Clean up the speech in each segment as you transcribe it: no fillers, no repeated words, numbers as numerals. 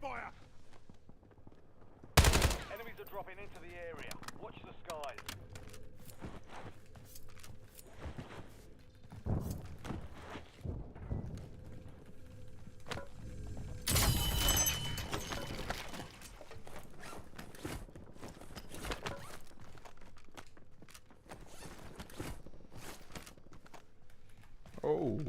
Fire! Enemies are dropping into the area. Watch the skies. Oh.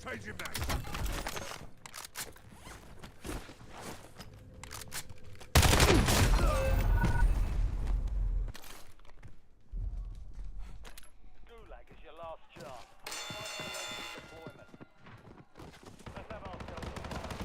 Changing back. Gulag is your last chance. Deployment. Let's have ourselves a fight.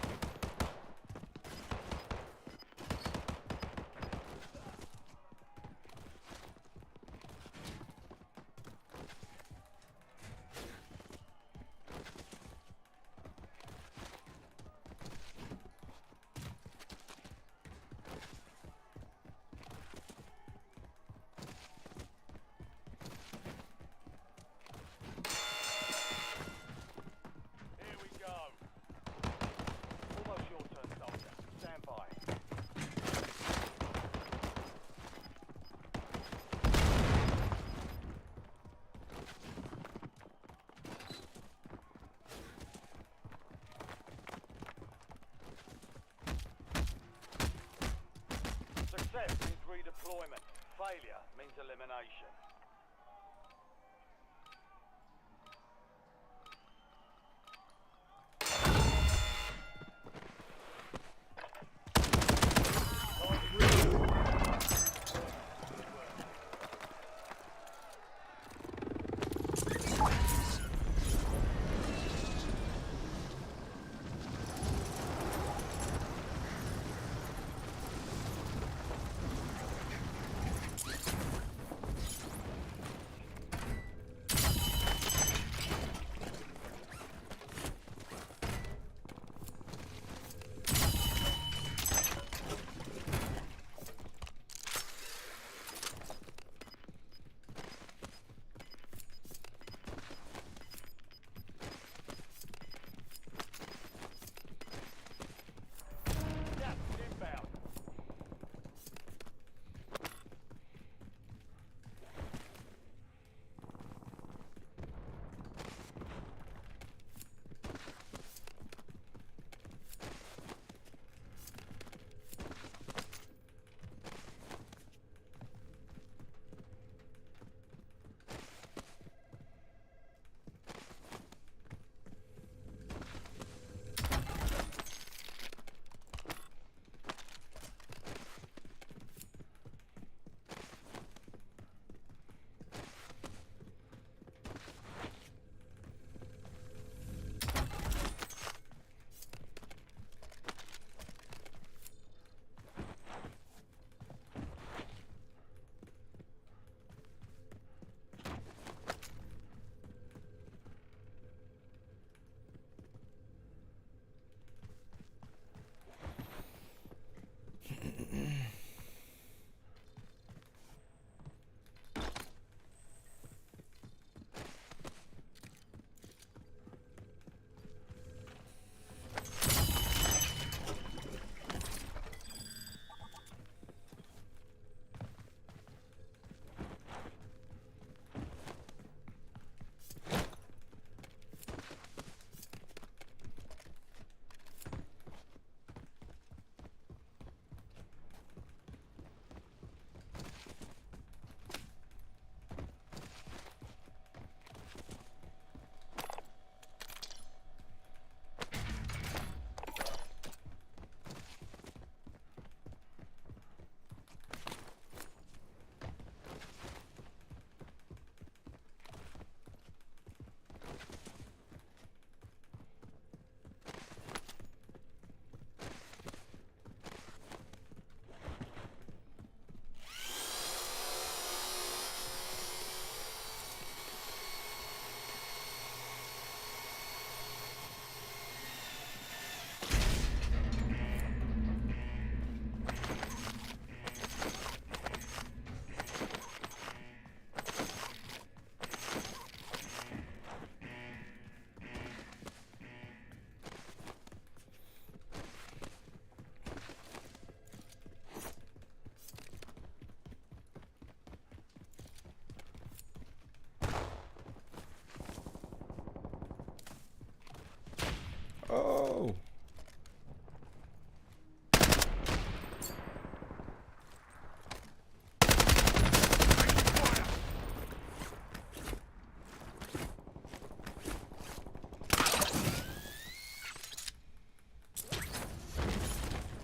Here we go. Almost your turn, soldier. Stand by. Success means redeployment. Failure means elimination.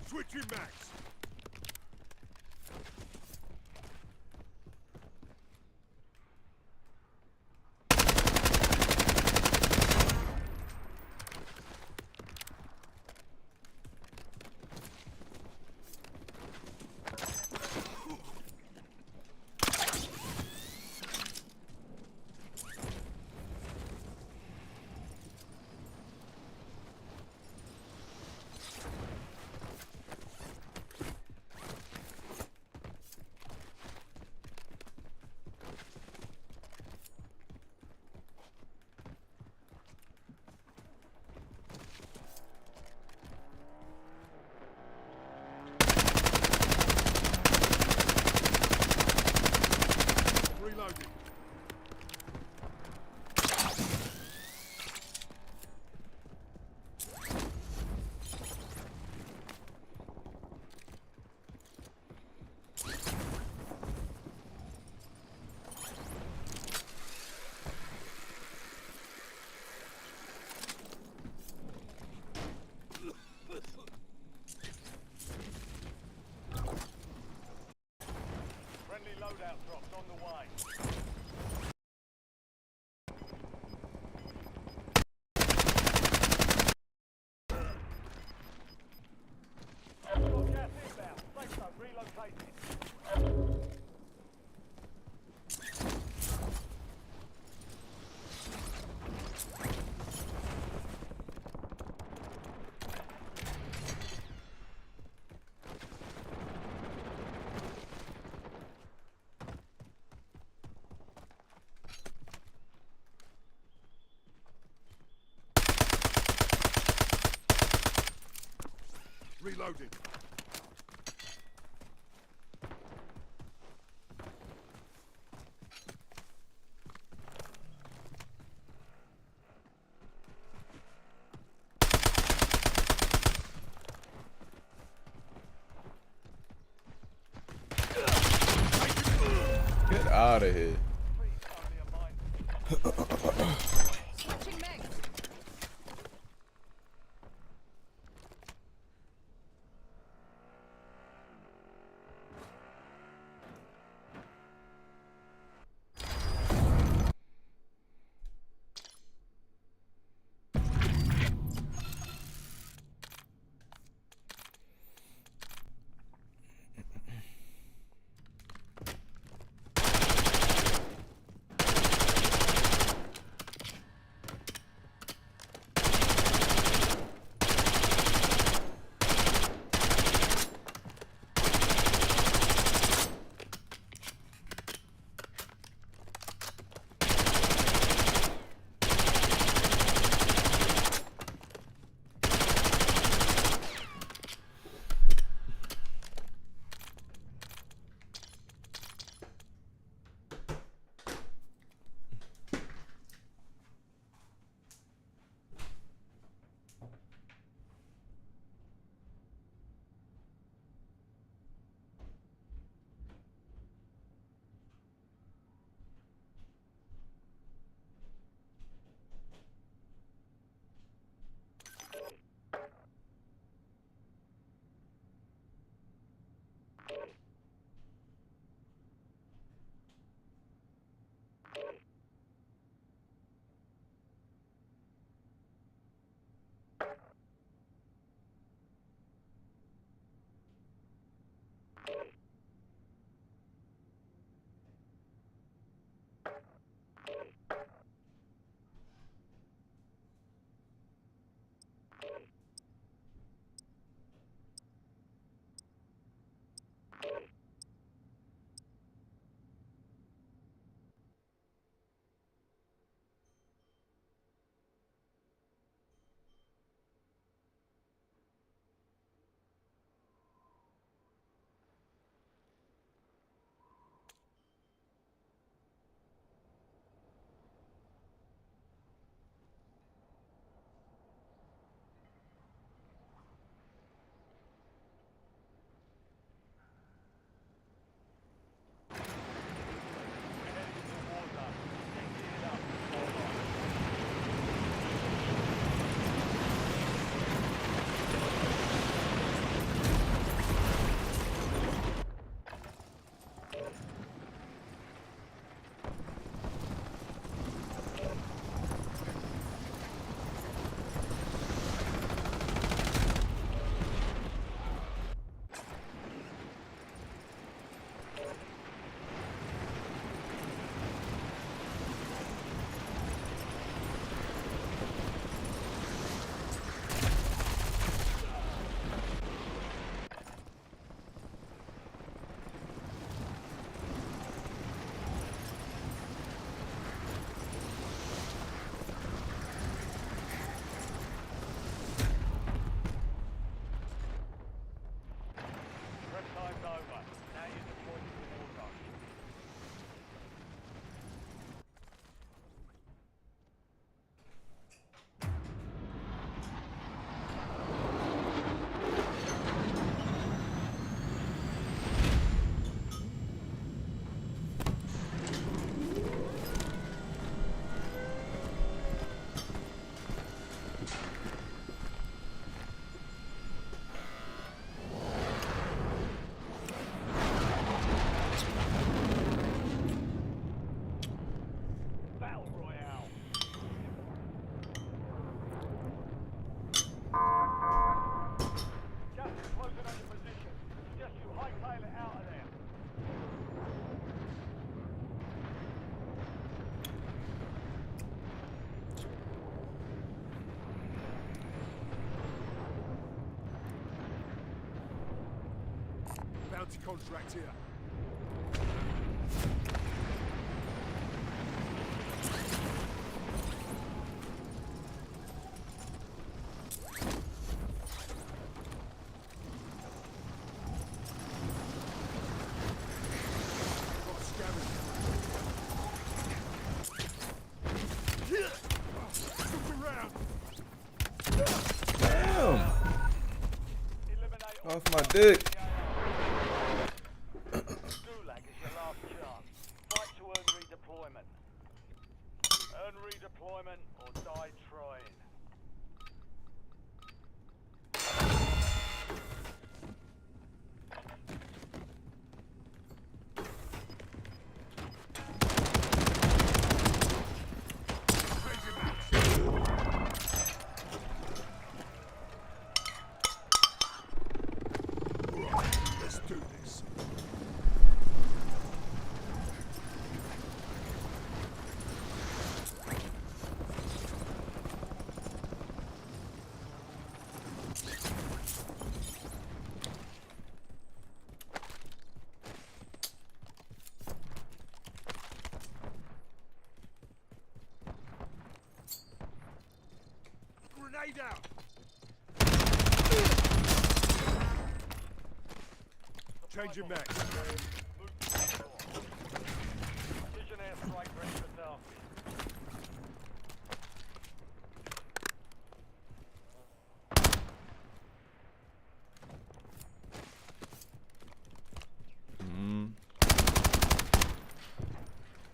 Switching max. Reloading. Friendly loadout drops on the way. Got gas inbound. Safe zone relocated. Reloading. Get out of here. Feet only a mine. Switching mags. Bounty contract here. Got scammers. Look around. Damn! Eliminate all Off my dick. Gulag is your last chance. Fight to earn redeployment. Earn redeployment or die trying. Let's do this. Grenade out. Changing max. Move to the door. Precision airstrike ready for tasking.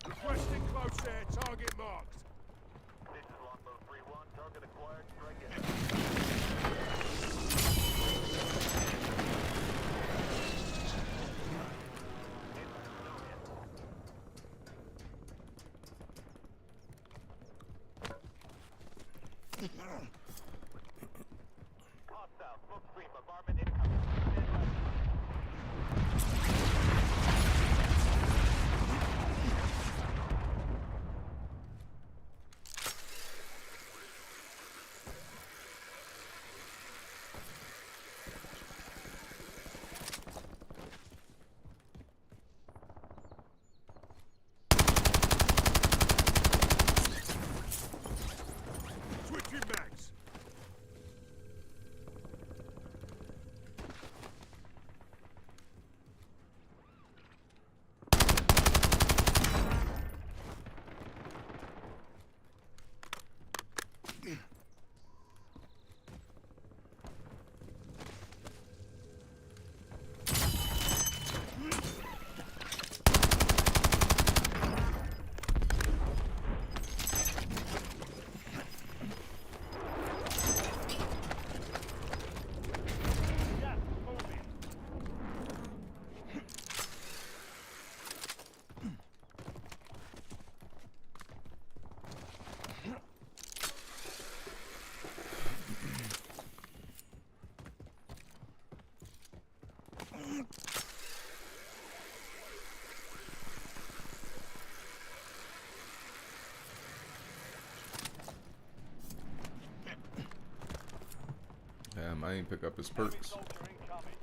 Requesting close air. Target marked. This is Longbow 3-1. Target acquired. Strike it. Hostile. Smoke screen. Bombardment incoming. Stand by. Switching max. Gas moving. Damn, I ain't pick up his Enemy perks. soldier incoming.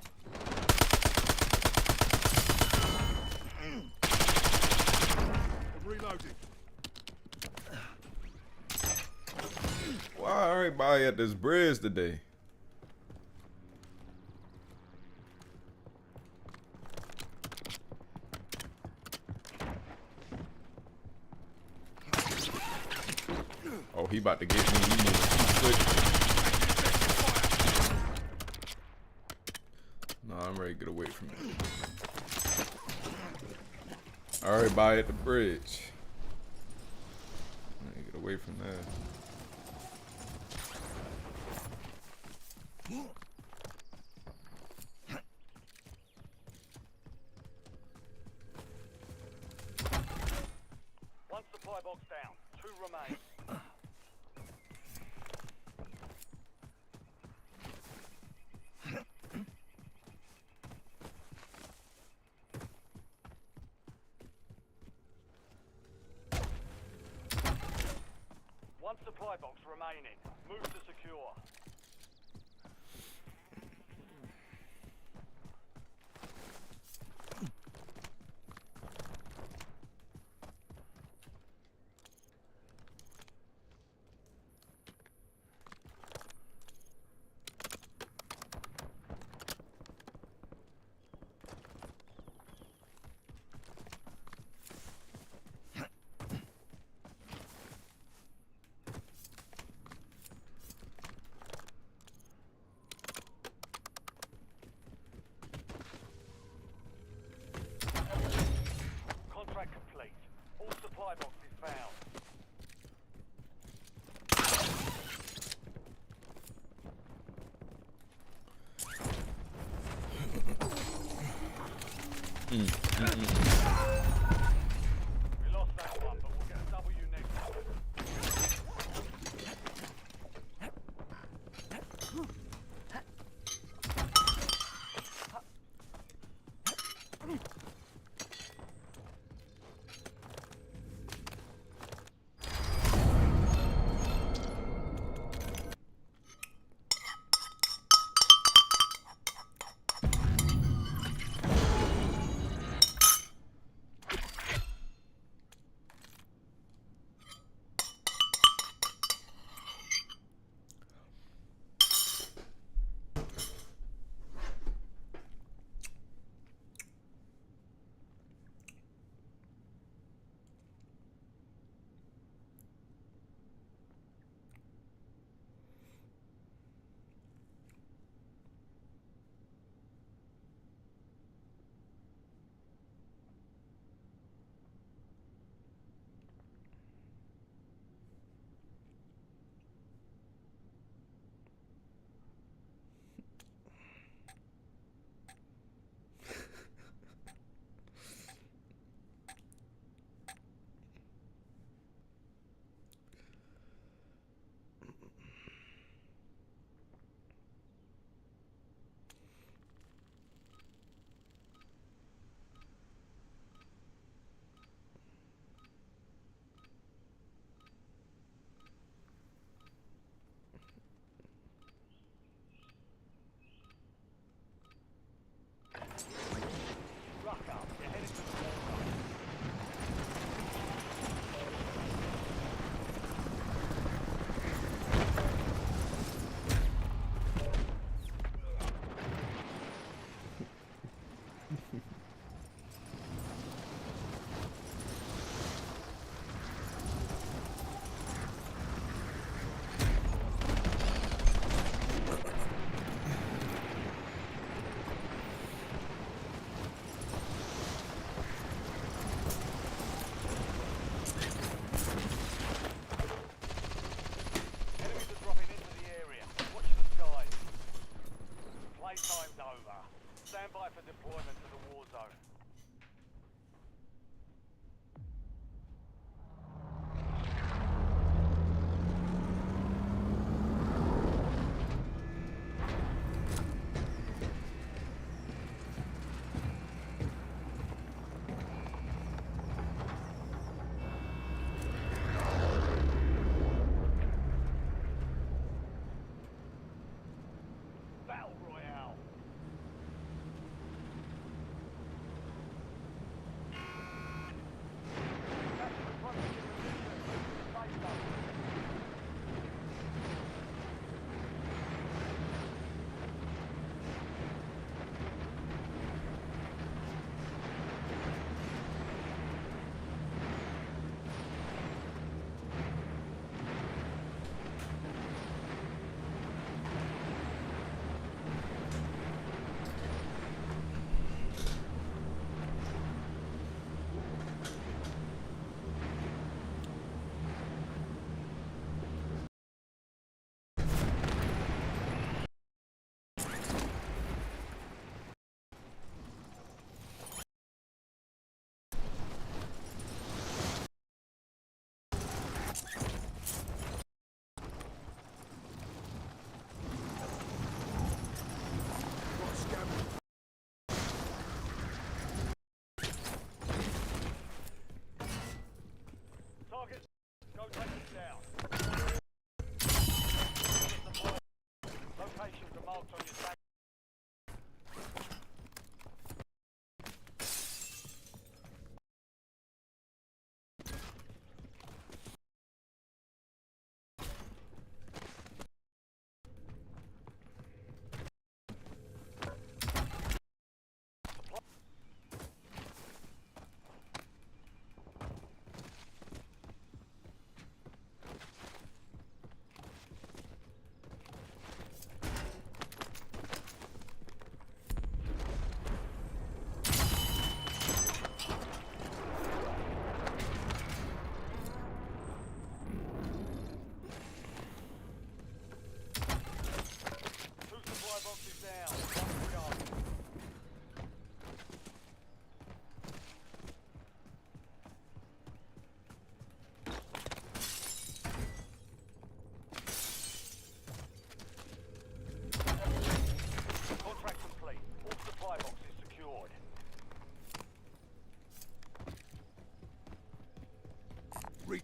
I'm reloading. Why everybody at this bridge today? Oh, he about to get me. He moving too quick. No, I'm ready to get away from it. Everybody at the bridge. I need to get away from that. One supply box down. 2 remain. One supply box remaining. Move to secure. We lost that one, but we'll get a W next time. Ruck up. You're headed to the Warzone. Enemies are dropping into the area. Watch the skies. Playtime's over. Stand by for deployment to the war zone. Battle Royale.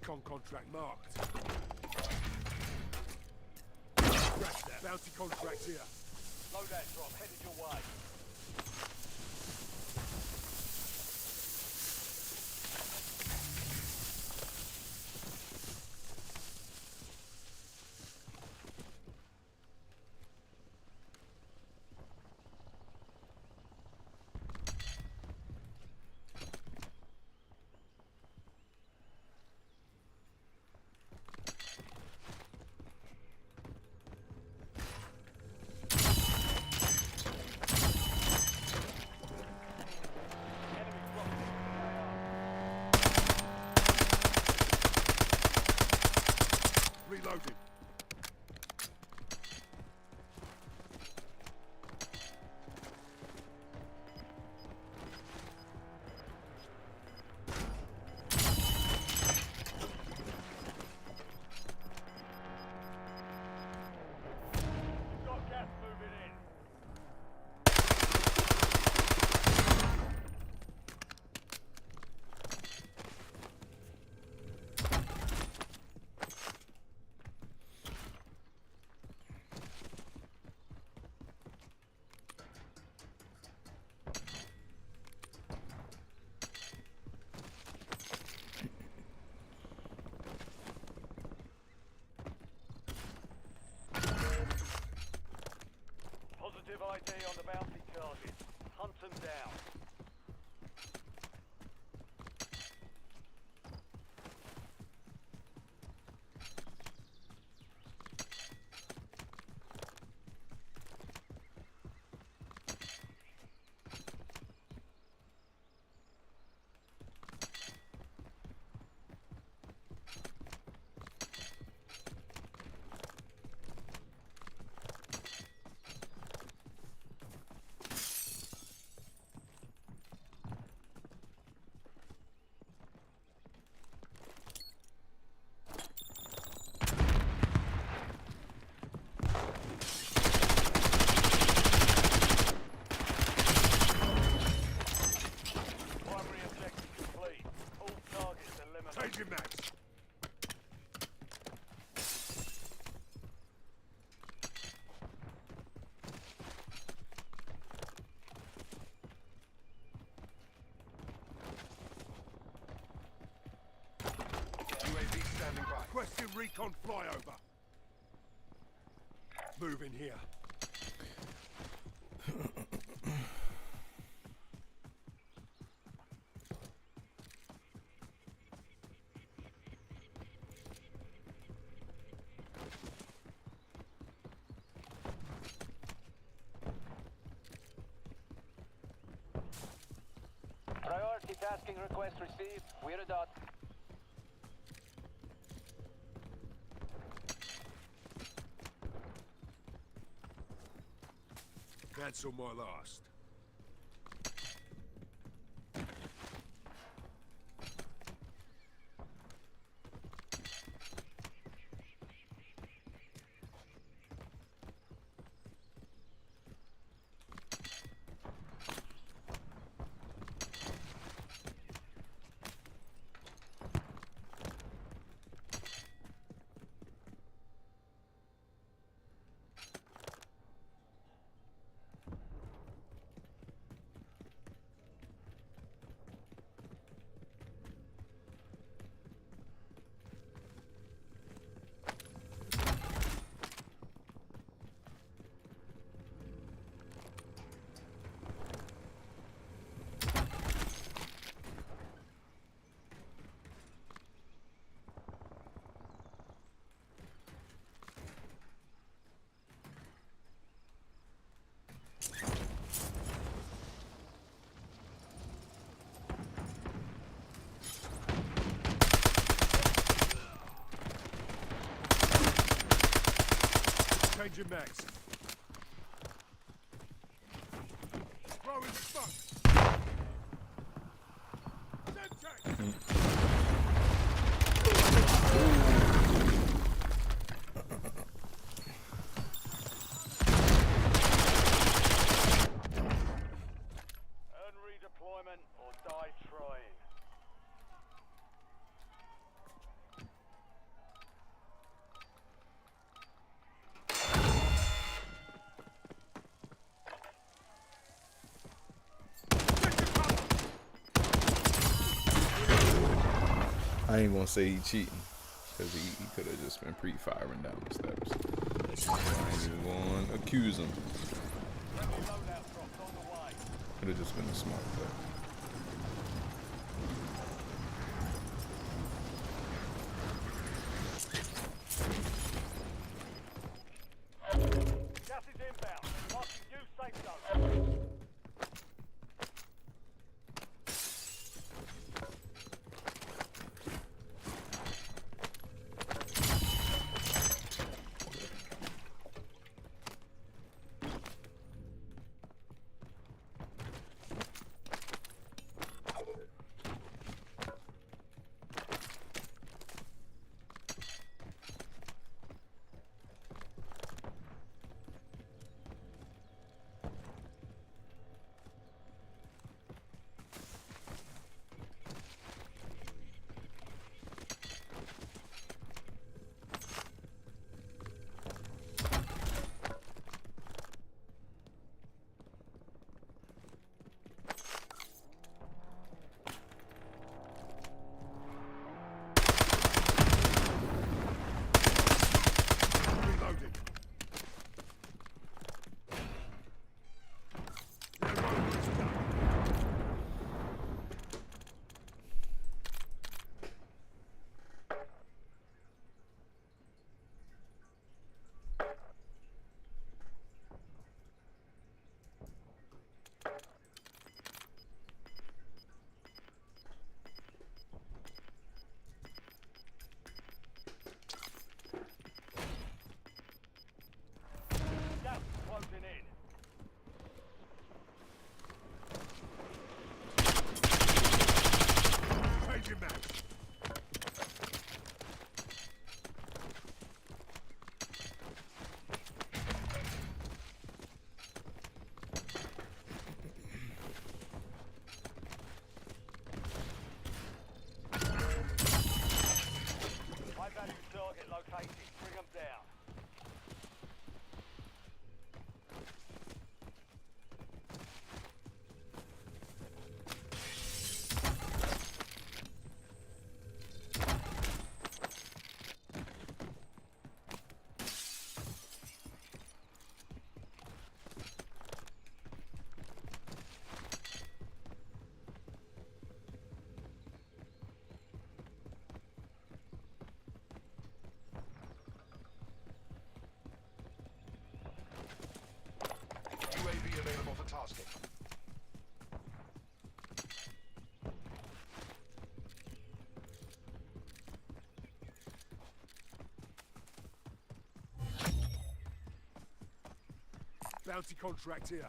recon contract marked. Scratch that. Bounty contract here. Loadout drop headed your way. Reloading. Got gas moving in. Positive ID on the bounty target. Hunt them down. Primary objective complete. All targets eliminated. Changing max. UAV standing by. Requesting recon flyover. Move in here. Priority tasking request received. We're a dot. Cancel my last. Changing max. Throwing smoke. Send Earn redeployment or die trying. I ain't gonna say he cheating, because he could have just been pre-firing down the steps. So I ain't even gonna accuse him. Friendly loadout drops on the way. Could have just been a smart play. Gas is inbound. Marking new safe zone. Reloading. No more is done. Gas is closing in. Changing max. High value target located. Bring them down. UAV available for tasking. Bounty contract here.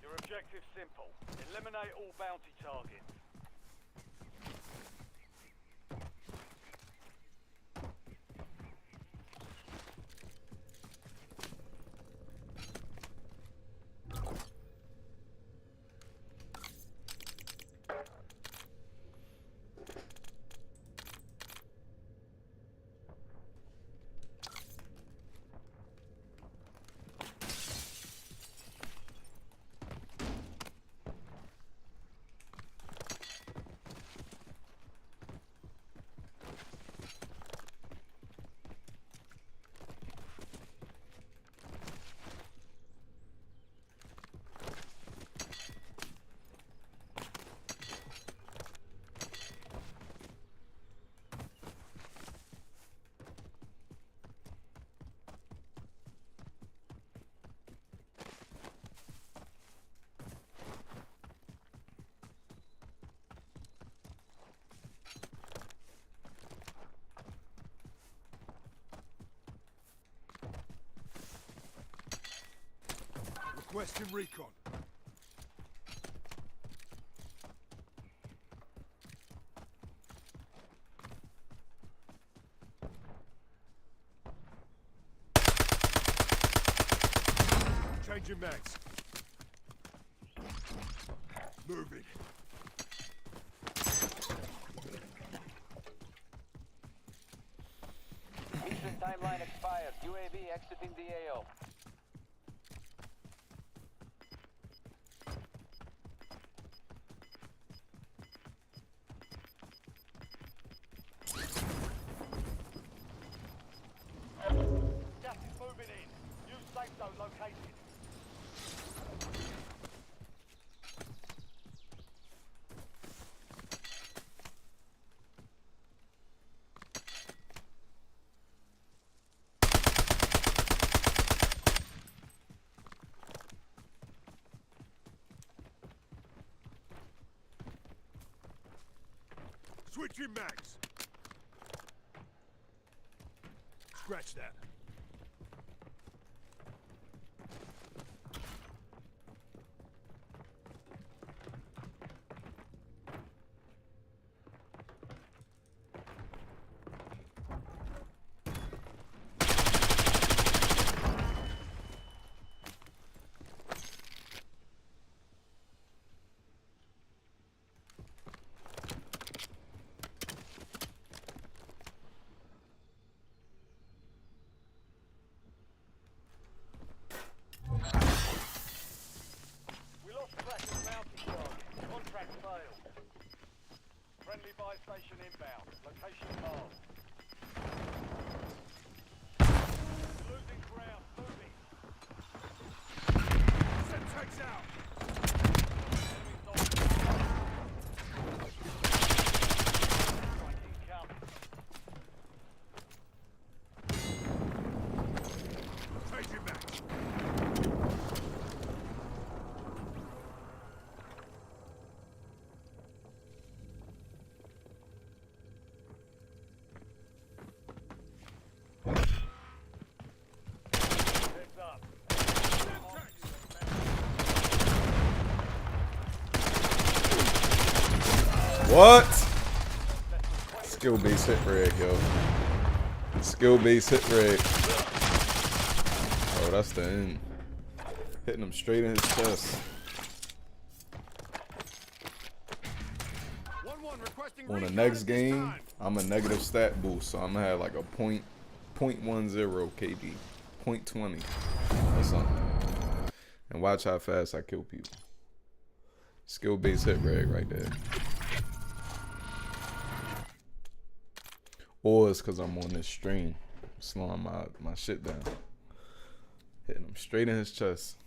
Your objective's simple. Eliminate all bounty targets. Requesting recon. Changing mags. Moving. Mission timeline expired. UAV exiting the AO. Gas is moving in. New safe zone located. Switching mags. Scratch that. We lost track of the mounting target. Contract failed. Friendly buy station inbound. Location marked. We're losing ground. Moving. Set tags out. Enemy soldier. Strike incoming. Changing mags. Heads up. What? Skill base hit reg, yo. Skill base hit reg. Oh, that's the end. Hitting him straight in his chest. 1-1 requesting On the recon next at this game, time. I'm a negative stat boost, so I'm gonna have like a .10 KD, .20 or something. And watch how fast I kill people. Skill base hit reg right there. Or it's because I'm on this stream, slowing my shit down. Hitting him straight in his chest.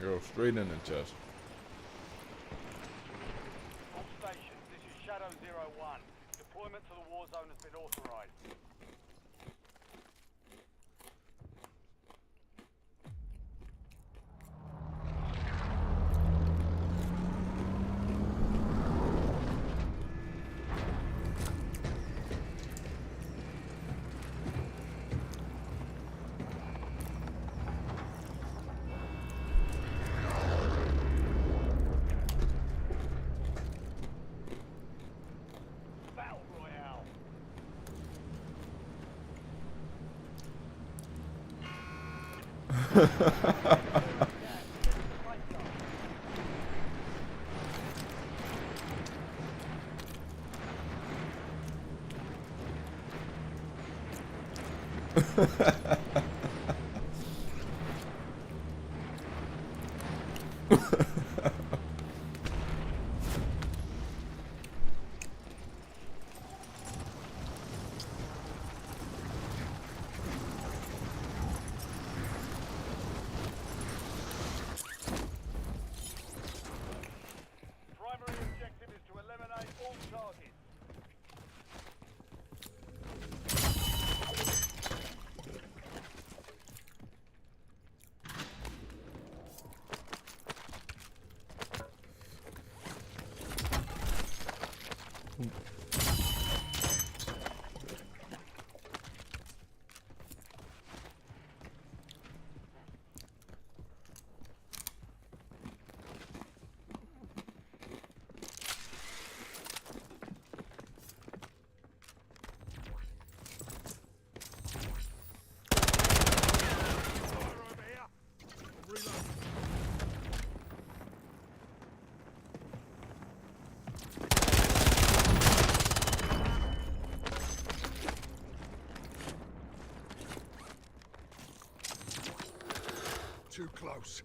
Girl, straight in the chest. All stations, this is Shadow 01. Deployment to the war zone has been authorized. Battle Royale. Primary objective is to eliminate all targets. Fire over here. Reload. Too close.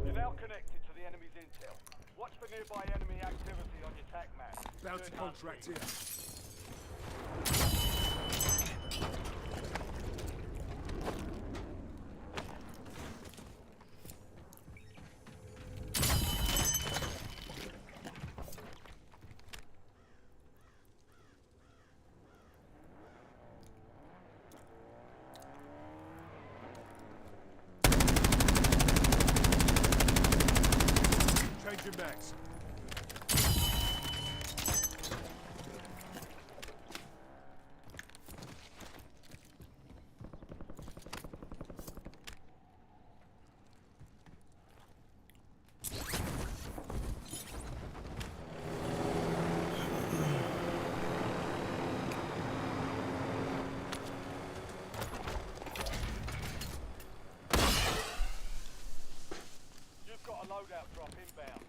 You're now connected to the enemy's intel. Watch for nearby enemy activity on your TAC map. Bounty Doing contract hunting. here. Changing mags. You've got a loadout drop inbound.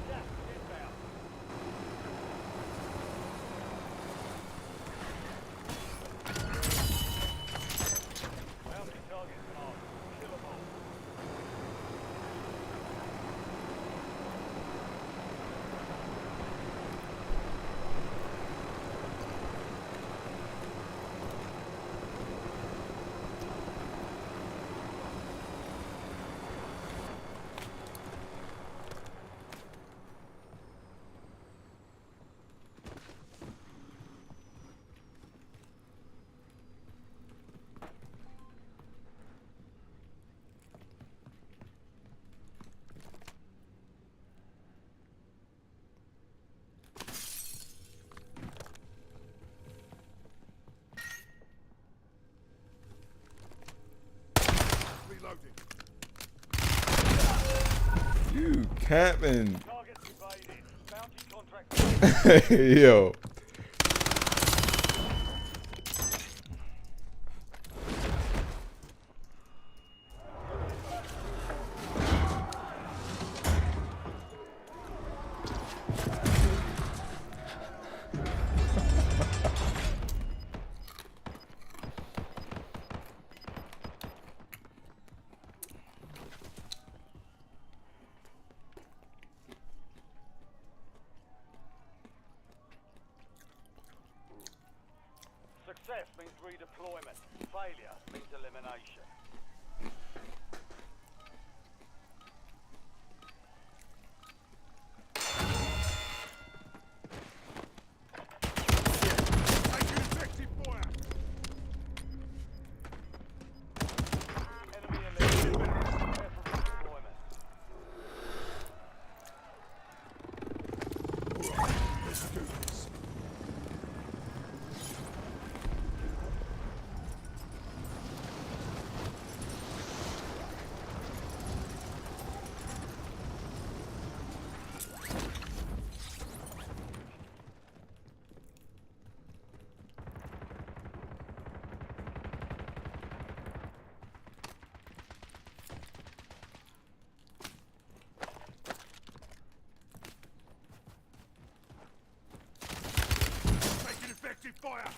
Gas is inbound. Bounty targets marked. Kill 'em all. Reloading. You capping. Targets evaded. Bounty contract. Yo. Success means redeployment. Failure means elimination. Taking effective fire. Enemy eliminated. Prepare for redeployment. Let's do this. Taking effective fire.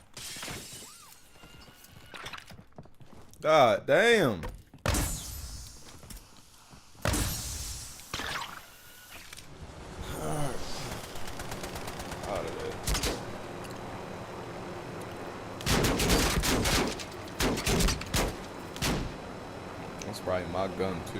God damn. Out of there. That's probably my gun too.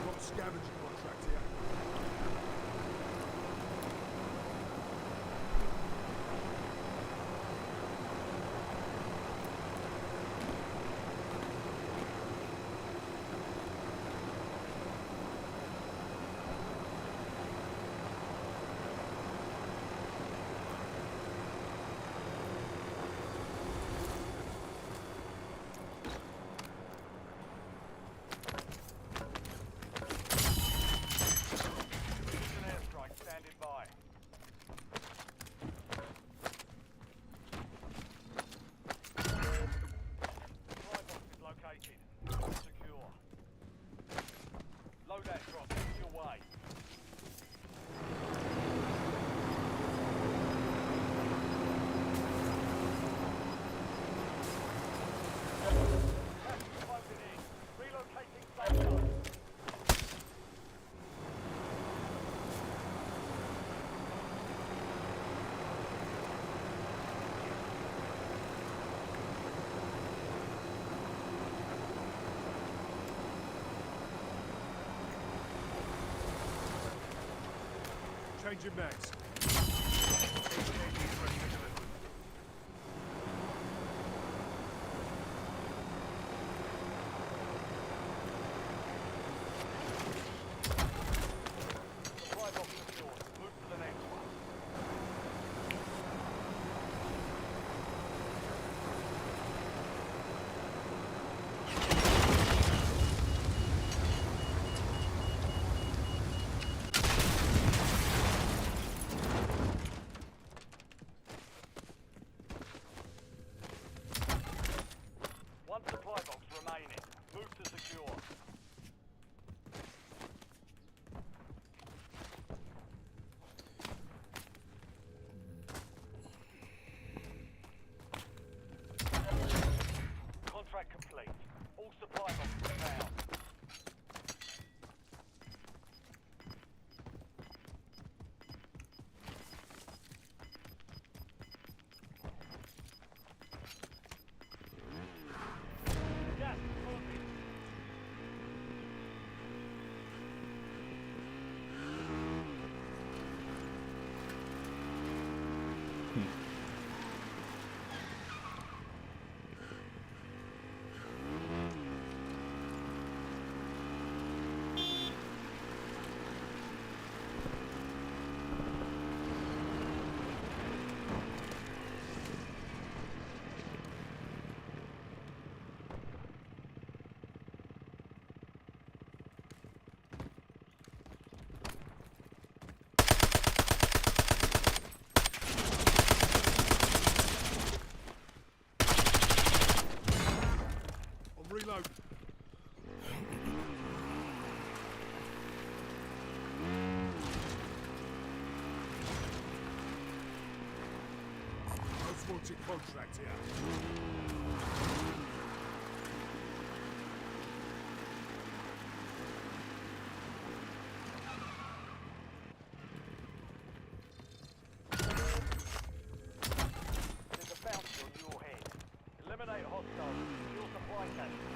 Got a scavenger contract here. Precision airstrike standing by. Supply box is located. Secure. Loadout drop heading your way. Gas is closing in. Relocating safe zone. Changing mags. Supply box secured. Move to the next one. Most wanted contract here. There's a bounty on your head. Eliminate hostiles and secure supply caches.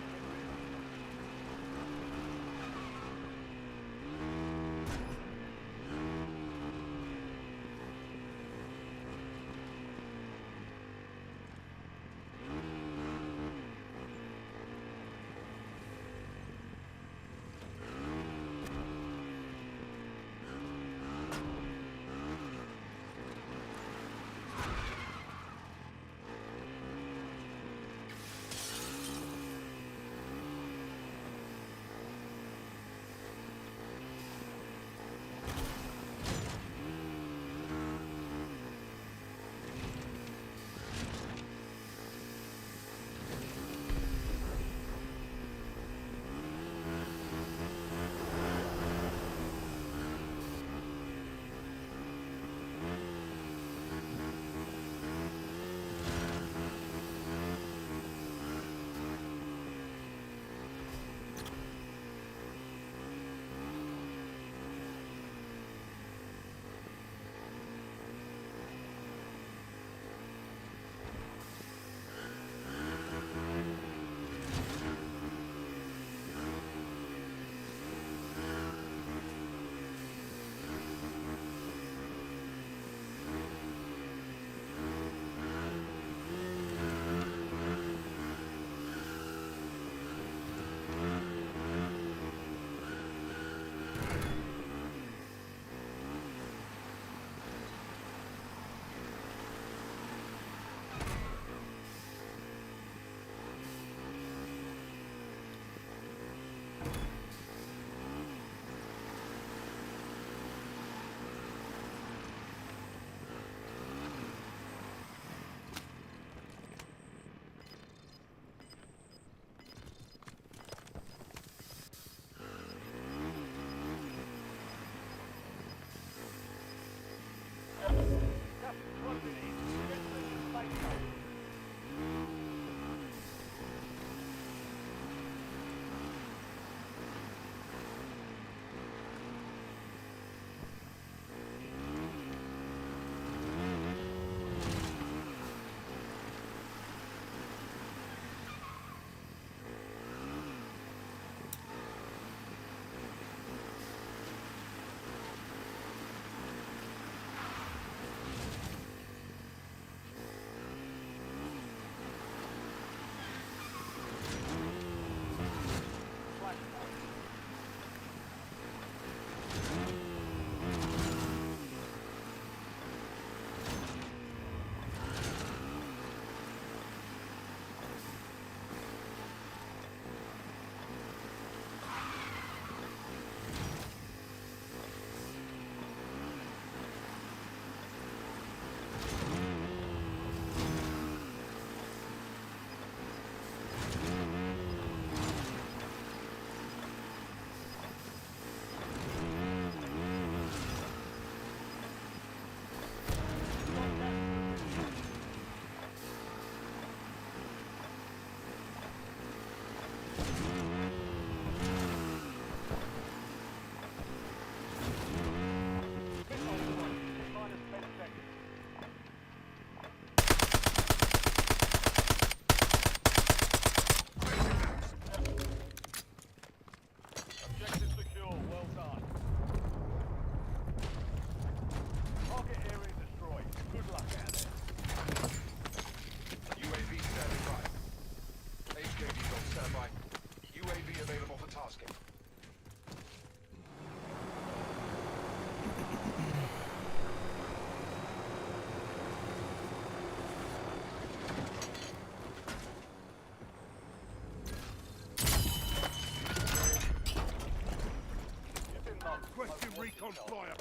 recon flyer.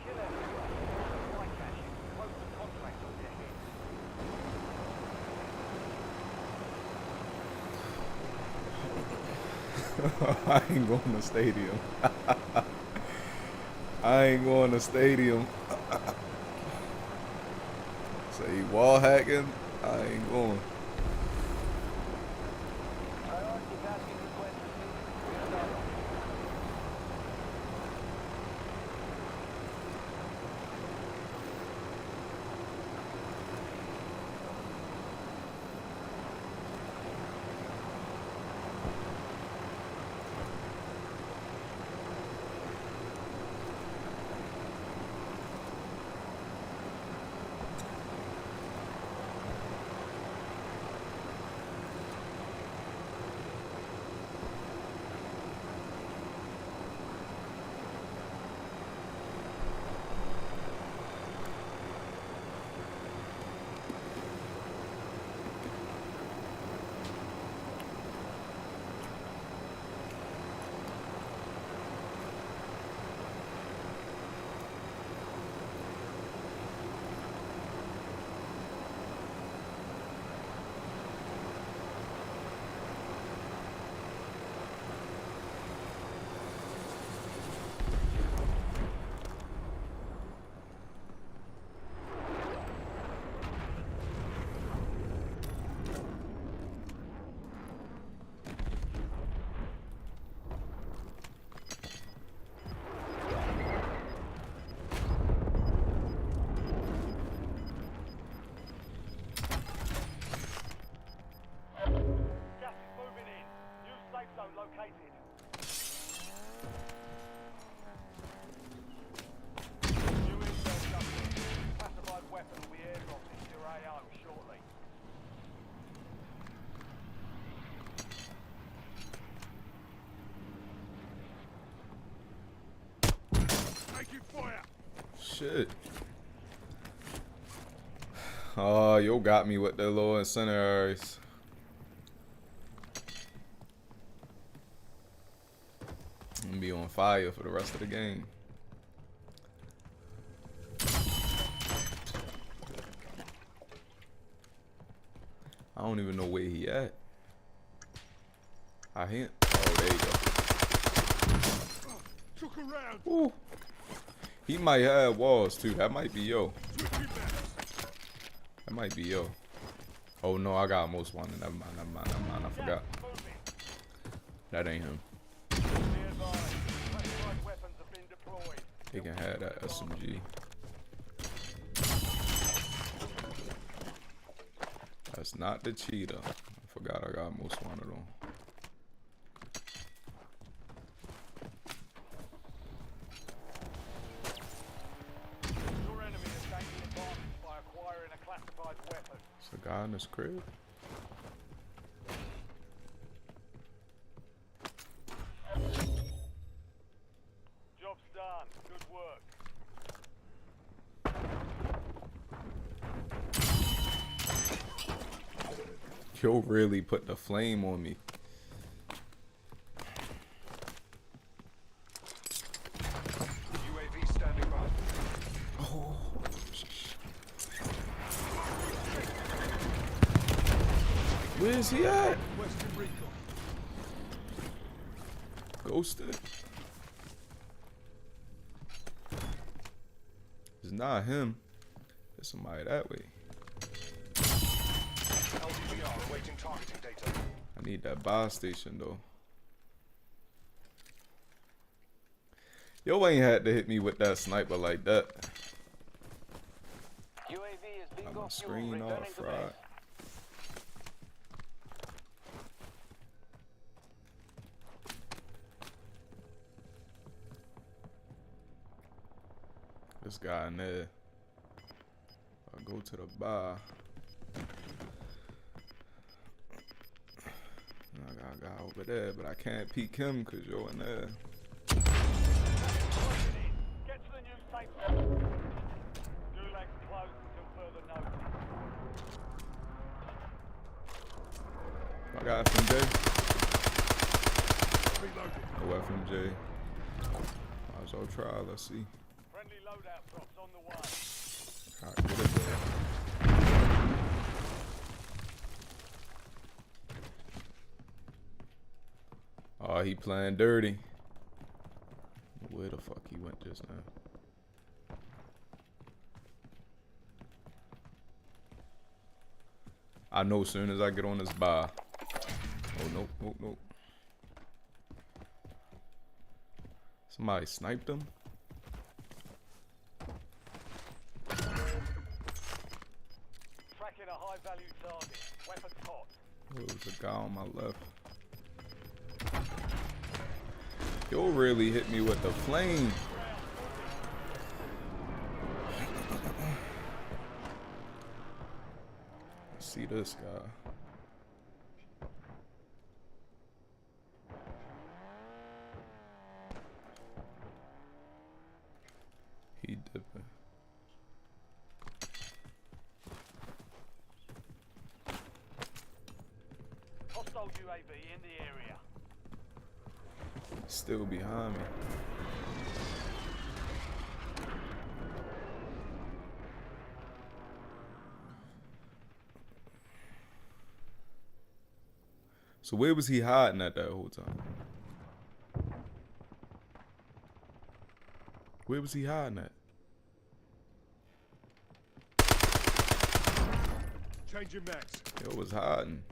Kill everyone. Supply cache. Close the contract on their head. I ain't going to stadium. I ain't going to stadium. Say wall hacking, I ain't going. Priority tasking request received. We're done. Gas is moving in. New safe zone located. New intel coming in. Classified weapon will be airdropped into your AO shortly. Taking fire. Shit. Oh, yo got me with the little incendiaries. I'm gonna be on fire for the rest of the game. I don't even know where he at. I hint. Oh, there you Took a round. go. Ooh. He might have walls too. That might be yo. Switching maps. That might be yo. Oh no, I got most wanted. Never mind. I forgot. Gas is moving. That ain't him. Be advised. Classified weapons have been deployed. He can have that SMG. That's not the cheetah. I forgot I got most wanted on. Your enemy is gaining advantage by acquiring a classified weapon. It's a guy in his crib. Job's done. Good work. Yo really put the flame on me. UAV standing by. Oh. Where's he at? Western Recon. Ghosted. It's not him. It's somebody that way. LDVR awaiting targeting data. I need that buy station though. Yo ain't had to hit me with that sniper like that. UAV is Got bingo my fuel. screen Returning all to base. fried. This guy in there. I go to the bar. I got a guy over there, but I can't peek him because you're in there. Get to the new safe zone. Gulag's closed until further notice. I got FMJ. Reloading. No FMJ. Might as well try. Let's see. Friendly loadout drops on the way. Alright, get it there. Oh, he playing dirty. Where the fuck he went just now? I know as soon as I get on this bar. Oh, nope, nope, nope. Somebody sniped him? Tracking a high-value target. Weapons hot. There was a guy on my left. You'll really hit me with the flame. See this guy. He dipping. Hostile UAV in the area. Still behind me. So where was he hiding at that whole time? Where was he hiding at? Changing max. It was hiding.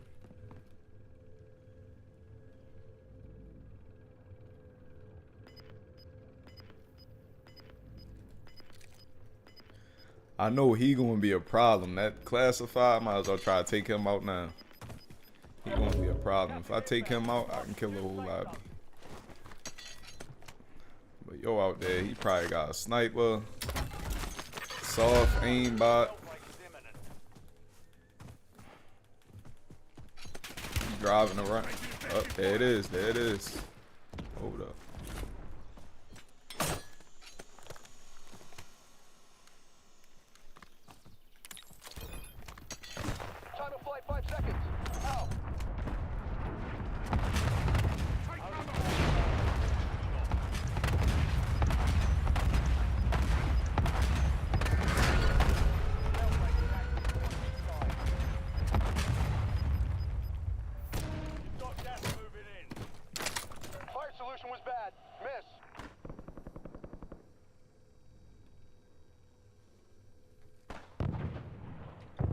I know he gonna be a problem. That classified, might as well try to take him out now. He gonna be a problem. If I take him out, I can kill a whole lot. But yo out there, he probably got a sniper, soft aimbot. He driving around. Oh, there it is. There it is. Hold up. Time to fly 5 seconds. Out. Got gas moving in. Fire solution was bad. Miss.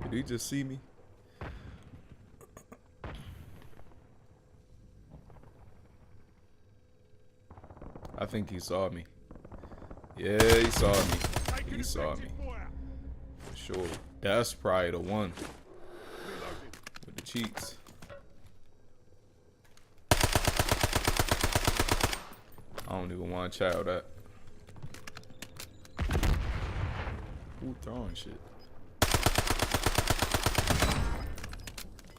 Did he just see me? I think he saw me. Yeah, he saw me. He saw me. For sure. That's probably the one. With the cheeks. I don't even want to chow that. Who throwing shit?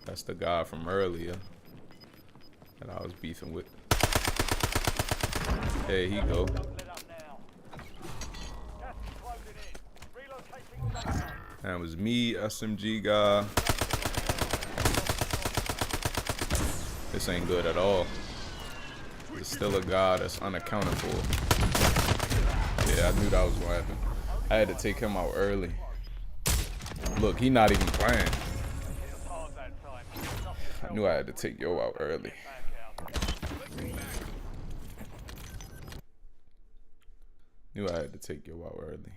That's the guy from earlier that I was beefing with. There he go. Don't let up now. Gas is closing in. Relocating safe zone. That was me, SMG guy. This ain't good at all. There's still a guy that's unaccounted for. Yeah, I knew that was gonna happen. I had to take him out early. Look, he not even playing. It was hard that time. I knew I had to take yo out early. Back out. Knew I had to take yo out early.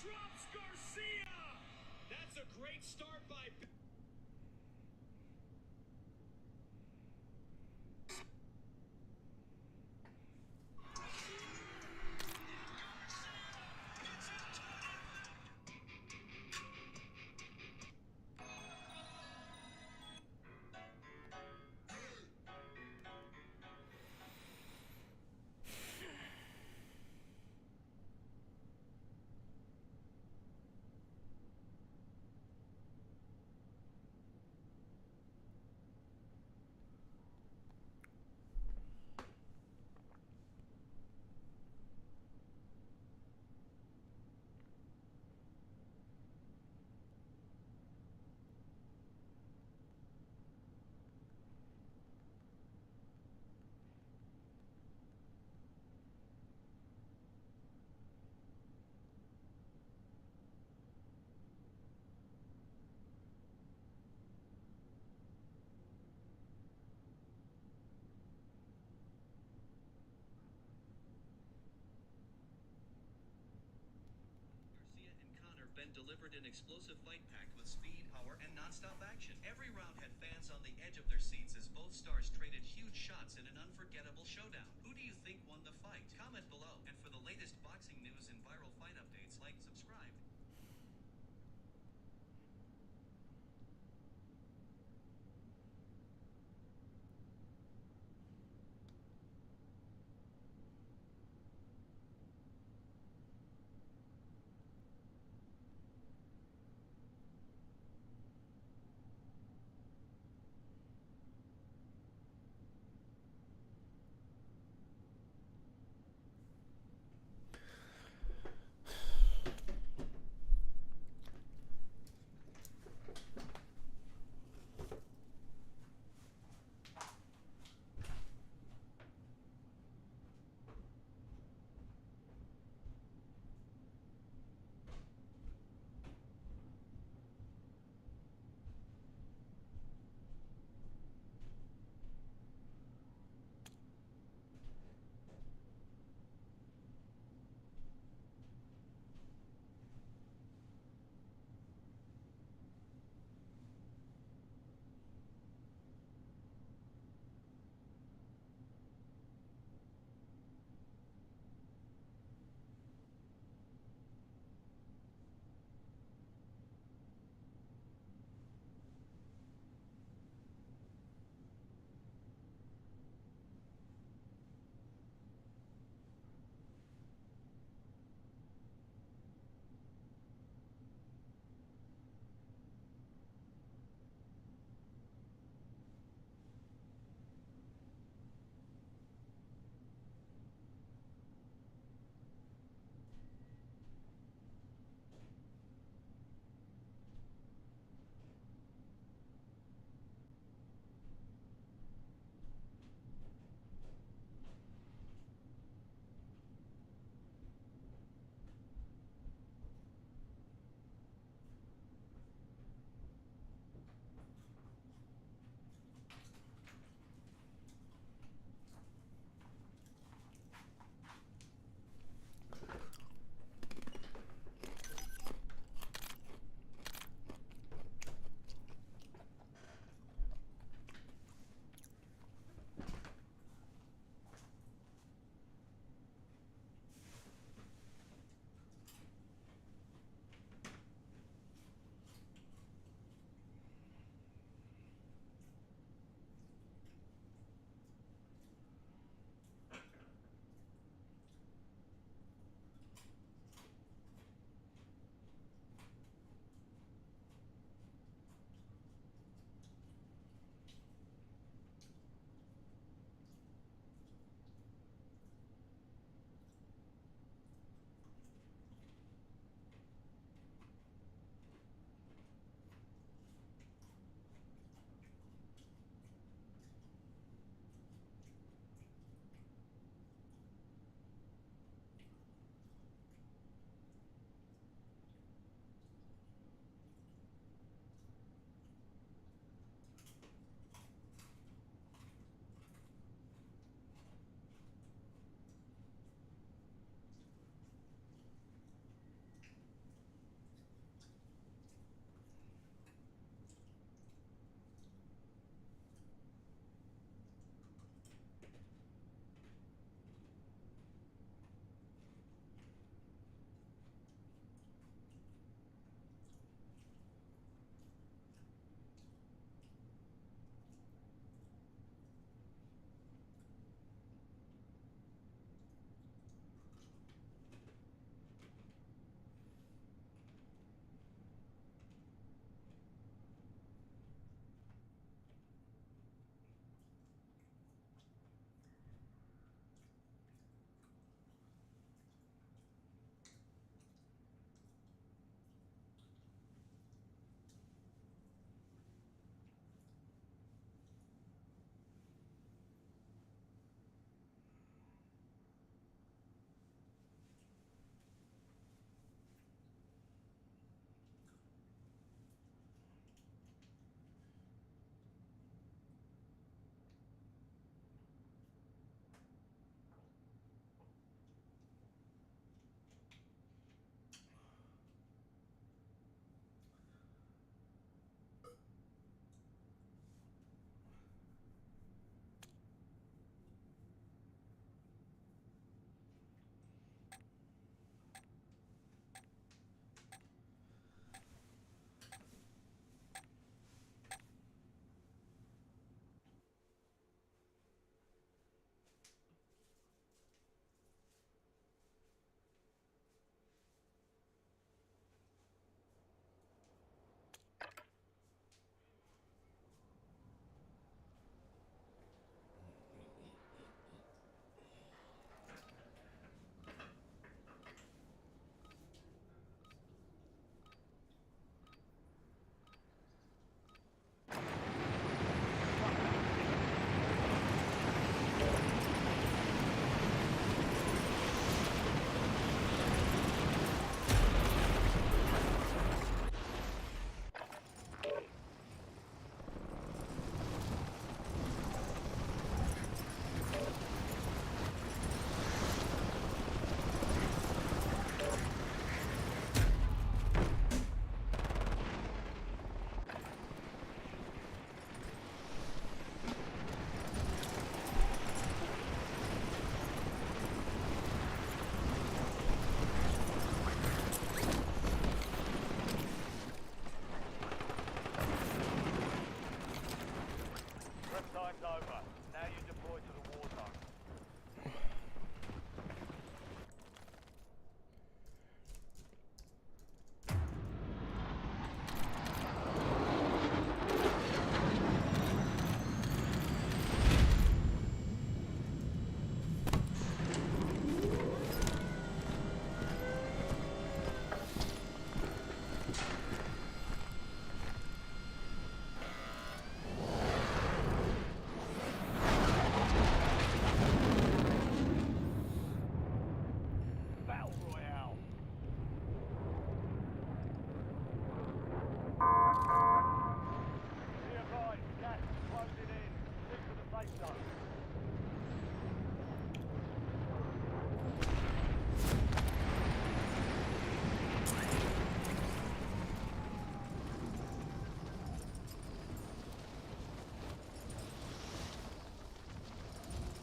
drops Garcia! That's a great start by... Garcia and Connor been delivered an explosive fight packed with speed, power, and non-stop action. Every round had fans on the edge of their seats as both stars traded huge shots in an unforgettable showdown. Who do you think won the fight? Comment below. And for the latest boxing news and viral fight updates, like and subscribe.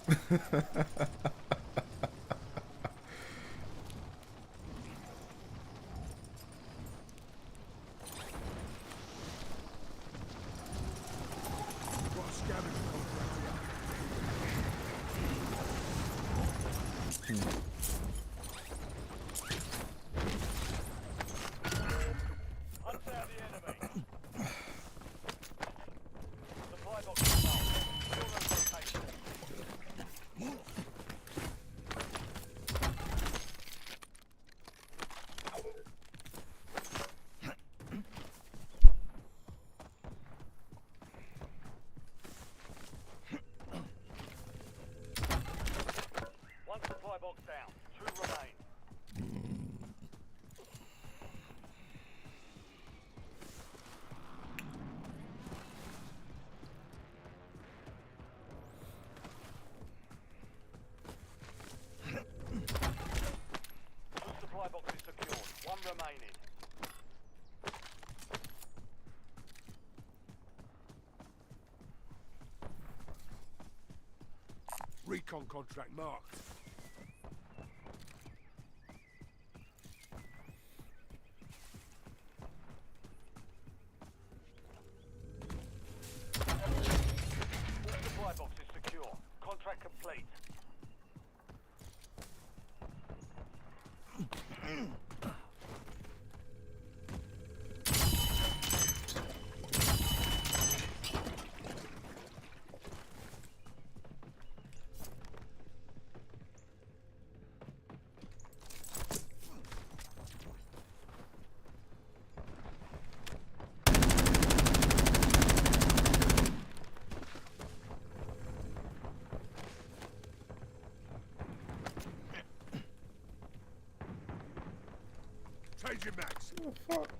Got a scavenger contract here. Hunt down the enemy. Supply box is marked. Secure those locations. One supply box down. 2 remain. Two supply boxes secured. 1 remaining. Recon contract marked. All supply boxes secure. Contract complete. Changing max. What the fuck?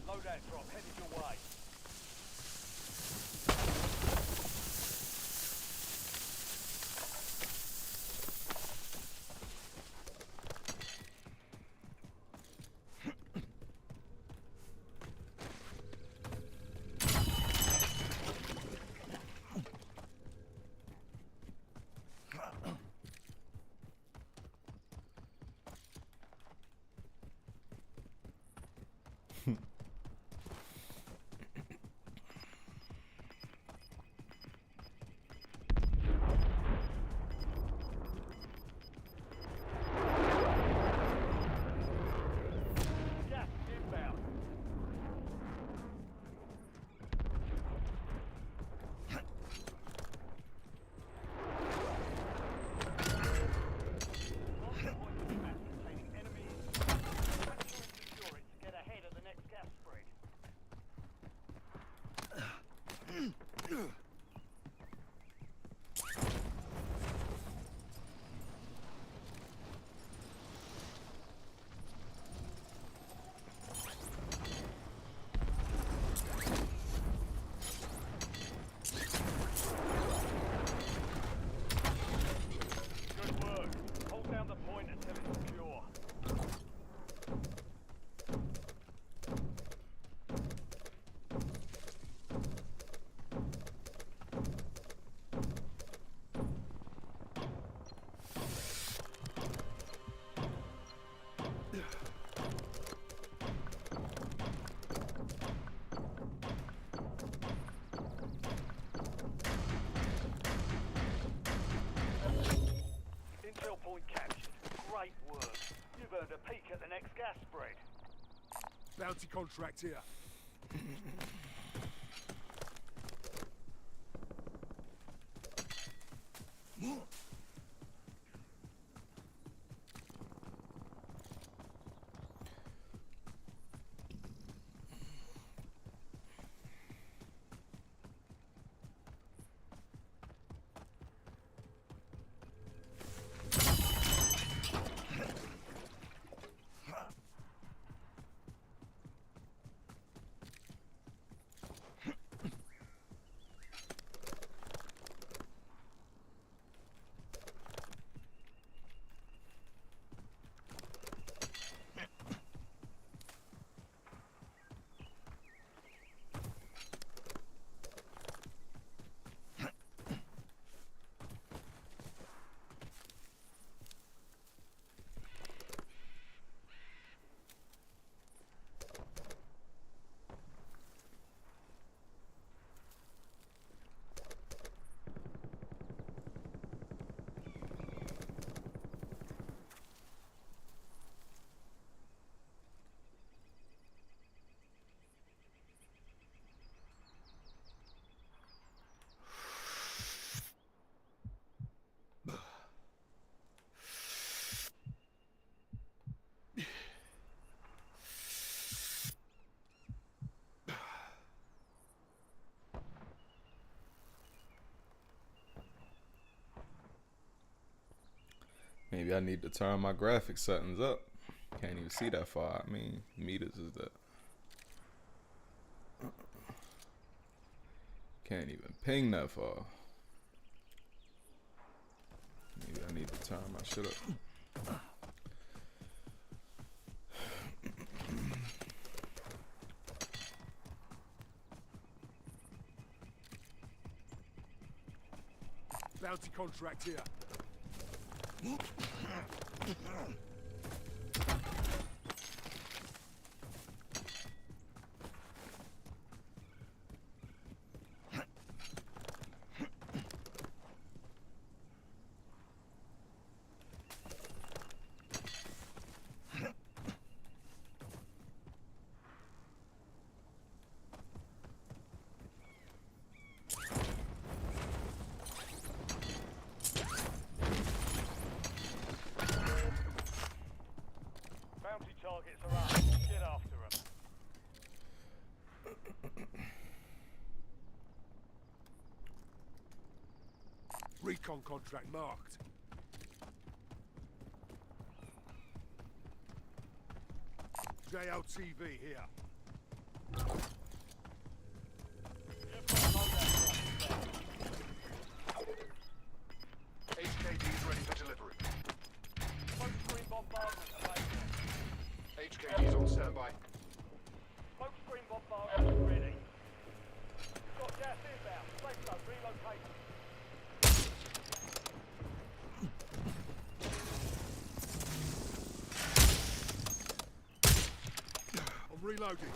Loadout drop headed your way. Gas inbound. Containing enemy. Capture and secure it to get ahead of the next gas spread. Good work. Hold down the point until it's secure. Intel point captured. Great work. You've earned a peek at the next gas spread. Bounty contract here. Maybe I need to turn my graphic settings up. Can't even see that far. I mean, meters is that. Can't even ping that far. Maybe I need to turn my shit up. Bounty contract here. Bounty targets are up. Get after them. Recon contract marked. JLTV here. You've got a loadout truck there. HKD is ready for delivery. Smoke screen bombardment available. HKD is on standby. Smoke screen bombardment ready. You've got gas inbound. Safe zone relocated. I'm reloading.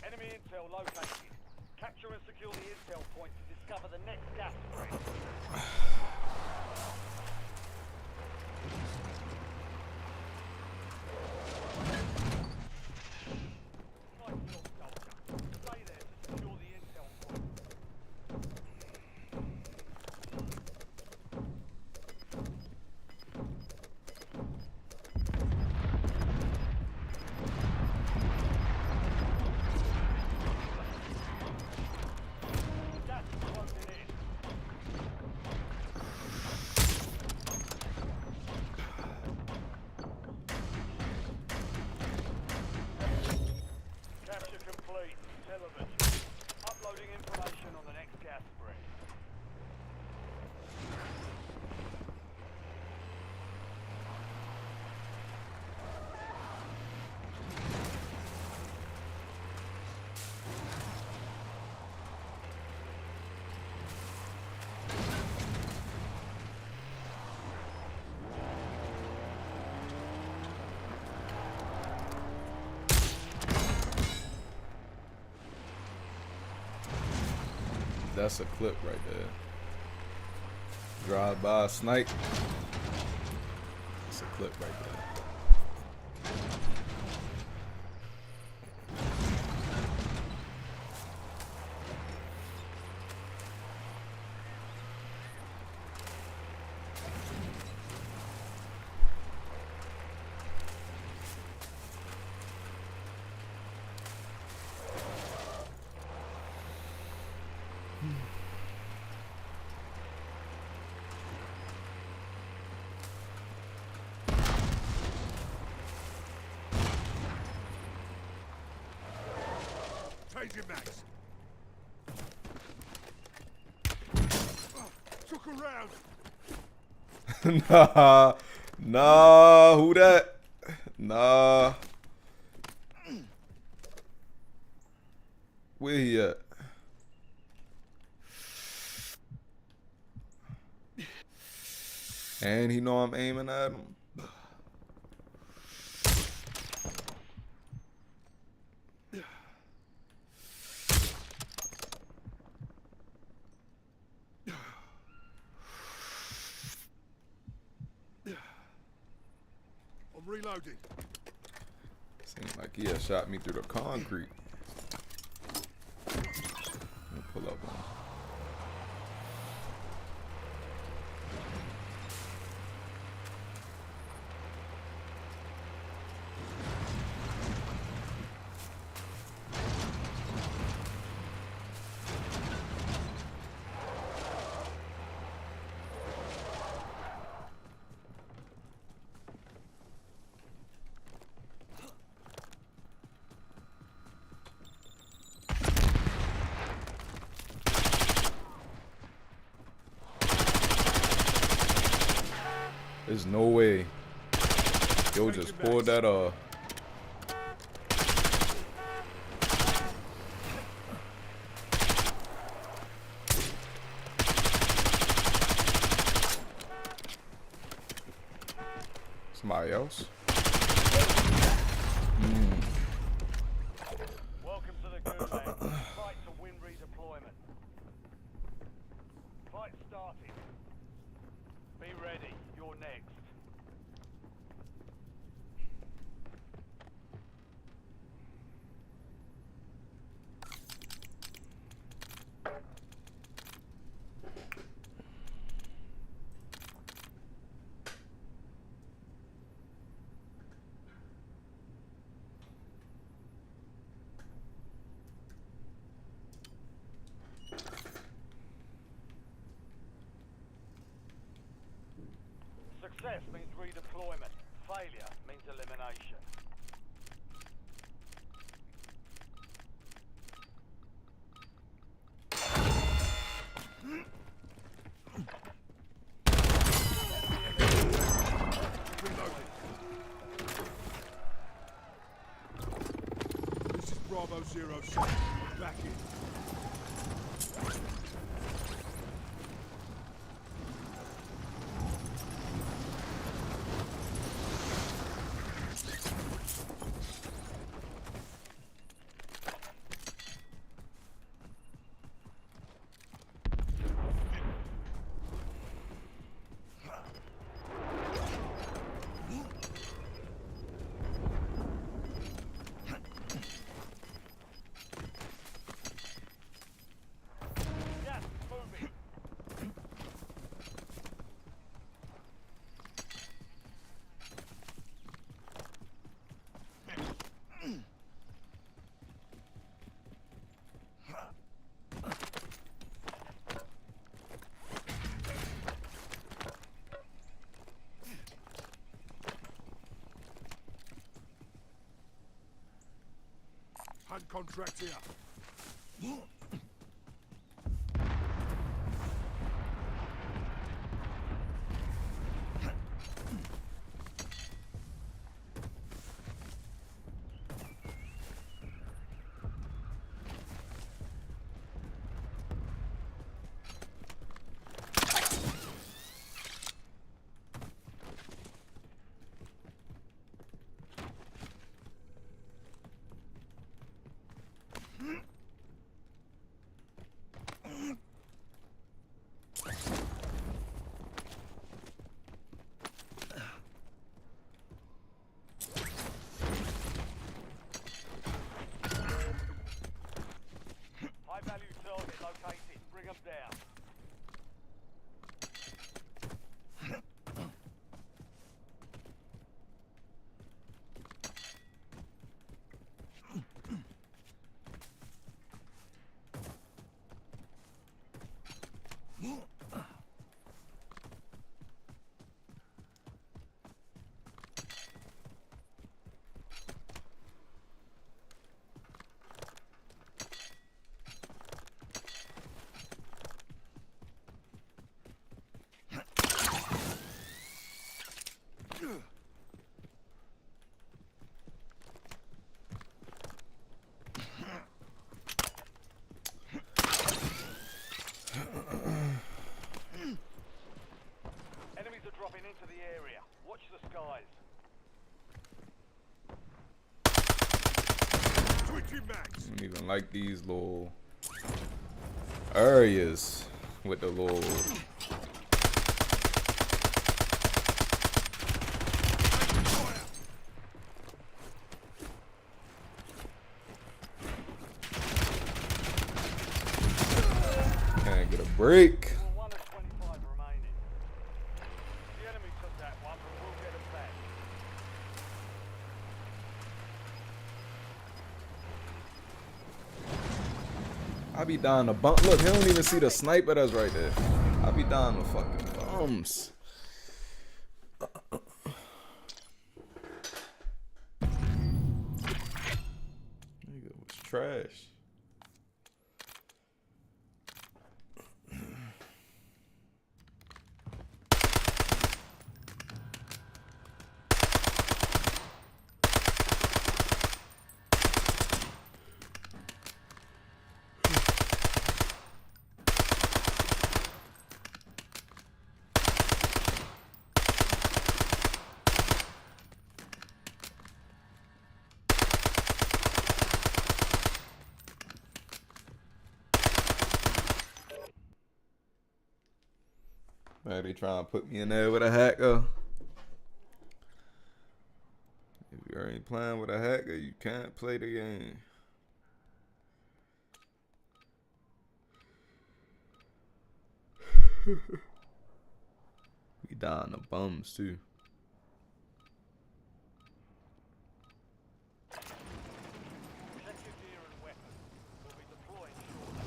Enemy intel located. Capture and secure the intel point to discover the next gas spread. Nice job, soldier. Stay there to secure the intel point. Gas is closing in. Capture complete. Television. Uploading information on the next gas spread. That's a clip right there. Drive by snipe. That's a clip right there. Changing mags. Took a round. Nah, nah, who that? Nah. Where he at? And he know I'm aiming at him. I'm reloading. Seems like he had shot me through the concrete. Let me pull up on him. There's no way. Yo just pulled that somebody else. Welcome to the Gulag. Fight to win redeployment. Fight started. Be ready. You're next. Success means redeployment. Failure means elimination. This is Bravo 06. Back in. Yes, moving. Hunt contract here. High value target located. Bring them down. Enemies are dropping into the area. Watch the skies. Switching max. I don't even like these little areas with the little break. We're 1 of 25 remaining. The enemy took that one, but we'll get it back. I be dying to bump. Look, he don't even see the sniper that's right there. I be dying to fucking bums. Nigga was trash. Man, they trying to put me in there with a hacker. If you ain't playing with a hacker, you can't play the game. We dying to bums too. Check your gear and weapons. We'll be deploying shortly.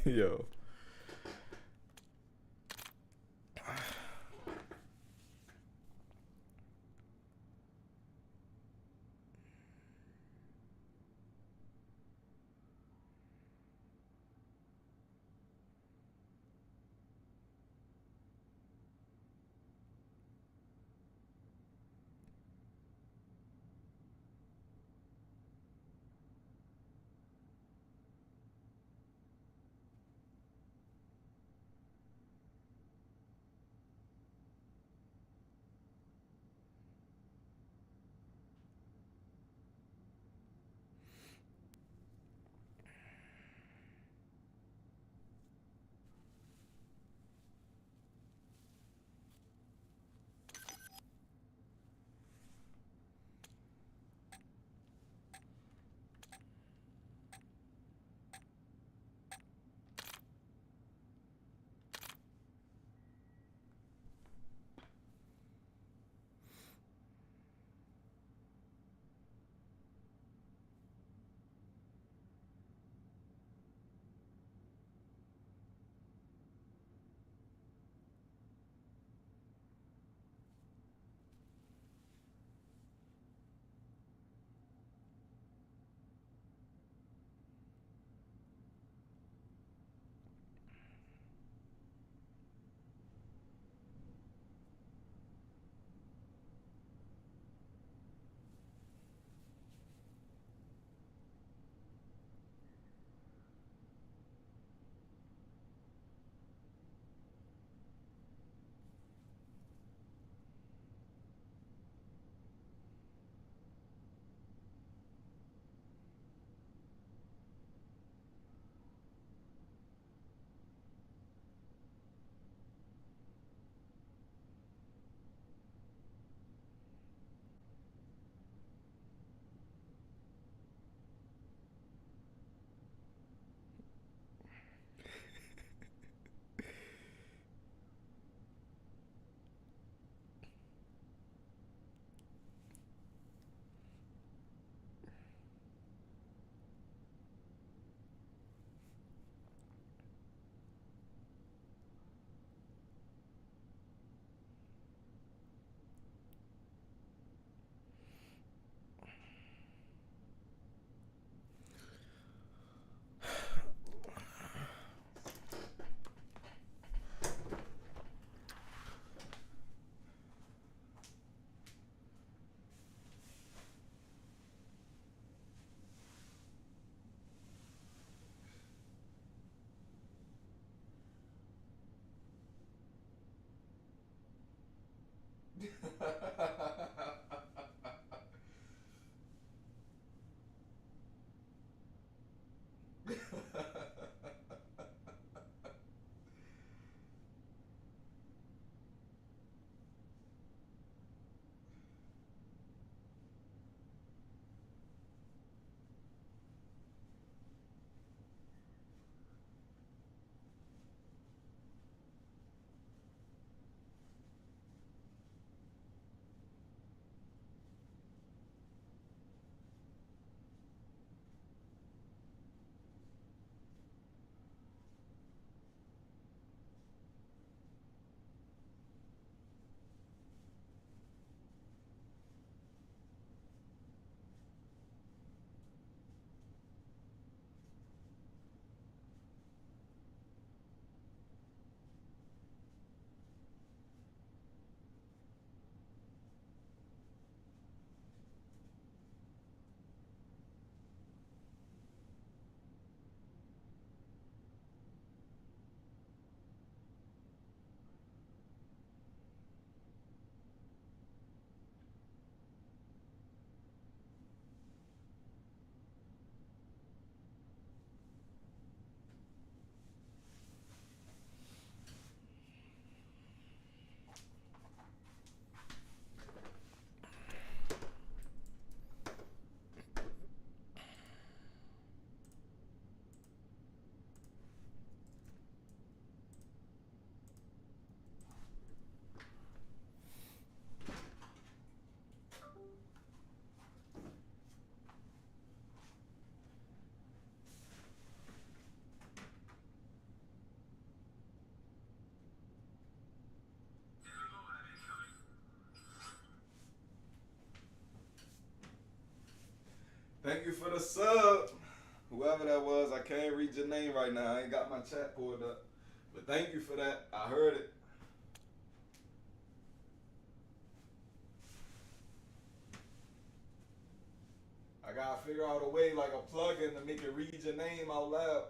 Yo. Thank you for the sub. Whoever that was, I can't read your name right now. I ain't got my chat pulled up. But thank you for that. I heard it. I gotta figure out a way, like a plug-in, to make it read your name out loud.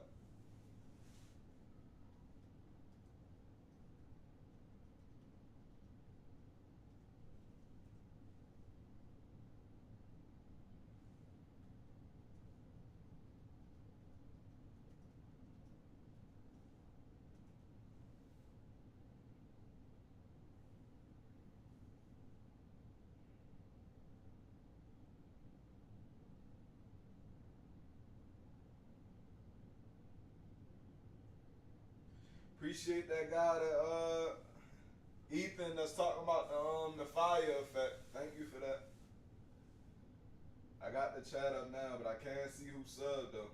Appreciate that guy that Ethan that's talking about the fire effect. Thank you for that. I got the chat up now, but I can't see who subbed though.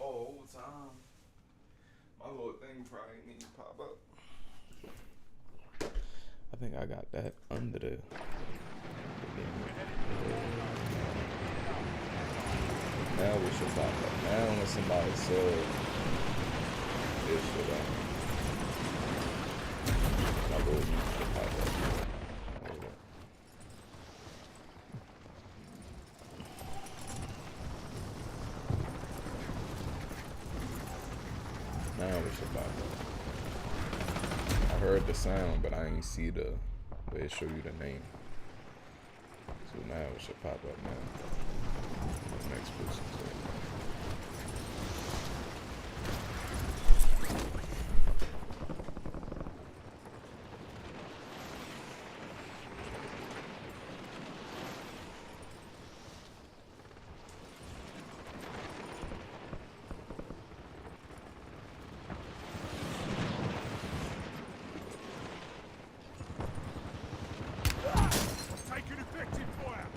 Oh, whole time. My little thing probably need to pop up. I think I got that under the. Now we should pop up. Now when somebody said this shit up. My little needs to pop up. Hold up. Now we should pop up. I heard the sound, but I ain't see the where it show you the name. So now it should pop up now. The next person. Taking effective fire.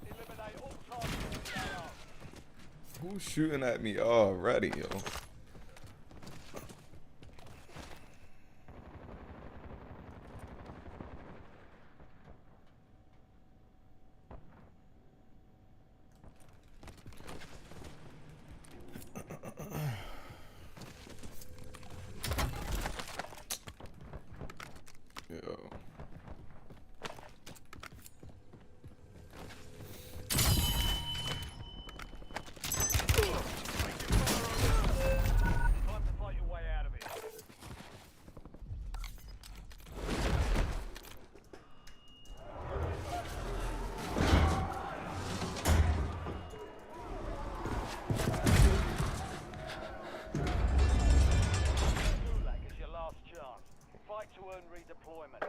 Eliminate all targets in the AR. Who's shooting at me already, yo? Yo. Time to fight your way out of it. Gulag is your last chance. Fight to earn redeployment.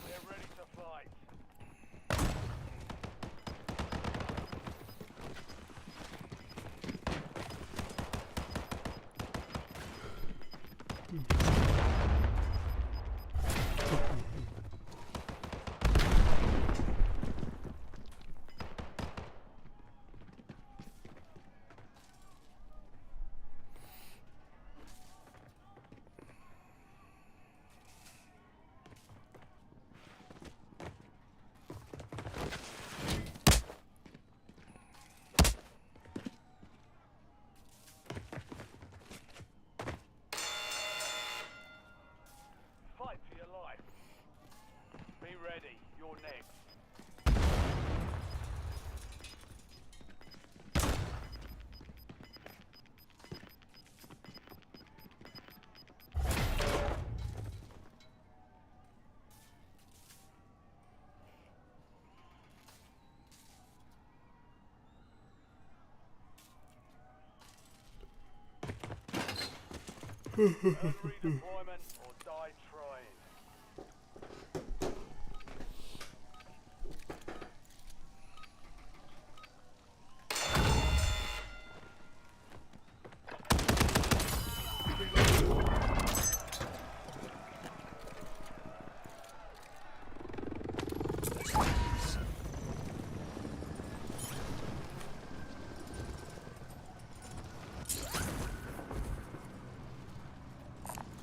We're ready to fight. Fight for your life. Be ready. You're next. Earn redeployment or die trying.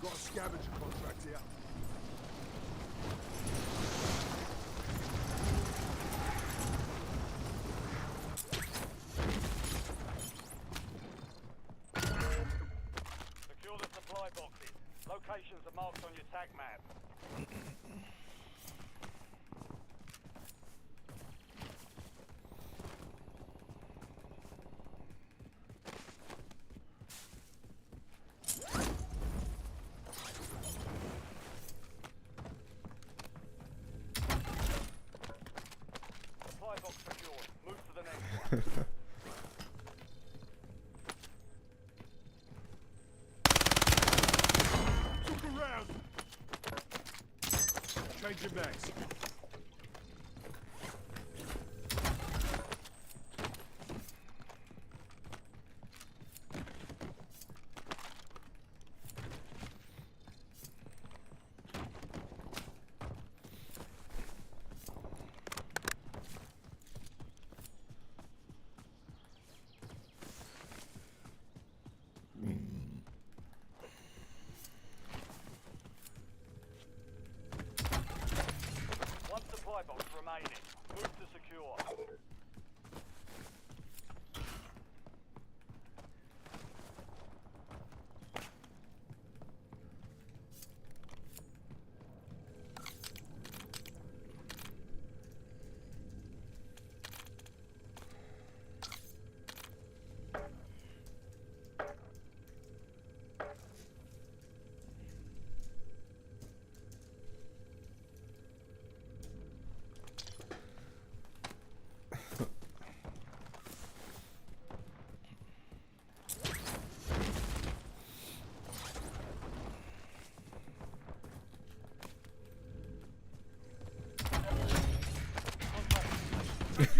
Got a scavenger contract here. Secure the supply boxes. Locations are marked on your tag map. Supply box secured. Move to the next one. Look around. Change your mags.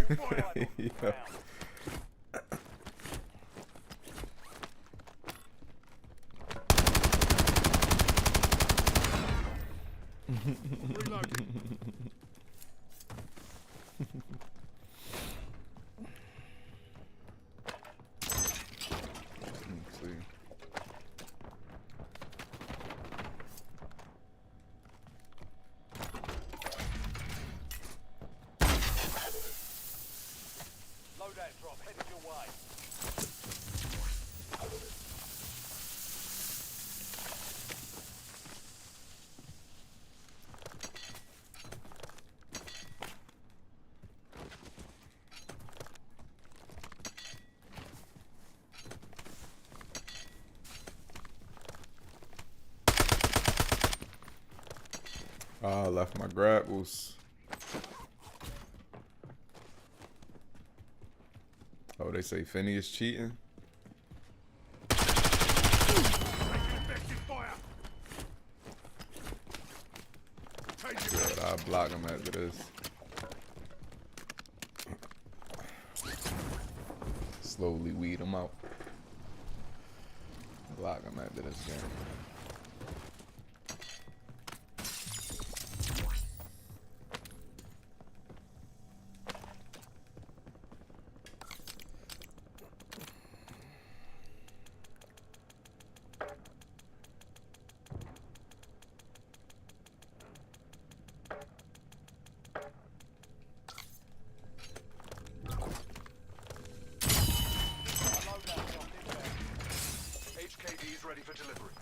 Taking fire. Yeah. Reloading. Let's see. Loadout drop headed your way. Ah, I left my grapples. Oh, they say Finney is cheating. Taking effective fire. Taking Good, I'll block him after this. Slowly weed him out. Block him after this game. Loadout drop inbound. HKD is ready for delivery.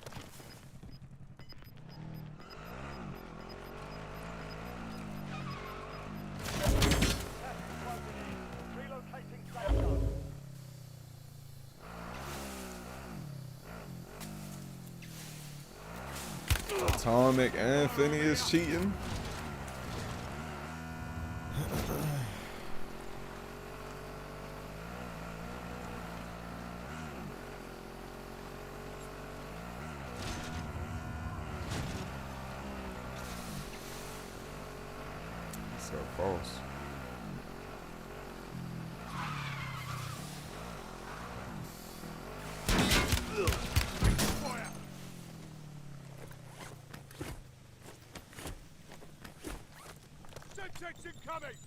Closing in. Relocating safe zone. Atomic and Finney is cheating. So false. Fire. Semtex incoming.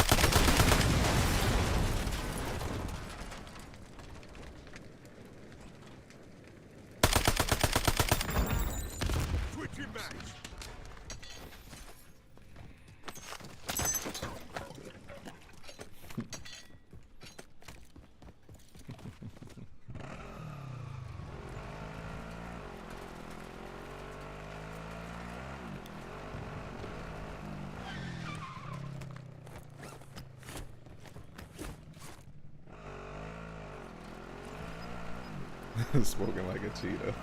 Switching match. Smoking like a cheetah.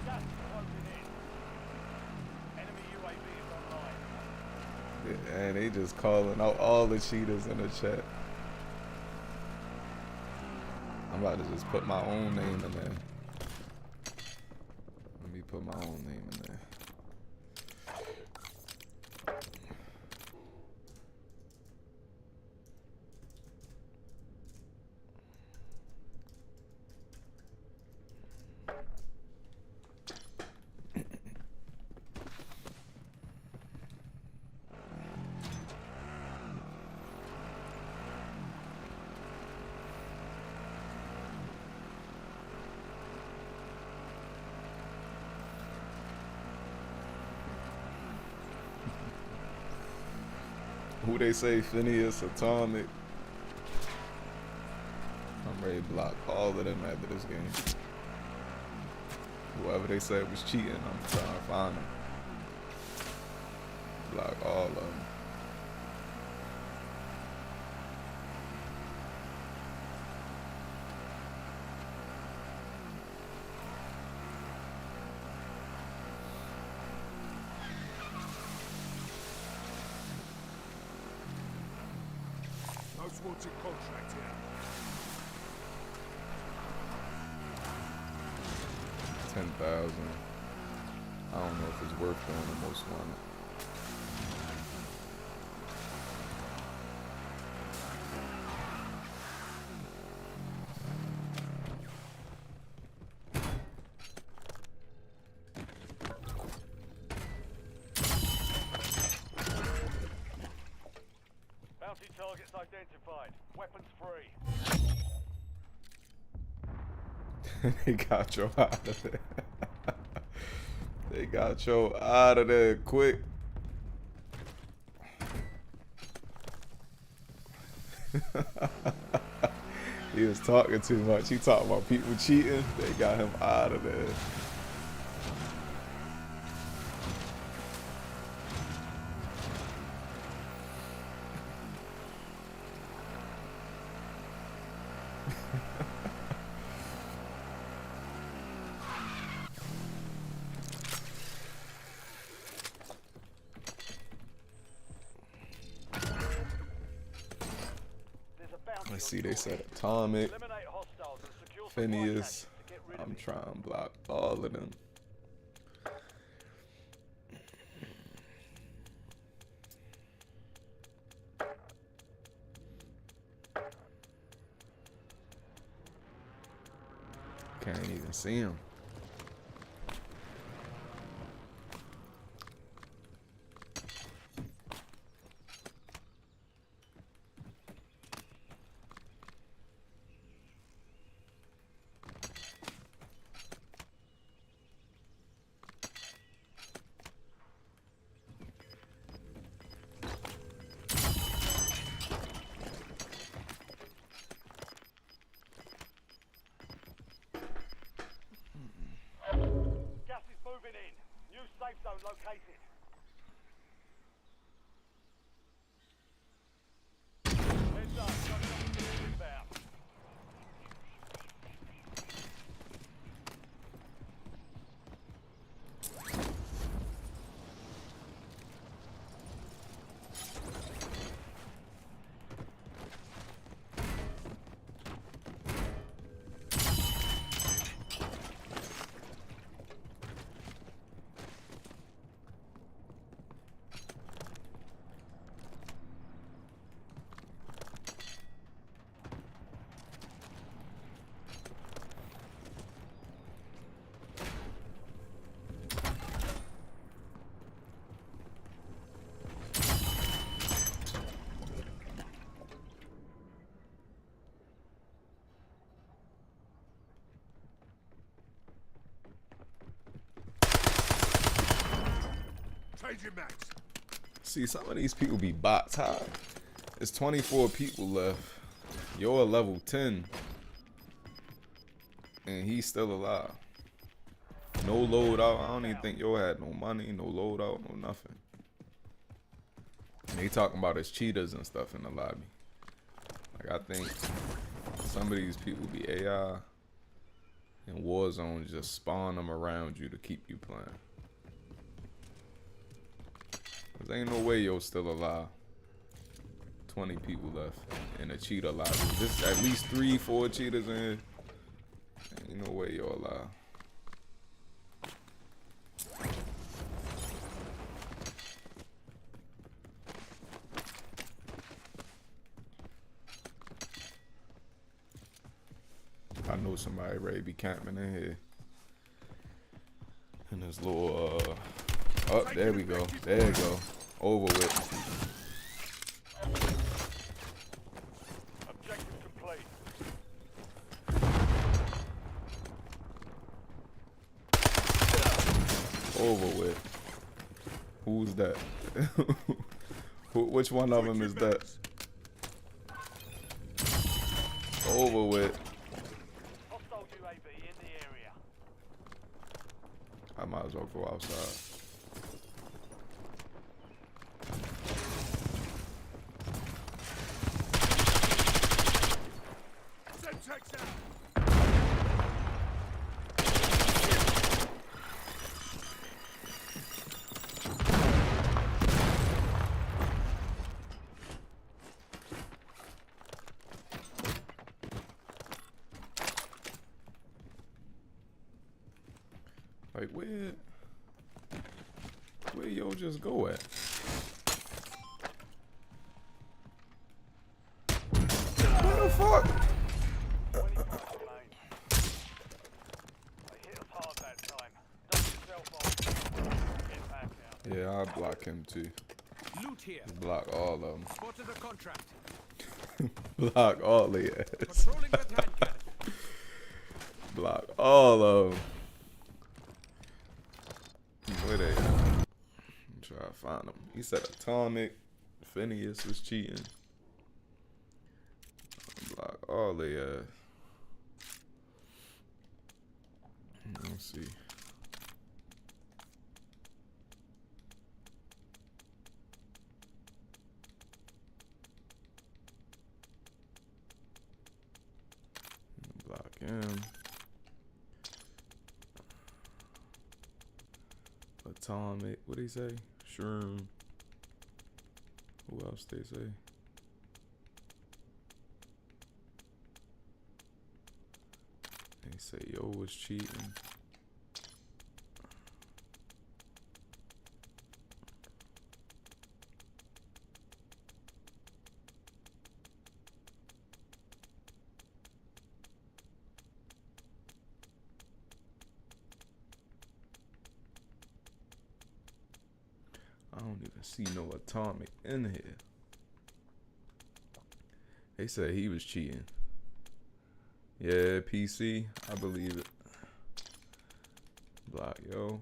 Gas is closing in. Enemy UAV is online. And they just calling out all the cheaters in the chat. I'm about to just put my own name in there. Let me put my own name in there. Who they say Phineas, Atomic. I'm ready to block all of them after this game. Whoever they said was cheating, I'm trying to find them. Block all of them. Most wanted contract here. 10,000. I don't know if it's worth doing the most wanted. Bounty targets identified. Weapons free. They got you out of there. They got you out of there quick. He was talking too much. He talking about people cheating. They got him out of there. There's a bounty Let's on see, your they head. said Atomic, Eliminate hostiles and secure supply Phineas. chains to get rid of I'm it. trying to block all of them. Can't even see him. Gas is moving in. New safe zone located. Heads up, gunshot inbound. Changing max. See, some of these people be bots high. It's 24 people left. You're level 10. And he's still alive. No loadout. I don't even think yo had no money, no loadout, no nothing. And they talking about his cheaters and stuff in the lobby. Like, I think some of these people be AI. And Warzone just spawn them around you to keep you playing. Cause ain't no way yo still alive. 20 people left in a cheater lobby. Just at least 3-4 cheaters in here. Ain't no way yo alive. I know somebody ready to be camping in here. And this little oh, there we go. There you go. Over with. Objective complete. Over with. Who's that? Which one of them is that? Over with. Hostile UAV in the area. I might as well go outside. Semtex out. Like, where? Where yo just go at? What the fuck? 20 points remain. They hit us hard that time. Dust yourself off. Get back out. Yeah, I'll block him too. Loot here. Block all of them. Spotted a contract. Block all the ass. Patrolling with hand cannon. Block all of them. Where they at? I'm trying to find them. He said Atomic. Phineas was cheating. Block all they ass. Let's see. Block him. Atomic. What they say? Shroom. Who else they say? They say yo was cheating. I don't even see no Atomic in here. They said he was cheating. Yeah, PC, I believe it. Block yo.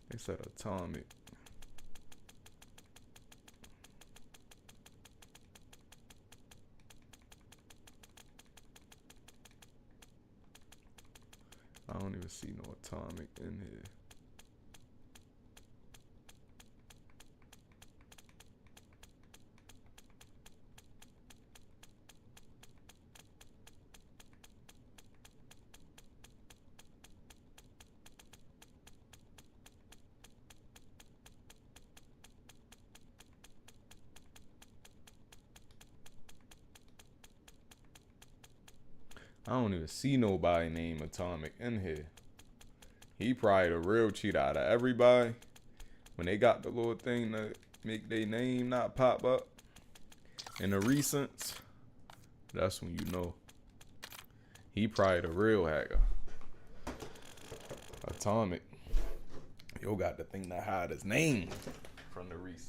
They said Atomic. I don't even see no Atomic in here. I don't even see nobody named Atomic in here. He probably the real cheat out of everybody. When they got the little thing to make their name not pop up in the recents, that's when you know. He probably the real hacker. Atomic. Yo got the thing that hide his name from the recents.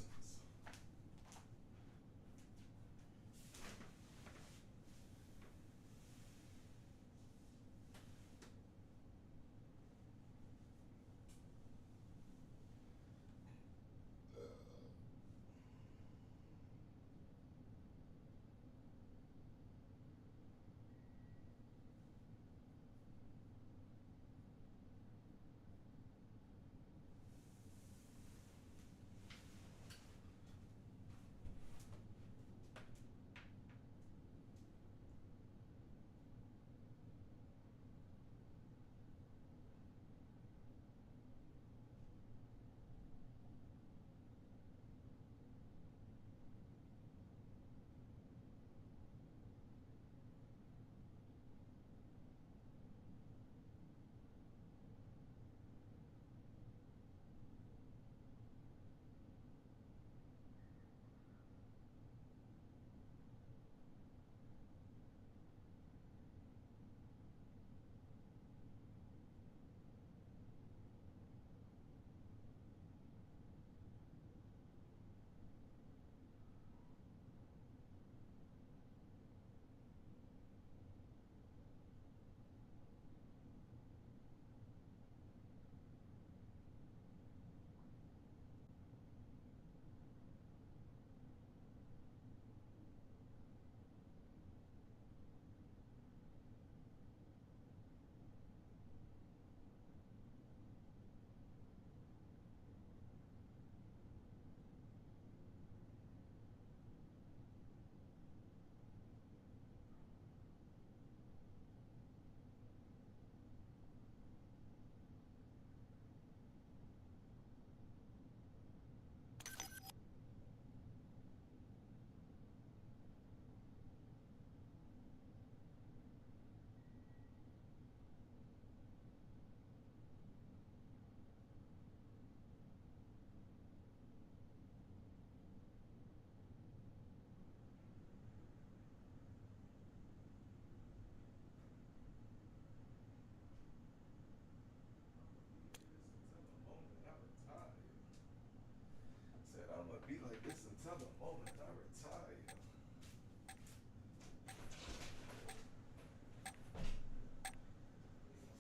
Tell the moment I retire.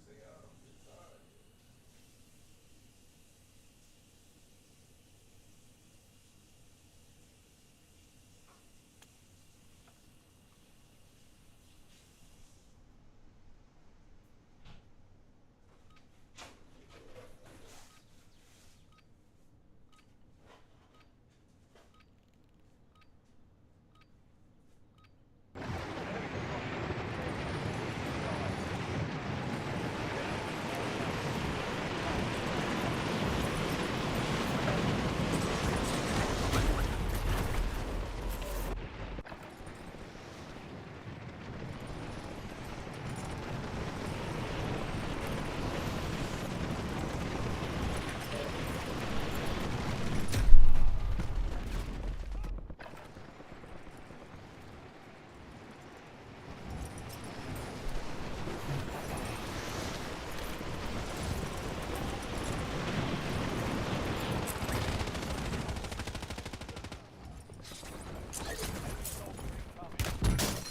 Say I retire.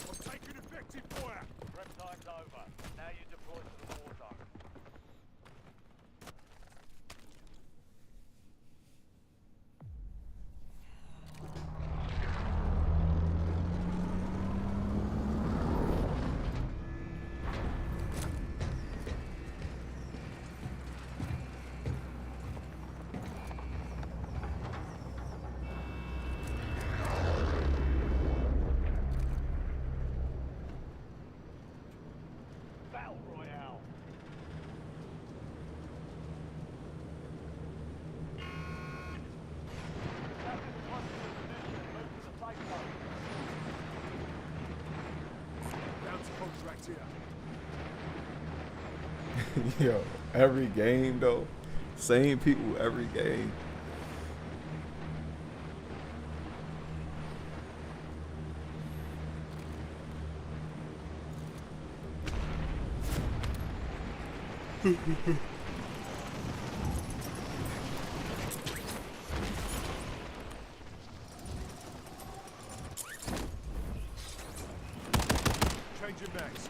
I'm taking effective fire. Prep time's over. Now you deploy to the war zone. Battle Royale. Captain is close to the position. Move to the safe zone. Bounty contract here. Yo, every game though, same people every game. Changing max.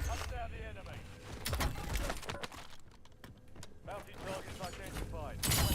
Hunt down the enemy. Bounty targets identified. 23.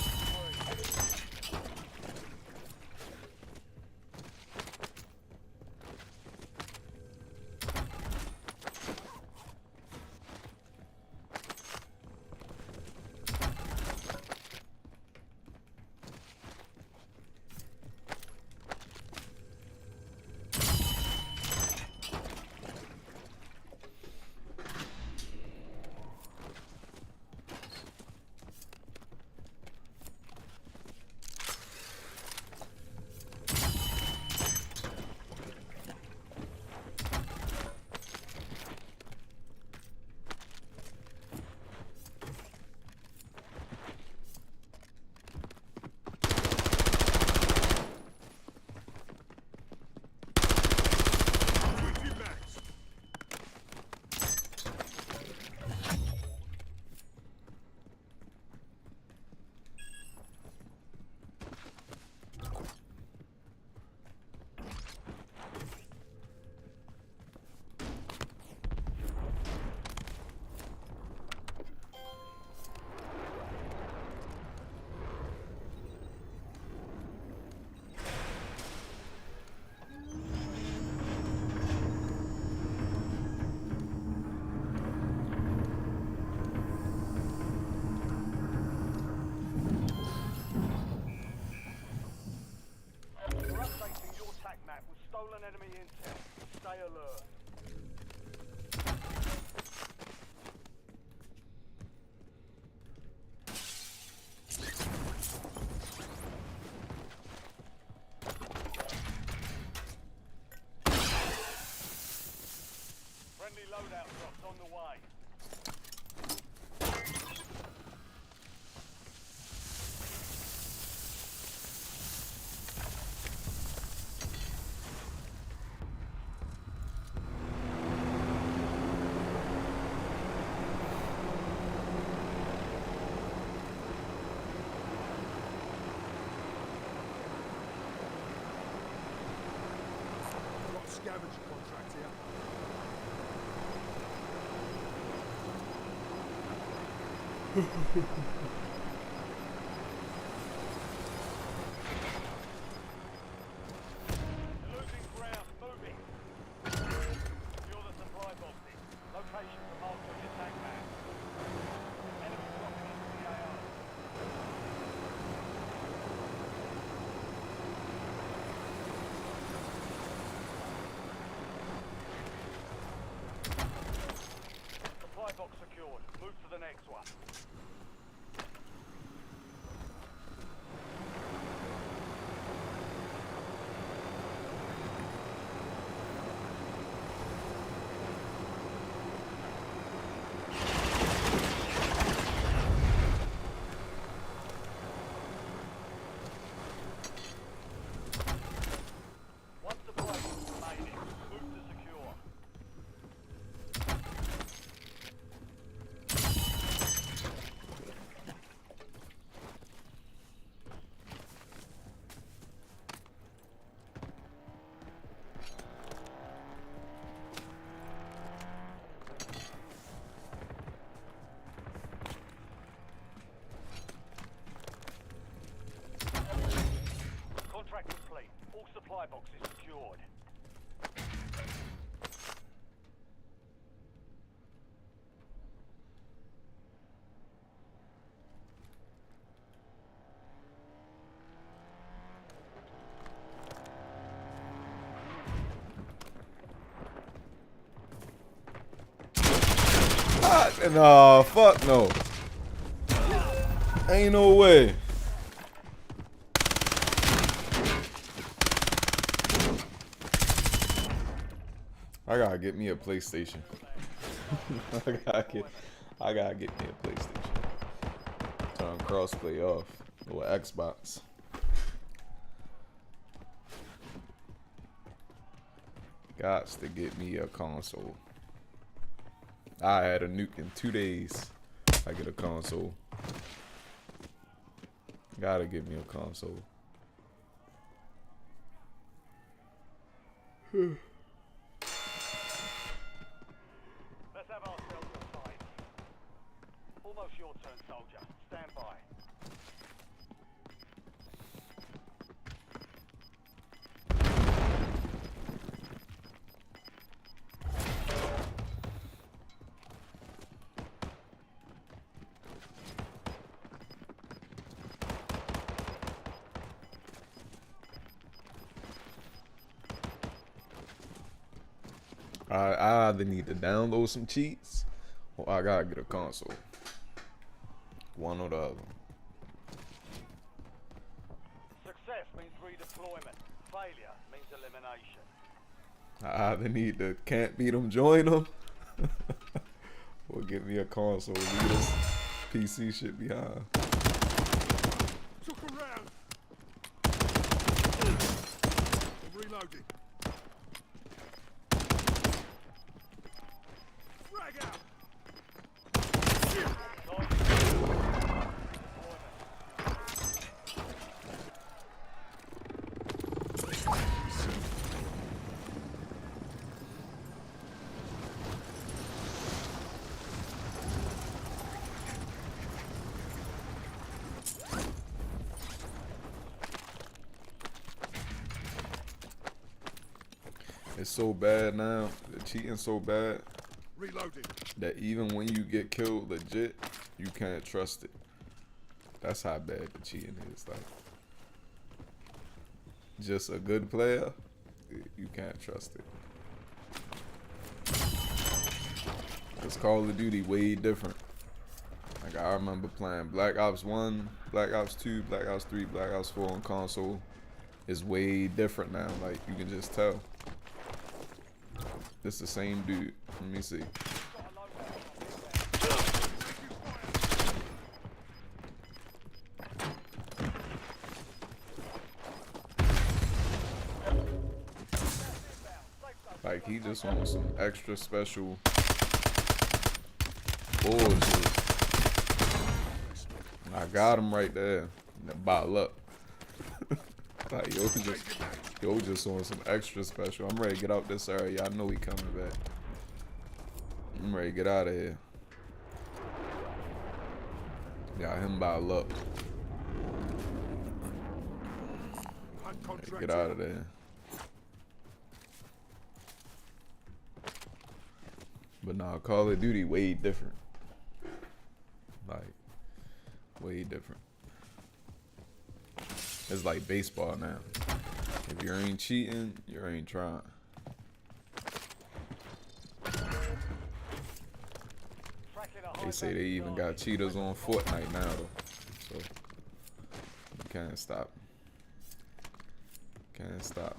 Changing max. We're updating your TAC map with stolen enemy intel. Stay alert. Friendly loadout drops on the way. Scavenger contract here. You're losing ground. Moving. Secure the supply boxes. Locations are marked on your tank map. Enemy dropping into the AO. Supply box secured. Move to the next one. One supply box remaining. Move to secure. Contract complete. All supply boxes secured. No, fuck no. Ain't no way. I gotta get me a PlayStation. I gotta get me a PlayStation. Turn crossplay off. Or Xbox. Gots to get me a console. I had a nuke in 2 days. I get a console. Gotta get me a console. Let's have ourselves a fight. Almost your turn, soldier. Stand by. I either need to download some cheats or I gotta get a console. One or the other. Success means redeployment. Failure means elimination. I either need to can't beat them, join them, or get me a console. Leave this PC shit behind. Took a round. I'm reloading. Frag out. It's so bad now. The cheating so bad Reloading. that even when you get killed legit, you can't trust it. That's how bad the cheating is. Like, just a good player, you can't trust it. Cause Call of Duty way different. Like, I remember playing Black Ops 1, Black Ops 2, Black Ops 3, Black Ops 4 on console. It's way different now. Like, you can just tell. It's the same dude. Let me see. Like, he just wants some extra special bullshit. I got him right there. By luck. Like, yo, just Yo, just on some extra special. I'm ready to get out this area. I know he coming back. I'm ready to get out of here. Got him by luck. Get out of there. But nah, Call of Duty way different. Like, way different. It's like baseball now. If you ain't cheating, you ain't trying. They say they even got cheaters on Fortnite now though. So you can't stop. Can't stop.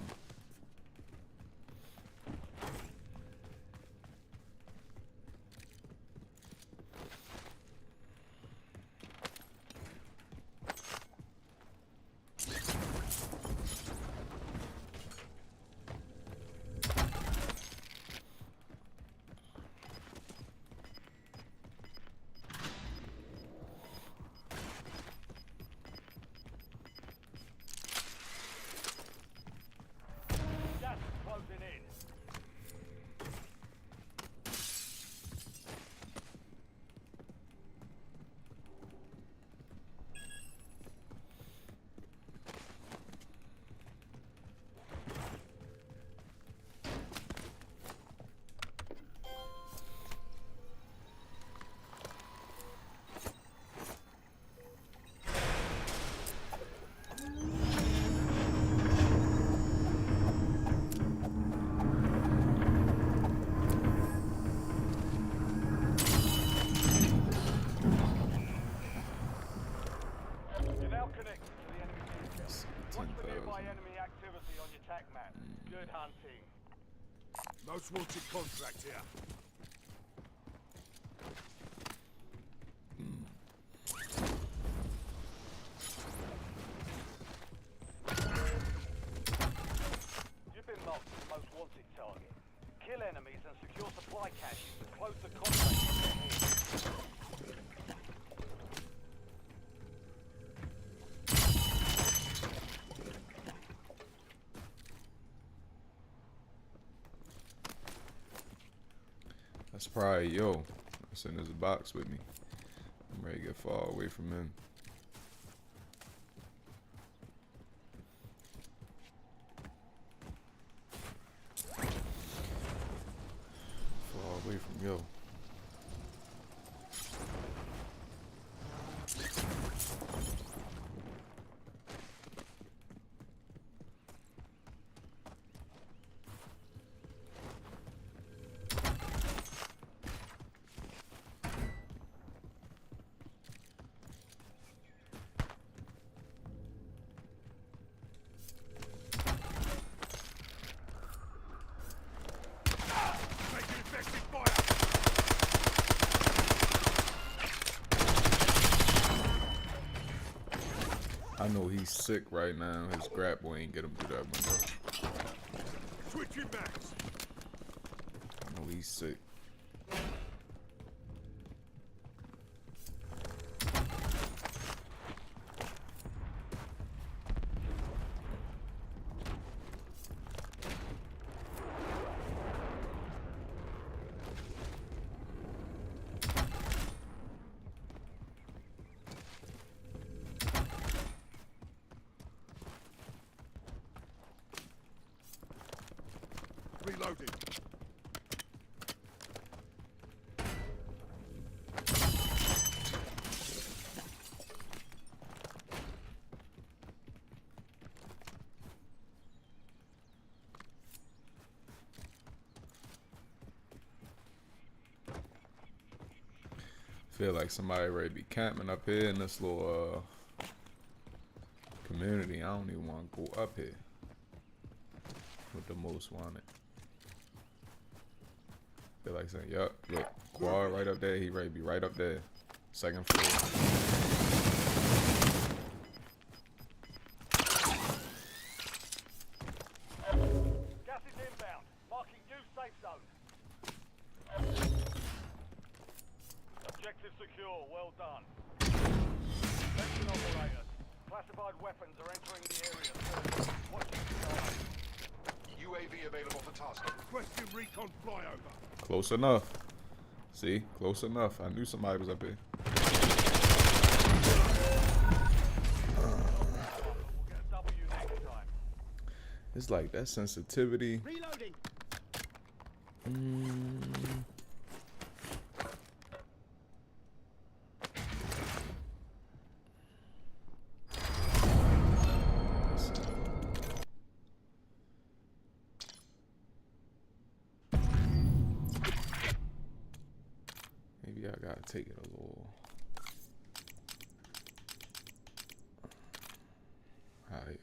Good hunting. Most wanted contract here. You've been marked as the most wanted target. Kill enemies and secure supply caches to close the contract on your head. That's probably yo. That's in his box with me. I'm ready to get far away from him. Far away from yo. I know he's sick right now. His grapple ain't get him through that window. Switching backs. I know he's sick. Reloading. Feel like somebody ready to be camping up here in this little community. I don't even want to go up here with the most wanted. Feel like saying, yup, look, quad right up there. He ready to be right up there. Second floor. Gas is inbound. Marking new safe zone. Objective secure. Well done. Attention operators. Classified weapons are entering the area soon. Watch the sky. on flyover. Close enough. See? Close enough. I knew somebody was up here. We'll get a W next time. It's like that sensitivity. Reloading. Maybe I gotta take it a little. Alright.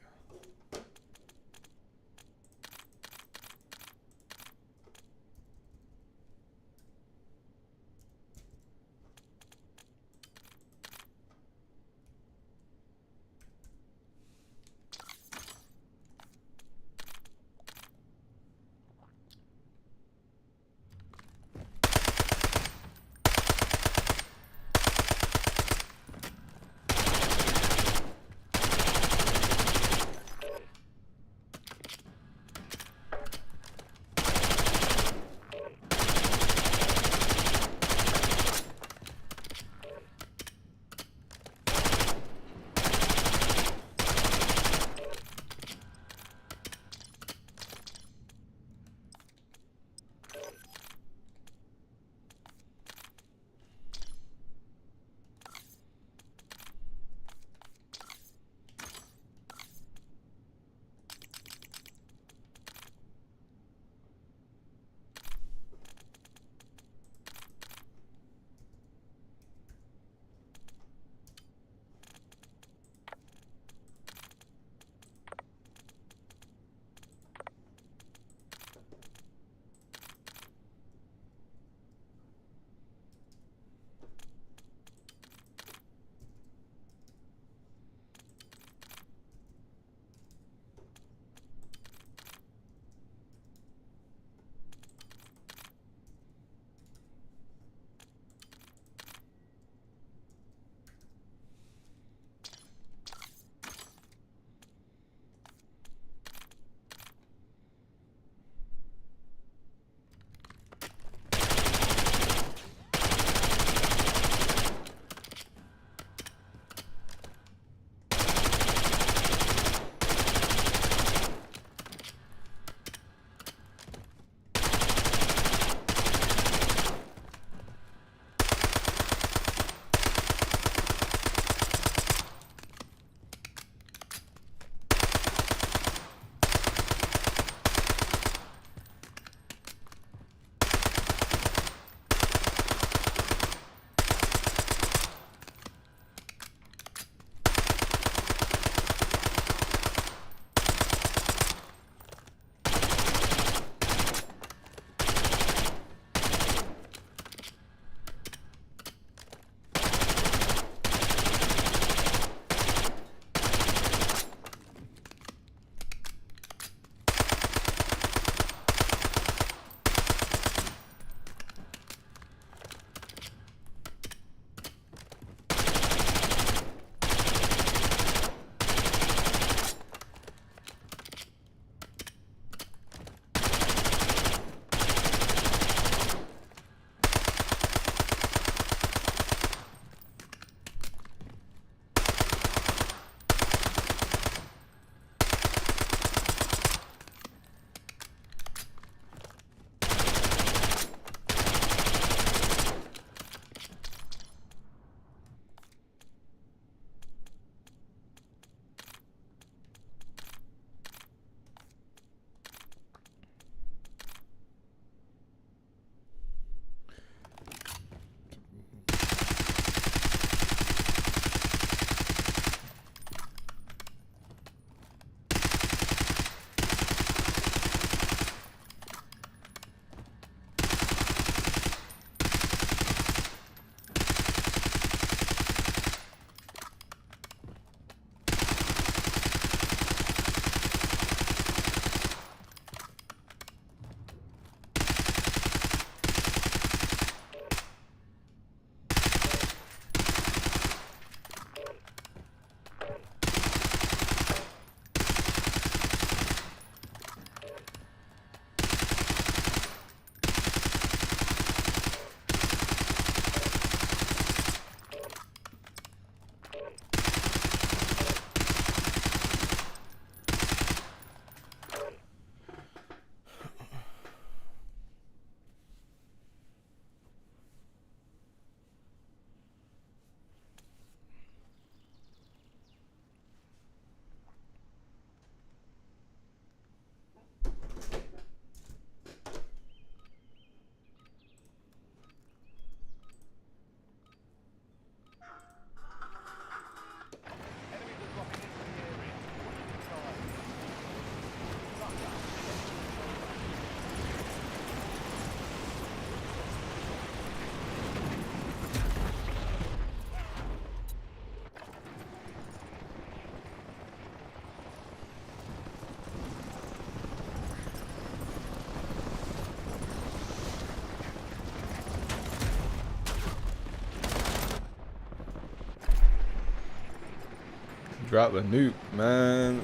Drop a nuke, man.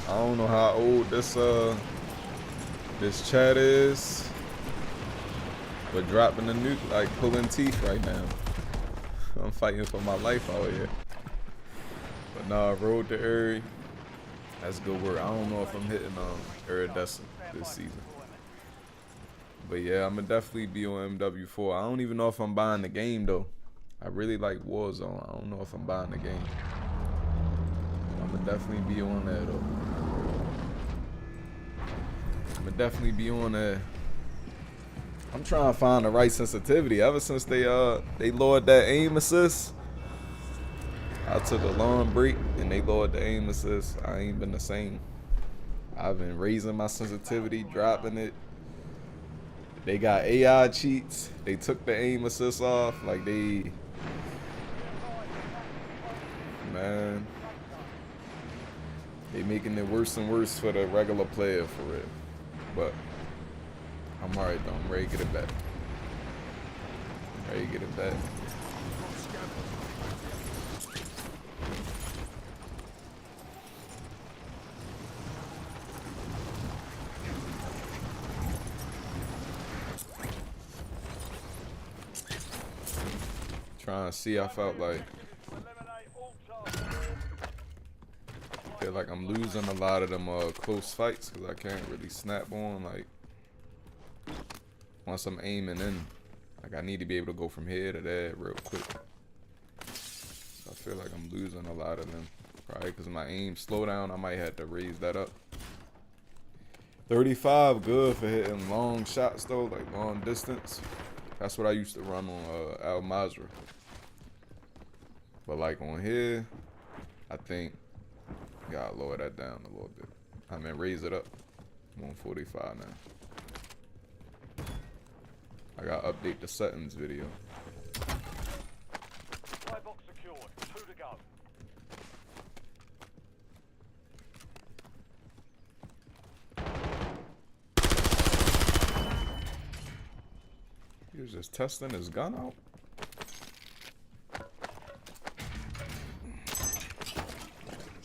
I don't know how old this chat is, but dropping a nuke like pulling teeth right now. I'm fighting for my life out here. But nah, road to Uri. That's good work. I don't know if I'm hitting iridescent this season. But yeah, I'm gonna definitely be on MW4. I don't even know if I'm buying the game though. I really like Warzone. I don't know if I'm buying the game. I'm gonna definitely be on there though. I'm gonna definitely be on there. I'm trying to find the right sensitivity. Ever since they lowered that aim assist, I took a long break and they lowered the aim assist. I ain't been the same. I've been raising my sensitivity, dropping it. They got AI cheats. They took the aim assist off. Like man, they making it worse and worse for the regular player for real. But I'm alright though. I'm ready to get it back. Ready to get it back. Trying to see, I felt like I'm losing a lot of them close fights because I can't really snap on like once I'm aiming in. Like I need to be able to go from here to there real quick. So I feel like I'm losing a lot of them. Probably because my aim slow down. I might have to raise that up. 35 good for hitting long shots though, like long distance. That's what I used to run on Al Mazrah. But like on here, I think gotta lower that down a little bit. I mean raise it up. I'm on 45 now. I gotta update the settings video. Supply box secured. 2 to go. He was just testing his gun out.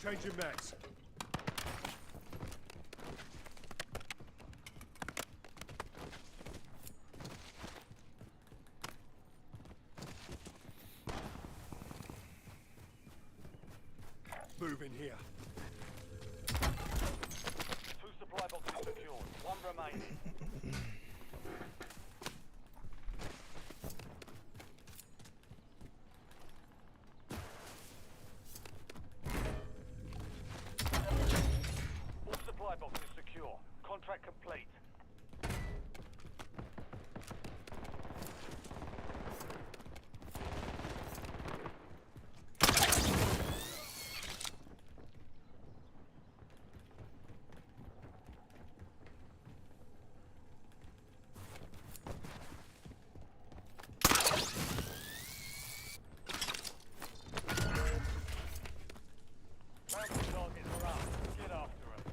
Change your max. Move in here. 2 supply boxes secured. 1 remaining. All supply boxes secure. Contract complete. Bounty targets are up. Get after them.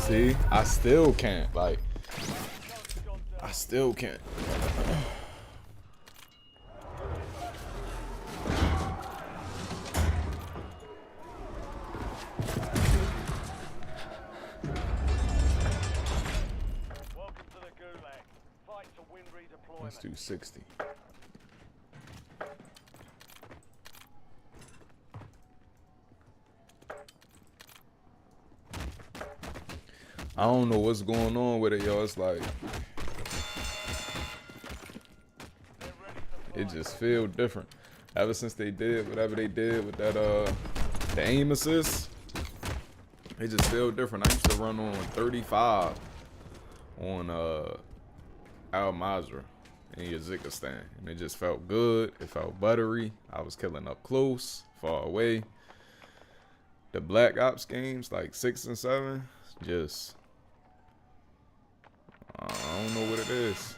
See, I still can't. Like, I still can't. Welcome to the Gulag. Fight to win redeployment. Let's do 60. I don't know what's going on with it, yo. It's like it just feel different. Ever since they did whatever they did with that the aim assist, it just feel different. I used to run on 35 on Al Mazrah in Uzbekistan, and it just felt good. It felt buttery. I was killing up close, far away. The Black Ops games like 6 and 7, just I don't know what it is.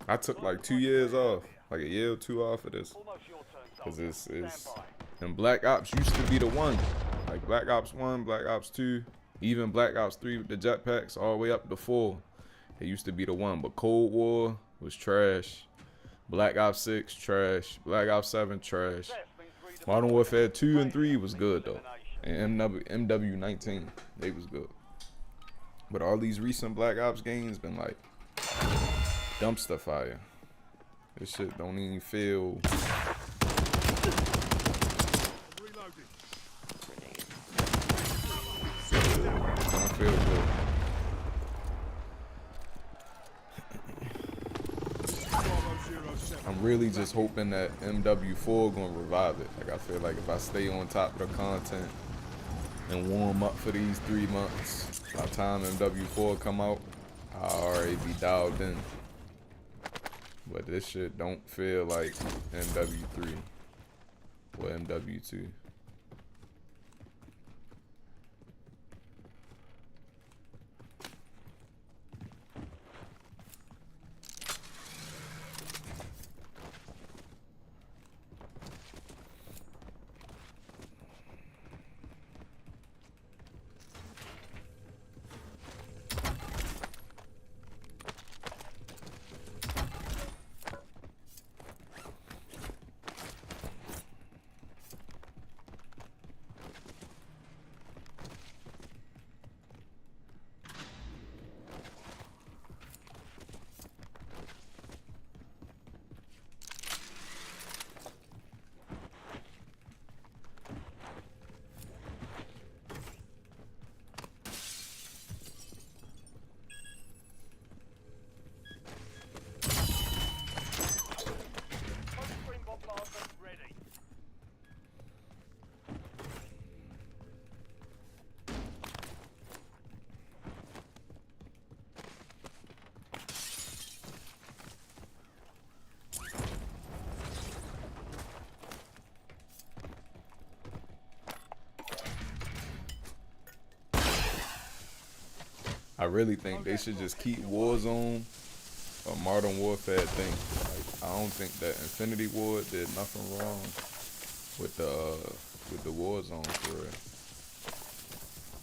I took like 2 years off, like a year or two off of this, Almost your turn, cause soldier. it's Stand by. and Black Ops used to be the one, like Black Ops 1, Black Ops 2, even Black Ops 3 with the jetpacks all the way up to 4. It used to be the one, but Cold War was trash. Black Ops 6 trash. Black Ops 7 trash. Success means redeployment. Modern Warfare 2 and 3 was Means good though, elimination. and MW19 they was good. But all these recent Black Ops games been like dumpster fire. This shit don't even feel. Reloading. Don't feel good. Bravo 07. I'm really just hoping that MW4 gonna revive it. Like I feel like if I stay on top of the content and warm up for these 3 months, by the time MW4 come out, I'll already be dialed in. But this shit don't feel like MW3 or MW2. Spring bombardment ready. I really think they should just keep Warzone a Modern Warfare thing. Like, I don't think that Infinity Ward did nothing wrong with the Warzone for real.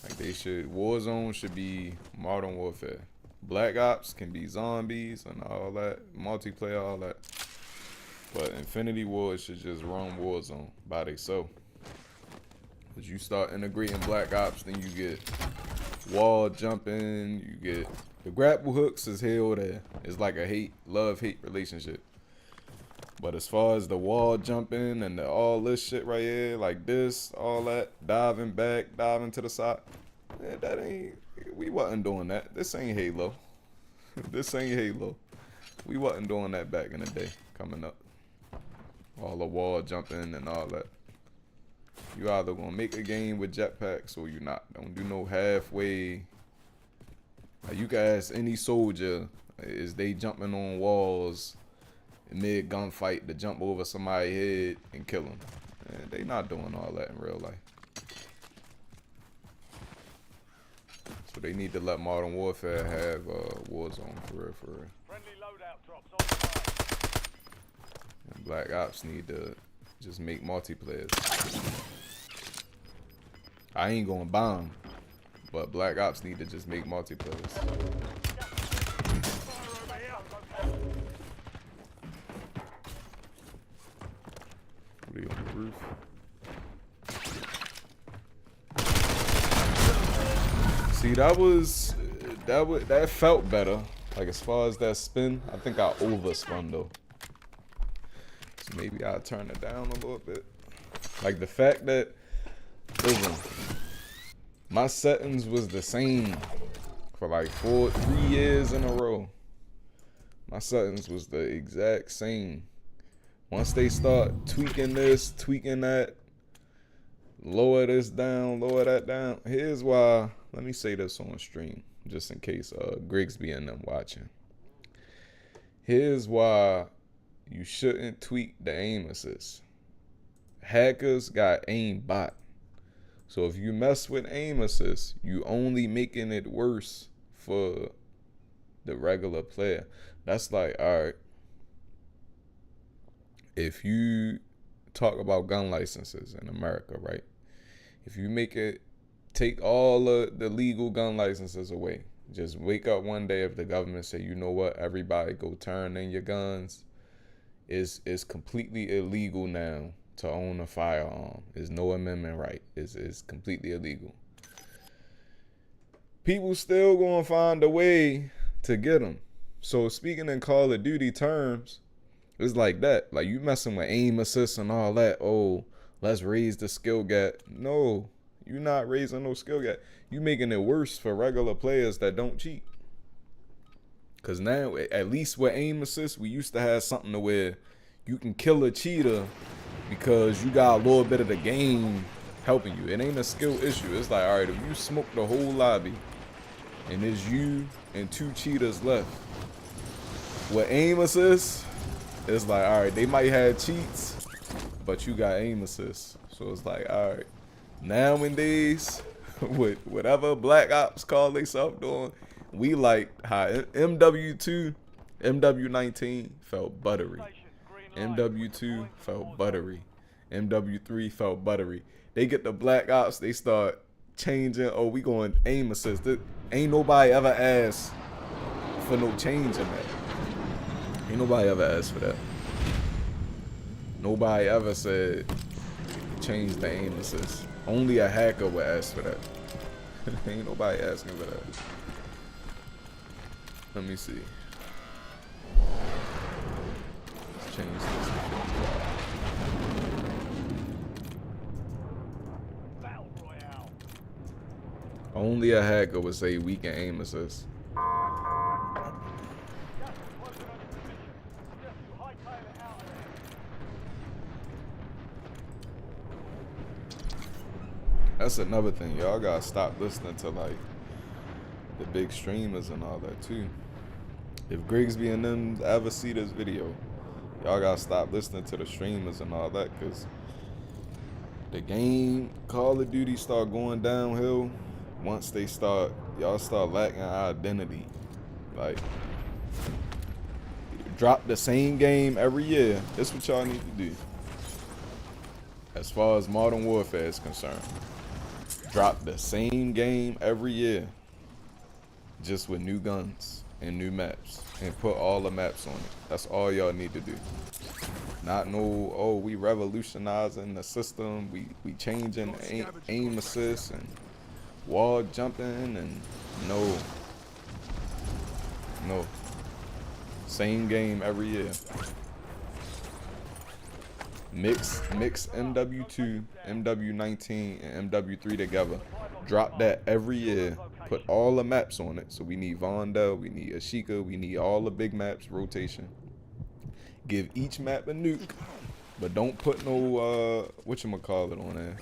Like they should, Warzone should be Modern Warfare. Black Ops can be zombies and all that, multiplayer, all that. But Infinity Ward should just run Warzone by themselves. Cause you start integrating Black Ops, then you get wall jumping, you get the grapple hooks is hell there. It's like a love-hate relationship. But as far as the wall jumping and all this shit right here, like this, all that, diving back, diving to the side, man, that ain't, we wasn't doing that. This ain't Halo. This ain't Halo. We wasn't doing that back in the day, coming up. All the wall jumping and all that. You either gonna make a game with jetpacks or you not. Don't do no halfway. Like you can ask any soldier, is they jumping on walls mid gunfight to jump over somebody's head and kill them? And they not doing all that in real life. So they need to let Modern Warfare have Warzone for real, for real. Friendly loadout drops on the way. And Black Ops need to just make multiplayers. I ain't gonna bomb, but Black Ops need to just make multiplayers. What are you on the roof? See, that felt better. Like as far as that spin, I think I overspun though. So maybe I'll turn it down a little bit. Like the fact that, listen, my settings was the same for like 3 years in a row. My settings was the exact same. Once they start tweaking this, tweaking that, lower this down, lower that down. Here's why, let me say this on stream, just in case Grigsby and them watching. Here's why you shouldn't tweak the aim assist. Hackers got aim bot. So if you mess with aim assist, you only making it worse for the regular player. That's like, all right, if you talk about gun licenses in America, right? If you take all of the legal gun licenses away, just wake up one day if the government say, you know what, everybody go turn in your guns. It's completely illegal now to own a firearm. There's no amendment right. It's completely illegal. People still gonna find a way to get them. So speaking in Call of Duty terms, it's like that. Like you messing with aim assist and all that. Oh, let's raise the skill gap. No, you're not raising no skill gap. You making it worse for regular players that don't cheat. Cause now, at least with aim assist, we used to have something to where you can kill a cheater because you got a little bit of the game helping you. It ain't a skill issue. It's like, all right, if you smoke the whole lobby and it's you and 2 cheaters left, with aim assist, it's like, all right, they might have cheats, but you got aim assist. So it's like, all right, nowadays, with whatever Black Ops call themselves doing, we like how MW2, MW19 felt buttery. MW2 felt buttery. MW3 felt buttery. They get the Black Ops, they start changing. Oh, we going aim assist. Ain't nobody ever asked for no change in that. Ain't nobody ever asked for that. Nobody ever said change the aim assist. Only a hacker would ask for that. Ain't nobody asking for that. Let me see. Let's change this. Battle Royale. Only a hacker would say we can aim assist. Just closing on your position. Just you hightail it out of there. That's another thing. Y'all gotta stop listening to like the big streamers and all that too. If Grigsby and them ever see this video, y'all gotta stop listening to the streamers and all that, because the game Call of Duty start going downhill once y'all start lacking identity. Like, drop the same game every year. That's what y'all need to do. As far as Modern Warfare is concerned, drop the same game every year, just with new guns and new maps, and put all the maps on it. That's all y'all need to do. Not no, oh, we revolutionizing the system, we changing aim assist and wall jumping, and no. Same game every year. Mix MW2, MW19, and MW3 together. Drop that every year. Put all the maps on it. So we need Vondel, we need Ashika, we need all the big maps, rotation. Give each map a nuke, but don't put no, whatchamacallit on there.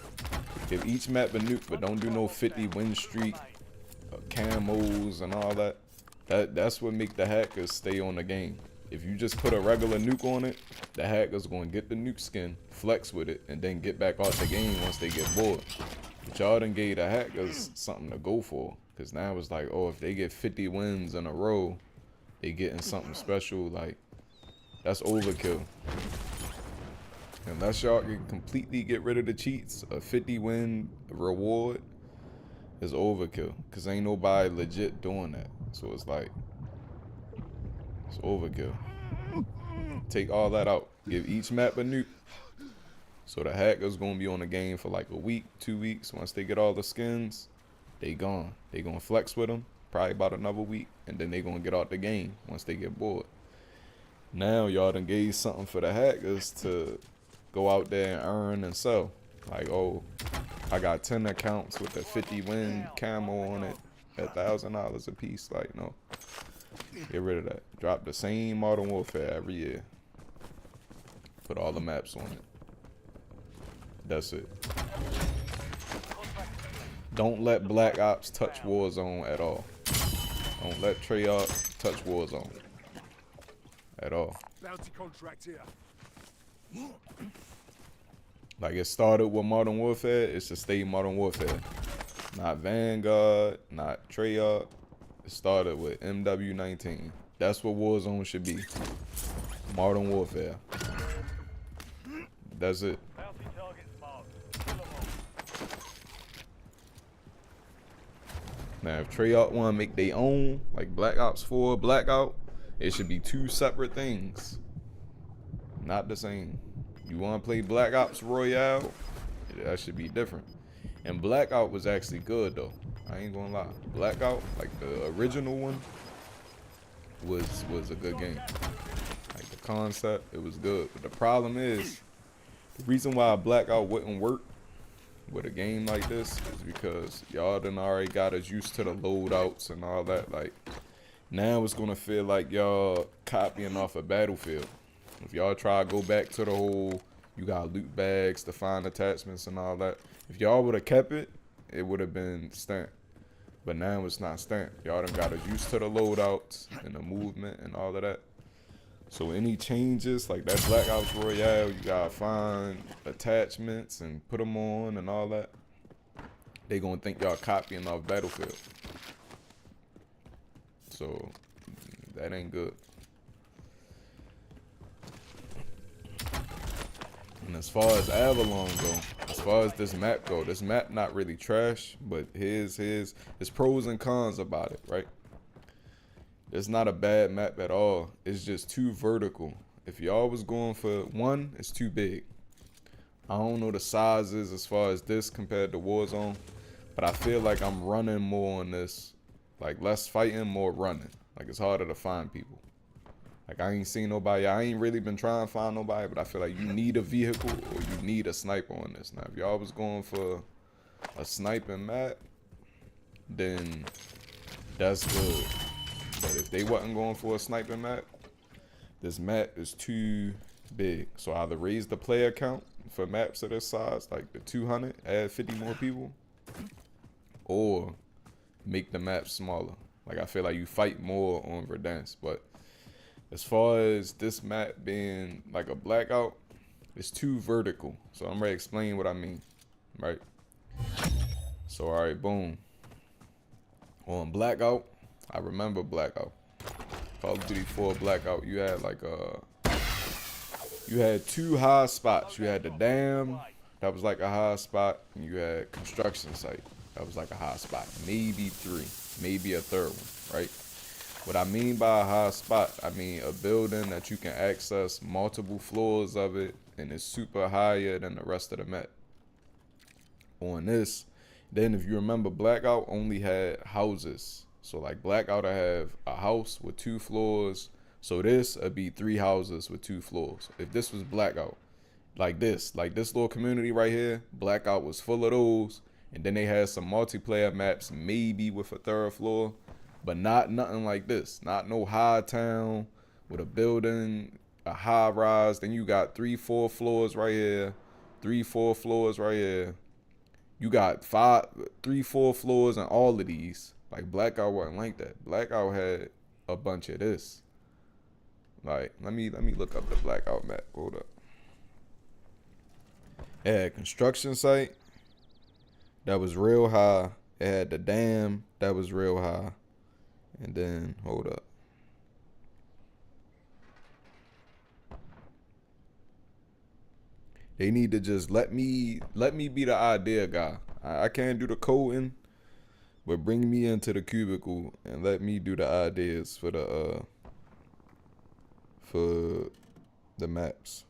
Give each map a nuke, but don't do no 50 win streak, camos, and all that. That's what make the hackers stay on the game. If you just put a regular nuke on it, the hacker's going to get the nuke skin, flex with it, and then get back off the game once they get bored. But y'all done gave the hackers something to go for. Because now it's like, oh, if they get 50 wins in a row, they getting something special. Like, that's overkill. Unless y'all can completely get rid of the cheats, a 50 win reward is overkill. Because ain't nobody legit doing that. So it's like, it's overkill. Take all that out. Give each map a nuke. So the hacker's gonna be on the game for like a week, 2 weeks. Once they get all the skins, they gone. They gonna flex with them probably about another week, and then they gonna get out the game once they get bored. Now y'all done gave something for the hackers to go out there and earn and sell. Like, oh, I got 10 accounts with a 50 win camo on it at $1,000 a piece. Like, no. Get rid of that. Drop the same Modern Warfare every year. Put all the maps on it. That's it. Don't let Black Ops touch Warzone at all. Don't let Treyarch touch Warzone at all. Bounty contract here. Like, it started with Modern Warfare, it's to stay Modern Warfare. Not Vanguard, not Treyarch. It started with MW19. That's what Warzone should be. Modern Warfare. That's it. Bounty targets marked. Kill 'em all. Now, if Treyarch want to make their own, like Black Ops 4 Blackout, it should be two separate things. Not the same. You want to play Black Ops Royale? That should be different. And Blackout was actually good, though. I ain't gonna lie. Blackout, like the original one, was a good game. Like the concept, it was good. But the problem is, the reason why Blackout wouldn't work with a game like this is because y'all done already got us used to the loadouts and all that. Like, now it's gonna feel like y'all copying off a Battlefield. If y'all try to go back to the whole, you got loot bags to find attachments and all that. If y'all would have kept it, it would have been stamped. But now it's not stamped. Y'all done got us used to the loadouts and the movement and all of that. So any changes, like that Black Ops Royale, you gotta find attachments and put them on and all that. They gonna think y'all copying off Battlefield. So that ain't good. And as far as Avalon go, as far as this map go, this map not really trash, but his pros and cons about it, right? It's not a bad map at all. It's just too vertical. If y'all was going for one, it's too big. I don't know the sizes as far as this compared to Warzone, but I feel like I'm running more on this. Like less fighting, more running. Like it's harder to find people. Like I ain't seen nobody. I ain't really been trying to find nobody, but I feel like you need a vehicle or you need a sniper on this. Now, if y'all was going for a sniping map, then that's good. But if they wasn't going for a sniping map, this map is too big. So either raise the player count for maps of this size, like the 200, add 50 more people, or make the map smaller. Like I feel like you fight more on Verdansk, but as far as this map being like a Blackout, it's too vertical. So I'm ready to explain what I mean, right? So all right, boom. On Blackout, I remember Blackout. Call of Duty 4 Blackout, you had like you had two high spots. You had the dam, that was like a high spot, and you had construction site, that was like a high spot. Maybe three, maybe a third one, right? What I mean by a high spot, I mean a building that you can access multiple floors of it, and it's super higher than the rest of the map. On this, then if you remember, Blackout only had houses. So like Blackout, I have a house with 2 floors. So this would be 3 houses with 2 floors. If this was Blackout, like this little community right here, Blackout was full of those. And then they had some multiplayer maps, maybe with a 3rd floor. But not nothing like this. Not no high town with a building, a high rise. Then you got 3-4 floors right here. 3-4 floors right here. You got 3-4 floors in all of these. Like Blackout wasn't like that. Blackout had a bunch of this. Like, let me look up the Blackout map. Hold up. It had construction site that was real high. It had the dam that was real high. And then, hold up. They need to just let me be the idea guy. I can't do the coding, but bring me into the cubicle and let me do the ideas for the maps.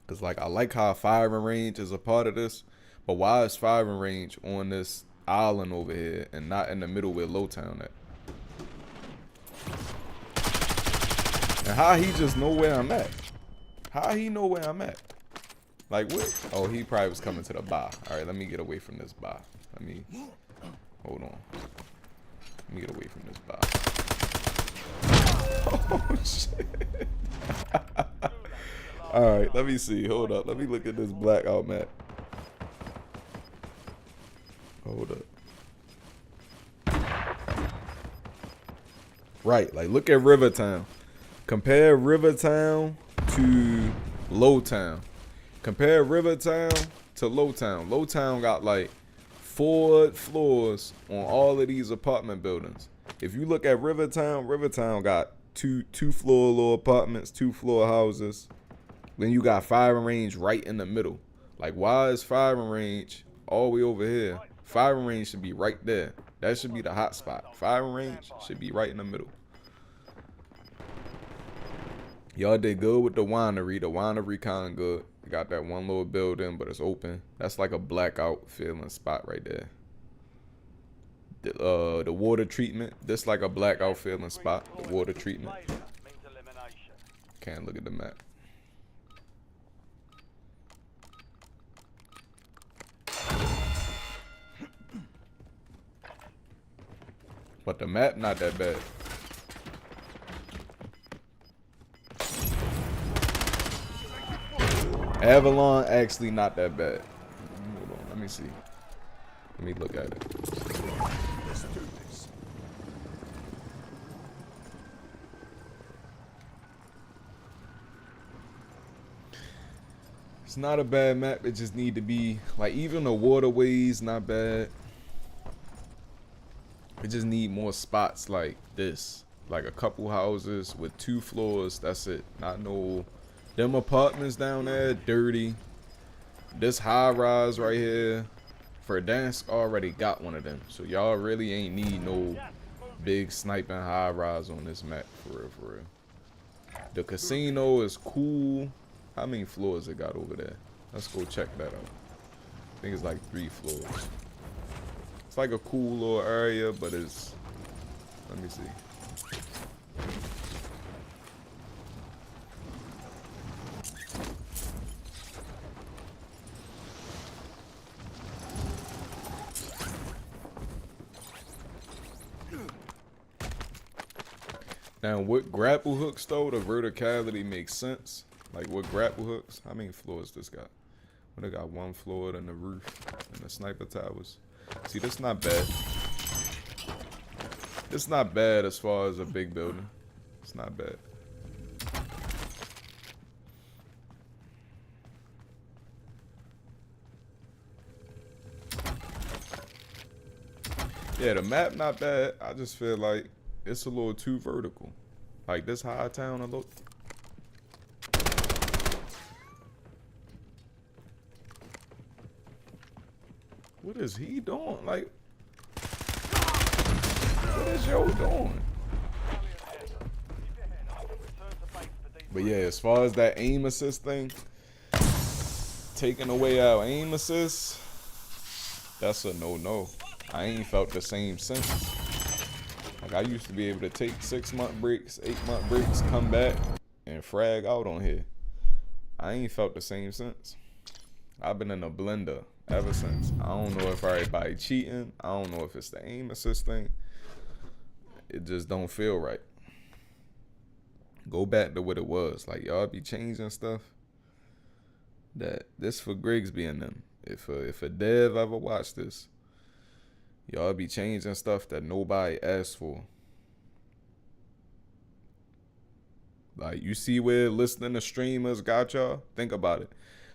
Cause like I like how firing range is a part of this. But why is firing range on this island over here and not in the middle where Lowtown at? And how he just know where I'm at? How he know where I'm at? Like what? Oh, he probably was coming to the bar. All right, let me get away from this bar. Hold on. Let me get away from this bar. Oh shit. All right, let me see. Hold up. Let me look at this Blackout map. Hold up. Right, like look at Rivertown. Compare Rivertown to Lowtown. Compare Rivertown to Lowtown. Lowtown got like 4 floors on all of these apartment buildings. If you look at Rivertown, Rivertown got two floor little apartments, 2-floor houses. Then you got firing range right in the middle. Like, why is firing range all the way over here? Firing range should be right there. That should be the hot spot. Firing range should be right in the middle. Y'all did good with the winery. The winery kind of good. You got that one little building, but it's open. That's like a blackout feeling spot right there. The water treatment. This like a blackout feeling spot. The water treatment. Can't look at the map. But the map not that bad. Avalon actually not that bad. Hold on, let me see. Let me look at it. Let's do this. It's not a bad map. It just need to be like, even the waterways not bad. It just need more spots like this, like a couple houses with 2 floors. That's it. Not no them apartments down there dirty. This high rise right here, Verdansk already got one of them, so y'all really ain't need no big sniping high rise on this map, for real, for real. The casino is cool. How many floors it got over there? Let's go check that out. I think it's like 3 floors. It's like a cool little area, but it's, let me see. Now, with grapple hooks though, the verticality makes sense. Like with grapple hooks, how many floors this got? Well, they got 1 floor and the roof and the sniper towers. See, that's not bad. It's not bad as far as a big building. It's not bad. Yeah, the map not bad. I just feel like it's a little too vertical. Like this high town, a little. What is he doing? Like, what is yo doing? But yeah, as far as that aim assist thing, taking away our aim assist, that's a no-no. I ain't felt the same since. Like, I used to be able to take 6-month breaks, 8-month breaks, come back, and frag out on here. I ain't felt the same since. I've been in a blender ever since. I don't know if everybody cheating. I don't know if it's the aim assist thing. It just don't feel right. Go back to what it was. Like, y'all be changing stuff. That this for Grigsby and them. If a dev ever watched this, y'all be changing stuff that nobody asked for. Like, you see where listening to streamers got y'all? Think about it.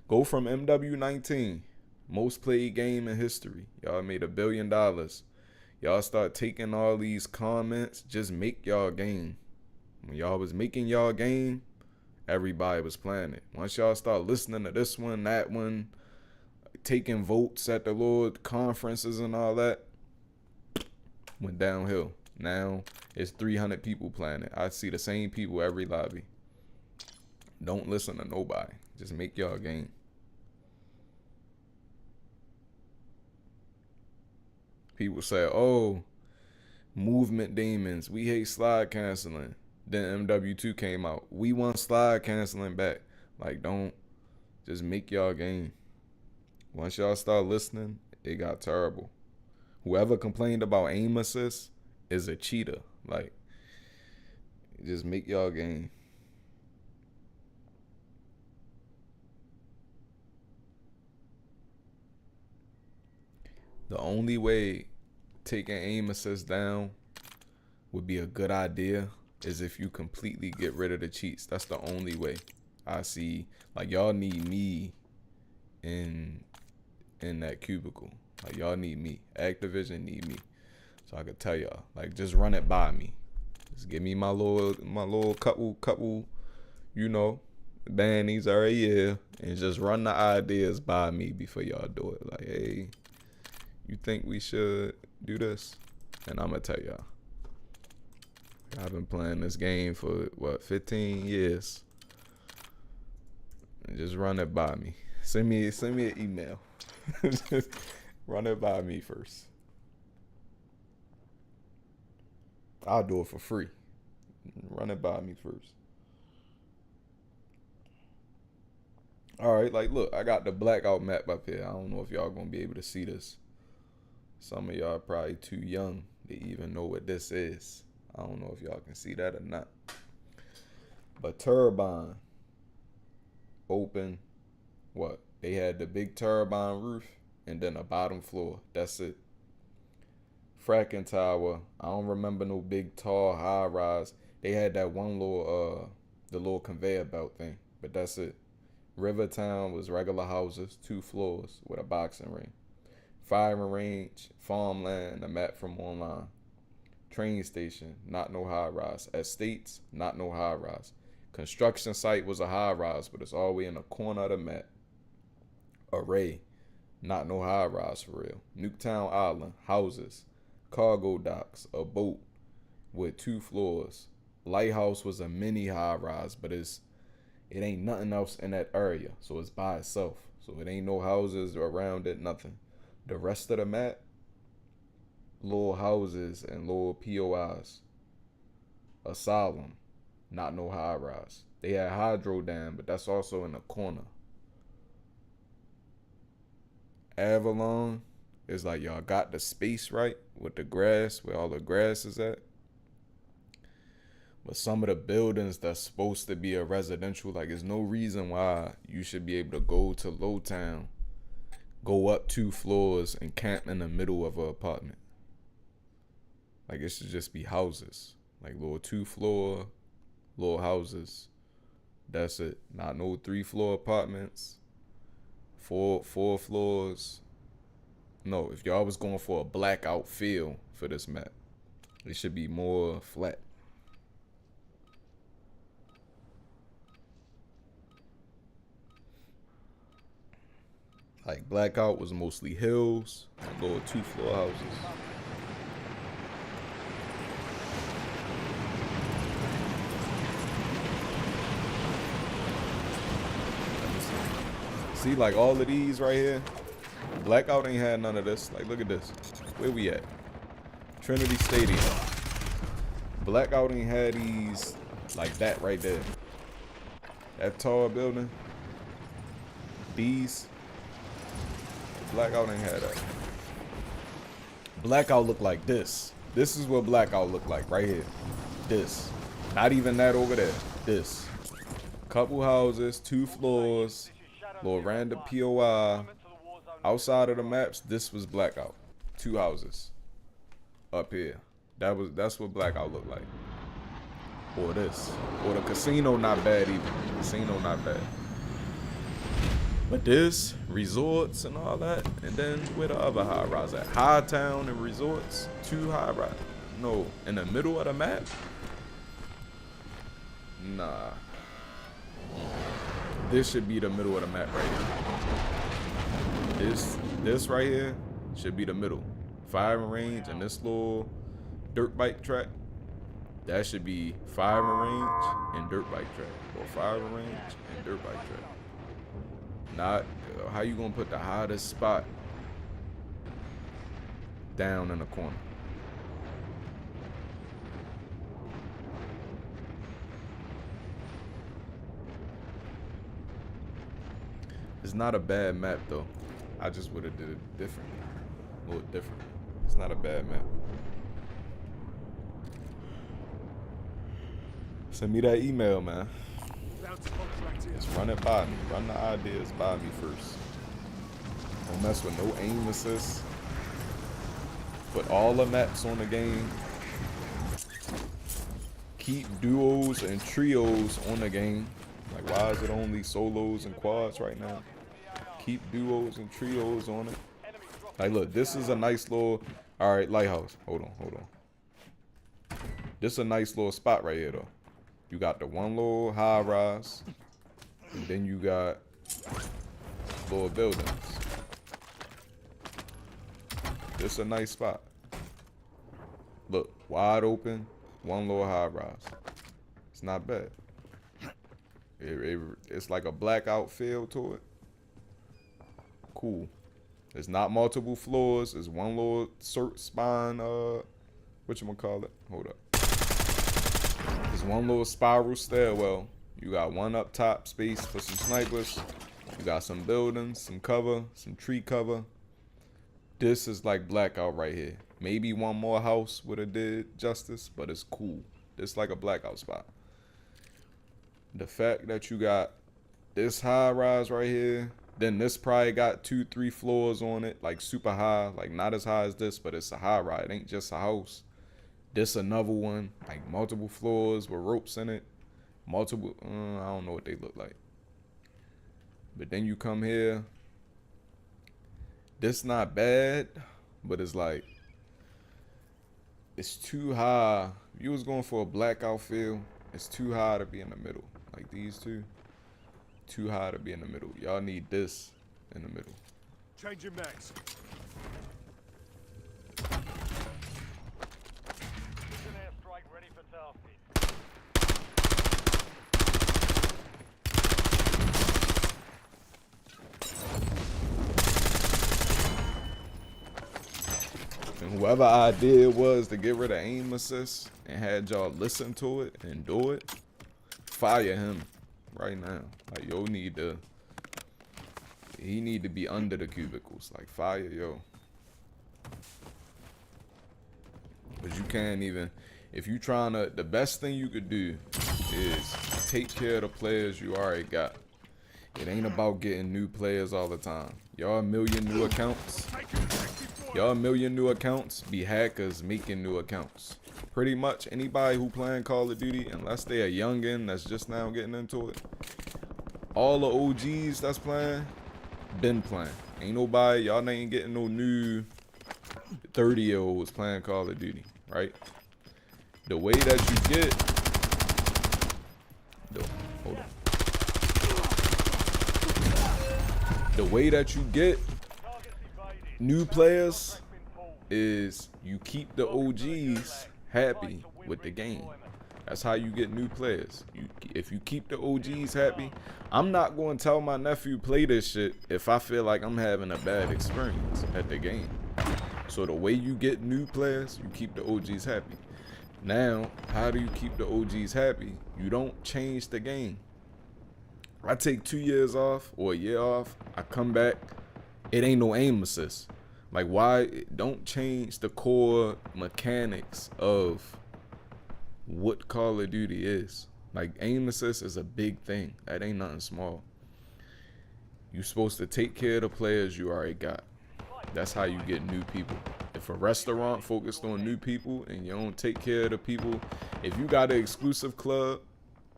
Go from MW19, most played game in history. Y'all made $1 billion. Y'all start taking all these comments. Just make y'all game. When y'all was making y'all game, everybody was playing it. Once y'all start listening to this one, that one, taking votes at the little conferences and all that, went downhill. Now it's 300 people playing it. I see the same people every lobby. Don't listen to nobody. Just make y'all game. People say, oh, movement demons, we hate slide canceling. Then MW2 came out. We want slide canceling back. Like, don't, just make y'all game. Once y'all start listening, it got terrible. Whoever complained about aim assist is a cheater. Like, just make y'all game. The only way taking aim assist down would be a good idea is if you completely get rid of the cheats. That's the only way I see. Like, y'all need me in that cubicle. Like, y'all need me. Activision need me. So I could tell y'all, like, just run it by me. Just give me my little couple, you know, bannies every year, and just run the ideas by me before y'all do it. Like, hey, you think we should do this? And I'm gonna tell y'all. I've been playing this game for what, 15 years. And just run it by me. Send me an email. Just run it by me first. I'll do it for free. Run it by me first. Alright, like look, I got the blackout map up here. I don't know if y'all gonna be able to see this. Some of y'all probably too young to even know what this is. I don't know if y'all can see that or not. But turbine. Open. What? They had the big turbine roof and then a bottom floor. That's it. Fracking tower. I don't remember no big tall high rise. They had that one little the little conveyor belt thing, but that's it. Rivertown was regular houses, 2 floors with a boxing ring. Firing range, farmland, a map from online. Train station, not no high rise. Estates, not no high rise. Construction site was a high rise, but it's all the way in the corner of the map. Array, not no high rise for real. Nuketown Island, houses. Cargo docks, a boat with 2 floors. Lighthouse was a mini high rise, but it ain't nothing else in that area, so it's by itself. So it ain't no houses around it, nothing. The rest of the map, little houses and little POIs. Asylum, not no high rise. They had Hydro Dam, but that's also in the corner. Avalon is like y'all got the space right with the grass, where all the grass is at. But some of the buildings that's supposed to be a residential, like there's no reason why you should be able to go to Lowtown, go up 2 floors and camp in the middle of an apartment. Like it should just be houses, like little 2-floor, little houses. That's it. Not no 3-floor apartments, 4 floors. No, if y'all was going for a blackout feel for this map, it should be more flat. Like blackout was mostly hills and little 2-floor houses. See, like all of these right here, blackout ain't had none of this. Like, look at this. Where we at? Trinity Stadium. Blackout ain't had these like that right there. That tall building. These. Blackout ain't had that. Blackout look like this. This is what blackout look like right here. This. Not even that over there. This. Couple houses, 2 floors, little random POI. Outside of the maps, this was blackout. 2 houses. Up here. That's what blackout looked like. Or this. Or the casino not bad either. Casino not bad. But this, resorts and all that, and then where the other high rise at? Hightown and resorts, 2 high rise. No, in the middle of the map? Nah. This should be the middle of the map right here. This right here should be the middle. Firing range and this little dirt bike track. That should be firing range and dirt bike track. Or firing range and dirt bike track. Not, how you gonna put the hottest spot down in the corner? It's not a bad map though. I just would have did it differently. A little different. It's not a bad map. Send me that email, man. Just run it by me. Run the ideas by me first. Don't mess with no aim assist. Put all the maps on the game. Keep duos and trios on the game. Like, why is it only solos and quads right now? Keep duos and trios on it. Like, look, this is a nice little... Alright, lighthouse. Hold on. This a nice little spot right here though. You got the one little high rise, and then you got little buildings. This a nice spot. Look, wide open, one little high rise. It's not bad. It's like a blackout feel to it. Cool. It's not multiple floors. It's one little spine. Whatchamacallit? Hold up. It's one little spiral stairwell. You got one up top space for some snipers. You got some buildings, some cover, some tree cover. This is like blackout right here. Maybe one more house would have did justice, but it's cool. It's like a blackout spot. The fact that you got this high rise right here, then this probably got 2-3 floors on it, like super high, like not as high as this, but it's a high rise. It ain't just a house. This another one, like multiple floors with ropes in it. Multiple, I don't know what they look like. But then you come here. This not bad, but it's like, it's too high. If you was going for a blackout feel, it's too high to be in the middle. Like these two, too high to be in the middle. Y'all need this in the middle. Changing mags. Precision airstrike ready for tasking. And whoever idea it was to get rid of aim assist and had y'all listen to it and do it, fire him right now. Like, yo need to, he need to be under the cubicles. Like, fire yo. But you can't even, if you trying to, the best thing you could do is take care of the players you already got. It ain't about getting new players all the time. Y'all a million new accounts. Y'all a million new accounts be hackers making new accounts. Pretty much anybody who playing Call of Duty, unless they a youngin that's just now getting into it, all the OGs that's playing, been playing. Ain't nobody, y'all ain't getting no new 30-year-olds playing Call of Duty, right? The way that you get, hold on. The way that you get new players is you keep the OGs happy with the game. That's how you get new players. If you keep the OGs happy, I'm not going to tell my nephew play this shit if I feel like I'm having a bad experience at the game. So the way you get new players, you keep the OGs happy. Now, how do you keep the OGs happy? You don't change the game. I take 2 years off or a year off, I come back, it ain't no aim assist. Like, why? Don't change the core mechanics of what Call of Duty is. Like, aim assist is a big thing. That ain't nothing small. You're supposed to take care of the players you already got. That's how you get new people. If a restaurant focused on new people and you don't take care of the people, if you got an exclusive club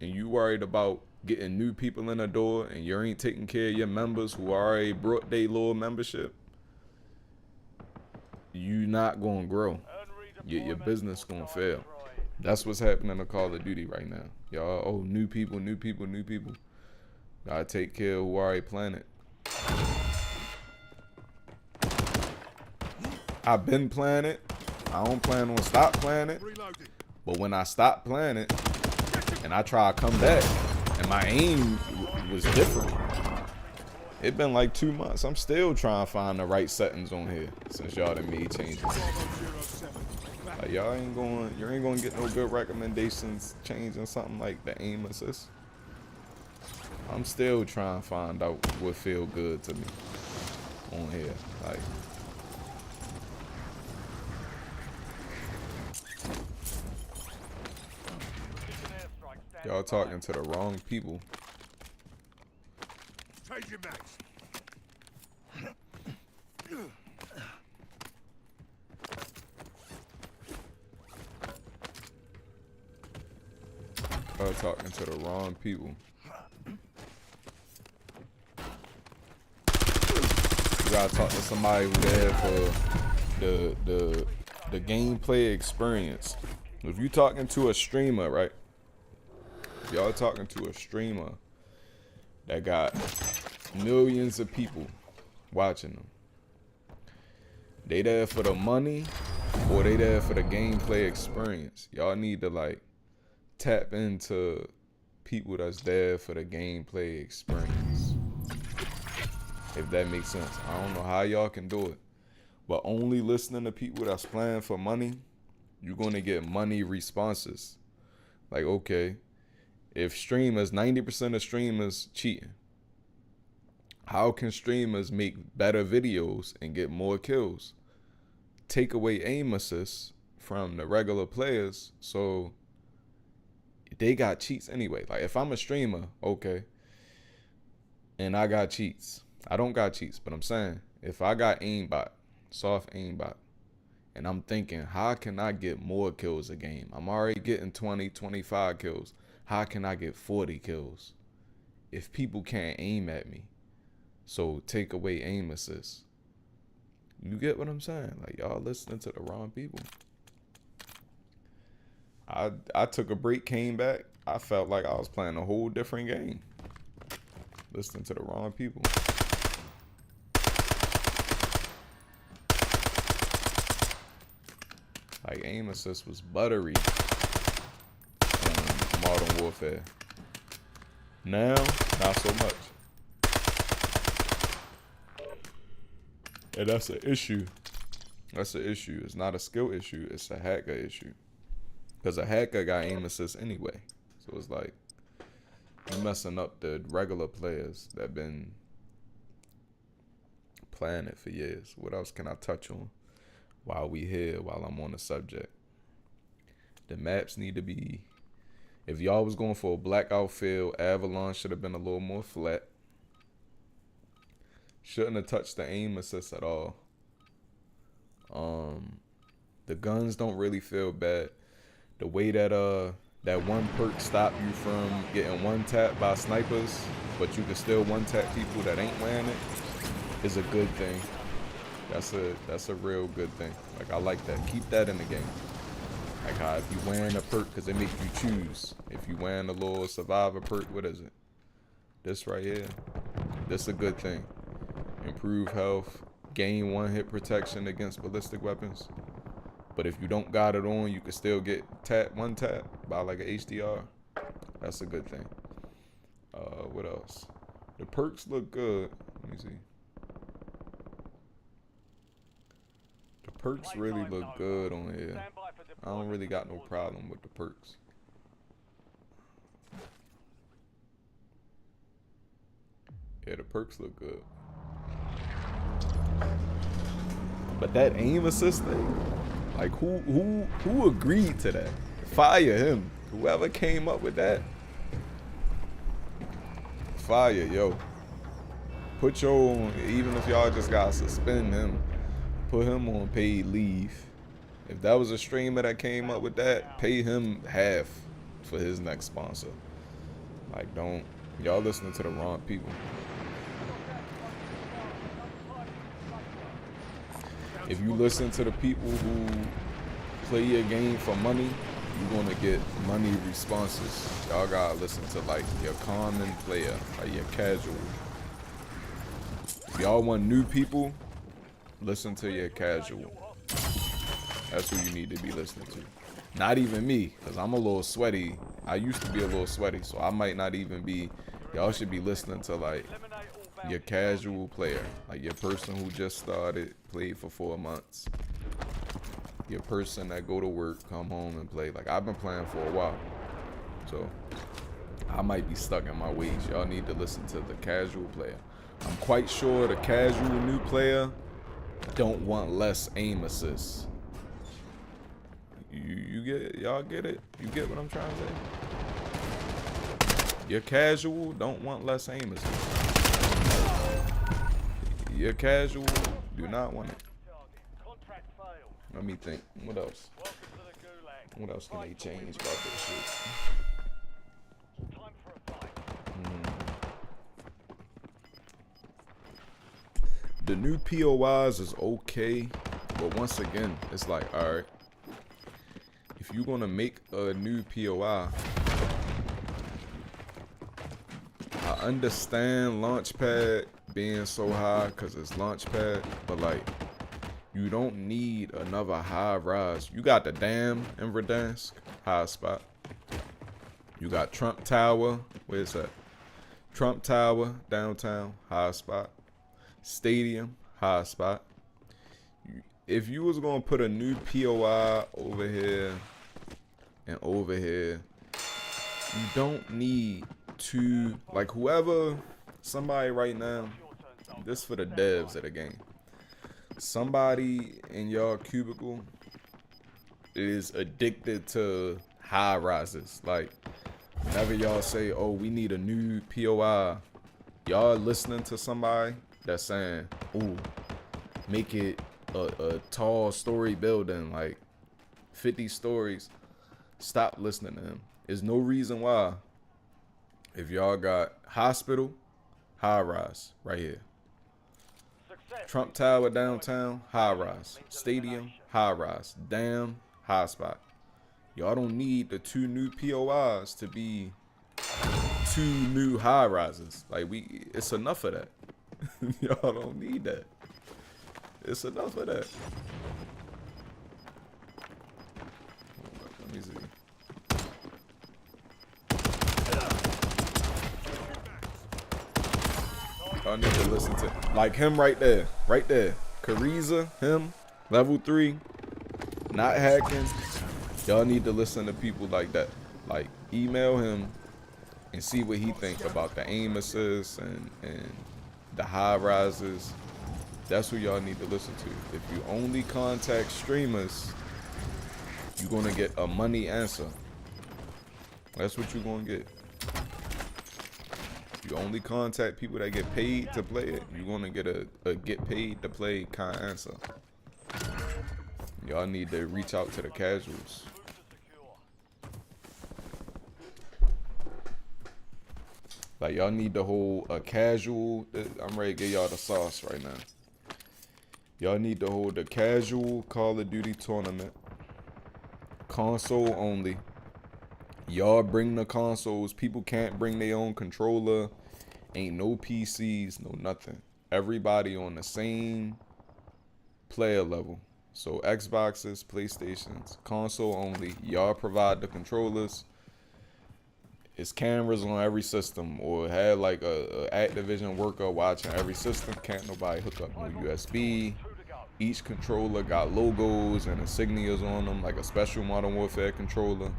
and you worried about getting new people in the door and you ain't taking care of your members who already brought their little membership, you not gonna grow. Your business gonna fail. That's what's happening to Call of Duty right now. Y'all, oh, new people, new people, new people. Gotta take care of who already playing it. I've been playing it. I don't plan on stop playing it. But when I stop playing it and I try to come back and my aim was different. It been like 2 months. I'm still trying to find the right settings on here since y'all done made changes. Like, you ain't gonna get no good recommendations changing something like the aim assist. I'm still trying to find out what feel good to me on here. Like, y'all talking to the wrong people. Changing mags. Y'all talking to the wrong people. You gotta talk to somebody who there for the gameplay experience. If you talking to a streamer, right? If y'all talking to a streamer that got millions of people watching them, they there for the money or they there for the gameplay experience? Y'all need to like tap into people that's there for the gameplay experience. If that makes sense. I don't know how y'all can do it, but only listening to people that's playing for money, you're gonna get money responses. Like, okay, if streamers, 90% of streamers cheating, how can streamers make better videos and get more kills? Take away aim assist from the regular players, so they got cheats anyway. Like, if I'm a streamer, okay, and I got cheats. I don't got cheats, but I'm saying, if I got aimbot, soft aimbot, and I'm thinking, how can I get more kills a game? I'm already getting 20, 25 kills. How can I get 40 kills if people can't aim at me? So take away aim assist. You get what I'm saying? Like, y'all listening to the wrong people. I took a break, came back. I felt like I was playing a whole different game. Listening to the wrong people. Like, aim assist was buttery in Modern Warfare. Now, not so much. And that's an issue. That's an issue. It's not a skill issue. It's a hacker issue. Because a hacker got aim assist anyway. So it's like, you're messing up the regular players that been playing it for years. What else can I touch on while we here, while I'm on the subject? The maps need to be, if y'all was going for a blackout field, Avalon should have been a little more flat. Shouldn't have touched the aim assist at all. The guns don't really feel bad. The way that that one perk stopped you from getting one tap by snipers, but you can still one tap people that ain't wearing it, is a good thing. That's a real good thing. Like, I like that. Keep that in the game. Like how if you wearing a perk, because it makes you choose. If you wearing a little survivor perk, what is it? This right here. This a good thing. Improve health, gain 1 hit protection against ballistic weapons. But if you don't got it on, you can still get one tap by like an HDR. That's a good thing. What else? The perks look good. Let me see. The perks really look good on here. I don't really got no problem with the perks. Yeah, the perks look good. But that aim assist thing, like who agreed to that? Fire him. Whoever came up with that. Fire, yo. Put your, even if y'all just gotta suspend him, put him on paid leave. If that was a streamer that came up with that, pay him half for his next sponsor. Like, don't, y'all listening to the wrong people. If you listen to the people who play your game for money, you're gonna get money responses. Y'all gotta listen to like your common player, like your casual. If y'all want new people, listen to your casual. That's who you need to be listening to. Not even me, because I'm a little sweaty. I used to be a little sweaty, so I might not even be. Y'all should be listening to like your casual player, like your person who just started, played for 4 months. Your person that go to work, come home and play. Like, I've been playing for a while, so I might be stuck in my ways. Y'all need to listen to the casual player. I'm quite sure the casual new player don't want less aim assists. You get it? Y'all get it? You get what I'm trying to say? Your casual don't want less aim assists. Your casual do not want it. Let me think. What else? What else can they change about this shit? The new POIs is okay, but once again, it's like, alright, if you're gonna make a new POI, I understand Launchpad being so high because it's Launchpad, but like, you don't need another high rise. You got the Dam in Verdansk, high spot. You got Trump Tower, where's that? Trump Tower, downtown, high spot. Stadium, high spot. If you was gonna put a new POI over here and over here, you don't need to, like, whoever, somebody right now, this for the devs of the game. Somebody in your cubicle is addicted to high rises. Like, whenever y'all say, oh, we need a new POI, y'all listening to somebody that's saying, ooh, make it a tall story building, like 50 stories. Stop listening to him. There's no reason why. If y'all got hospital, high rise, right here. Trump Tower downtown, high rise. Stadium, high rise. Dam, high spot. Y'all don't need the 2 new POIs to be 2 new high rises. Like, it's enough of that. Y'all don't need that. It's enough of that. Let me see. Y'all need to listen to, like, him right there. Right there. Kariza, him, level 3, not hacking. Y'all need to listen to people like that. Like, email him and see what he think about the aim assist and the high rises. That's who y'all need to listen to. If you only contact streamers, you're gonna get a money answer. That's what you're gonna get. You only contact people that get paid to play it, you're gonna get a get paid to play kind of answer. Y'all need to reach out to the casuals. Like, y'all need to hold a casual. I'm ready to give y'all the sauce right now. Y'all need to hold a casual Call of Duty tournament. Console only. Y'all bring the consoles. People can't bring their own controller. Ain't no PCs, no nothing. Everybody on the same player level. So Xboxes, PlayStations, console only. Y'all provide the controllers. It's cameras on every system, or had like a Activision worker watching every system. Can't nobody hook up no USB. Each controller got logos and insignias on them, like a special Modern Warfare controller.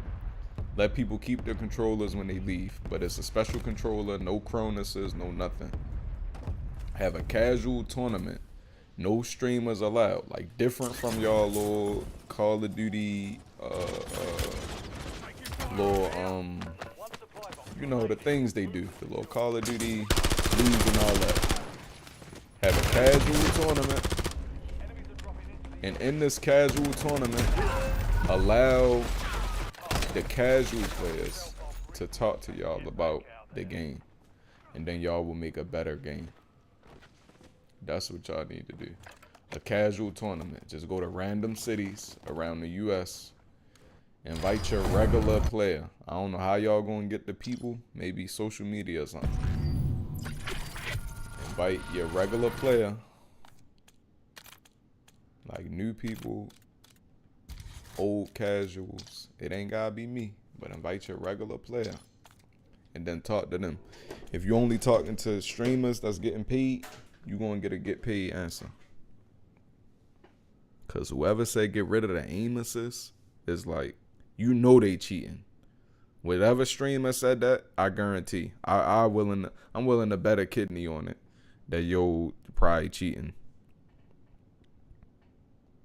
Let people keep their controllers when they leave, but it's a special controller, no Cronuses, no nothing. Have a casual tournament, no streamers allowed, like different from y'all little Call of Duty, you know, the things they do, the little Call of Duty leagues and all that. Have a casual tournament, and in this casual tournament, allow the casual players to talk to y'all about the game, and then y'all will make a better game. That's what y'all need to do. A casual tournament. Just go to random cities around the US. Invite your regular player. I don't know how y'all gonna get the people. Maybe social media or something. Invite your regular player. Like new people, old casuals. It ain't gotta be me, but invite your regular player and then talk to them. If you're only talking to streamers that's getting paid, you're gonna get a get paid answer. Cause whoever said get rid of the aim assist is like, you know they cheating. Whatever streamer said that, I guarantee I'm willing to bet a kidney on it that yo probably cheating.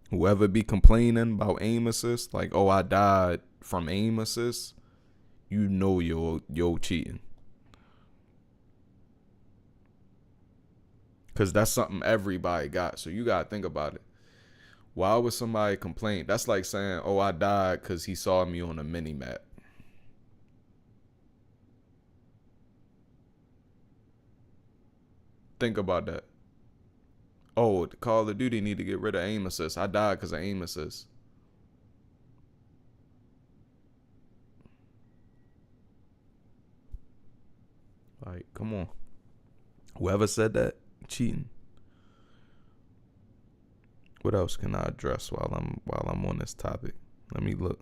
Whoever be complaining about aim assist, like, oh, I died from aim assist, you know yo cheating. Cause that's something everybody got. So you gotta think about it. Why would somebody complain? That's like saying, oh, I died because he saw me on a mini map. Think about that. Oh, Call of Duty need to get rid of aim assist. I died because of aim assist. Like, come on. Whoever said that, cheating. What else can I address while I'm on this topic? Let me look.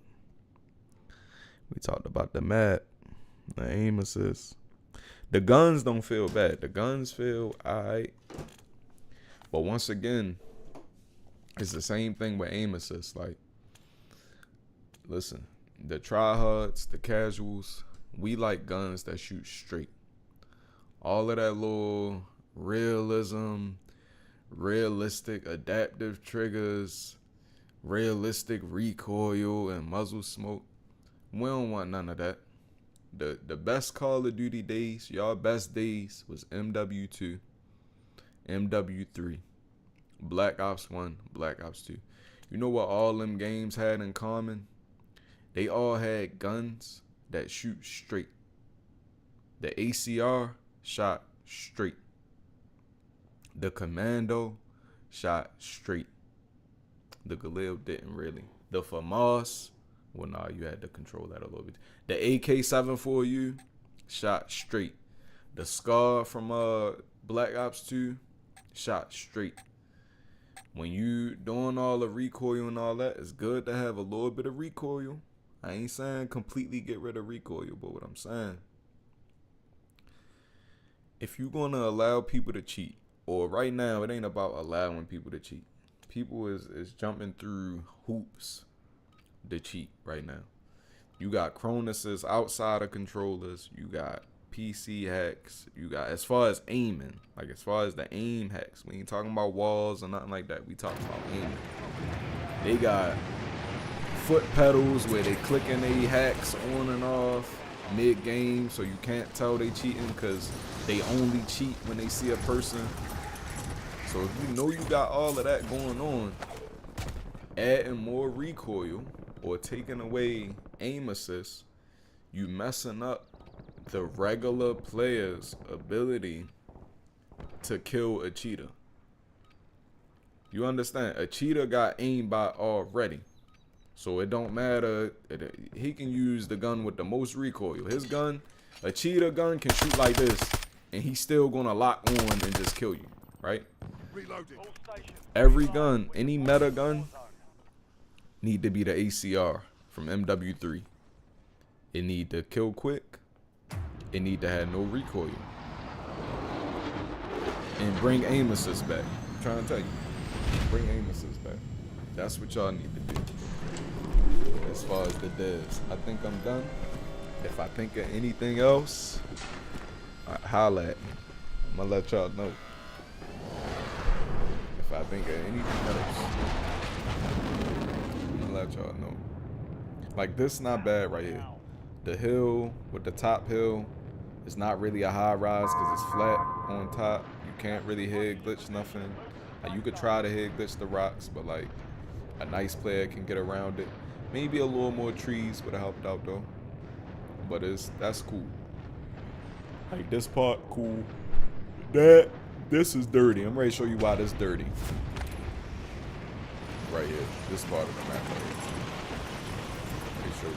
We talked about the map, the aim assist. The guns don't feel bad. The guns feel alright. But once again, it's the same thing with aim assist. Like, listen, the tryhards, the casuals, we like guns that shoot straight. All of that little realism, realistic adaptive triggers, realistic recoil and muzzle smoke. We don't want none of that. The best Call of Duty days, y'all best days, was MW2, MW3, Black Ops 1, Black Ops 2. You know what all them games had in common? They all had guns that shoot straight. The ACR shot straight. The Commando shot straight. The Galil didn't really. The FAMAS, well, nah, you had to control that a little bit. The AK-74U shot straight. The Scar from Black Ops 2 shot straight. When you doing all the recoil and all that, it's good to have a little bit of recoil. I ain't saying completely get rid of recoil, but what I'm saying, if you're gonna allow people to cheat, or right now it ain't about allowing people to cheat. People is jumping through hoops to cheat right now. You got Cronus's outside of controllers. You got PC hacks. You got, as far as aiming, like as far as the aim hacks, we ain't talking about walls or nothing like that. We talking about aiming. They got foot pedals where they clicking they hacks on and off mid game, so you can't tell they cheating because they only cheat when they see a person. So if you know you got all of that going on, adding more recoil or taking away aim assist, you messing up the regular player's ability to kill a cheater. You understand? A cheater got aimbot already. So it don't matter. He can use the gun with the most recoil. His gun, a cheater gun, can shoot like this, and he's still gonna lock on and just kill you, right? Reloading. Every gun, any meta gun, need to be the ACR from MW3. It need to kill quick. It need to have no recoil. And bring aim assist back. I'm trying to tell you. Bring aim assist back. That's what y'all need to do. As far as the devs, I think I'm done. If I think of anything else, holla at me. I'm gonna let y'all know. If I think of anything else, I'm gonna let y'all know. Like, this not bad right here. The hill with the top hill is not really a high rise because it's flat on top. You can't really head glitch nothing. Like, you could try to head glitch the rocks, but like a nice player can get around it. Maybe a little more trees would have helped out though. But that's cool. Like, this part, cool. This is dirty. I'm ready to show you why this dirty. Right here. This part of the map right here. Let me show you.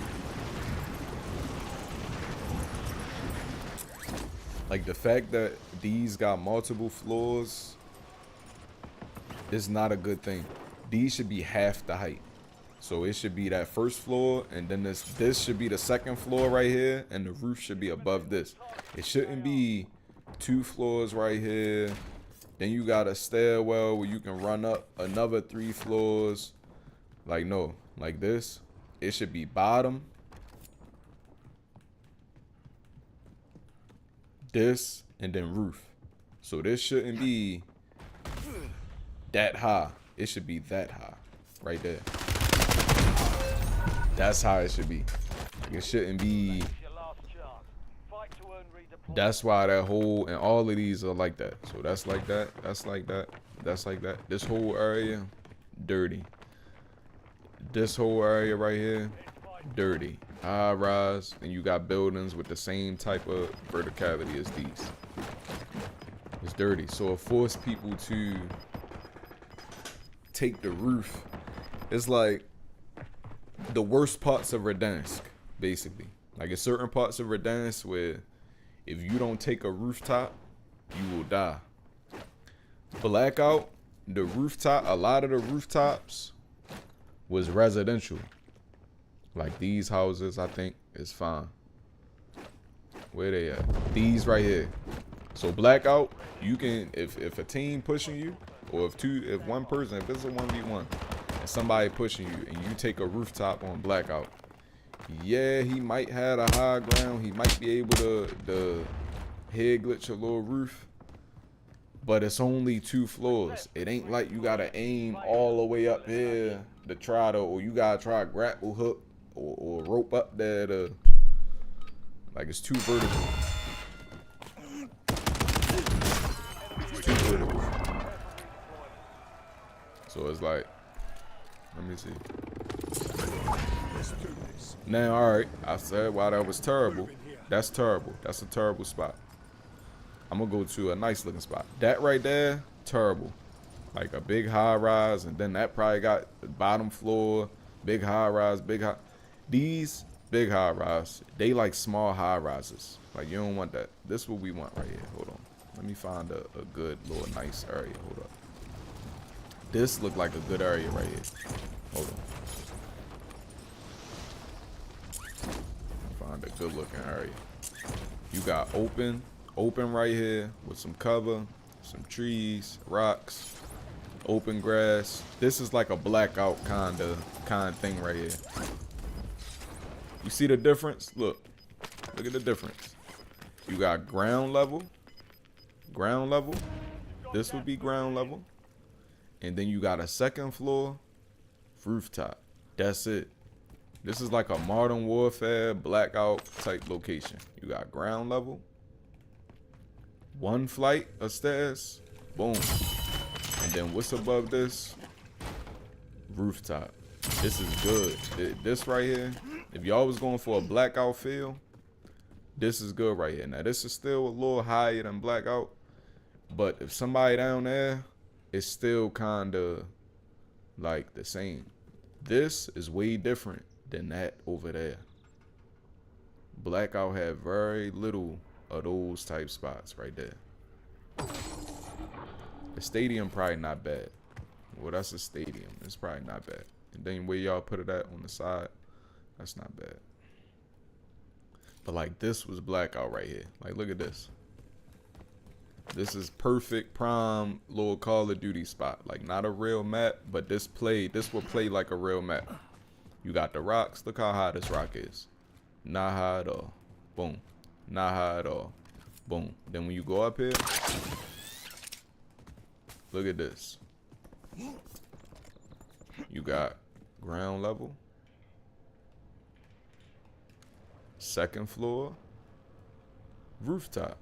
Like, the fact that these got multiple floors is not a good thing. These should be half the height. So it should be that first floor, and then this should be the second floor right here, and the roof should be above this. It shouldn't be 2 floors right here. Then you got a stairwell where you can run up another 3 floors. Like, no, like this. It should be bottom, this, and then roof. So this shouldn't be that high. It should be that high right there. That's how it should be. Like, it shouldn't be. That's why that whole, and all of these are like that. So that's like that. That's like that. That's like that. This whole area, dirty. This whole area right here, dirty. High rise, and you got buildings with the same type of verticality as these. It's dirty. So it forced people to take the roof. It's like the worst parts of Verdansk, basically. Like, in certain parts of Verdansk where if you don't take a rooftop, you will die. Blackout, the rooftop, a lot of the rooftops was residential. Like these houses, I think is fine. Where they at? These right here. So blackout, you can, if a team pushing you, or if one person, if it's a 1v1 and somebody pushing you and you take a rooftop on blackout, yeah, he might have a high ground, he might be able to head glitch a little roof, but it's only 2 floors. It ain't like you gotta aim all the way up here to try to, or you gotta try to grapple hook or rope up there to, like it's too vertical. It's too vertical. So it's like, let me see. Now, all right, I said, wow, that was terrible. That's terrible. That's a terrible spot. I'm gonna go to a nice looking spot. That right there, terrible. Like a big high rise, and then that probably got the bottom floor, big high rise, big high. These big high rise, they like small high rises. Like you don't want that. This is what we want right here. Hold on. Let me find a good little nice area. Hold up. This look like a good area right here. Hold on. Find a good looking area. You got open right here with some cover, some trees, rocks, open grass. This is like a blackout kind of thing right here. You see the difference? Look at the difference. You got ground level. This would be ground level. And then you got a second floor rooftop. That's it. This is like a Modern Warfare blackout type location. You got ground level, 1 flight of stairs, boom. And then what's above this? Rooftop. This is good. This right here, if y'all was going for a blackout feel, this is good right here. Now this is still a little higher than blackout, but if somebody down there, it's still kind of like the same. This is way different than that over there. Blackout had very little of those type spots right there. The stadium probably not bad. Well, that's a stadium. It's probably not bad. And then where y'all put it at on the side, that's not bad. But like this was blackout right here. Like look at this. This is perfect prime little Call of Duty spot. Like not a real map, but this will play like a real map. You got the rocks. Look how high this rock is. Not high at all. Boom. Not high at all. Boom. Then when you go up here, look at this. You got ground level, second floor, rooftop.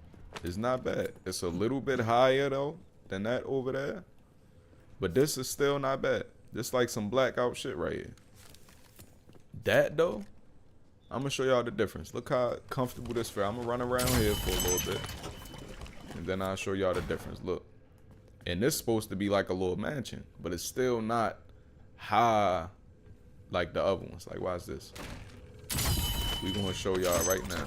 It's not bad. It's a little bit higher though than that over there, but this is still not bad. This like some blackout shit right here. That though, I'm gonna show y'all the difference. Look how comfortable this feels. I'm gonna run around here for a little bit, and then I'll show y'all the difference. Look, and this is supposed to be like a little mansion, but it's still not high like the other ones. Like, watch this. We gonna show y'all right now.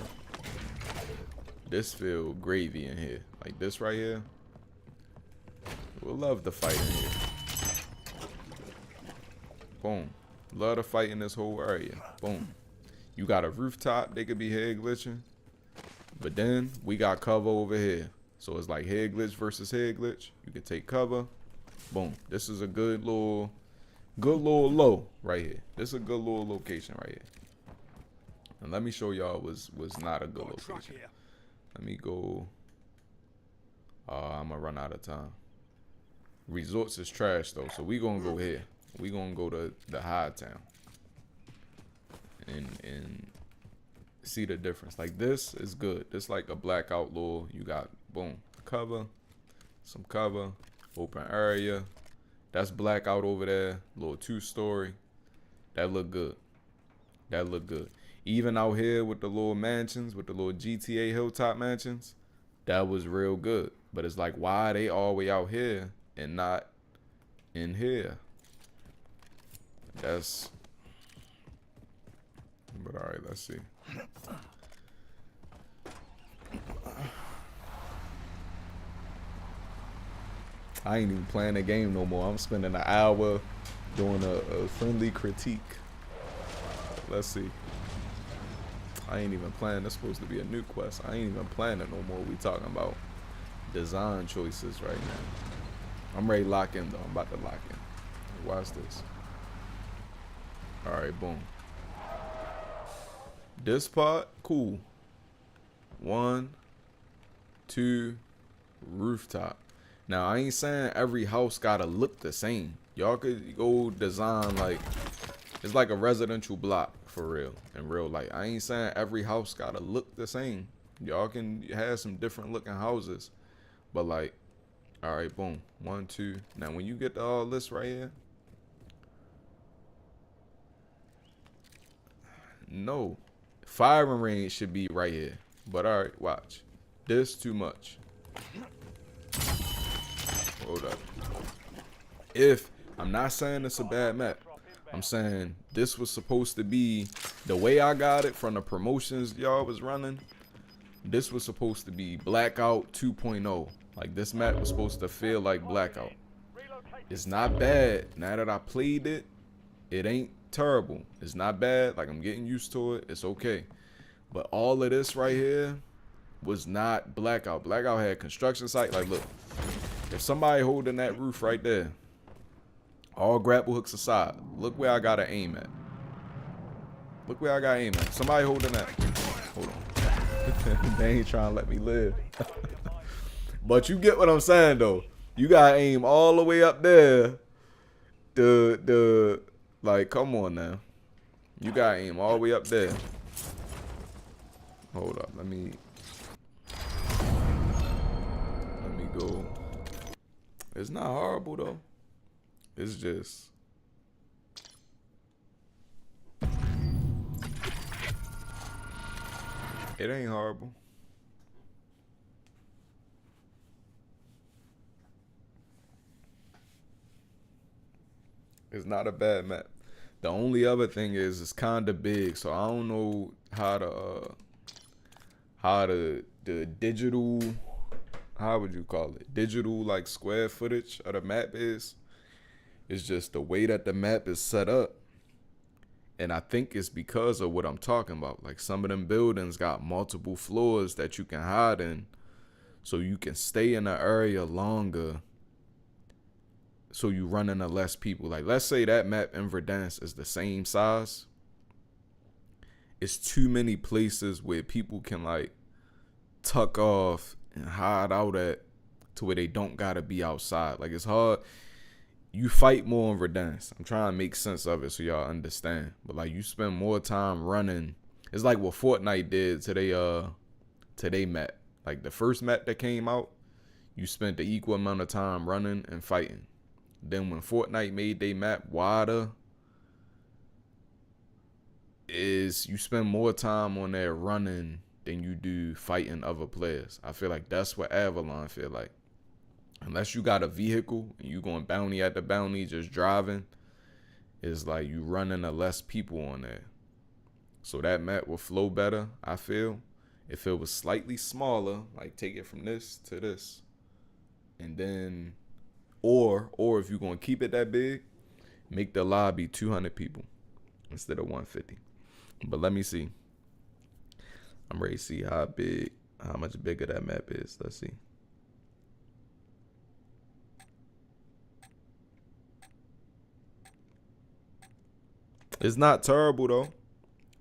This feel gravy in here. Like this right here. We'll love the fight in here. Boom. Love to fight in this whole area. Boom. You got a rooftop. They could be head glitching. But then we got cover over here. So it's like head glitch versus head glitch. You can take cover. Boom. This is a good little low right here. This is a good little location right here. And let me show y'all was not a good location. Let me go. I'm gonna run out of time. Resorts is trash though, so we gonna go here. We gonna go to the high town and see the difference. Like this is good. This like a blackout little. You got boom cover, some cover, open area. That's blackout over there. Little 2-story. That look good. That look good. Even out here with the little mansions, with the little GTA hilltop mansions, that was real good. But it's like, why are they all the way out here and not in here? That's. But all right, let's see. I ain't even playing the game no more. I'm spending an hour doing a friendly critique. Let's see. I ain't even playing. That's supposed to be a new quest. I ain't even playing it no more. We talking about design choices right now. I'm ready to lock in though. I'm about to lock in. Watch this. Alright, boom. This part, cool. 1, 2, rooftop. Now I ain't saying every house gotta look the same. Y'all could go design like it's like a residential block for real in real life. I ain't saying every house gotta look the same. Y'all can have some different looking houses, but like, all right, boom, 1, 2. Now when you get to all this right here, no, firing range should be right here. But all right, watch. This too much. Hold up. If I'm not saying it's a bad map, I'm saying this was supposed to be the way I got it from the promotions y'all was running. This was supposed to be Blackout 2.0. Like this map was supposed to feel like Blackout. It's not bad. Now that I played it, it ain't terrible. It's not bad. Like I'm getting used to it. It's okay. But all of this right here was not Blackout. Blackout had construction site. Like look, if somebody holding that roof right there, all grapple hooks aside, look where I gotta aim at. Look where I gotta aim at. Somebody holding that. Hold on. They ain't trying to let me live. But you get what I'm saying though. You gotta aim all the way up there. Like, come on now. You gotta aim all the way up there. Hold up. Let me go. It's not horrible though. It's just it ain't horrible. It's not a bad map. The only other thing is it's kind of big, so I don't know how the digital, how would you call it? Digital like square footage of the map is. It's just the way that the map is set up. And I think it's because of what I'm talking about. Like some of them buildings got multiple floors that you can hide in. So you can stay in the area longer. So you run into less people. Like let's say that map in Verdansk is the same size. It's too many places where people can like tuck off and hide out at to where they don't gotta be outside. Like it's hard. You fight more in Verdansk. I'm trying to make sense of it so y'all understand. But like you spend more time running. It's like what Fortnite did to they map. Like the first map that came out, you spent the equal amount of time running and fighting. Then when Fortnite made they map wider, is you spend more time on there running than you do fighting other players. I feel like that's what Avalon feel like. Unless you got a vehicle and you going bounty at the bounty just driving, it's like you running to less people on there. So that map will flow better, I feel. If it was slightly smaller, like take it from this to this. And then, or if you're going to keep it that big, make the lobby 200 people instead of 150. But let me see. I'm ready to see how much bigger that map is. Let's see. It's not terrible though.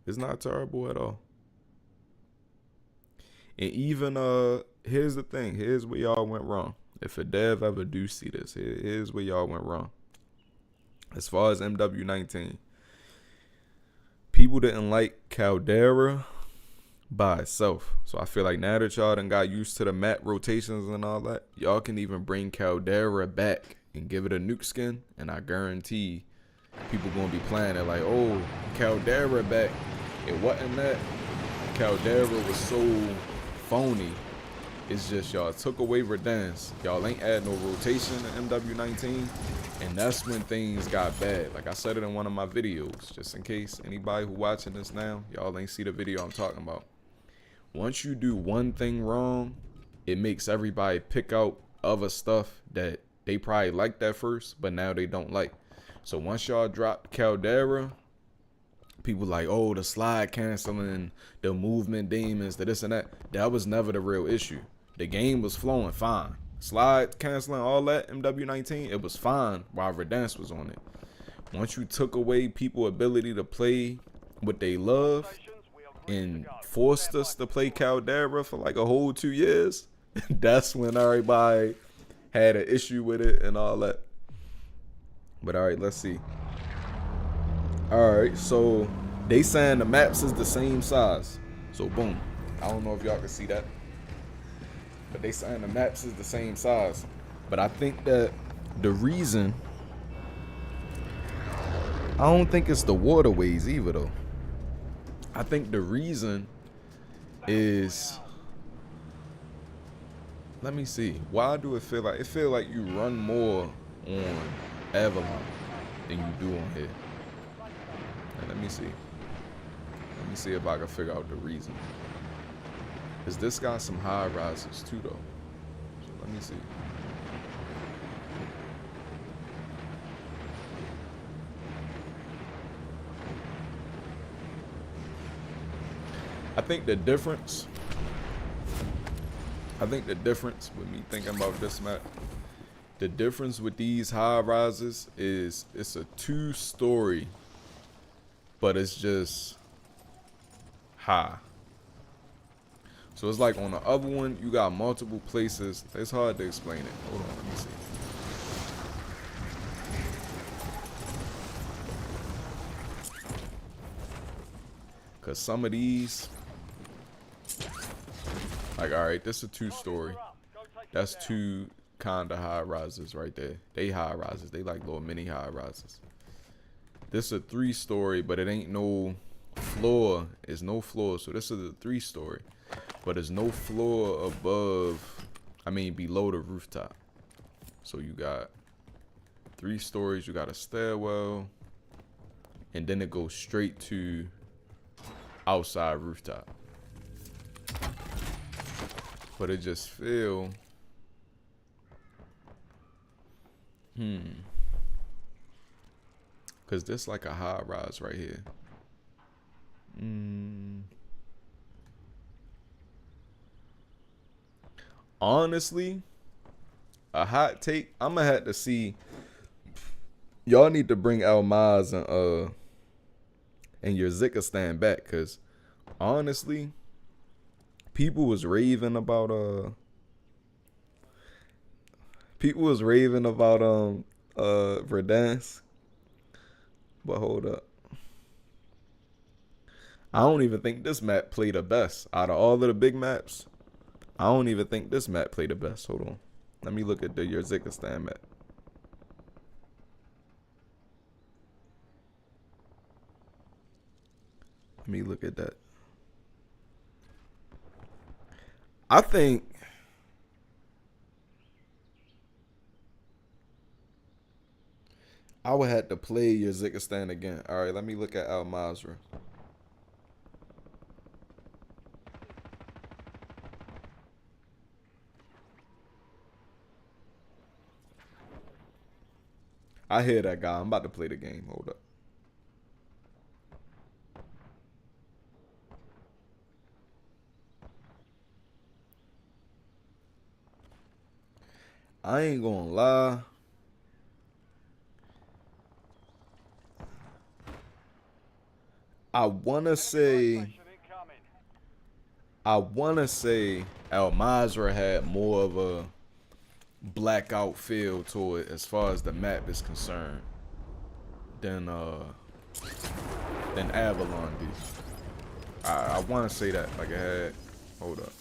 It's not terrible at all. And even here's the thing. Here's where y'all went wrong. If a dev ever do see this, here's where y'all went wrong. As far as MW19, people didn't like Caldera by itself. So I feel like now that y'all done got used to the map rotations and all that, y'all can even bring Caldera back and give it a nuke skin, and I guarantee people gonna be playing it like, oh, Caldera back. It wasn't that. Caldera was so phony. It's just y'all took away Verdansk. Y'all ain't add no rotation in MW19, and that's when things got bad. Like I said it in one of my videos, just in case anybody who watching this now, y'all ain't see the video I'm talking about. Once you do one thing wrong, it makes everybody pick out other stuff that they probably liked that first, but now they don't like. So once y'all dropped Caldera, people like, oh, the slide canceling, the movement demons, the this and that. That was never the real issue. The game was flowing fine. Slide canceling, all that, MW19, it was fine while Verdansk was on it. Once you took away people's ability to play what they love and forced us to play Caldera for like a whole 2 years, that's when everybody had an issue with it and all that. But all right, let's see. All right, so they saying the maps is the same size. So boom. I don't know if y'all can see that, but they saying the maps is the same size. But I think that the reason, I don't think it's the waterways either though. I think the reason is, let me see. Why do it feel like you run more on Avalon than you do on here? And let me see. Let me see if I can figure out the reason. Cause this got some high rises too though. So let me see. I think the difference with me thinking about this map, the difference with these high rises is it's a 2-story, but it's just high. So it's like on the other one, you got multiple places. It's hard to explain it. Hold on, let me see. Cause some of these, like, all right, this is a 2-story. That's 2 kinda high rises right there. They high rises. They like little mini high rises. This is a 3-story, but it ain't no floor. It's no floor. So this is a 3-story, but there's no floor above, below the rooftop. So you got 3 stories. You got a stairwell, and then it goes straight to outside rooftop. But it just feel, cause this like a high rise right here. Honestly, a hot take, I'ma have to see. Y'all need to bring Almaz and your Zikistan back, cause honestly, people was raving about Verdansk. But hold up. I don't even think this map played the best. Out of all of the big maps, I don't even think this map played the best. Hold on. Let me look at the Zikistan map. Let me look at that. I think I would have to play your Zikistan again. All right, let me look at Al Mazrah. I hear that guy. I'm about to play the game. Hold up. I ain't gonna lie. I wanna say Al Mazrah had more of a blackout feel to it as far as the map is concerned than Avalon did. I want to say that, like it had. Hold up.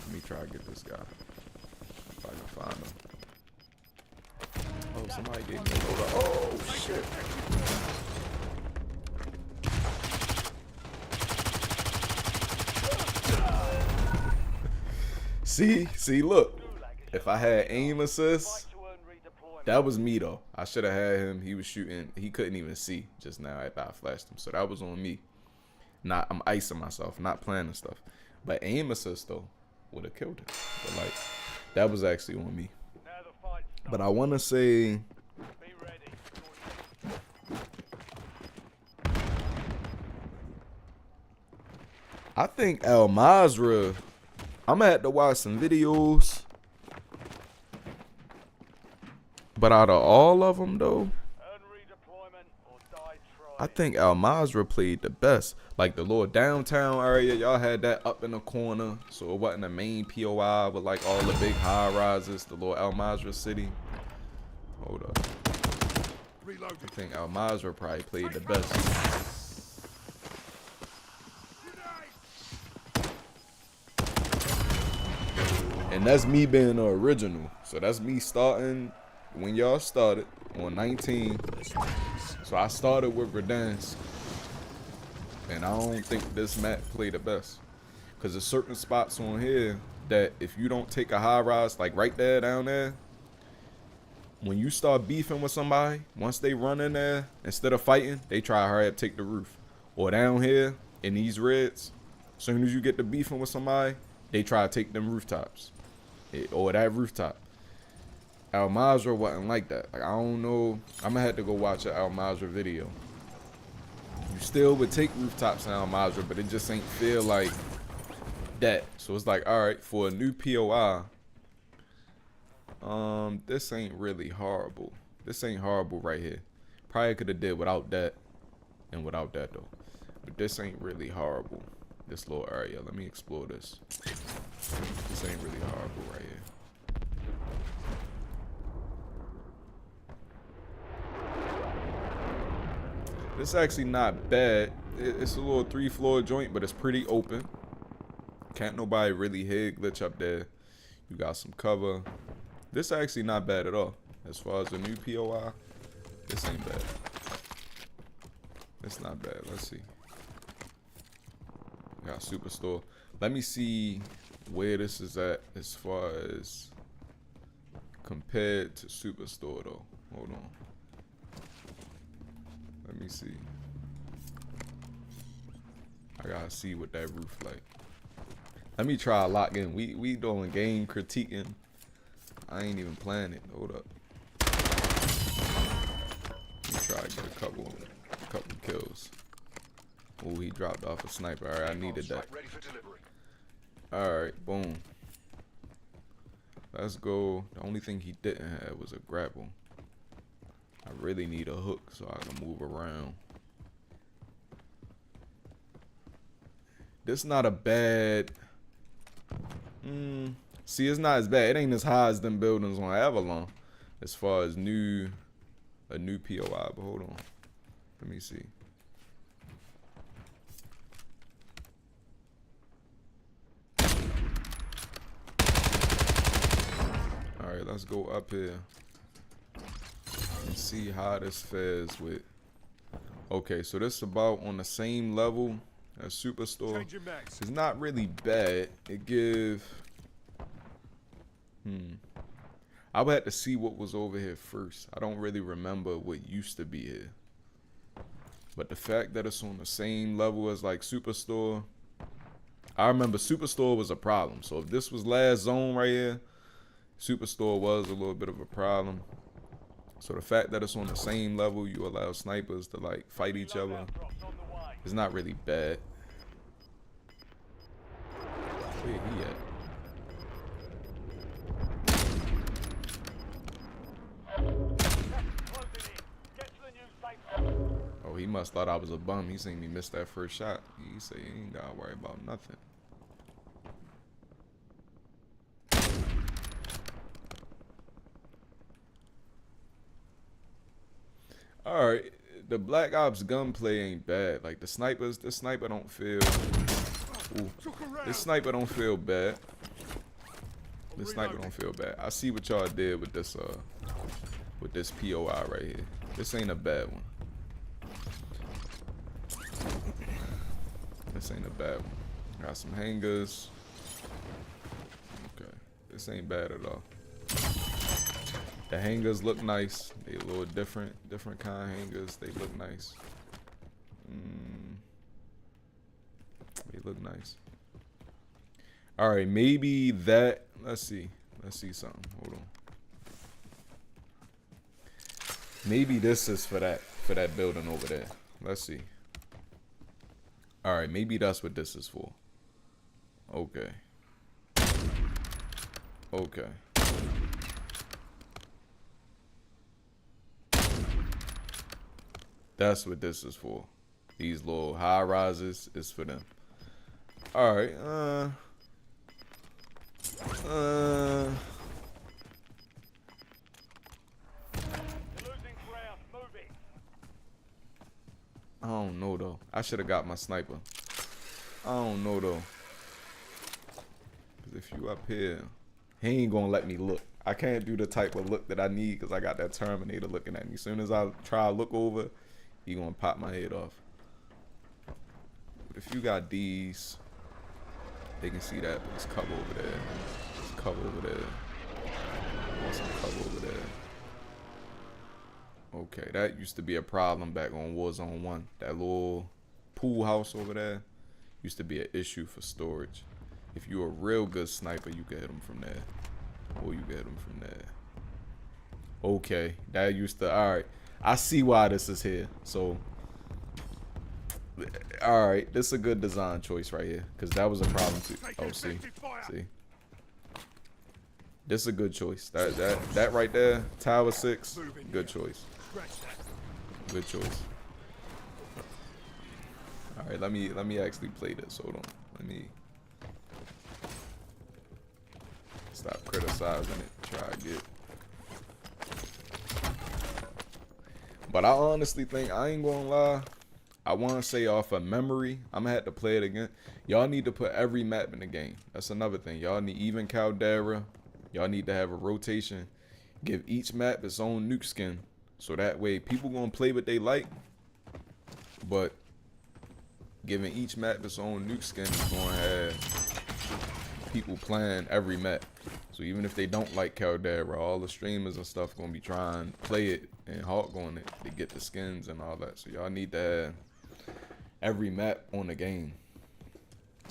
Let me try to get this guy if I can find him. Oh, somebody gave me a hold up. Oh shit. See, look. If I had aim assist, that was me though. I should have had him. He was shooting. He couldn't even see just now after I flashed him. So that was on me. I'm icing myself, not planning stuff. But aim assist though would have killed him. But like, that was actually on me. Now the But I want to say, Be ready. I think Al Mazrah, I'm gonna have to watch some videos. But out of all of them, though, Earn redeployment or die trying. I think Al Mazrah played the best. Like the little downtown area, y'all had that up in the corner, so it wasn't the main POI with like all the big high rises. The little Al Mazrah city. Hold up. Reloading. I think Al Mazrah probably played the best. And that's me being the original. So that's me starting when y'all started on 19. So I started with Verdansk. And I don't think this map played the best. Because there's certain spots on here that if you don't take a high rise, like right there, down there, when you start beefing with somebody, once they run in there, instead of fighting, they try to hurry up, take the roof. Or down here, in these reds, as soon as you get to beefing with somebody, they try to take them rooftops. Or that rooftop. Al Mazrah wasn't like that. Like, I don't know. I'm going to have to go watch an Al Mazrah video. You still would take rooftops in Al Mazrah, but it just ain't feel like that. So it's like, all right, for a new POI, this ain't really horrible. This ain't horrible right here. Probably could have did without that and without that though. But this ain't really horrible. This little area. Let me explore this. This ain't really horrible right here. This is actually not bad. It's a little 3-floor joint, but it's pretty open. Can't nobody really head glitch up there. You got some cover. This is actually not bad at all. As far as the new POI, this ain't bad. It's not bad. Let's see. Got Superstore. Let me see where this is at as far as compared to Superstore though. Hold on. Let me see. I gotta see what that roof like. Let me try lock in. We doing game critiquing. I ain't even playing it. Hold up. Let me try to get a couple kills. Oh, he dropped off a sniper. All right, I needed that. All right, boom. Let's go. The only thing he didn't have was a grapple. I really need a hook so I can move around. This not a bad. See, it's not as bad. It ain't as high as them buildings on Avalon, as far as a new POI. But hold on, let me see. All right, let's go up here and see how this fares with. Okay, so this about on the same level as Superstore. It's not really bad. It give. I would have to see what was over here first. I don't really remember what used to be here. But the fact that it's on the same level as like Superstore, I remember Superstore was a problem. So if this was last zone right here, Superstore was a little bit of a problem. So the fact that it's on the same level, you allow snipers to like fight each other. It's not really bad. Where he at? Oh, he must thought I was a bum. He seen me miss that first shot. He say he ain't gotta worry about nothing. All right, the Black Ops gunplay ain't bad. Like the snipers, this sniper don't feel. Ooh, this sniper don't feel bad. This sniper don't feel bad. I see what y'all did with this POI right here. This ain't a bad one. This ain't a bad one. Got some hangers. Okay, this ain't bad at all. The hangers look nice. They a little different kind of hangers. They look nice. They look nice. All right, maybe that. Let's see something. Hold on. Maybe this is for that building over there. Let's see. All right, maybe that's what this is for. Okay. Okay. That's what this is for. These little high rises is for them. All right. You're losing ground. Move it. I don't know though. I should have got my sniper. I don't know though. Cause if you up here, he ain't gonna let me look. I can't do the type of look that I need because I got that Terminator looking at me. As soon as I try to look over, he gonna pop my head off. But if you got these, they can see that. But it's cover over there. It's cover over there. There's some cover over there. Okay, that used to be a problem back on Warzone 1. That little pool house over there used to be an issue for storage. If you're a real good sniper, you can hit them from there. Or you can hit them from there. Okay, that used to... Alright, I see why this is here. So, alright, this is a good design choice right here. Because that was a problem too. Oh, see? See? This is a good choice. That right there, Tower 6, good choice. Good choice. All right, let me actually play this. Hold on. Let me stop criticizing it. Try again. But I honestly think, I ain't gonna lie, I want to say off of memory, I'm gonna have to play it again. Y'all need to put every map in the game. That's another thing. Y'all need even Caldera. Y'all need to have a rotation. Give each map its own nuke skin. So that way people gonna play what they like. But giving each map its own nuke skin is gonna have people playing every map. So even if they don't like Caldera, all the streamers and stuff gonna be trying to play it and hawk on it to get the skins and all that. So y'all need to have every map on the game.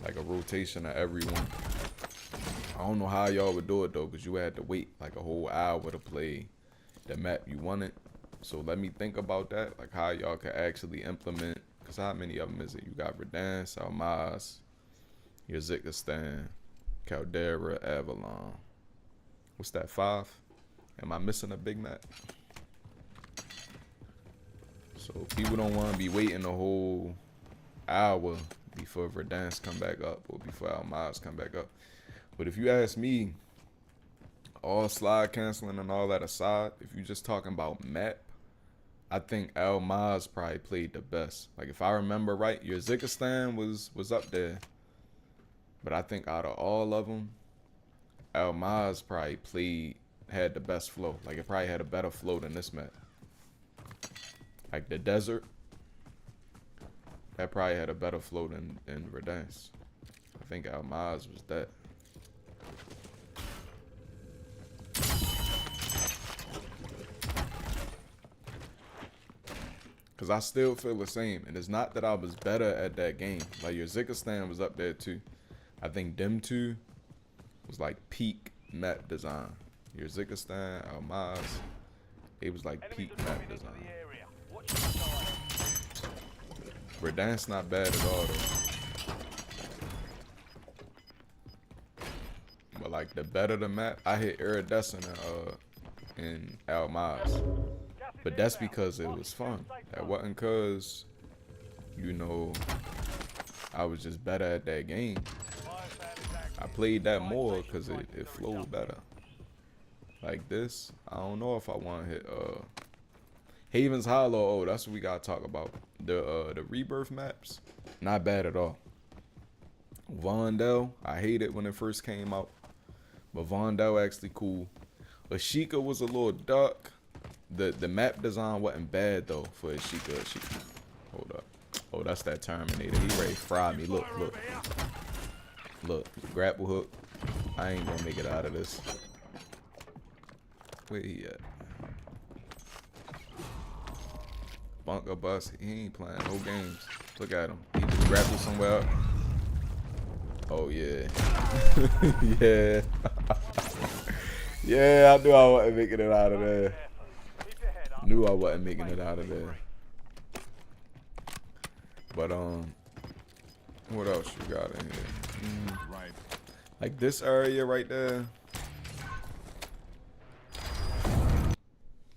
Like a rotation of everyone. I don't know how y'all would do it though, because you had to wait like a whole hour to play the map you wanted. So let me think about that, like how y'all could actually implement, because how many of them is it? You got Verdansk, Almaz, Uzbekistan, Caldera, Avalon. What's that, 5? Am I missing a big map? So people don't want to be waiting a whole hour before Verdansk come back up or before Almaz come back up. But if you ask me, all slide canceling and all that aside, if you're just talking about map, I think Almaz probably played the best. Like if I remember right, Uzbekistan was up there. But I think out of all of them, Almaz probably had the best flow. Like it probably had a better flow than this map. Like the desert, that probably had a better flow than Verdansk. I think Almaz was that. Because I still feel the same. And it's not that I was better at that game. Like Uzbekistan was up there too. I think them two was like peak map design. Uzbekistan, Almaz, it was like peak map design. Verdansk not bad at all though. But like the better the map, I hit iridescent in Almaz. But that's because it was fun. That wasn't cause, you know, I was just better at that game. I played that more because it flowed better. Like this, I don't know if I want to hit Haven's Hollow. Oh, that's what we gotta talk about. The rebirth maps, not bad at all. Vondel, I hate it when it first came out, but Vondel actually cool. Ashika was a little dark. The map design wasn't bad though for Ashika. Hold up. Oh, that's that Terminator. He ready to fry me. Look. Look, grapple hook. I ain't gonna make it out of this. Where he at? Bunker bus. He ain't playing no games. Look at him. He just grappled somewhere up. Oh yeah. Yeah. Yeah, I knew I wasn't making it out of there. knew I wasn't making it out of there. But what else you got in here? Right. Like this area right there.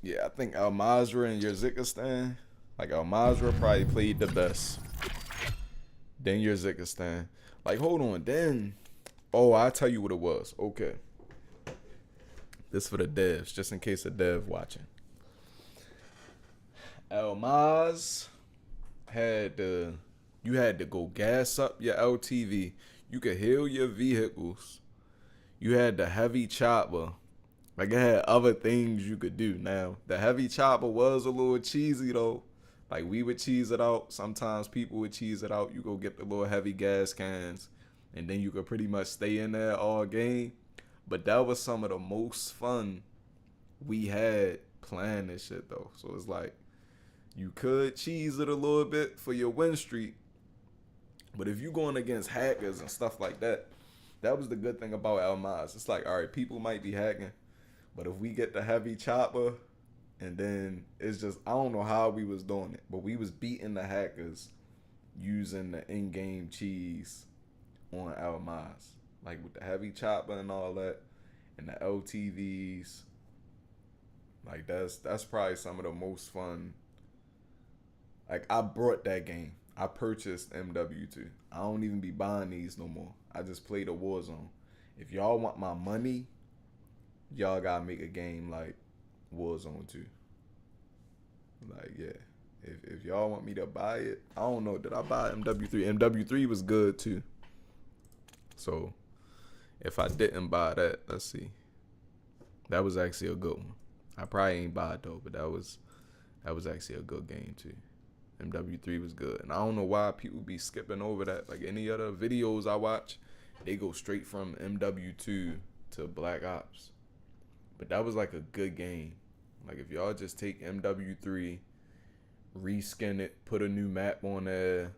Yeah, I think Al Mazrah and Uzbekistan. Like Al Mazrah probably played the best. Then Uzbekistan. Like, hold on, then. Oh, I'll tell you what it was. Okay. This for the devs, just in case a dev watching. Al Maz had you had to go gas up your LTV. You could heal your vehicles. You had the heavy chopper. Like, it had other things you could do. Now, the heavy chopper was a little cheesy, though. Like, we would cheese it out. Sometimes people would cheese it out. You go get the little heavy gas cans, and then you could pretty much stay in there all game. But that was some of the most fun we had playing this shit, though. So it's like, you could cheese it a little bit for your win streak. But if you're going against hackers and stuff like that, that was the good thing about Al Maz. It's like, all right, people might be hacking, but if we get the heavy chopper, and then it's just, I don't know how we was doing it, but we was beating the hackers using the in-game cheese on Al Maz. Like with the heavy chopper and all that, and the LTVs. Like that's probably some of the most fun. Like, I brought that game. I purchased MW2. I don't even be buying these no more. I just play the Warzone. If y'all want my money, y'all gotta make a game like Warzone 2. Like, yeah. If y'all want me to buy it, I don't know. Did I buy MW3? MW3 was good too. So, if I didn't buy that, let's see. That was actually a good one. I probably ain't buy it though, but that was actually a good game too. MW3 was good. And I don't know why people be skipping over that. Like, any other videos I watch, they go straight from MW2 to Black Ops. But that was like a good game. Like, if y'all just take MW3, reskin it, put a new map on there,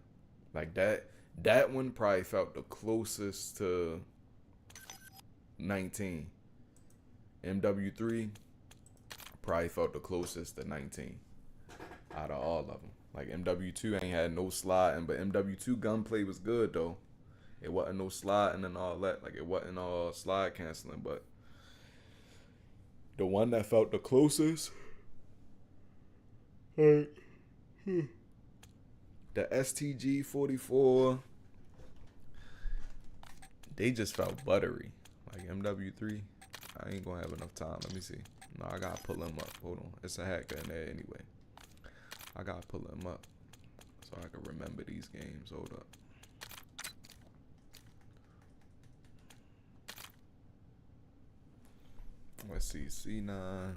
like that one probably felt the closest to 19. MW3 probably felt the closest to 19 out of all of them. Like, MW2 ain't had no sliding, but MW2 gunplay was good though. It wasn't no sliding and all that. Like, it wasn't all slide canceling, but the one that felt the closest, the STG 44, they just felt buttery. Like, MW3, I ain't gonna have enough time. Let me see. No, I gotta pull them up. Hold on. It's a hacker in there anyway. I gotta pull them up so I can remember these games. Hold up. Let's see. C9.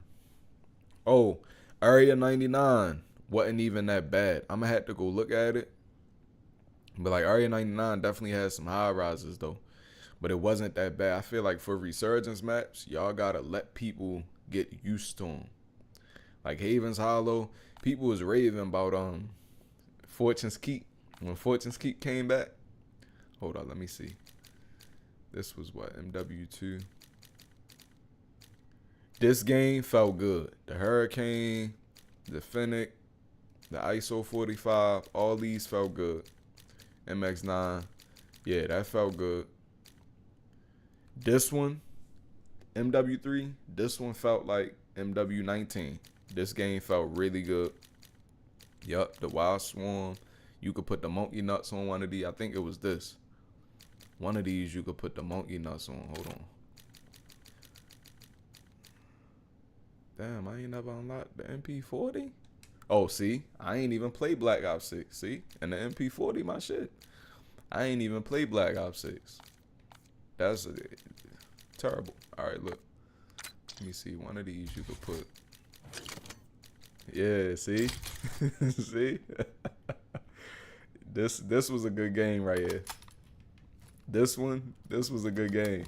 Oh, Area 99 wasn't even that bad. I'm gonna have to go look at it. But like, Area 99 definitely has some high rises though. But it wasn't that bad. I feel like for resurgence maps, y'all gotta let people get used to them. Like Haven's Hollow, people was raving about Fortune's Keep. When Fortune's Keep came back. Hold on, let me see. This was what, MW2. This game felt good. The Hurricane, the Fennec, the ISO 45, all these felt good. MX9, yeah, that felt good. This one, MW3, this one felt like MW19. This game felt really good. Yup, the Wild Swarm. You could put the monkey nuts on one of these. I think it was this. One of these you could put the monkey nuts on. Hold on. Damn, I ain't never unlocked the MP40. Oh, see? I ain't even play Black Ops 6. See? And the MP40, my shit. I ain't even play Black Ops 6. That's terrible. All right, look. Let me see. One of these you could put. Yeah, see? See? This was a good game right here. This was a good game.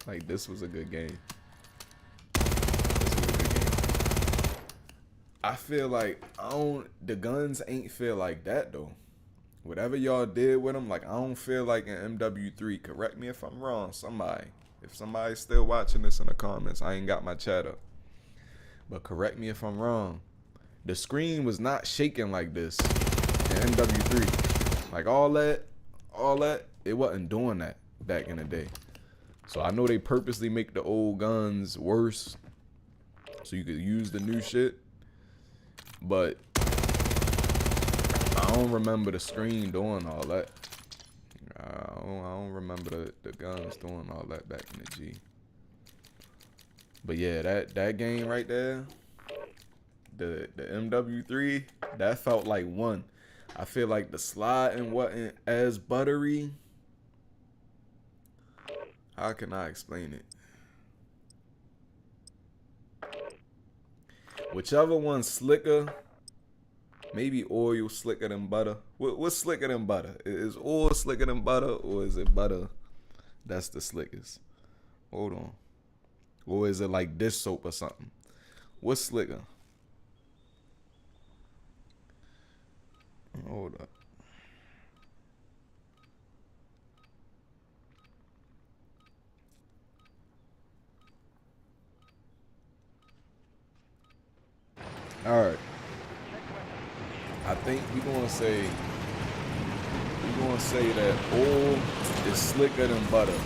Like, this was a good game. I feel like the guns ain't feel like that though. Whatever y'all did with them, like, I don't feel like in MW3. Correct me if I'm wrong, somebody. If somebody's still watching this in the comments, I ain't got my chat up. but correct me if I'm wrong. The screen was not shaking like this in MW3. Like all that, it wasn't doing that back in the day. So I know they purposely make the old guns worse so you could use the new shit. But I don't remember the screen doing all that. I don't remember the guns doing all that back in the G. But yeah, that game right there, the MW3, that felt like one. I feel like the sliding wasn't as buttery. How can I explain it? Whichever one's slicker, maybe oil slicker than butter. What's slicker than butter? Is oil slicker than butter, or is it butter that's the slickest? Hold on. Or is it like dish soap or something? What's slicker? Hold up. All right. I think we're gonna say that oil is slicker than butter,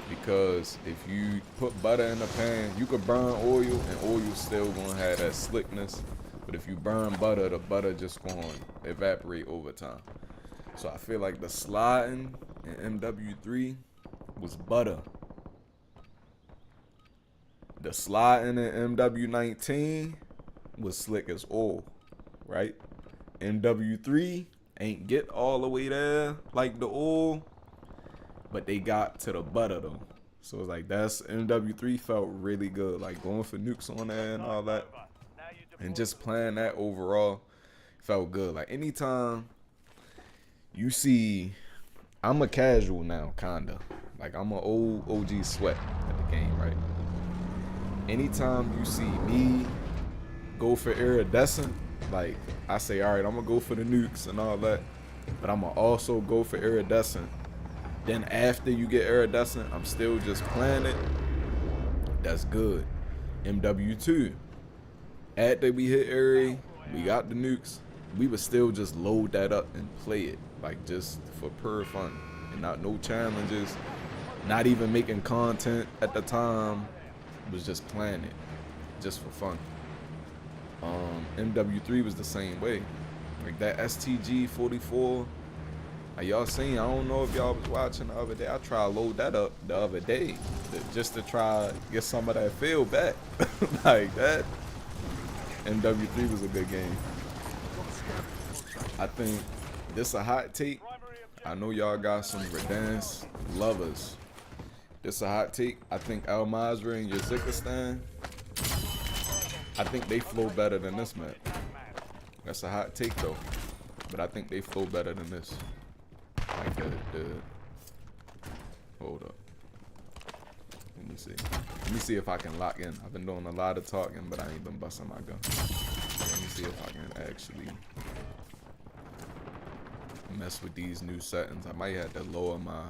because if you put butter in the pan, you could burn oil and oil still gonna have that slickness. But if you burn butter, the butter just gonna evaporate over time. So I feel like the sliding in MW3 was butter. The sliding in MW19 was slick as oil, right? MW3 ain't get all the way there like the oil, but they got to the butter though. So it's like that's MW3 felt really good, like going for nukes on there and all that, and just playing that overall felt good. Like anytime you see, I'm a casual now, kinda. Like I'm an old OG sweat at the game, right? Anytime you see me go for iridescent, like I say, all right, I'm gonna go for the nukes and all that, but I'm gonna also go for iridescent. Then after you get iridescent, I'm still just playing it. That's good. MW2. After we hit Airy, we got the nukes, we would still just load that up and play it, like just for pure fun, and not no challenges, not even making content at the time. Was just playing it, just for fun. MW3 was the same way. Like that STG 44. Like y'all seen, I don't know if y'all was watching the other day. I tried to load that up the other day just to try get some of that feel back. Like that. MW3 was a good game. I think this a hot take. I know y'all got some Verdansk lovers. This a hot take. I think Al Mazrah and Uzbekistan, I think they flow better than this map. That's a hot take though, but I think they flow better than this. Like the hold up. Let me see. Let me see if I can lock in. I've been doing a lot of talking, but I ain't been busting my gun. Let me see if I can actually mess with these new settings. I might have to lower my.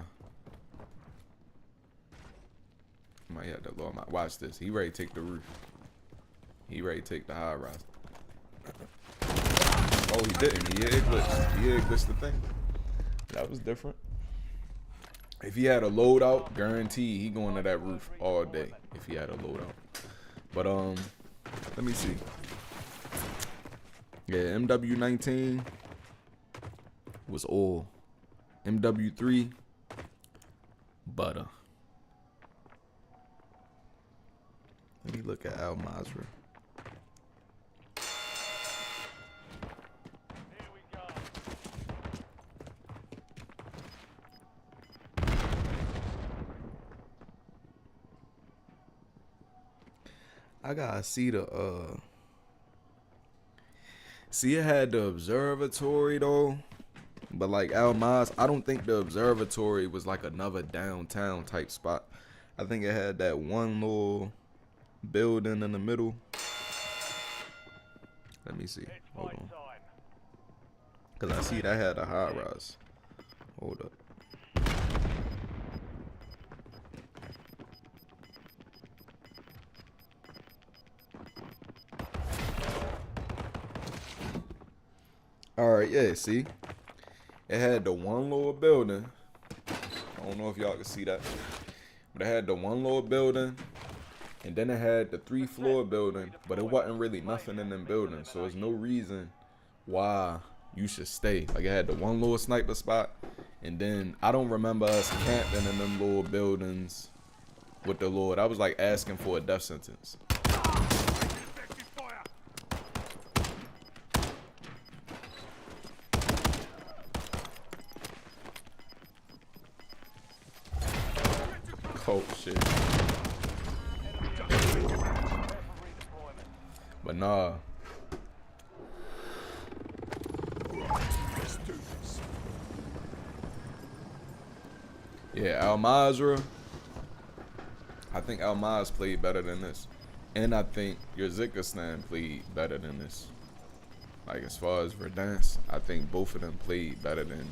Watch this. He ready to take the roof. He ready to take the high rise. Oh, he didn't. He had glitched. He had glitched the thing. That was different. If he had a loadout, guarantee he going to that roof all day. If he had a loadout. But let me see. Yeah, MW19 was oil. MW3 butter. Let me look at Al Mazrah. Here we go. I gotta see the see, it had the observatory though, but like Al Mazrah, I don't think the observatory was like another downtown type spot. I think it had that one little building in the middle. Let me see. Hold on. Cause I see that had a high rise. Hold up. All right, yeah, see? It had the one little building. I don't know if y'all can see that. But it had the one little building. And then it had the 3-floor building. But it wasn't really nothing in them buildings. So there's no reason why you should stay. Like, it had the one little sniper spot. And then I don't remember us camping in them little buildings with the Lord. I was like asking for a death sentence. Effective fire. Oh shit. But nah. Let's do this. Yeah, Al Mazrah. I think Al Maz played better than this. And I think Uzbekistan played better than this. Like, as far as Verdansk, I think both of them played better than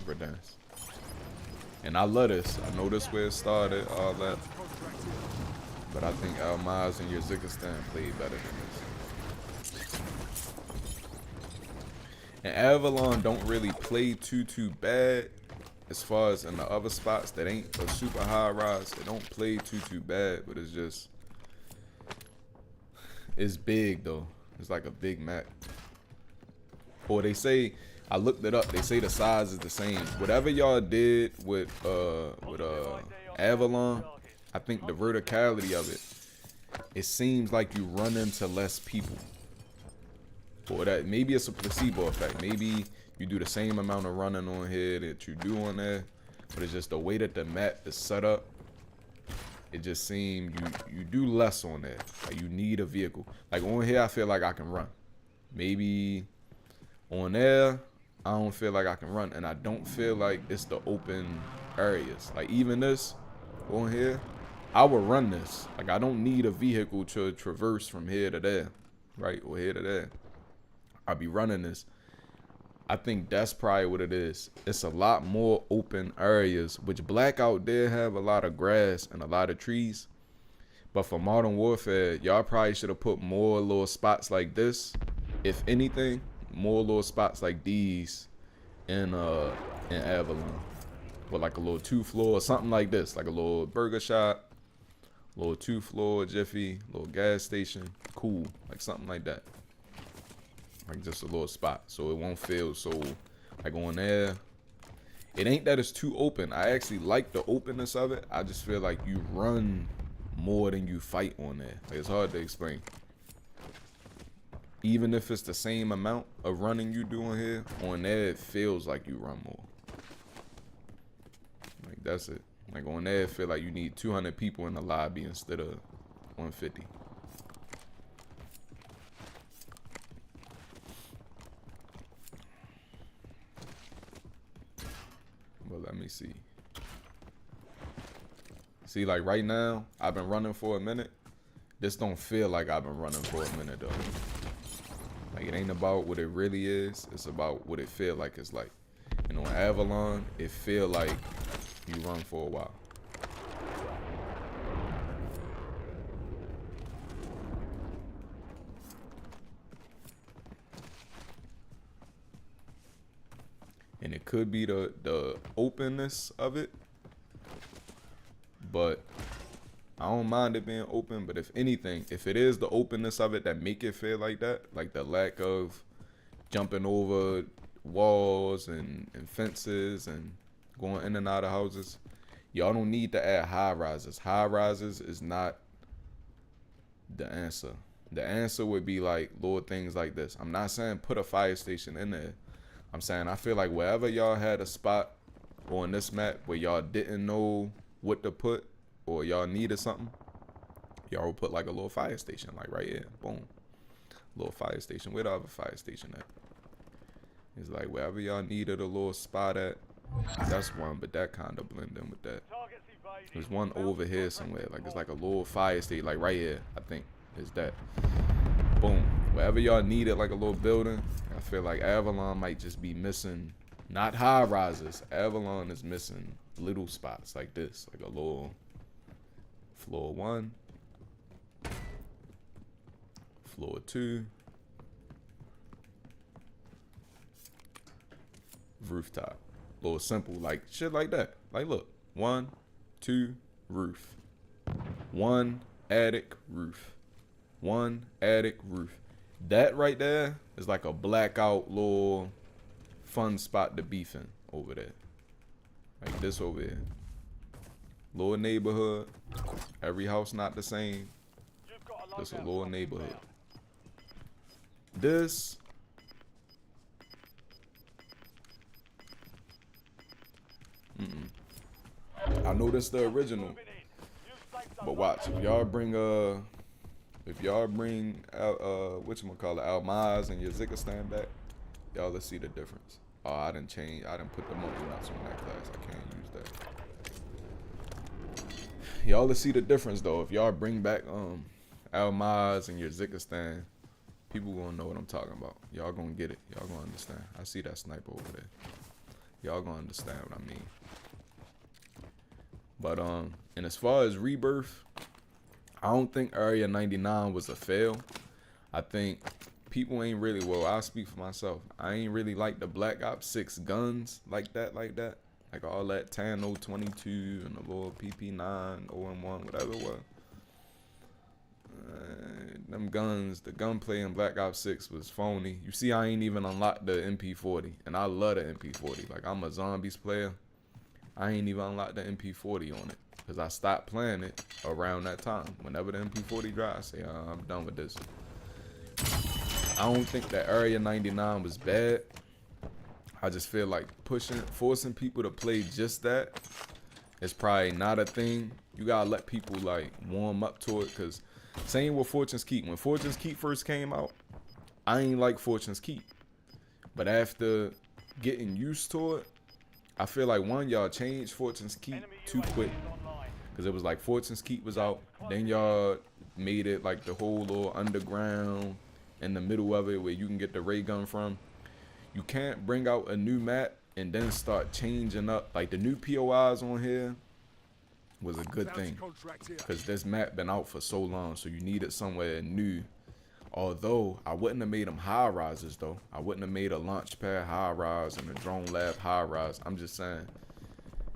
Verdansk. And I love this. I know this where it started, all that. But I think Al Maz and Uzbekistan played better than this. And Avalon don't really play too bad. As far as in the other spots that ain't a super high rise, it don't play too bad, but it's just, it's big though. It's like a big map. Or they say, I looked it up, they say the size is the same. Whatever y'all did with Avalon, I think the verticality of it seems like you run into less people. Or that maybe it's a placebo effect. Maybe you do the same amount of running on here that you do on there, but it's just the way that the map is set up. It just seems you do less on there. Like, you need a vehicle. Like, on here, I feel like I can run. Maybe on there, I don't feel like I can run, and I don't feel like it's the open areas. Like, even this on here, I would run this. Like, I don't need a vehicle to traverse from here to there, right, or here to there. I'll be running this. I think that's probably what it is. It's a lot more open areas, which Blackout did have a lot of grass and a lot of trees. But for Modern Warfare, y'all probably should have put more little spots like this. If anything, more little spots like these in Avalon. With like a little 2-floor or something like this. Like a little burger shop, little 2-floor Jiffy, little gas station. Cool. Like something like that. Like just a little spot, so it won't feel so like on there. It ain't that it's too open. I actually like the openness of it. I just feel like you run more than you fight on there. Like, it's hard to explain. Even if it's the same amount of running you do on here, on there it feels like you run more. Like, that's it. Like, on there it feel like you need 200 people in the lobby instead of 150. Well, let me see. See, like right now, I've been running for a minute. This don't feel like I've been running for a minute though. Like, it ain't about what it really is. It's about what it feel like it's like. And on Avalon, it feel like you run for a while. And it could be the openness of it, but I don't mind it being open. But if anything, if it is the openness of it that make it feel like that, like the lack of jumping over walls and fences and going in and out of houses, y'all don't need to add high rises. High rises is not the answer. The answer would be like little things like this. I'm not saying put a fire station in there. I'm saying I feel like wherever y'all had a spot on this map where y'all didn't know what to put or y'all needed something, y'all would put like a little fire station, like right here. Boom. Little fire station. Where the other fire station at? It's like wherever y'all needed a little spot at, that's one, but that kind of blend in with that. There's one over here somewhere. Like, it's like a little fire station, like right here, I think is that. Boom. Wherever y'all needed like a little building, I feel like Avalon might just be missing, not high rises. Avalon is missing little spots like this, like a little floor 1, floor 2, rooftop. Little simple, like shit like that. Like look, 1, 2, roof. 1 attic, roof. 1 attic, roof. That right there is like a blackout little fun spot to beef in over there. Like this over here. Little neighborhood. Every house not the same. You've got a Just a loadout little drop neighborhood. inbound. This. I know this the original. Moving in. New safe zone But watch, if y'all bring whatchamacallit, Almaz and your Zikistan back, y'all let's see the difference. Oh, I didn't put the monkey nuts on that class. I can't use that. Y'all let's see the difference though. If y'all bring back Almaz and your Zikistan, people gonna know what I'm talking about. Y'all gonna get it. Y'all gonna understand. I see that sniper over there. Y'all gonna understand what I mean. But and as far as rebirth, I don't think Area 99 was a fail. I think people ain't really, well, I'll speak for myself. I ain't really like the Black Ops 6 guns like that. Like all that Tano 22 and the little PP9, OM1, whatever it was. Them guns, the gunplay in Black Ops 6 was phony. You see, I ain't even unlocked the MP40, and I love the MP40. Like, I'm a zombies player. I ain't even unlocked the MP40 on it because I stopped playing it around that time. Whenever the MP40 drops, I say, I'm done with this. I don't think that Area 99 was bad. I just feel like forcing people to play just that is probably not a thing. You gotta let people like warm up to it, because same with Fortune's Keep. When Fortune's Keep first came out, I ain't like Fortune's Keep. But after getting used to it, I feel like y'all changed Fortune's Keep too quick. Because it was like Fortune's Keep was out. Then y'all made it like the whole little underground in the middle of it where you can get the ray gun from. You can't bring out a new map and then start changing up. Like the new POIs on here was a good thing. Because this map been out for so long. So you needed somewhere new. Although, I wouldn't have made them high rises though. I wouldn't have made a launch pad high rise and a drone lab high rise. I'm just saying,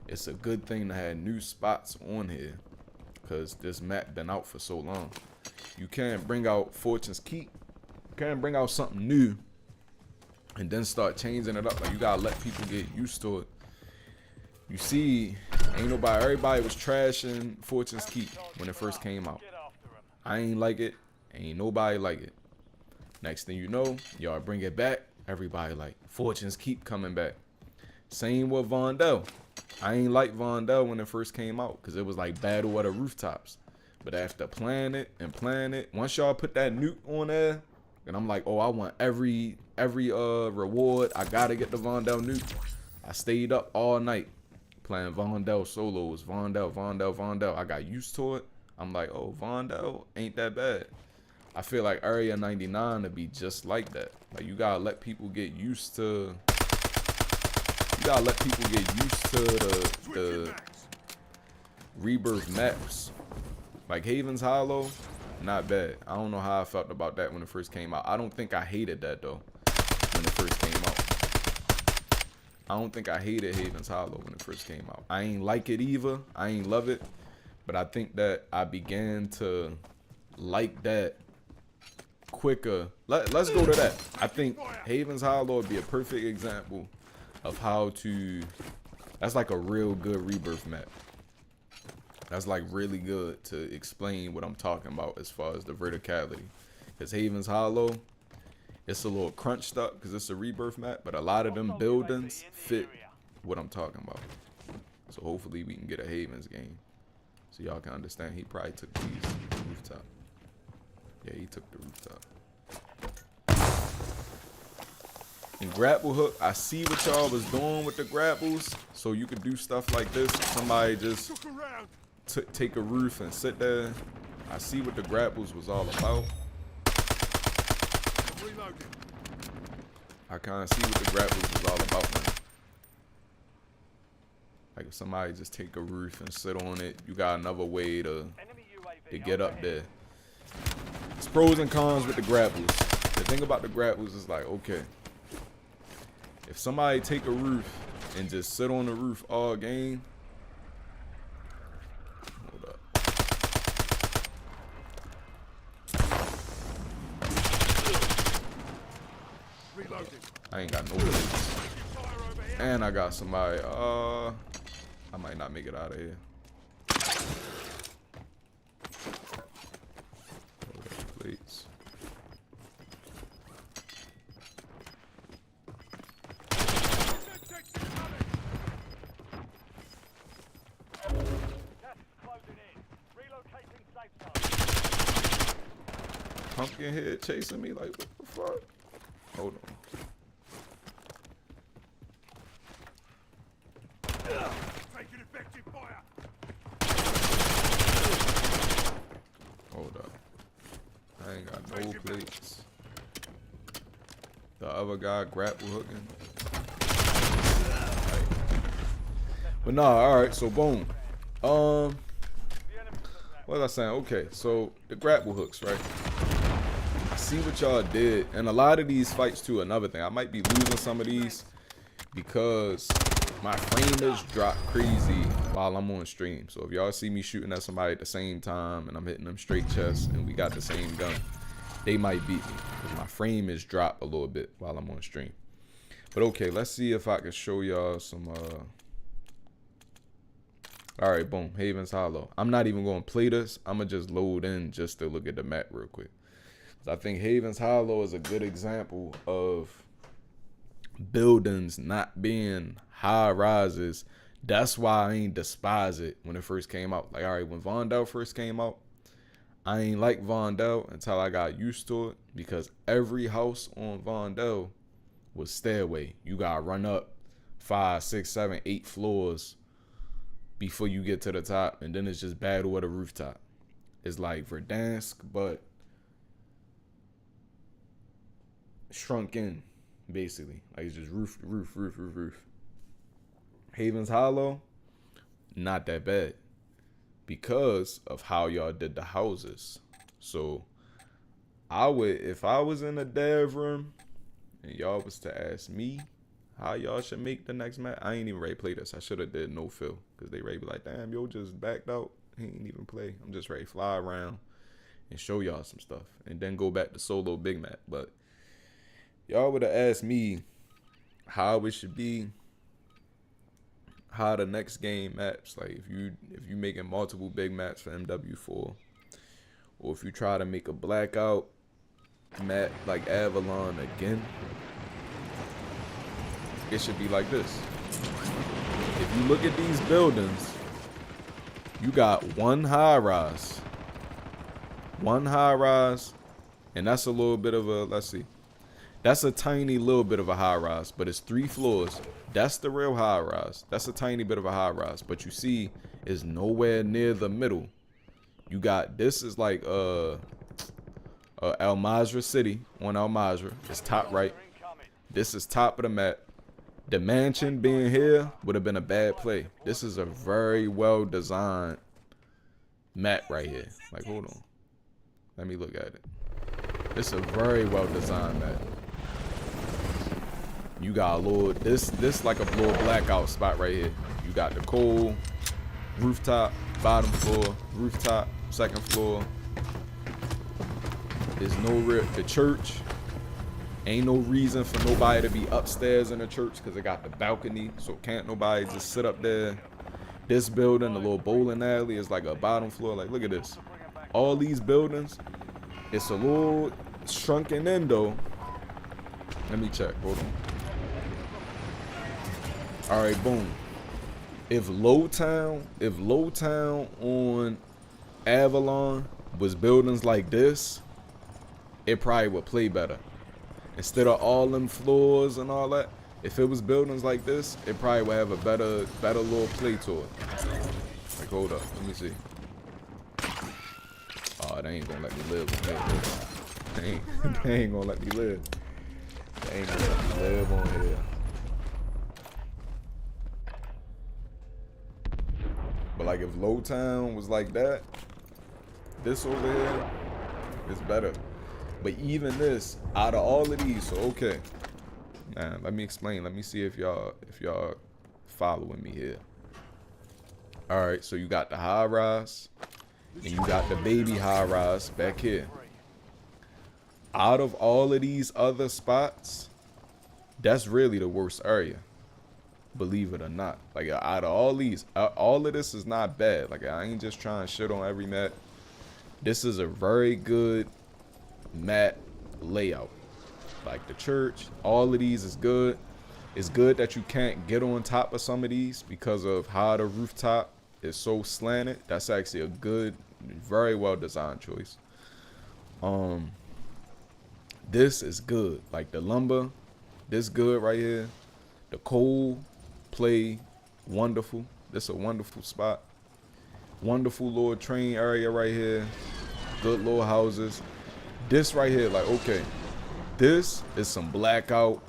it's a good thing to have new spots on here, because this map been out for so long. You can't bring out Fortune's Keep. You can't bring out something new and then start changing it up. Like, you gotta let people get used to it. You see, everybody was trashing Fortune's Keep when it first came out. I ain't like it. Ain't nobody like it. Next thing you know, y'all bring it back. Everybody like, Fortunes keep coming back. Same with Vondel. I ain't like Vondel when it first came out because it was like Battle of the Rooftops. But after playing it, once y'all put that nuke on there, and I'm like, oh, I want every reward. I gotta get the Vondel nuke. I stayed up all night playing Vondel solos. Vondel. I got used to it. I'm like, oh, Vondel ain't that bad. I feel like Area 99 to be just like that. Like, you gotta let people get used to. The rebirth maps. Like Haven's Hollow, not bad. I don't know how I felt about that when it first came out. I don't think I hated that though when it first came out. I don't think I hated Haven's Hollow when it first came out. I ain't like it either. I ain't love it. But I think that I began to like that quicker. Let's go to that. I think Haven's Hollow would be a perfect example of how to. That's like a real good rebirth map. That's like really good to explain what I'm talking about as far as the verticality. Because Haven's Hollow, it's a little crunched up because it's a rebirth map, but a lot of them buildings fit what I'm talking about. So hopefully we can get a Haven's game. So y'all can understand. He probably took these rooftop. Yeah, he took the rooftop. And grapple hook, I see what y'all was doing with the grapples. So you could do stuff like this. Somebody just take a roof and sit there. I see what the grapples was all about. I kind of see what the grapples was all about, man. Like if somebody just take a roof and sit on it, you got another way to get up there. It's pros and cons with the grapples. The thing about the grapples is like, okay, If somebody take a roof and just sit on the roof all game, hold up. Reloading. I ain't got no bullets. Fire over here. And I got somebody. I might not make it out of here. Plates. Gas is closing in. Relocating safe zone. Pumpkin head chasing me like what the fuck? Hold on. Taking effective fire. Hold up. I ain't got no plates. The other guy grapple hooking. Right. But nah, alright, so boom. What was I saying? Okay, so the grapple hooks, right? I see what y'all did, and a lot of these fights too. Another thing, I might be losing some of these because my frame is dropped crazy while I'm on stream. So if y'all see me shooting at somebody at the same time and I'm hitting them straight chest and we got the same gun, they might beat me because my frame is dropped a little bit while I'm on stream. But okay, let's see if I can show y'all some. All right, boom, Haven's Hollow. I'm not even going to play this. I'm going to just load in just to look at the map real quick. I think Haven's Hollow is a good example of buildings not being high rises. That's why I ain't despise it when it first came out. Like, all right, when Vondel first came out, I ain't like Vondel until I got used to it because every house on Vondel was stairway. You got to run up 5, 6, 7, 8 floors before you get to the top, and then it's just battle at a rooftop. It's like Verdansk, but shrunk in, basically. Like, it's just roof. Haven's Hollow, not that bad because of how y'all did the houses. So I would, if I was in a dev room and y'all was to ask me how y'all should make the next match, I ain't even ready to play this. I should have did no fill because they ready to be like, damn, yo just backed out. He ain't even play. I'm just ready to fly around and show y'all some stuff and then go back to solo big map. But y'all would have asked me how it should be, how the next game maps. Like if you making multiple big maps for MW4, or if you try to make a blackout map like Avalon again, it should be like this. If you look at these buildings, you got one high rise, and that's a little bit of a, let's see, that's a tiny little bit of a high rise, but it's 3 floors. That's the real high rise. That's a tiny bit of a high rise, but you see it's nowhere near the middle. You got, this is like Al Mazrah City on Al Mazrah. It's top right. This is top of the map. The mansion being here would have been a bad play. This is a very well designed map right here. Like, hold on. Let me look at it. It's a very well designed map. You got a little, this like a little blackout spot right here. You got the coal, rooftop, bottom floor, rooftop, second floor. There's no real, the church. Ain't no reason for nobody to be upstairs in the church because it got the balcony, so can't nobody just sit up there. This building, the little bowling alley, is like a bottom floor. Like, look at this. All these buildings, it's a little shrunken in though. Let me check. Hold on. All right, boom. If Lowtown on Avalon was buildings like this, it probably would play better. Instead of all them floors and all that, if it was buildings like this, it probably would have a better little play to it. Like, hold up, let me see. Oh, they ain't gonna let me live on here. They ain't gonna let me live. They ain't gonna let me live on here. But like if Lowtown was like that, this over here is better. But even this, out of all of these, so okay. Man, let me explain. Let me see if y'all following me here. All right, so you got the high rise and you got the baby high rise back here. Out of all of these other spots, that's really the worst area. Believe it or not. Like, out of all these, all of this is not bad. Like, I ain't just trying to shit on every map. This is a very good map layout. Like the church, all of these is good. It's good that you can't get on top of some of these because of how the rooftop is so slanted. That's actually a good, very well designed choice. This is good. Like the lumber, this good right here. The coal play wonderful. This is a wonderful spot. Wonderful little train area right here. Good little houses. This right here, like, okay, this is some blackout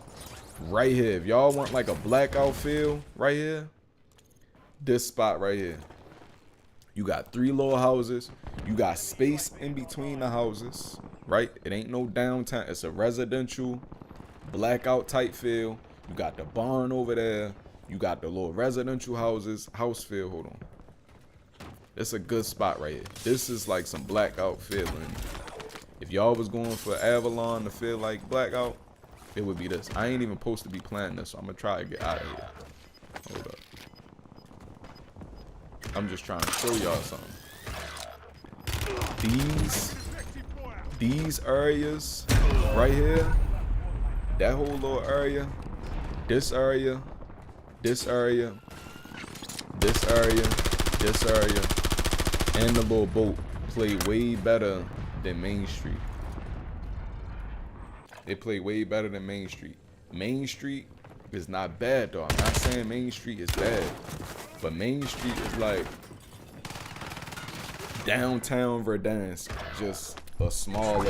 right here. If y'all want like a blackout feel right here, this spot right here. You got 3 little houses. You got space in between the houses, right? It ain't no downtown. It's a residential blackout type feel. You got the barn over there. You got the little residential houses. House feel. Hold on. It's a good spot right here. This is like some blackout feeling. If y'all was going for Avalon to feel like blackout, it would be this. I ain't even supposed to be playing this, so I'm gonna try to get out of here. Hold up. I'm just trying to show y'all something. These areas right here, that whole little area, this area, this area, this area, this area, and the little boat play way better than Main Street. They play way better than Main Street. Main Street is not bad though. I'm not saying Main Street is bad, but Main Street is like downtown Verdansk, just a smaller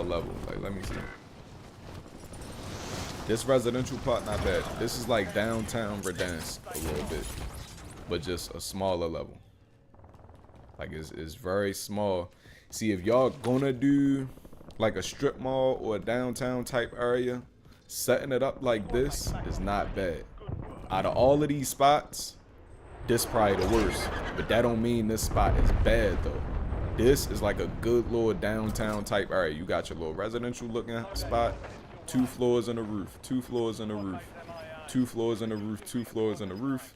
level. Like, let me see. This residential part not bad. This is like downtown Verdansk a little bit, but just a smaller level. Like, it's very small. See, if y'all gonna do like a strip mall or a downtown type area, setting it up like this is not bad. Out of all of these spots, this probably the worst, but that don't mean this spot is bad though. This is like a good little downtown type area. You got your little residential looking spot, 2 floors and a roof, 2 floors and a roof, 2 floors and a roof, 2 floors and a roof.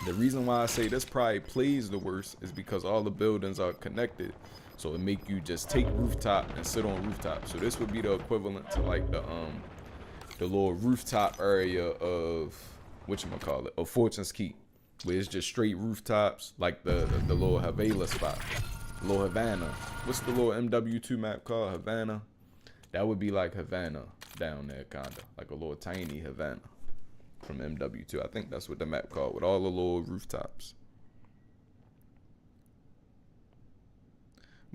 The reason why I say this probably plays the worst is because all the buildings are connected. So it make you just take rooftop and sit on rooftop. So this would be the equivalent to like the little rooftop area of whatchamacallit, of Fortune's Keep, where it's just straight rooftops, like the little Havana spot. Little Havana. What's the little MW2 map called? Havana? That would be like Havana down there, kinda. Like a little tiny Havana from MW2. I think that's what the map called, with all the little rooftops.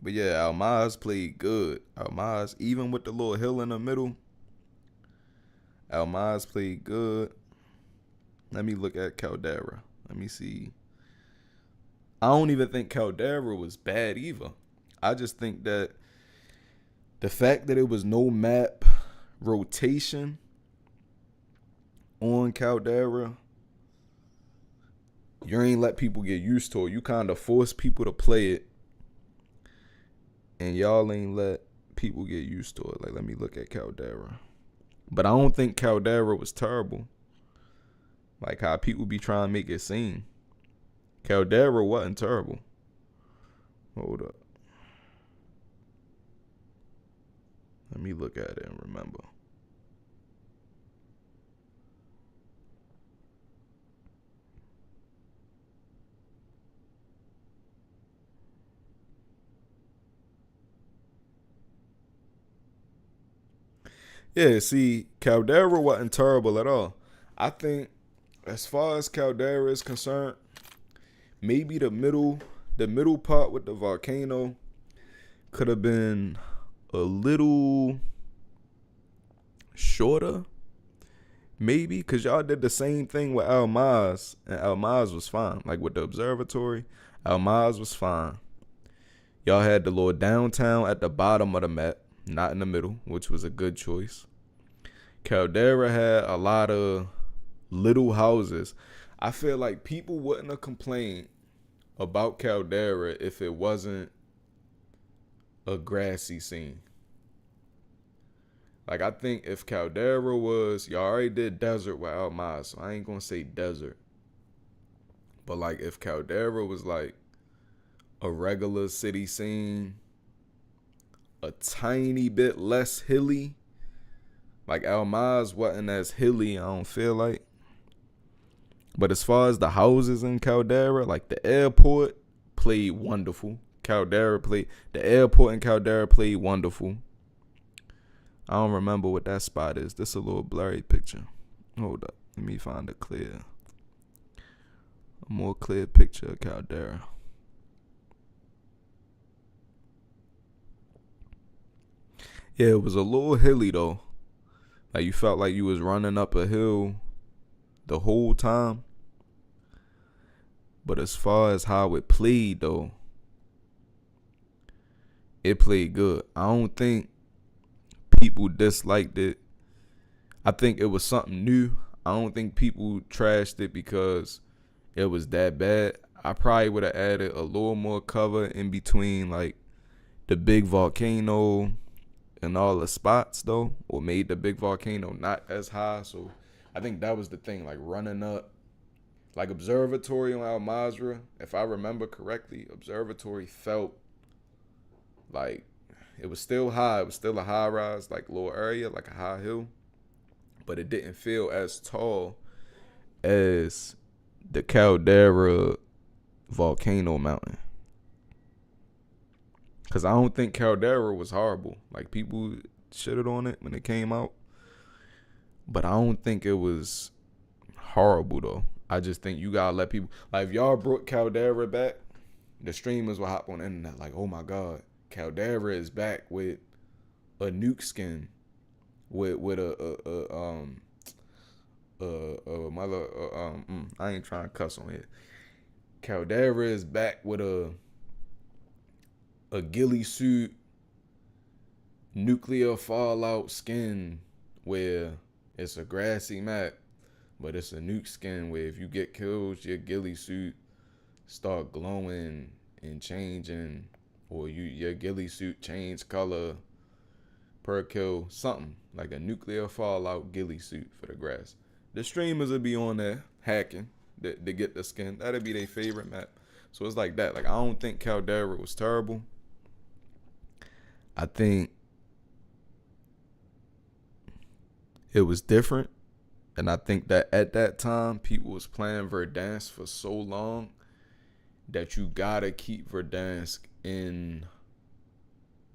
But yeah, Almaz played good. Almaz, even with the little hill in the middle, Almaz played good. Let me look at Caldera. Let me see. I don't even think Caldera was bad either. I just think that the fact that it was no map rotation on Caldera, you ain't let people get used to it. You kind of force people to play it, and y'all ain't let people get used to it. Like, let me look at Caldera. But I don't think Caldera was terrible, like how people be trying to make it seem. Caldera wasn't terrible. Hold up. Let me look at it and remember. Yeah, see, Caldera wasn't terrible at all. I think as far as Caldera is concerned, maybe the middle part with the volcano could have been a little shorter. Maybe, because y'all did the same thing with Almaz, and Almaz was fine. Like with the observatory, Almaz was fine. Y'all had the little downtown at the bottom of the map. not in the middle, which was a good choice. Caldera had a lot of little houses. I feel like people wouldn't have complained about Caldera if it wasn't a grassy scene. Like, I think if Caldera was, y'all already did desert with Almaz, so I ain't gonna say desert. But like, if Caldera was like a regular city scene, a tiny bit less hilly, like Almaz wasn't as hilly, I don't feel like. But as far as the houses in Caldera, like the airport played wonderful. The airport in Caldera played wonderful. I don't remember what that spot is. This is a little blurry picture. Hold up. Let me find a more clear picture of Caldera. Yeah, it was a little hilly though. Like, you felt like you was running up a hill the whole time. But as far as how it played though, it played good. I don't think people disliked it. I think it was something new. I don't think people trashed it because it was that bad. I probably would have added a little more cover in between like the big volcano and all the spots though, or made the big volcano not as high. So I think that was the thing, like running up, like Observatory on Al Mazrah, if I remember correctly, Observatory felt like it was still high. It was still a high rise, like little area, like a high hill, but it didn't feel as tall as the Caldera volcano mountain. Because I don't think Caldera was horrible. Like, people shitted on it when it came out, but I don't think it was horrible though. I just think you gotta let people, like, if y'all brought Caldera back, the streamers will hop on the internet like, oh my god, Caldera is back with a Nuke skin, with I ain't trying to cuss on it. Caldera is back with a ghillie suit nuclear fallout skin where it's a grassy map, but it's a Nuke skin where if you get killed, your ghillie suit start glowing and changing, or your ghillie suit change color per kill, something like a nuclear fallout ghillie suit for the grass. The streamers will be on there hacking to get the skin. That'll be their favorite map. So it's like that. Like, I don't think Caldera was terrible. I think it was different. And I think that at that time, people was playing Verdansk for so long that you gotta keep Verdansk in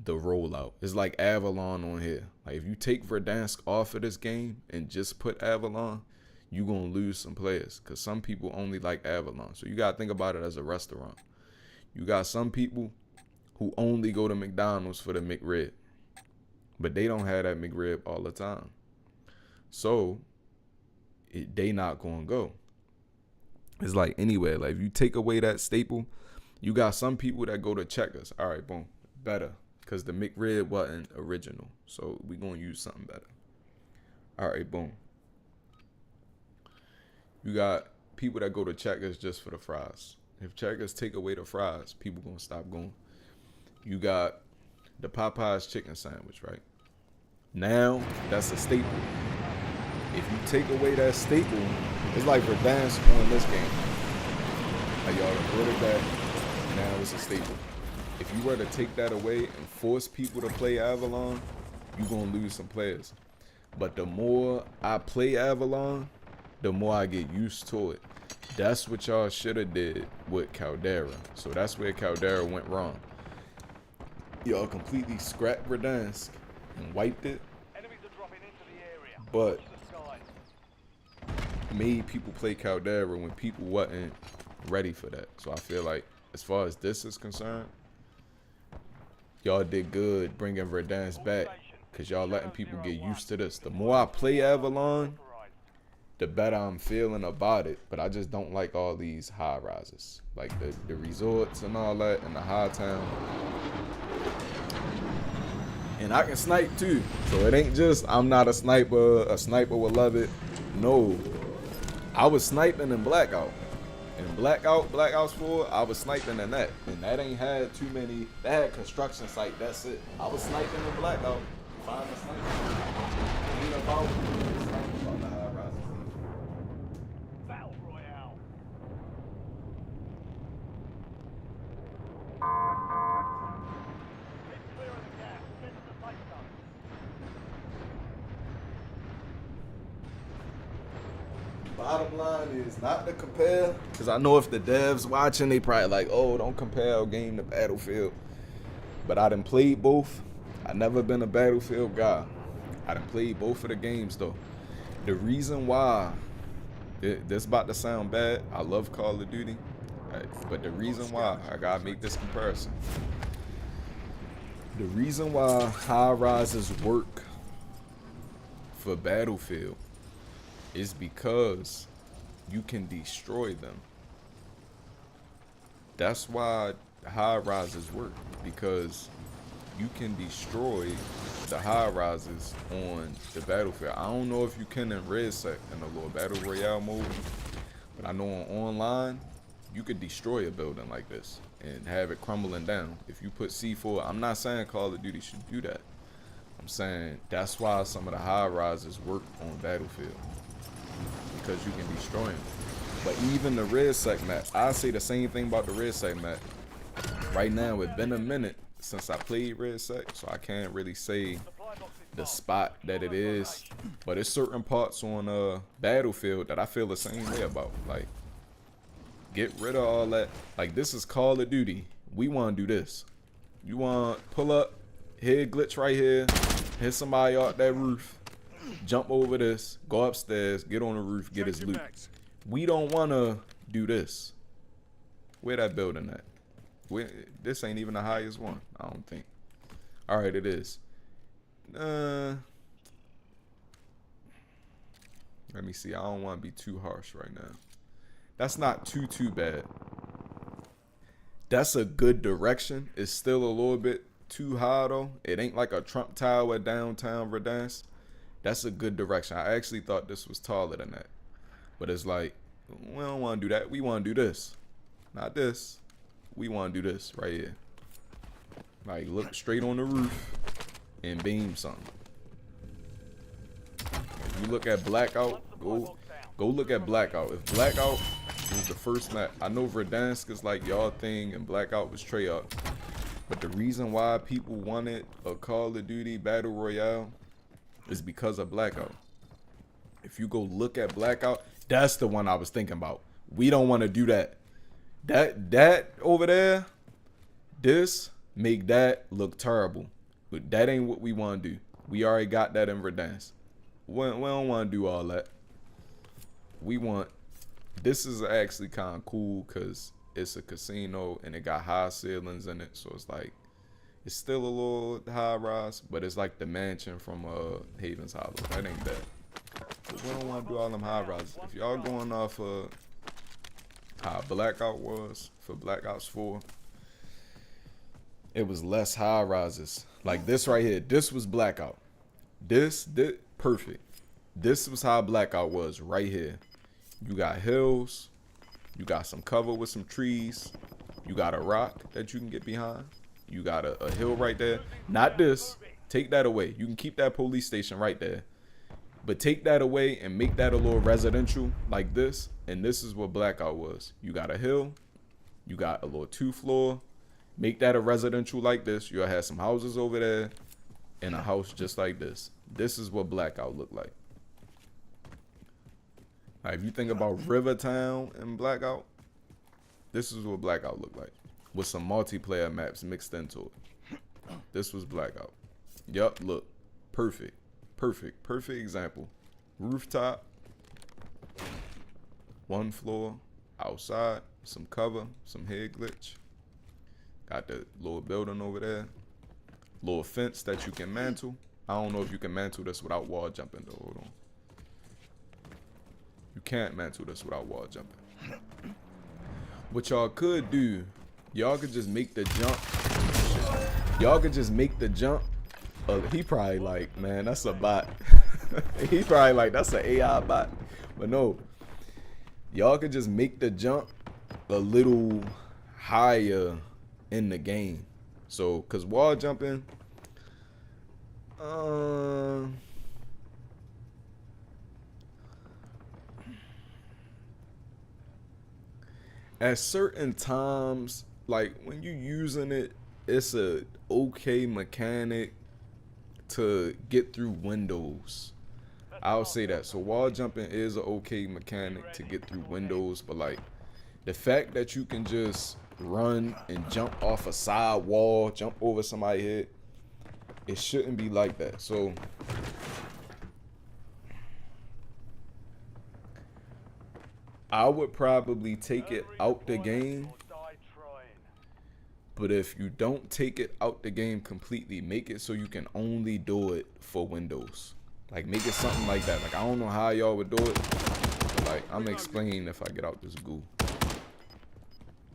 the rollout. It's like Avalon on here. Like, if you take Verdansk off of this game and just put Avalon, you gonna lose some players, because some people only like Avalon. So you gotta think about it as a restaurant. You got some people who only go to McDonald's for the McRib, but they don't have that McRib all the time. So they not gonna go. It's like anywhere. Like, if you take away that staple, you got some people that go to Checkers. All right, boom, better, because the McRib wasn't original. So we gonna use something better. All right, boom. You got people that go to Checkers just for the fries. If Checkers take away the fries, people gonna stop going. You got the Popeyes chicken sandwich, right? Now that's a staple. If you take away that staple, it's like Verdansk on this game. Like, y'all ordered that, now it's a staple. If you were to take that away and force people to play Avalon, you're gonna lose some players. But the more I play Avalon, the more I get used to it. That's what y'all should have did with Caldera. So that's where Caldera went wrong. Y'all completely scrapped Verdansk and wiped it, Enemies are dropping into the area. but Watch the skies. made people play Caldera when people wasn't ready for that. So I feel like, as far as this is concerned, y'all did good bringing Verdansk back, because y'all letting people get used to this. The more I play Avalon, the better I'm feeling about it. But I just don't like all these high rises, like the resorts and all that, and the high town. And I can snipe too. So it ain't just I'm not a sniper will love it. No. I was sniping in Blackout. In Black Ops 4, I was sniping in that. And that ain't had too many. That had construction site, that's it. I was sniping in Blackout. Find the sniper. Ain't about the high rises. Battle Royale. Keep clear of the gas. Get to the safe zone. Bottom line is not to compare, because I know if the devs watching, they probably like, oh, don't compare a game to Battlefield. But I done played both. I never been a Battlefield guy. I done played both of the games though. The reason why, this about to sound bad, I love Call of Duty, right? But the reason why I gotta make this comparison. The reason why high rises work for Battlefield is because you can destroy them. That's why high rises work, because you can destroy the high rises on the Battlefield. I don't know if you can in Red Sec in the little Battle Royale mode, but I know on online you could destroy a building like this and have it crumbling down. If you put C4, I'm not saying Call of Duty should do that. I'm saying that's why some of the high rises work on Battlefield, because you can destroy them. But even the Red Sec map, I say the same thing about the Red Sec map. Right now, it's been a minute since I played Red Sec, so I can't really say the spot that it is. But it's certain parts on Battlefield that I feel the same way about. Like, get rid of all that. Like, this is Call of Duty. We want to do this. You want to pull up, head glitch right here, hit somebody off that roof, jump over this, go upstairs, get on the roof, get his loot. We don't want to do this. Where that building at? This ain't even the highest one, I don't think. All right, it is. Let me see. I don't want to be too harsh right now. That's not too bad. That's a good direction. It's still a little bit too high though. It ain't like a Trump Tower downtown Verdansk. That's a good direction. I actually thought this was taller than that. But it's like, we don't want to do that. We want to do this. Not this. We want to do this right here. Like, look straight on the roof and beam something. If you look at Blackout, go look at Blackout. If Blackout was the first map, I know Verdansk is like y'all thing and Blackout was Treyarch. But the reason why people wanted a Call of Duty Battle Royale is because of Blackout. If you go look at Blackout, that's the one I was thinking about. We don't want to do that. That over there, this make that look terrible. But that ain't what we want to do. We already got that in Verdansk. We don't want to do all that. We want, this is actually kind of cool because it's a casino and it got high ceilings in it. So it's like, it's still a little high rise, but it's like the mansion from Haven's Hollow. That ain't bad. But we don't want to do all them high rises. If y'all going off how Blackout was for Black Ops 4, it was less high rises. Like this right here, this was Blackout. This perfect. This was how Blackout was right here. You got hills, you got some cover with some trees, you got a rock that you can get behind, you got a hill right there. Not this. Take that away. You can keep that police station right there. But take that away and make that a little residential like this. And this is what Blackout was. You got a hill. You got a little 2-floor. Make that a residential like this. You'll have some houses over there and a house just like this. This is what Blackout looked like. Now, if you think about Rivertown and Blackout, this is what Blackout looked like. With some multiplayer maps mixed into it. This was Blackout. Yup, look. Perfect. Perfect example. Rooftop, 1 floor, outside, some cover, some head glitch. Got the little building over there. Little fence that you can mantle. I don't know if you can mantle this without wall jumping though. Hold on. You can't mantle this without wall jumping. What y'all could do, y'all could just make the jump. Y'all could just make the jump he probably like, man, that's a bot. He probably like, that's an AI bot. But no, y'all could just make the jump a little higher in the game. So, cause wall jumping, at certain times, like when you using it, it's a okay mechanic to get through windows. I'll say that. So wall jumping is a okay mechanic to get through windows, but like the fact that you can just run and jump off a side wall, jump over somebody's head, it shouldn't be like that. So I would probably take it out the game. But if you don't take it out the game completely, make it so you can only do it for Windows. Like, make it something like that. Like, I don't know how y'all would do it. But like, I'm gonna explain if I get out this goo.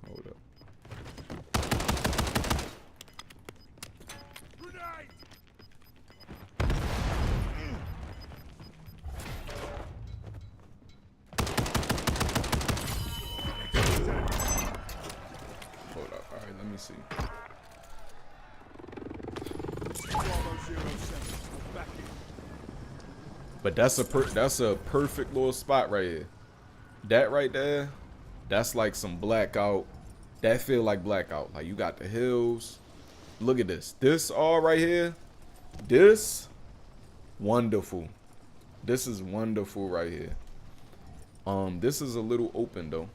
Hold up. Hold up. All right, let me see. But that's a perfect little spot right here. That right there, that's like some blackout. That feel like blackout. Like you got the hills. Look at this. This all right here. This wonderful. This is wonderful right here. This is a little open though.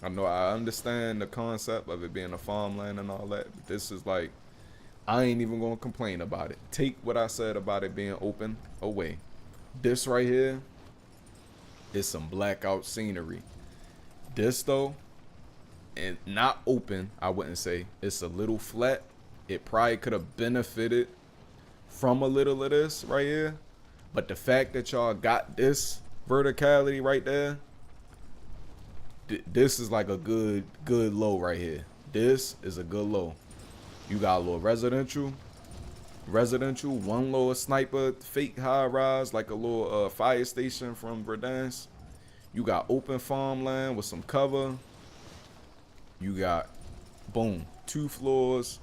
I know I understand the concept of it being a farmland and all that. But this is like, I ain't even gonna complain about it. Take what I said about it being open away. This right here is some blackout scenery. This though, and not open, I wouldn't say. It's a little flat. It probably could have benefited from a little of this right here. But the fact that y'all got this verticality right there, this is like a good low right here. This is a good low. You got a little residential, one little sniper, fake high rise, like a little fire station from Verdansk. You got open farmland with some cover. You got, boom, 2 floors,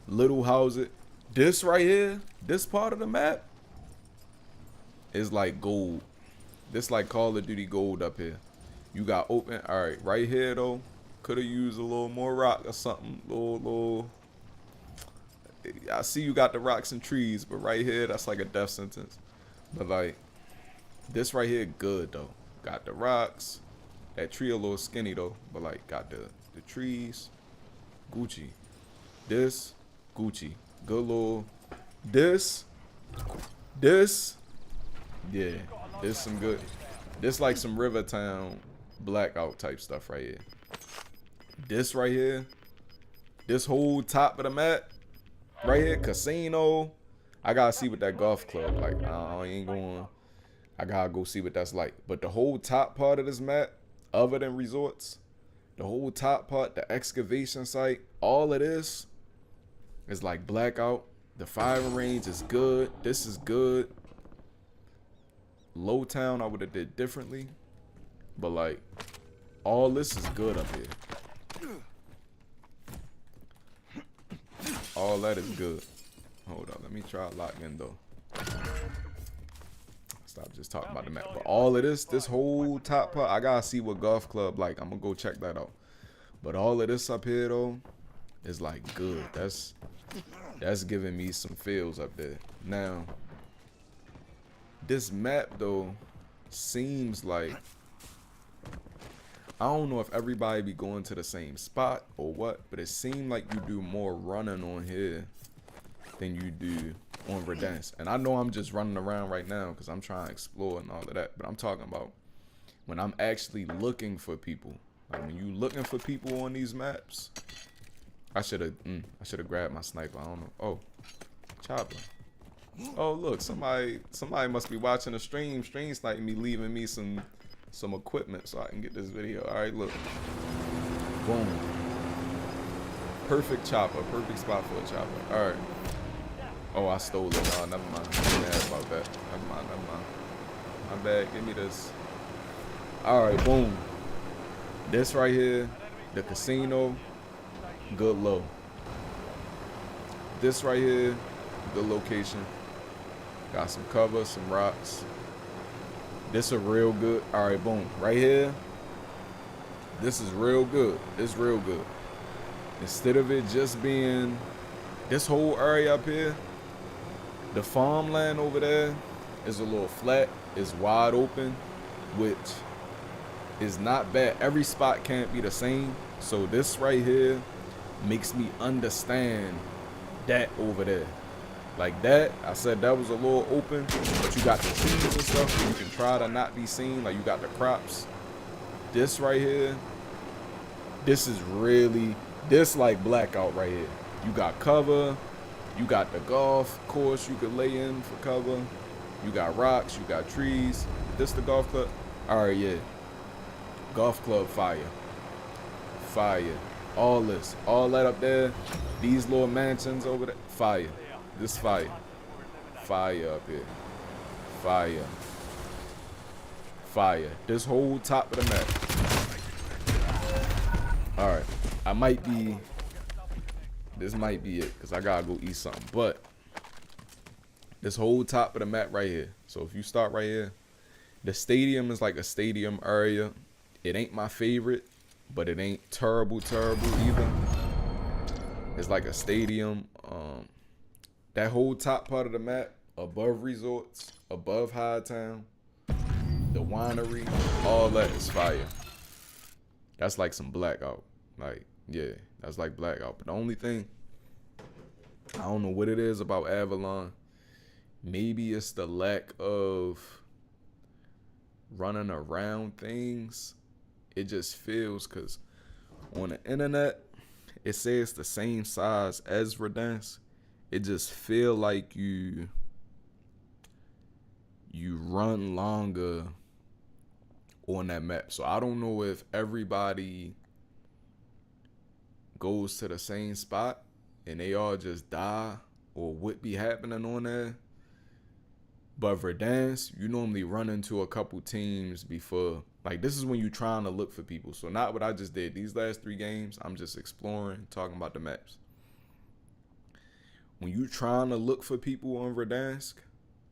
little houses. This right here, this part of the map is like gold. This like Call of Duty gold up here. You got open, all right, right here though, could have used a little more rock or something, little. I see you got the rocks and trees, but right here, that's like a death sentence. But like, this right here, good though. Got the rocks. That tree a little skinny though, but like, got the trees. Gucci. This, Gucci. Good little. This. Yeah, this some good. This like some Rivertown blackout type stuff right here. This right here. This whole top of the map. Right here, casino. I gotta see what that golf club like. I ain't going. I gotta go see what that's like. But the whole top part of this map, other than resorts, the whole top part, the excavation site, all of this is like blackout. The firing range is good. This is good. Low town, I would have did differently. But like, all this is good up here. All that is good. Hold on, let me try locking though. Stop just talking about the map. But all of this whole top part, I gotta see what golf club like. I'm gonna go check that out. But all of this up here though is like good. That's giving me some feels up there. Now, this map though seems like, I don't know if everybody be going to the same spot or what, but it seemed like you do more running on here than you do on Verdansk. And I know I'm just running around right now because I'm trying to explore and all of that, but I'm talking about when I'm actually looking for people. Like when you looking for people on these maps, I should have grabbed my sniper. I don't know. Oh, chopper. Oh look, somebody must be watching the stream sniping me, leaving me some equipment so I can get this video. All right, look. Boom. Perfect chopper. Perfect spot for a chopper. All right. Oh, I stole it. No, never mind. I'm mad about that. Never mind, never mind. My bad. Give me this. Alright, boom. This right here, the casino, good low. This right here, good location. Got some cover, some rocks. This is real good. Alright, boom. Right here, this is real good. It's real good. Instead of it just being this whole area up here, the farmland over there is a little flat. It's wide open, which is not bad. Every spot can't be the same. So this right here makes me understand that over there. Like that, I said that was a little open, but you got the trees and stuff. You can try to not be seen. Like you got the crops. This right here, this is really, this like blackout right here. You got cover. You got the golf course you could lay in for cover. You got rocks. You got trees. This the golf club. All right, yeah. Golf club fire. Fire. All this. All that up there. These little mansions over there. Fire. This fire. Fire up here. Fire. Fire. This whole top of the map. Alright. I might be... This might be it. Because I gotta go eat something. But... This whole top of the map right here. So if you start right here. The stadium is like a stadium area. It ain't my favorite. But it ain't terrible either. It's like a stadium. That whole top part of the map, above resorts, above Hightown, the winery, all that is fire. That's like some blackout. Like, yeah, that's like blackout. But the only thing, I don't know what it is about Avalon. Maybe it's the lack of running around things. It just feels, because on the internet, it says the same size as Verdansk. It just feel like you run longer on that map. So I don't know if everybody goes to the same spot and they all just die or what be happening on there. But Verdansk, you normally run into a couple teams before. Like, this is when you're trying to look for people. So not what I just did. These last 3 games, I'm just exploring, talking about the maps. When you trying to look for people on Verdansk,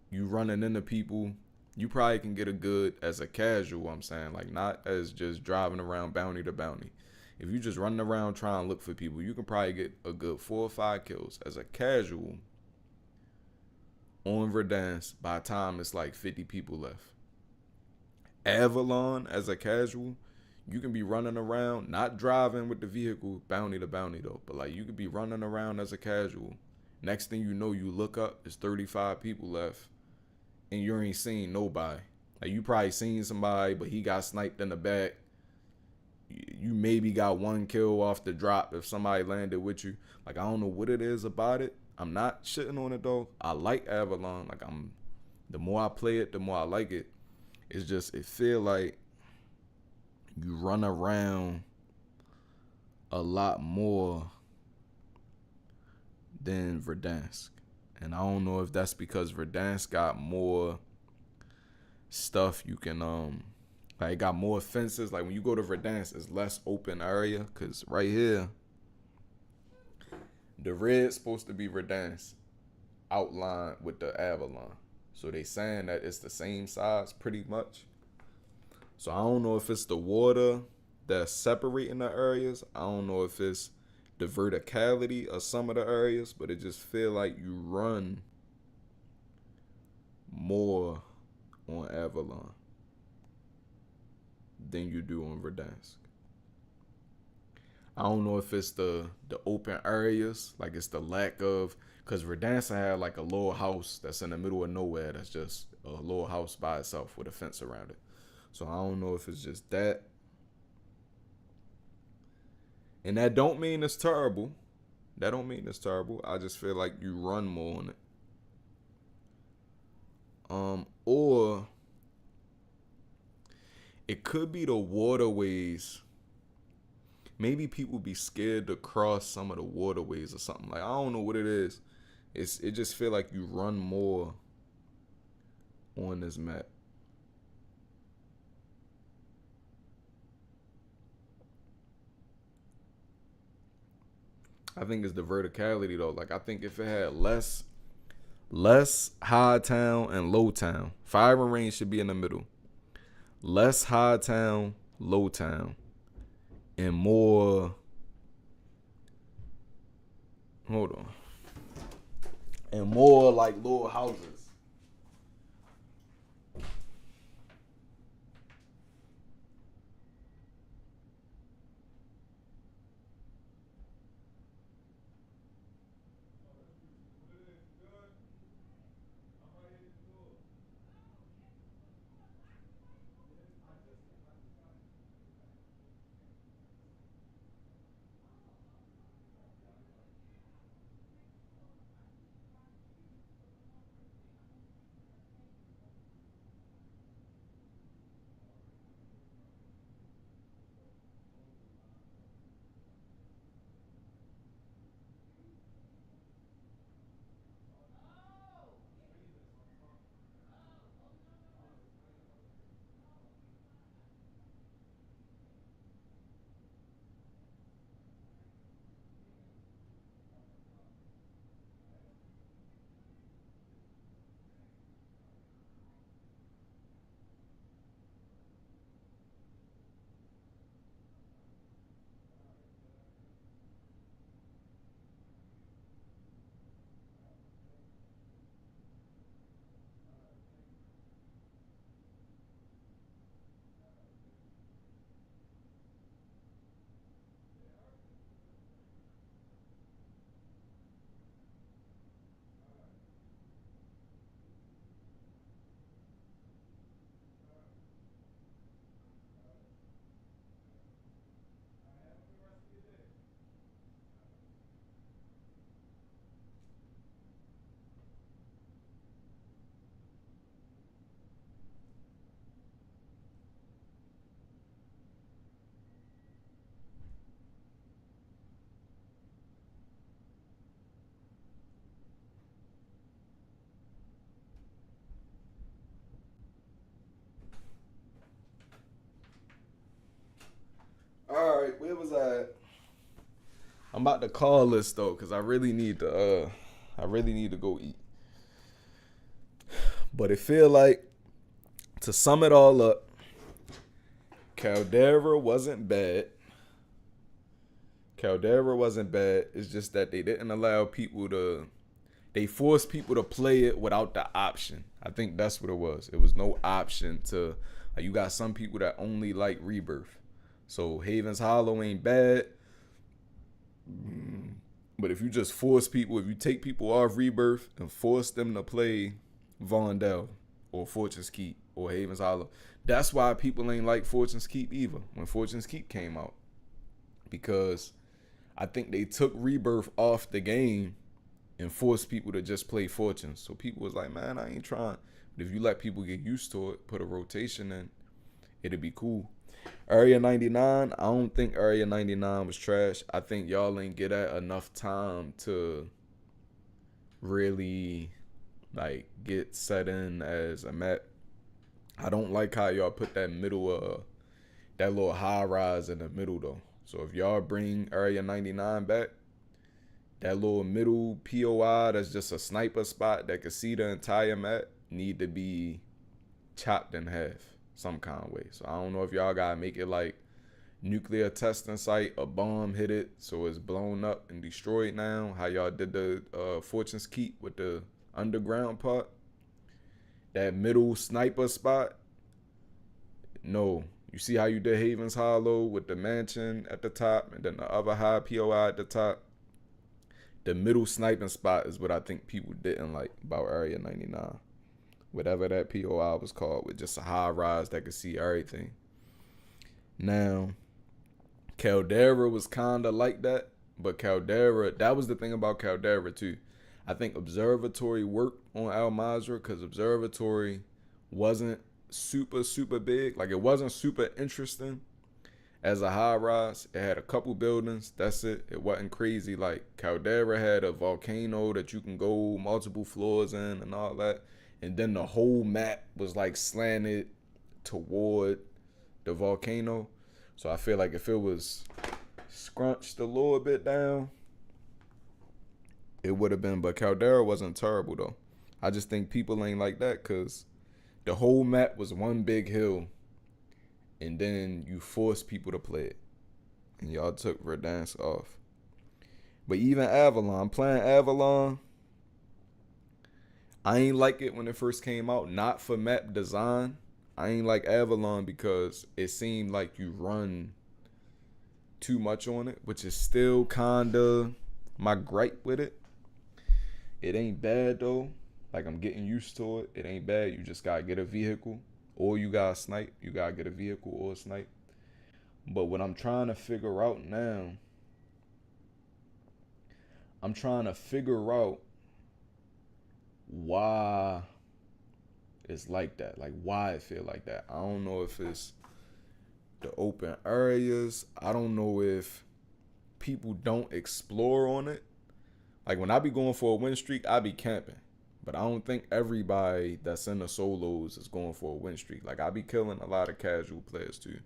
you running into people, you probably can get a good, as a casual, I'm saying, like not as just driving around bounty to bounty. If you just running around trying to look for people, you can probably get a good 4 or 5 kills as a casual on Verdansk by the time it's like 50 people left. Avalon, as a casual, you can be running around, not driving with the vehicle bounty to bounty though, but like you could be running around as a casual. Next thing you know, you look up, there's 35 people left, and you ain't seen nobody. Like, you probably seen somebody, but he got sniped in the back. You maybe got 1 kill off the drop if somebody landed with you. Like, I don't know what it is about it. I'm not shitting on it, though. I like Avalon. Like, the more I play it, the more I like it. It's just, it feel like you run around a lot more than Verdansk. And I don't know if that's because Verdansk got more stuff you can like got more fences. Like when you go to Verdansk, it's less open area. Cause right here, the red's supposed to be Verdansk outlined with the Avalon. So they saying that it's the same size pretty much. So I don't know if it's the water that's separating the areas. I don't know if it's the verticality of some of the areas, but it just feel like you run more on Avalon than you do on Verdansk. I don't know if it's the open areas, like it's the lack of, because Verdansk had like a little house that's in the middle of nowhere that's just a little house by itself with a fence around it. So I don't know if it's just that. And that don't mean it's terrible. That don't mean it's terrible. I just feel like you run more on it. Or it could be the waterways. Maybe people be scared to cross some of the waterways or something. Like, I don't know what it is. it just feel like you run more on this map. I think it's the verticality though. Like I think if it had less high town and low town, firing range should be in the middle. Less high town, low town, and more. Hold on. And more like little houses. All right, where was I at? I'm about to call this though, cause I really need to go eat. But it feel like, to sum it all up, Caldera wasn't bad. It's just that they didn't allow people to. They forced people to play it without the option. I think that's what it was. It was no option to. Like, you got some people that only like Rebirth. So Haven's Hollow ain't bad. But if you just force people, if you take people off Rebirth and force them to play Vondel or Fortune's Keep or Haven's Hollow, that's why people ain't like Fortune's Keep either when Fortune's Keep came out. Because I think they took Rebirth off the game and forced people to just play Fortunes. So people was like, man, I ain't trying. But if you let people get used to it, put a rotation in, it'd be cool. Area 99, I don't think Area 99 was trash. I think y'all ain't get that enough time to really like get set in as a map. I don't like how y'all put that middle that little high rise in the middle though. So if y'all bring Area 99 back, that little middle POI that's just a sniper spot that can see the entire map need to be chopped in half some kind of way. So I don't know if y'all gotta make it like nuclear testing site, a bomb hit it so it's blown up and destroyed now. How y'all did the Fortune's Keep with the underground part. That middle sniper spot. No. You see how you did Haven's Hollow with the mansion at the top and then the other high POI at the top? The middle sniping spot is what I think people didn't like about Area 99. Whatever that POI was called, with just a high rise that could see everything. Now, Caldera was kind of like that, but Caldera, that was the thing about Caldera too. I think Observatory worked on Al Mazrah because Observatory wasn't super big. Like, it wasn't super interesting. as a high rise. It had a couple buildings. That's it. It wasn't crazy. Like Caldera had a volcano that you can go multiple floors in and all that. And then the whole map was like slanted toward the volcano. So I feel like if it was scrunched a little bit down, it would have been. But Caldera wasn't terrible though. I just think people ain't like that because the whole map was one big hill, and then you forced people to play it, and y'all took Verdansk off. But even Avalon, playing Avalon, I ain't like it when it first came out. Not for map design. I ain't like Avalon because it seemed like you run too much on it, which is still kinda my gripe with it. It ain't bad though. Like, I'm getting used to it. It ain't bad. You just gotta get a vehicle, or you gotta snipe. You gotta get a vehicle or snipe. But what I'm trying to figure out now, I'm trying to figure out why it's like that. Like, why it feel like that. I don't know if it's the open areas. I don't know if people don't explore on it. Like, when I be going for a win streak, I be camping. But I don't think everybody that's in the solos is going for a win streak. Like, I be killing a lot of casual players too.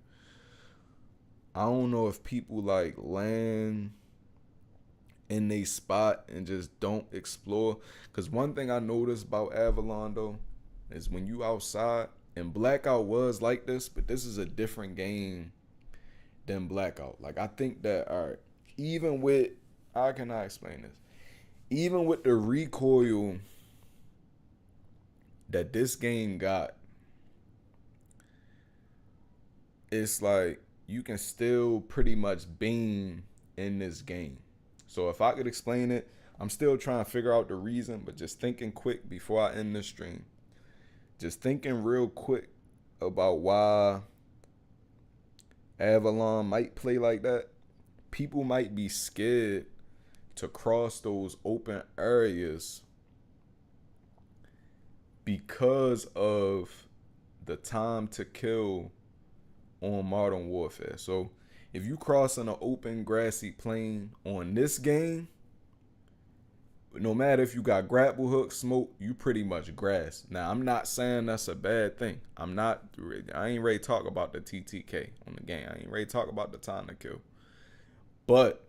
I don't know if people like land in they spot and just don't explore. Because one thing I noticed about Avalon though is when you outside, and Blackout was like this, but this is a different game than Blackout. Like, I think that, all right, even with, how can I explain this? Even with the recoil that this game got, it's like you can still pretty much beam in this game. So if I could explain it, I'm still trying to figure out the reason, but just thinking quick before I end this stream. Just thinking real quick about why Avalon might play like that. People might be scared to cross those open areas because of the time to kill on Modern Warfare. So if you cross an open grassy plain on this game, no matter if you got grapple hook, smoke, you pretty much grass. Now, I'm not saying that's a bad thing. I ain't ready to talk about the TTK on the game. I ain't ready to talk about the time to kill. But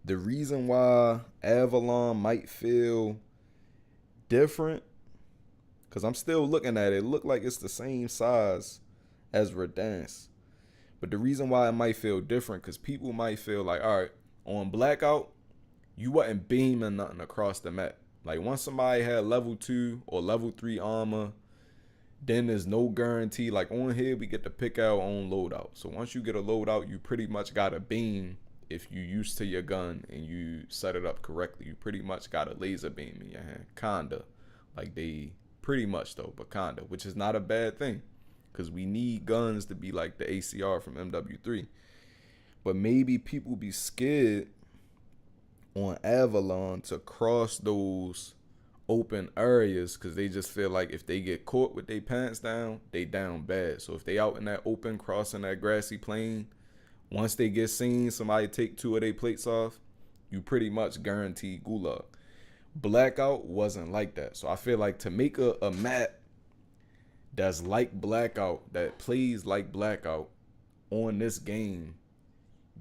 the reason why Avalon might feel different, because I'm still looking at it, it look like it's the same size as Verdansk. But the reason why it might feel different, because people might feel like, all right, on Blackout, you wasn't beaming nothing across the map. Like, once somebody had level 2 or level 3 armor, then there's no guarantee. Like, on here, we get to pick our own loadout. So once you get a loadout, you pretty much got a beam. If you used to your gun and you set it up correctly, you pretty much got a laser beam in your hand. Kinda. Like, they pretty much though, but kinda. Which is not a bad thing, because we need guns to be like the ACR from MW3. But maybe people be scared on Avalon to cross those open areas because they just feel like if they get caught with their pants down, they down bad. So if they out in that open, crossing that grassy plain, once they get seen, somebody take 2 of their plates off, you pretty much guarantee gulag. Blackout wasn't like that. So I feel like to make a map that's like Blackout, that plays like Blackout on this game,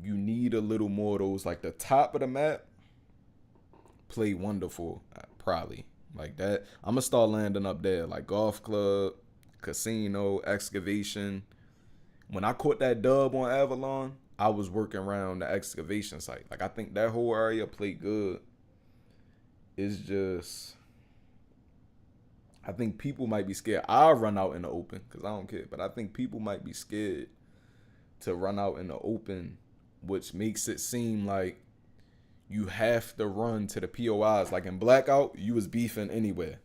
you need a little more of those. Like, the top of the map play wonderful, probably like that. I'm gonna start landing up there, like golf club, casino, excavation. When I caught that dub on Avalon, I was working around the excavation site. Like, I think that whole area played good. It's just, I think people might be scared. I'll run out in the open because I don't care. But I think people might be scared to run out in the open, which makes it seem like you have to run to the POIs. Like in Blackout, you was beefing anywhere.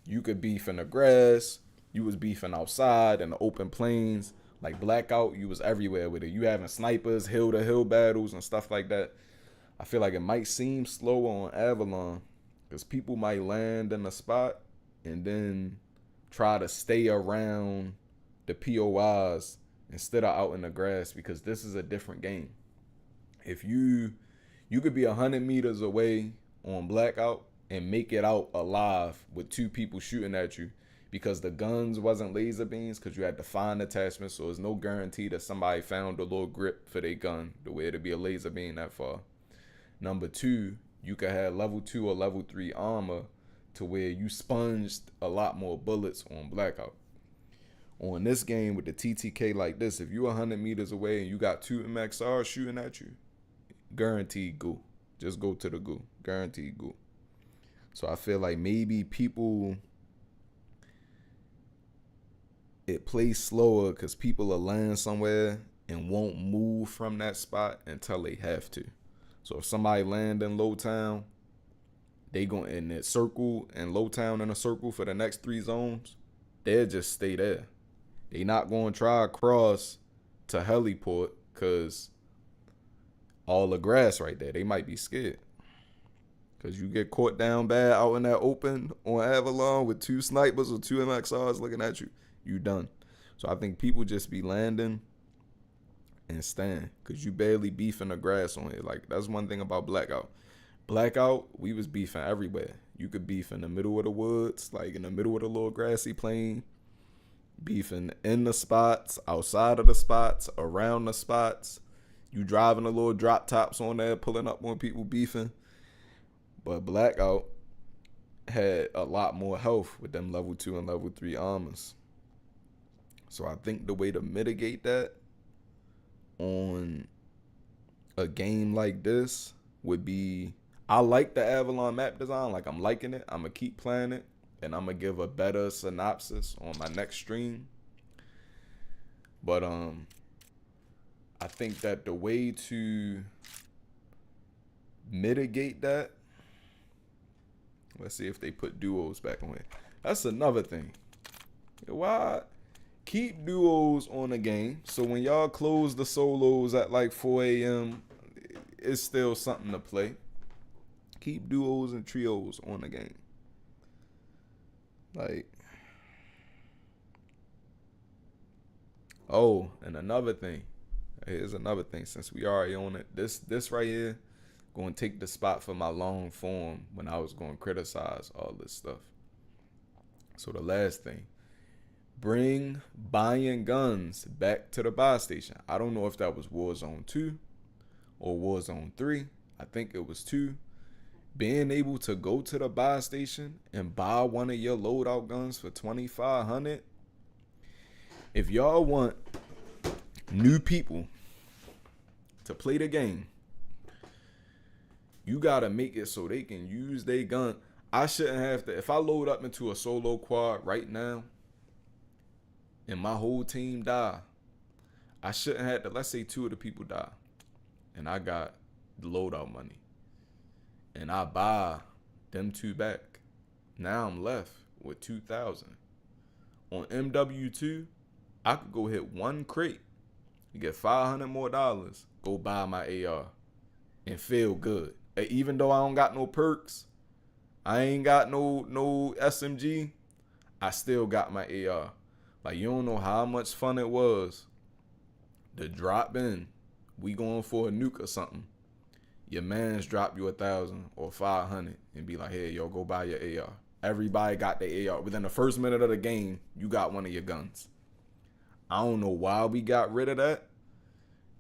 You could beef in the grass. You was beefing outside in the open plains. Like Blackout, you was everywhere with it. You having snipers, hill-to-hill battles and stuff like that. I feel like it might seem slower on Avalon because people might land in a spot and then try to stay around the POIs instead of out in the grass, because this is a different game. If you could be 100 meters away on blackout and make it out alive with 2 people shooting at you, because the guns wasn't laser beams, because you had to find attachments, so there's no guarantee that somebody found a little grip for their gun the way it'd be a laser beam that far. Number 2, you could have level 2 or level 3 armor to where you sponged a lot more bullets on blackout. On this game with the TTK like this, if you 100 meters away and you got 2 MXRs shooting at you, guaranteed go. Just go to the go. Guaranteed go. So I feel like maybe people, it plays slower because people will land somewhere and won't move from that spot until they have to. So if somebody land in low town, they go in that circle and low town in a circle for the next 3 zones, they'll just stay there. They not going to try to cross to heliport because all the grass right there. They might be scared. Because you get caught down bad out in that open on Avalon with 2 snipers or 2 MXRs looking at you, you done. So I think people just be landing and staying because you barely beefing the grass on it. Like, that's one thing about blackout. Blackout, we was beefing everywhere. You could beef in the middle of the woods, like in the middle of the little grassy plain, beefing in the spots, outside of the spots, around the spots. You driving the little drop tops on there, pulling up on people beefing. But blackout had a lot more health with them level 2 and level 3 armors. So I think the way to mitigate that on a game like this would be, I like the Avalon map design. Like, I'm liking it. I'm going to keep playing it. And I'm going to give a better synopsis on my next stream. But I think that the way to mitigate that, let's see if they put duos back on it. That's another thing. Why keep duos on the game? So when y'all close the solos at like 4 a.m., it's still something to play. Keep duos and trios on the game. Like, oh, and another thing. Here's another thing. Since we already on it, this right here going to take the spot for my long form when I was going to criticize all this stuff. So the last thing, bring buying guns back to the buy station. I don't know if that was Warzone 2 or Warzone 3. I think it was 2. Being able to go to the buy station and buy one of your loadout guns for $2,500. If y'all want new people to play the game, you gotta make it so they can use their gun. I shouldn't have to, if I load up into a solo quad right now and my whole team die, I shouldn't have to, let's say 2 of the people die and I got the loadout money and I buy them 2 back. Now I'm left with 2,000. On MW2, I could go hit 1 crate, you get $500 more, go buy my AR and feel good. Even though I don't got no perks, I ain't got no SMG, I still got my AR. Like, you don't know how much fun it was to drop in. We going for a nuke or something. Your mans drop you 1,000 or 500 and be like, hey, yo, go buy your AR. Everybody got the AR. Within the first minute of the game, you got one of your guns. I don't know why we got rid of that.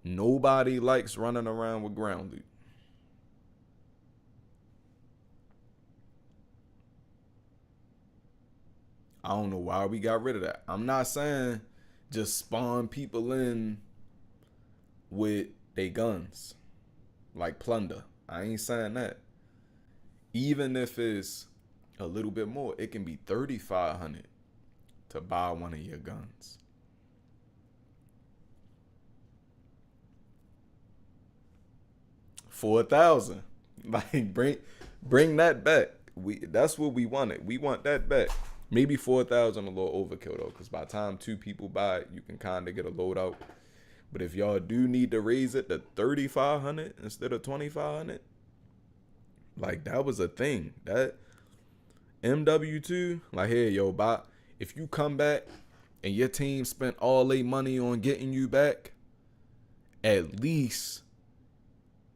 Nobody likes running around with ground loot. I don't know why we got rid of that. I'm not saying just spawn people in with their guns, like plunder. I ain't saying that. Even if it's a little bit more, it can be $3,500 to buy one of your guns. $4,000. Like, bring that back. That's what we wanted. We want that back. Maybe 4,000 a little overkill though, because by the time 2 people buy it, you can kind of get a loadout. But if y'all do need to raise it to 3,500 instead of 2,500, like, that was a thing. That MW2, like, hey, yo, buy. If you come back and your team spent all their money on getting you back, at least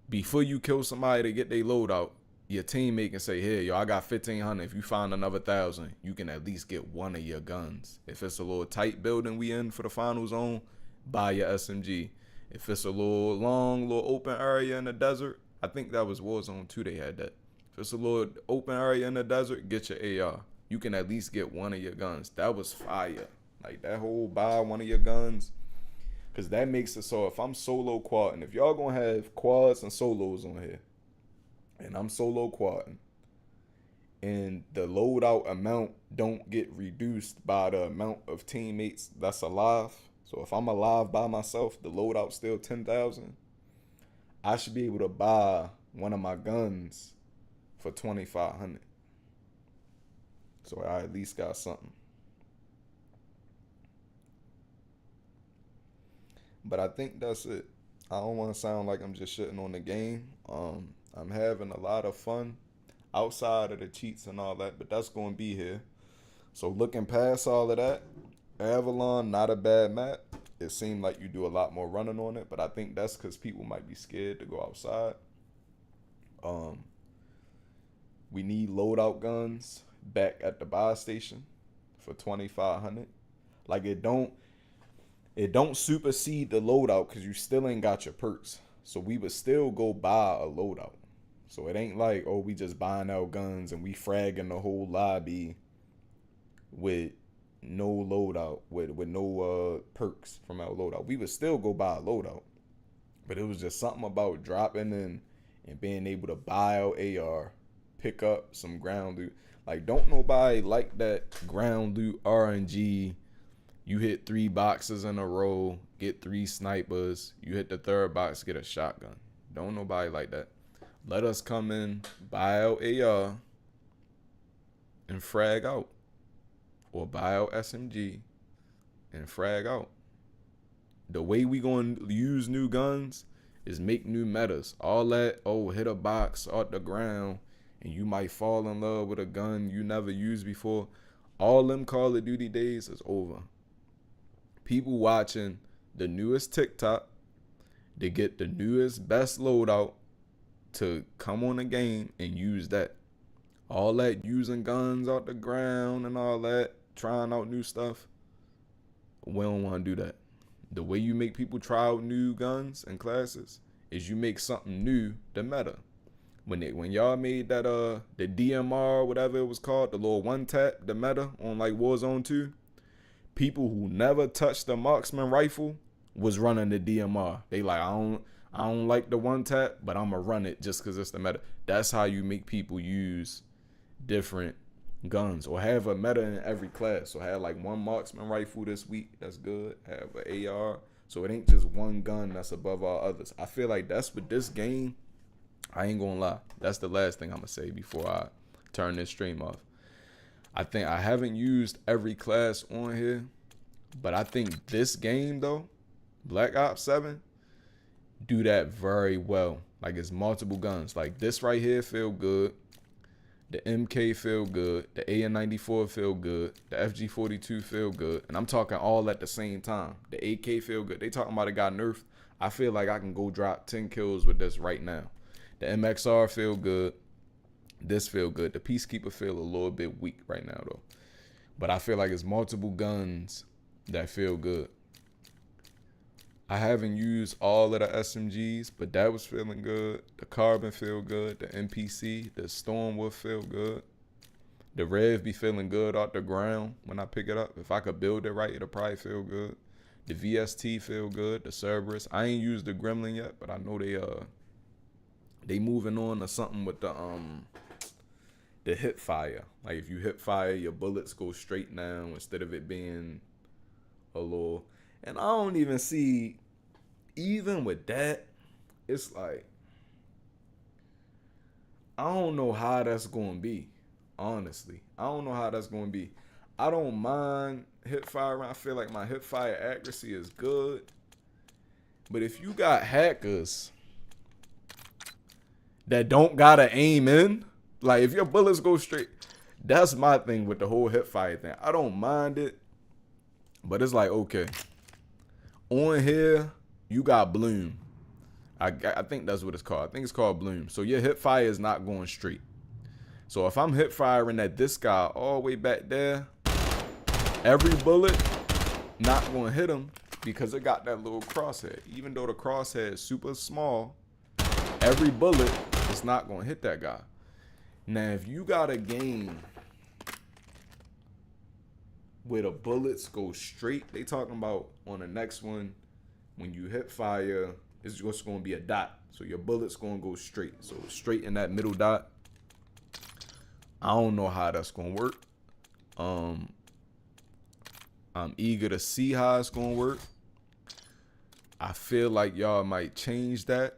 before you kill somebody to get their loadout, your teammate can say, "Here, yo, I got 1,500. If you find another 1,000, you can at least get one of your guns. If it's a little tight building we in for the final zone, buy your SMG. If it's a little long, little open area in the desert, I think that was Warzone 2 they had that. If it's a little open area in the desert, get your AR. You can at least get one of your guns." That was fire. Like, that whole buy one of your guns. Because that makes it so if I'm solo quadding, if y'all going to have quads and solos on here, and I'm solo quadding, and the loadout amount don't get reduced by the amount of teammates that's alive. So if I'm alive by myself, the loadout's still 10,000. I should be able to buy one of my guns for 2,500. So I at least got something. But I think that's it. I don't want to sound like I'm just shitting on the game. I'm having a lot of fun outside of the cheats and all that, but that's going to be here. So looking past all of that, Avalon, not a bad map. It seemed like you do a lot more running on it, but I think that's because people might be scared to go outside. We need loadout guns back at the buy station for 2,500. Like, it don't supersede the loadout because you still ain't got your perks. So we would still go buy a loadout. So it ain't like, oh, we just buying out guns and we fragging the whole lobby with no loadout, with no perks from our loadout. We would still go buy a loadout. But it was just something about dropping in and being able to buy out AR, pick up some ground loot. Like, don't nobody like that ground loot RNG. You hit 3 boxes in a row, get 3 snipers. You hit the 3rd box, get a shotgun. Don't nobody like that. Let us come in, buy out AR, and frag out. Or buy out SMG and frag out. The way we going to use new guns is make new metas. All that, oh, hit a box off the ground, and you might fall in love with a gun you never used before. All them Call of Duty days is over. People watching the newest TikTok, they get the newest best loadout to come on the game and use that. All that using guns off the ground and all that, trying out new stuff, we don't want to do that. The way you make people try out new guns and classes is you make something new the meta. When y'all made that the DMR, whatever it was called, the little one tap, the meta on like Warzone 2, people who never touched the marksman rifle was running the DMR. They like, I don't like the one tap, but I'm gonna run it just because it's the meta. That's how you make people use different guns, or have a meta in every class. So have like one marksman rifle this week, that's good. Have an AR, so it ain't just one gun that's above all others. I feel like that's what this game, I ain't gonna lie, that's the last thing I'm gonna say before I turn this stream off. I think I haven't used every class on here, but I think this game though, Black Ops 7, do that very well. Like, it's multiple guns. Like, this right here feel good. The MK feel good. The AN-94 feel good. The FG-42 feel good. And I'm talking all at the same time. The AK feel good. They talking about it got nerfed. I feel like I can go drop 10 kills with this right now. The MXR feel good. This feel good. The Peacekeeper feel a little bit weak right now though. But I feel like it's multiple guns that feel good. I haven't used all of the SMGs, but that was feeling good. The Carbon feel good. The NPC, the Stormwolf feel good. The Rev be feeling good off the ground when I pick it up. If I could build it right, it'll probably feel good. The VST feel good. The Cerberus. I ain't used the Gremlin yet, but I know they moving on to something with the hip fire. Like, if you hip fire, your bullets go straight down instead of it being a little. And I don't even see, even with that, it's like, I don't know how that's going to be, honestly. I don't know how that's going to be. I don't mind hip fire. I feel like my hip fire accuracy is good. But if you got hackers that don't got to aim in, like, if your bullets go straight, that's my thing with the whole hip fire thing. I don't mind it. But it's like, okay, on here you got bloom. I think that's what it's called. I think it's called bloom. So your hip fire is not going straight. So if I'm hip firing at this guy all the way back there, every bullet not going to hit him because it got that little crosshair. Even though the crosshair is super small, every bullet is not going to hit that guy. Now, if you got a game where the bullets go straight, they talking about on the next one, when you hip fire, it's just going to be a dot. So your bullet's going to go straight. So straight in that middle dot. I don't know how that's going to work. I'm eager to see how it's going to work. I feel like y'all might change that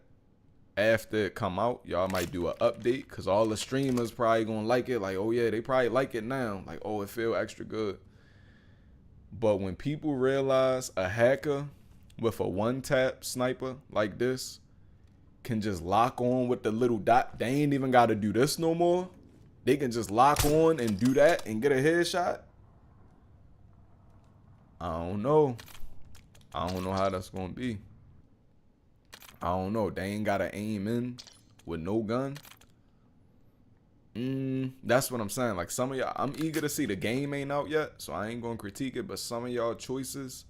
after it come out. Y'all might do an update because all the streamers probably going to like it. Like, oh yeah, they probably like it now. Like, oh, it feel extra good. But when people realize a hacker with a one-tap sniper like this can just lock on with the little dot, they ain't even got to do this no more. They can just lock on and do that and get a headshot. I don't know. I don't know how that's going to be. I don't know. They ain't got to aim in with no gun. That's what I'm saying. Like some of y'all, I'm eager to see. The game ain't out yet, so I ain't going to critique it. But some of y'all choices,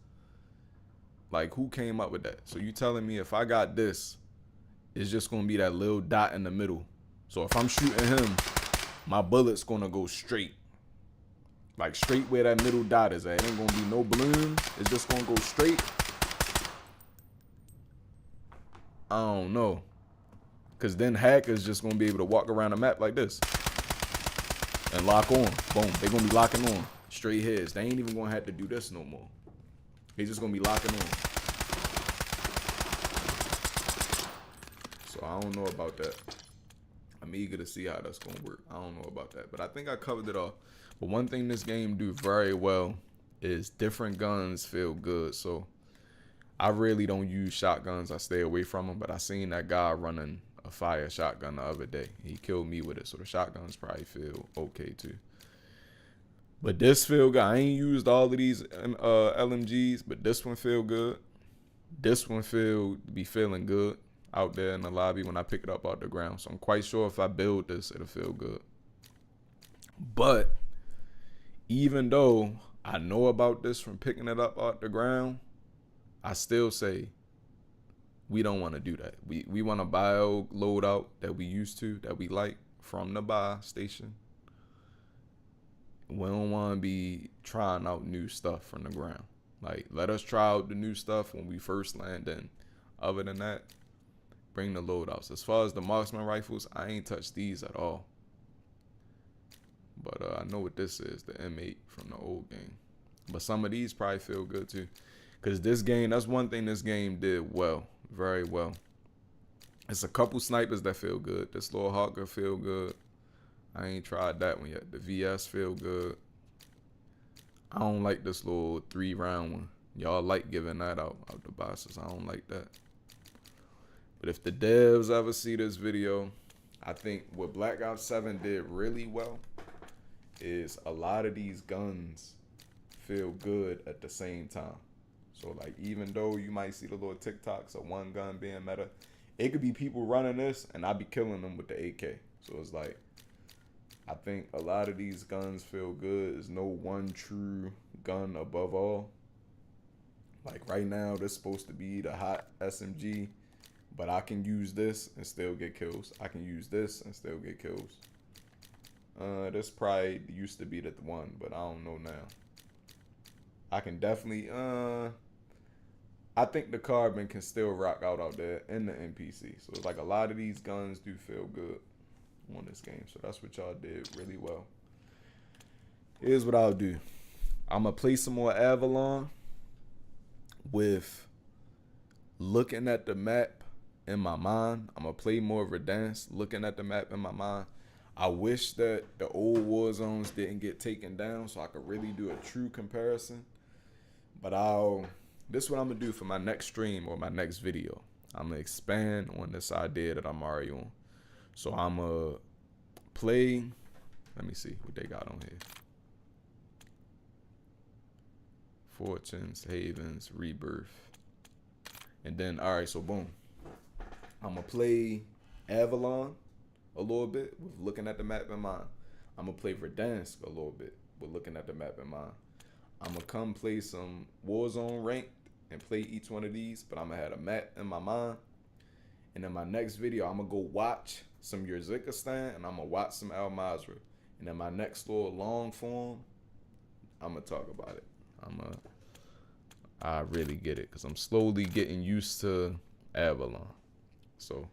like who came up with that? So you telling me if I got this, it's just going to be that little dot in the middle. So if I'm shooting him, my bullet's going to go straight. Like straight where that middle dot is at. It ain't going to be no bloom. It's just going to go straight. I don't know. Because then hackers just going to be able to walk around the map like this. And lock on. Boom. They're going to be locking on. Straight heads. They ain't even going to have to do this no more. They just going to be locking on. So I don't know about that. I'm eager to see how that's going to work. I don't know about that. But I think I covered it all. But one thing this game do very well is different guns feel good. So I really don't use shotguns. I stay away from them. But I seen that guy running a fire shotgun the other day. He killed me with it. So the shotguns probably feel okay too. But this feel good. I ain't used all of these LMGs. But this one feel good. This one be feeling good out there in the lobby when I pick it up out the ground. So I'm quite sure if I build this, it'll feel good. But even though I know about this from picking it up out the ground, I still say we don't want to do that. We want to buy a loadout that we used to, that we like from the buy station. We don't want to be trying out new stuff from the ground. Like, let us try out the new stuff when we first land in. Other than that, bring the loadouts. As far as the marksman rifles, I ain't touched these at all. But I know what this is, the M8 from the old game. But some of these probably feel good too. Because this game, that's one thing this game did well. Very well. It's a couple snipers that feel good. This little Hawker feel good. I ain't tried that one yet. The VS feel good. I don't like this little 3-round one. Y'all like giving that out the boxes. I don't like that. But if the devs ever see this video, I think what Black Ops 7 did really well is a lot of these guns feel good at the same time. So like, even though you might see the little TikToks of one gun being meta, it could be people running this and I'd be killing them with the AK. So it's like, I think a lot of these guns feel good. There's no one true gun above all. Like right now, this is supposed to be the hot SMG, but I can use this and still get kills. I can use this and still get kills. This probably used to be the one, but I don't know now. I can definitely, I think the carbon can still rock out there in the NPC. So it's like a lot of these guns do feel good on this game. So that's what y'all did really well. Here's what I'll do. I'm going to play some more Avalon with looking at the map in my mind. I'm going to play more Verdansk looking at the map in my mind. I wish that the old war zones didn't get taken down so I could really do a true comparison. But this is what I'm going to do for my next stream or my next video. I'm going to expand on this idea that I'm already on. So I'm going to play. Let me see what they got on here. Fortunes, Havens, Rebirth. And then, alright, so boom. I'm going to play Avalon a little bit with looking at the map in mind. I'm going to play Verdansk a little bit with looking at the map in mind. I'm going to come play some Warzone ranked and play each one of these, but I'm going to have a map in my mind. And in my next video, I'm going to go watch some Uzbekistan and I'm going to watch some Al Mazrah. And in my next little long form, I'm going to talk about it. I really get it because I'm slowly getting used to Avalon. So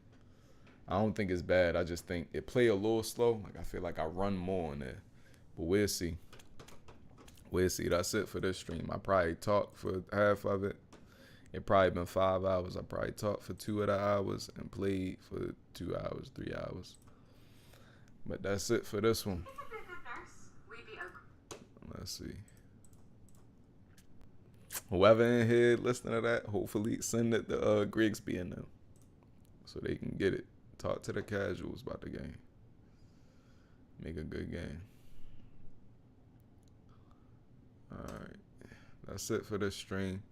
I don't think it's bad. I just think it play a little slow. Like I feel like I run more in there. But we'll see. We'll see. That's it for this stream. I probably talked for half of it. It probably been 5 hours. I probably talked for 2 of the hours and played for 2 hours, 3 hours. But that's it for this one. Let's see. Whoever in here listening to that, hopefully send it to Grigsby and them so they can get it. Talk to the casuals about the game. Make a good game. Alright. That's it for this stream.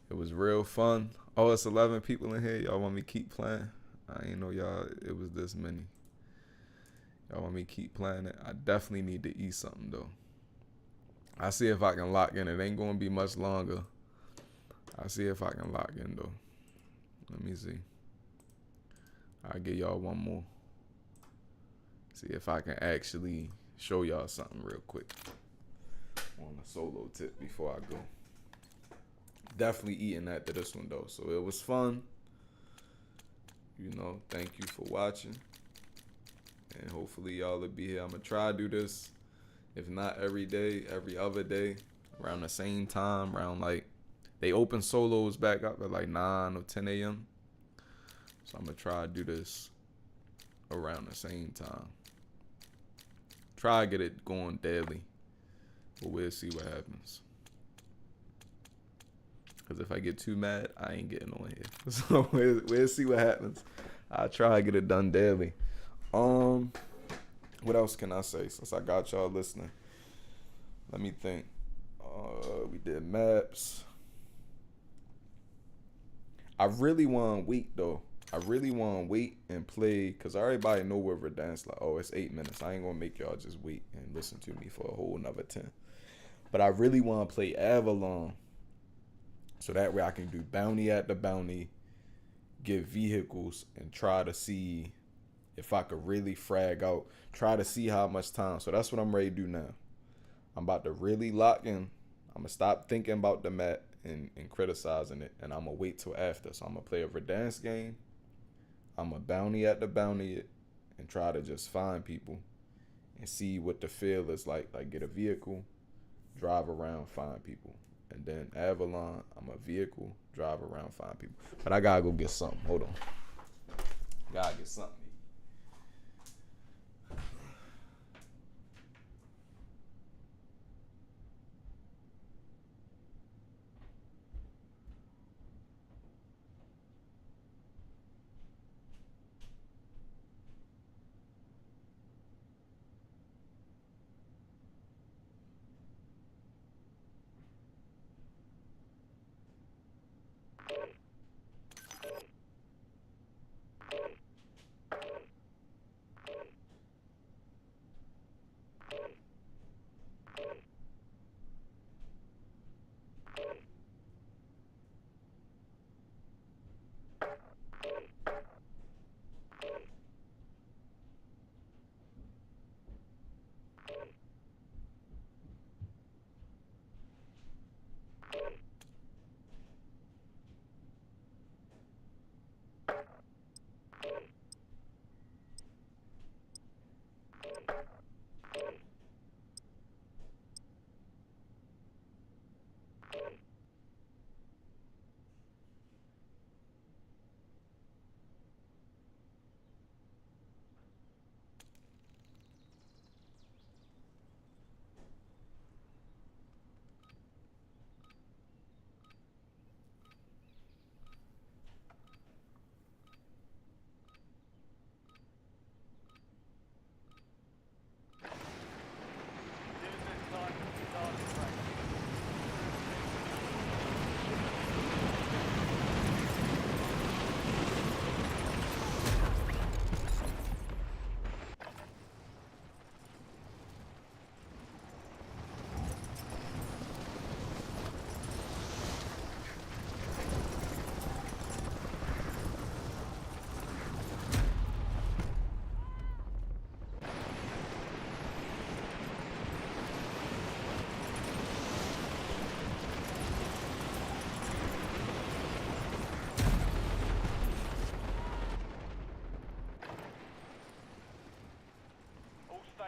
It was real fun. Oh, it's 11 people in here. Y'all want me to keep playing? I ain't know y'all it was this many. Y'all want me to keep playing it? I definitely need to eat something though. I see if I can lock in. It ain't gonna be much longer. I see if I can lock in though. Let me see. I'll give y'all one more. See if I can actually show y'all something real quick on a solo tip before I go. Definitely eating after this one though. So it was fun. You know, thank you for watching. And hopefully y'all will be here. I'm gonna try to do this. If not every day, every other day, around the same time, around like, they open solos back up at like 9 or 10 a.m. So I'm going to try to do this around the same time. Try to get it going daily, but we'll see what happens. Because if I get too mad, I ain't getting on here. So we'll see what happens. I'll try to get it done daily. What else can I say since I got y'all listening? Let me think. We did maps. I really want to wait though. I really want to wait and play because everybody know where Verdansk like. Oh, it's 8 minutes. I ain't gonna make y'all just wait and listen to me for a whole another 10. But I really want to play Avalon so that way I can do bounty at the bounty, get vehicles, and try to see if I could really frag out, try to see how much time. So that's what I'm ready to do now. I'm about to really lock in. I'm going to stop thinking about the map and criticizing it. And I'm going to wait till after. So I'm going to play a Verdansk game. I'm going to bounty at the bounty it and try to just find people and see what the feel is like. Like get a vehicle, drive around, find people. And then Avalon, I'm a vehicle, drive around, find people. But I got to go get something. Hold on. Got to get something.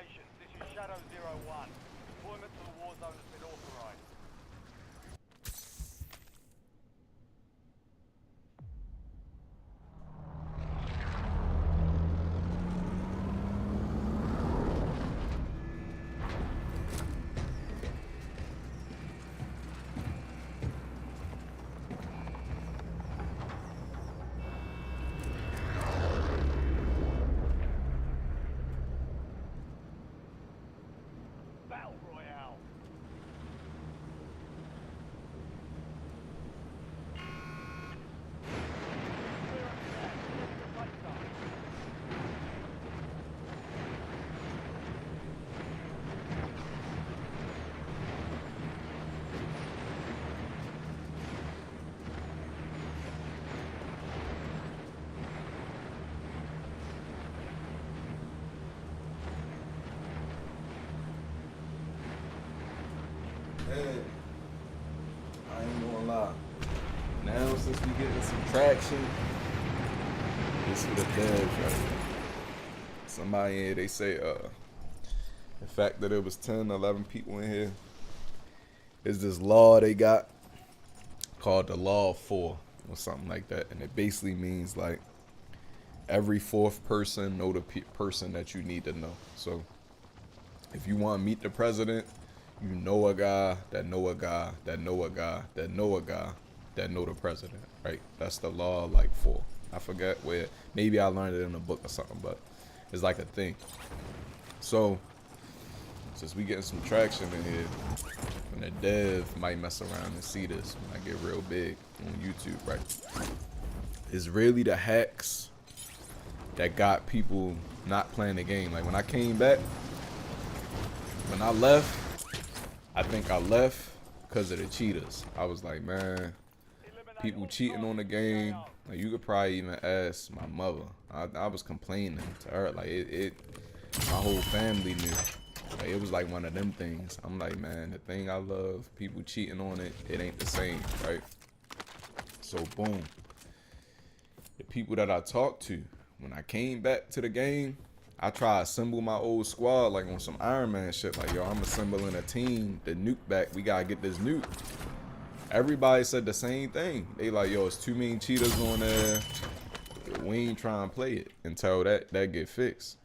locations. This is Shadow 01. Deployment to the war zone has been authorized. Battle Royale. Clear on the gas. Get to the safe zone. Hey, I ain't gonna lie. Now since we getting some traction, this for the devs right here. Somebody in here, they say the fact that it was 10, 11 people in here is this law they got called the Law of 4 or something like that, and it basically means like every fourth person know the person that you need to know. So if you want to meet the president, you know a guy that know a guy that know a guy that know a guy that know the president, right? That's the law like 4. I forget where, maybe I learned it in a book or something, but it's like a thing. So since we getting some traction in here, and the dev might mess around and see this when I get real big on YouTube, right? It's really the hacks that got people not playing the game. Like when I came back, when I left, I think I left because of the cheaters. I was like, man, people cheating on the game. Like you could probably even ask my mother. I was complaining to her. Like my whole family knew. Like it was like one of them things. I'm like, man, the thing I love, people cheating on it, it ain't the same, right? So boom. The people that I talked to, when I came back to the game, I try to assemble my old squad like on some Iron Man shit. Like, yo, I'm assembling a team, the nuke back. We gotta get this nuke. Everybody said the same thing. They like, yo, it's too many cheaters on there. We ain't trying to play it until that get fixed.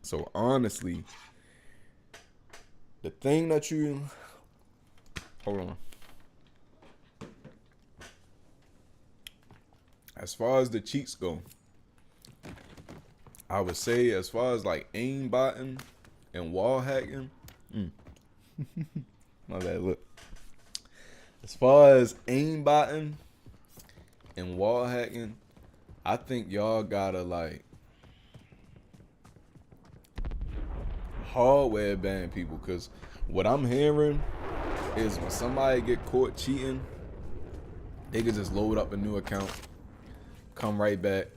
So honestly, the thing that you, hold on. As far as the cheats go, I would say as far as like aim botting and wall hacking, my bad, look. As far as aim botting and wall hacking, I think y'all gotta like hardware ban people, because what I'm hearing is when somebody get caught cheating, they can just load up a new account, come right back.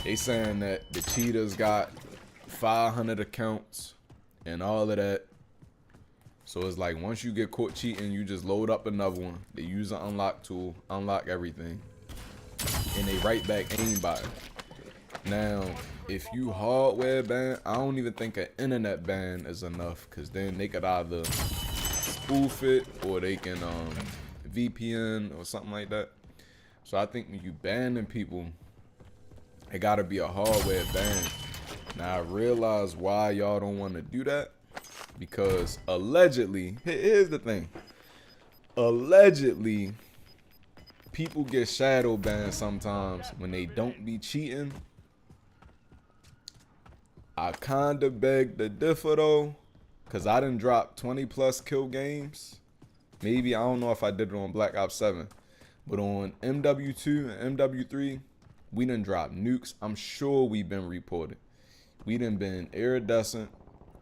They saying that the cheaters got 500 accounts and all of that. So it's like once you get caught cheating, you just load up another one. They use an unlock tool, unlock everything, and they right back aimbot. Now, if you hardware ban, I don't even think an internet ban is enough, because then they could either spoof it or they can VPN or something like that. So I think when you banning people, it gotta be a hardware ban. Now I realize why y'all don't want to do that, because allegedly, here's the thing. Allegedly, people get shadow banned sometimes when they don't be cheating. I kinda beg to differ though, cause I done dropped 20+ kill games. Maybe, I don't know if I did it on Black Ops 7, but on MW2 and MW3, we done dropped nukes. I'm sure we been reported. We done been iridescent.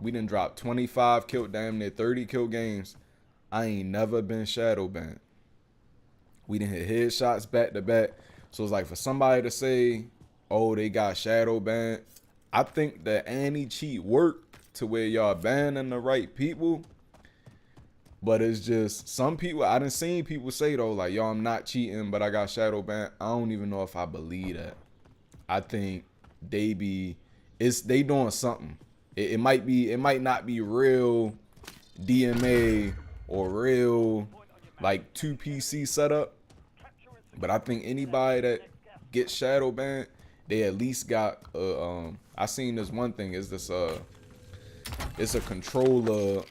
We done dropped 25 kill, damn near 30 kill games. I ain't never been shadow banned. We done hit headshots back to back. So it's like for somebody to say, oh, they got shadow banned, I think that anti-cheat worked to where y'all banning the right people. But it's just some people, I done seen people say though, like, yo, I'm not cheating, but I got shadow banned. I don't even know if I believe that. I think they doing something. It might not be real DMA or real like 2PC setup, but I think anybody that gets shadow banned, they at least got I seen this one thing is this it's a controller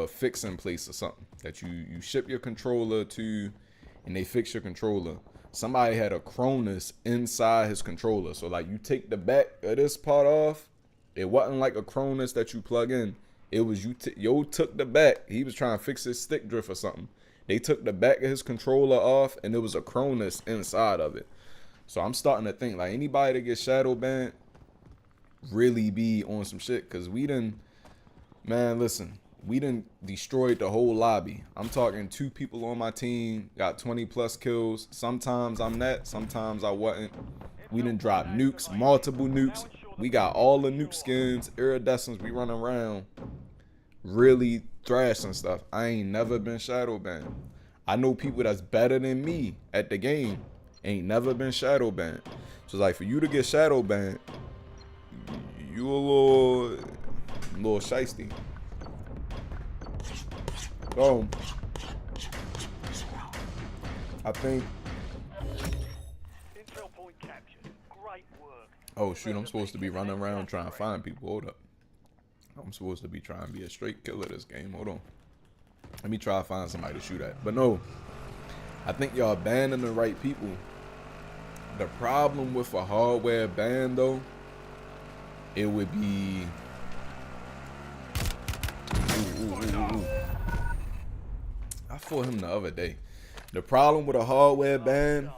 fix in place or something that you ship your controller to, and they fix your controller. Somebody had a Cronus inside his controller, so like you take the back of this part off. It wasn't like a Cronus that you plug in. It was yo took the back. He was trying to fix his stick drift or something. They took the back of his controller off, and there was a Cronus inside of it. So I'm starting to think like anybody that gets shadow banned really be on some shit, because we done destroyed the whole lobby. I'm talking 2 people on my team got 20 plus kills. Sometimes I'm that, sometimes I wasn't. We done dropped nukes, multiple nukes. We got all the nuke skins, iridescents. We run around really thrashing stuff. I ain't never been shadow banned. I know people that's better than me at the game ain't never been shadow banned. So it's like for you to get shadow banned, you a little shiesty. So I think. Intel point captured. Great work. Oh shoot, I'm supposed to be running around trying to find people. Hold up. I'm supposed to be trying to be a straight killer this game. Hold on. Let me try to find somebody to shoot at. But no, I think y'all banning the right people. The problem with a hardware ban though, it would be I fought him the other day. The problem with a hardware ban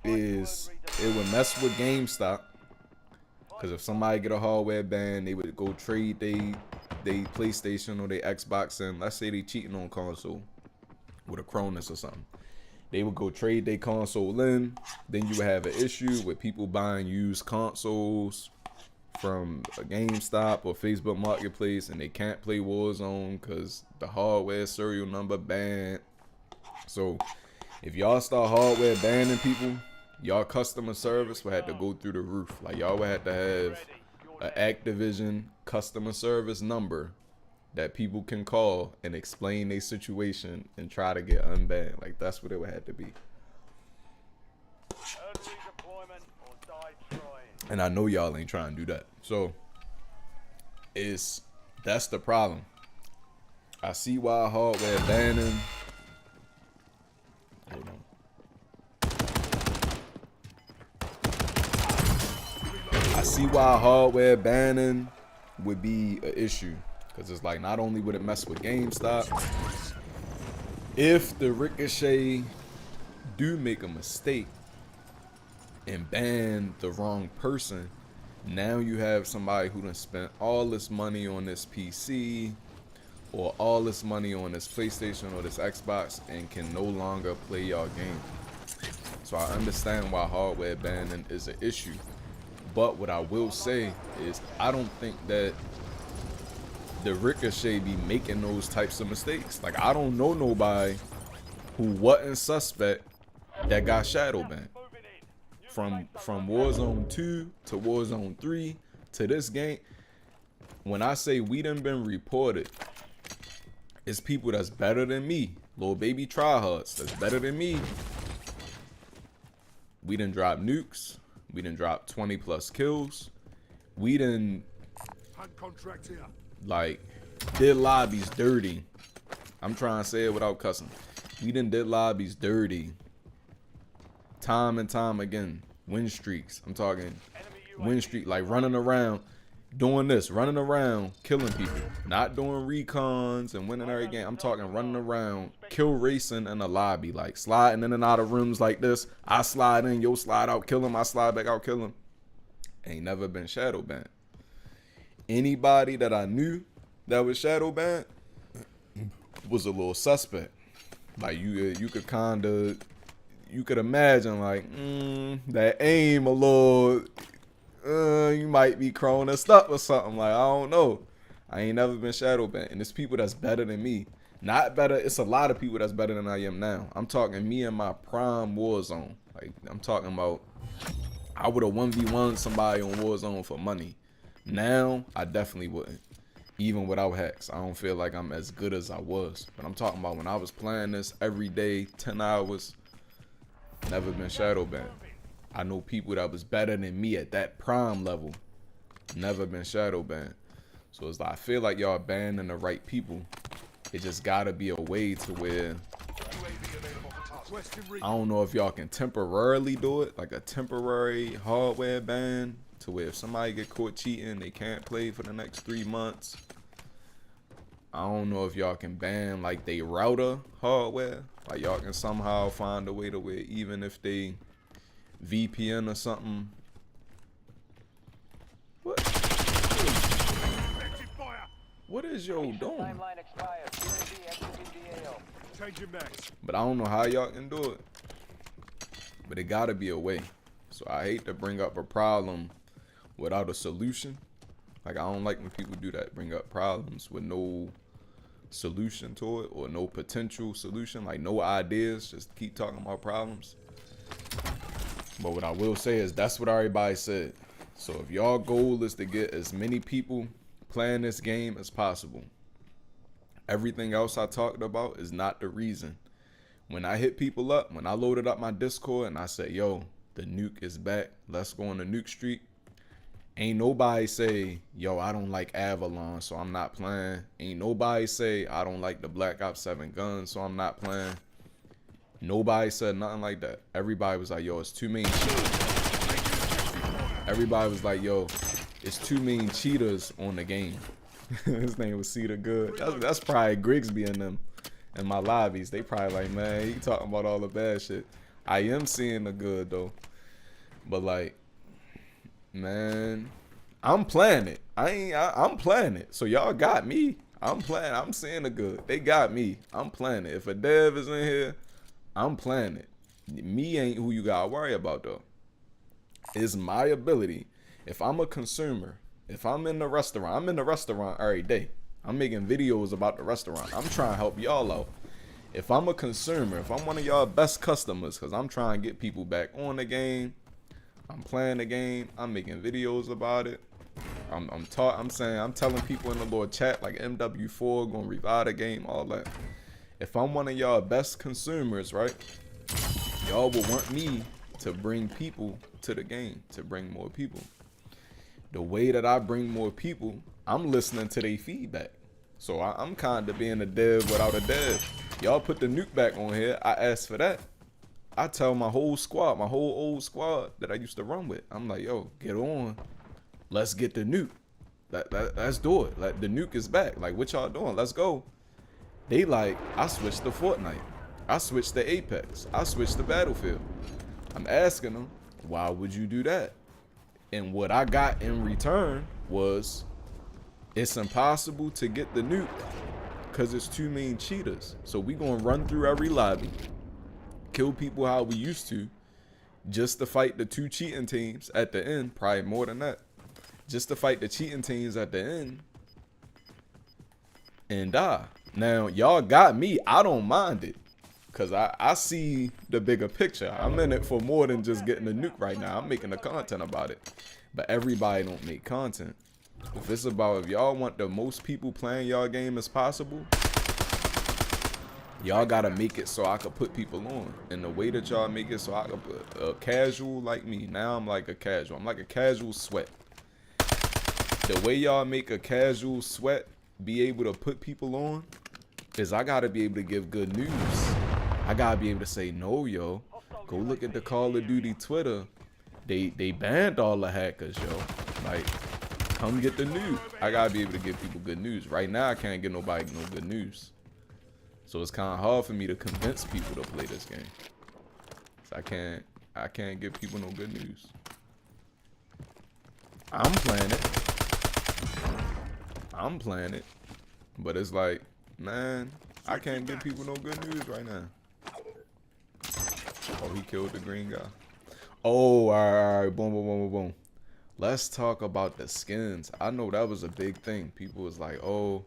is it would mess with GameStop. Because if somebody get a hardware ban, they would go trade they PlayStation or they Xbox in. Let's say they cheating on console with a Cronus or something. They would go trade their console in. Then you would have an issue with people buying used consoles from a GameStop or Facebook Marketplace, and they can't play Warzone because the hardware serial number banned. So if y'all start hardware banning people, y'all customer service would have to go through the roof. Like y'all would have to have an Activision customer service number that people can call and explain their situation and try to get unbanned. Like that's what it would have to be. And I know y'all ain't trying to do that. So that's the problem. I see why hardware banning. Hold on. I see why hardware banning would be an issue, because it's like not only would it mess with GameStop, if the Ricochet do make a mistake and ban the wrong person, now you have somebody who done spent all this money on this PC or all this money on this PlayStation or this Xbox and can no longer play your game. So I understand why hardware banning is an issue. But what I will say is I don't think that the Ricochet be making those types of mistakes. Like I don't know nobody who wasn't suspect that got shadow banned. From Warzone 2 to Warzone 3 to this game. When I say we done been reported, it's people that's better than me. Little baby tryhards that's better than me. We done dropped nukes. We done dropped 20 plus kills. We done like did lobbies dirty. I'm trying to say it without cussing. We done did lobbies dirty. Time and time again. Win streaks. I'm talking win streak, like running around, doing this, running around, killing people. Not doing recons and winning every game. I'm talking running around, kill racing in a lobby, like sliding in and out of rooms like this. I slide in, yo slide out, kill him, I slide back out, kill him. Ain't never been shadow banned. Anybody that I knew that was shadow banned was a little suspect. Like you could kind of, you could imagine like that aim a little, you might be Cronus up or something. Like I don't know. I ain't never been shadow banned, and it's people that's better than me. Not better. It's a lot of people that's better than I am now. I'm talking me in my prime Warzone. Like I'm talking about, I would have 1v1 somebody on Warzone for money. Now, I definitely wouldn't. Even without hacks, I don't feel like I'm as good as I was. But I'm talking about when I was playing this every day, 10 hours, never been shadow banned. I know people that was better than me at that prime level, never been shadow banned. So it's like, I feel like y'all banning the right people. It just gotta be a way to where, I don't know if y'all can temporarily do it, like a temporary hardware ban, to where if somebody get caught cheating, they can't play for the next 3 months. I don't know if y'all can ban like they router hardware, like y'all can somehow find a way to where even if they VPN or something. What? What is yo doing? Timeline expired. UAV exiting the AO. Changing mags. But I don't know how y'all can do it. But it gotta be a way. So I hate to bring up a problem without a solution. Like, I don't like when people do that, bring up problems with no solution to it or no potential solution, like no ideas, just keep talking about problems. But what I will say is that's what everybody said. So if y'all goal is to get as many people playing this game as possible, everything else I talked about is not the reason. When I hit people up, when I loaded up my Discord and I said, yo, the nuke is back, let's go on the nuke streak, ain't nobody say, yo, I don't like Avalon, so I'm not playing. Ain't nobody say, I don't like the Black Ops 7 guns, so I'm not playing. Nobody said nothing like that. Everybody was like, yo, it's too many cheaters. Everybody was like, yo, it's too many cheaters on the game. His name was Cedar Good. That's probably Grigsby and them in my lobbies. They probably like, man, he talking about all the bad shit. I am seeing the good, though. But, like, man, I'm playing it. I'm playing it. So y'all got me. I'm playing. I'm seeing the good. They got me. I'm playing it. If a dev is in here, I'm playing it. Me ain't who you gotta worry about, though. It's my ability. If I'm a consumer, if I'm in the restaurant every day. I'm making videos about the restaurant. I'm trying to help y'all out. If I'm a consumer, if I'm one of y'all best customers, because I'm trying to get people back on the game, I'm playing the game, I'm making videos about it. I'm telling people in the little chat like MW4 gonna revive the game, all that. If I'm one of y'all best consumers, right? Y'all will want me to bring people to the game, to bring more people. The way that I bring more people, I'm listening to their feedback. So I'm kind of being a dev without a dev. Y'all put the nuke back on here, I asked for that. I tell my whole squad, my whole old squad that I used to run with, I'm like, yo, get on. Let's get the nuke. Let's do it. Like, the nuke is back. Like, what y'all doing? Let's go. They like, I switched to Fortnite. I switched to Apex. I switched to Battlefield. I'm asking them, why would you do that? And what I got in return was, it's impossible to get the nuke because it's too many cheaters. So we gonna run through every lobby, kill people how we used to, just to fight the 2 cheating teams at the end, probably more than that, just to fight the cheating teams at the end and die. Now, y'all got me. I don't mind it because I see the bigger picture. I'm in it for more than just getting the nuke right now. I'm making the content about it. But everybody don't make content. If it's about, if y'all want the most people playing y'all game as possible, y'all gotta make it so I could put people on. And the way that y'all make it so I could put a casual like me, now I'm like a casual. I'm like a casual sweat. The way y'all make a casual sweat be able to put people on is I gotta be able to give good news. I gotta be able to say, no, yo, go look at the Call of Duty Twitter. They banned all the hackers, yo. Like, come get the news. I gotta be able to give people good news. Right now, I can't get nobody no good news. So it's kind of hard for me to convince people to play this game. So I can't give people no good news. I'm playing it. But it's like, man, I can't give people no good news right now. Oh, he killed the green guy. Oh, all right. Boom, boom, boom, boom, boom. Let's talk about the skins. I know that was a big thing. People was like, oh,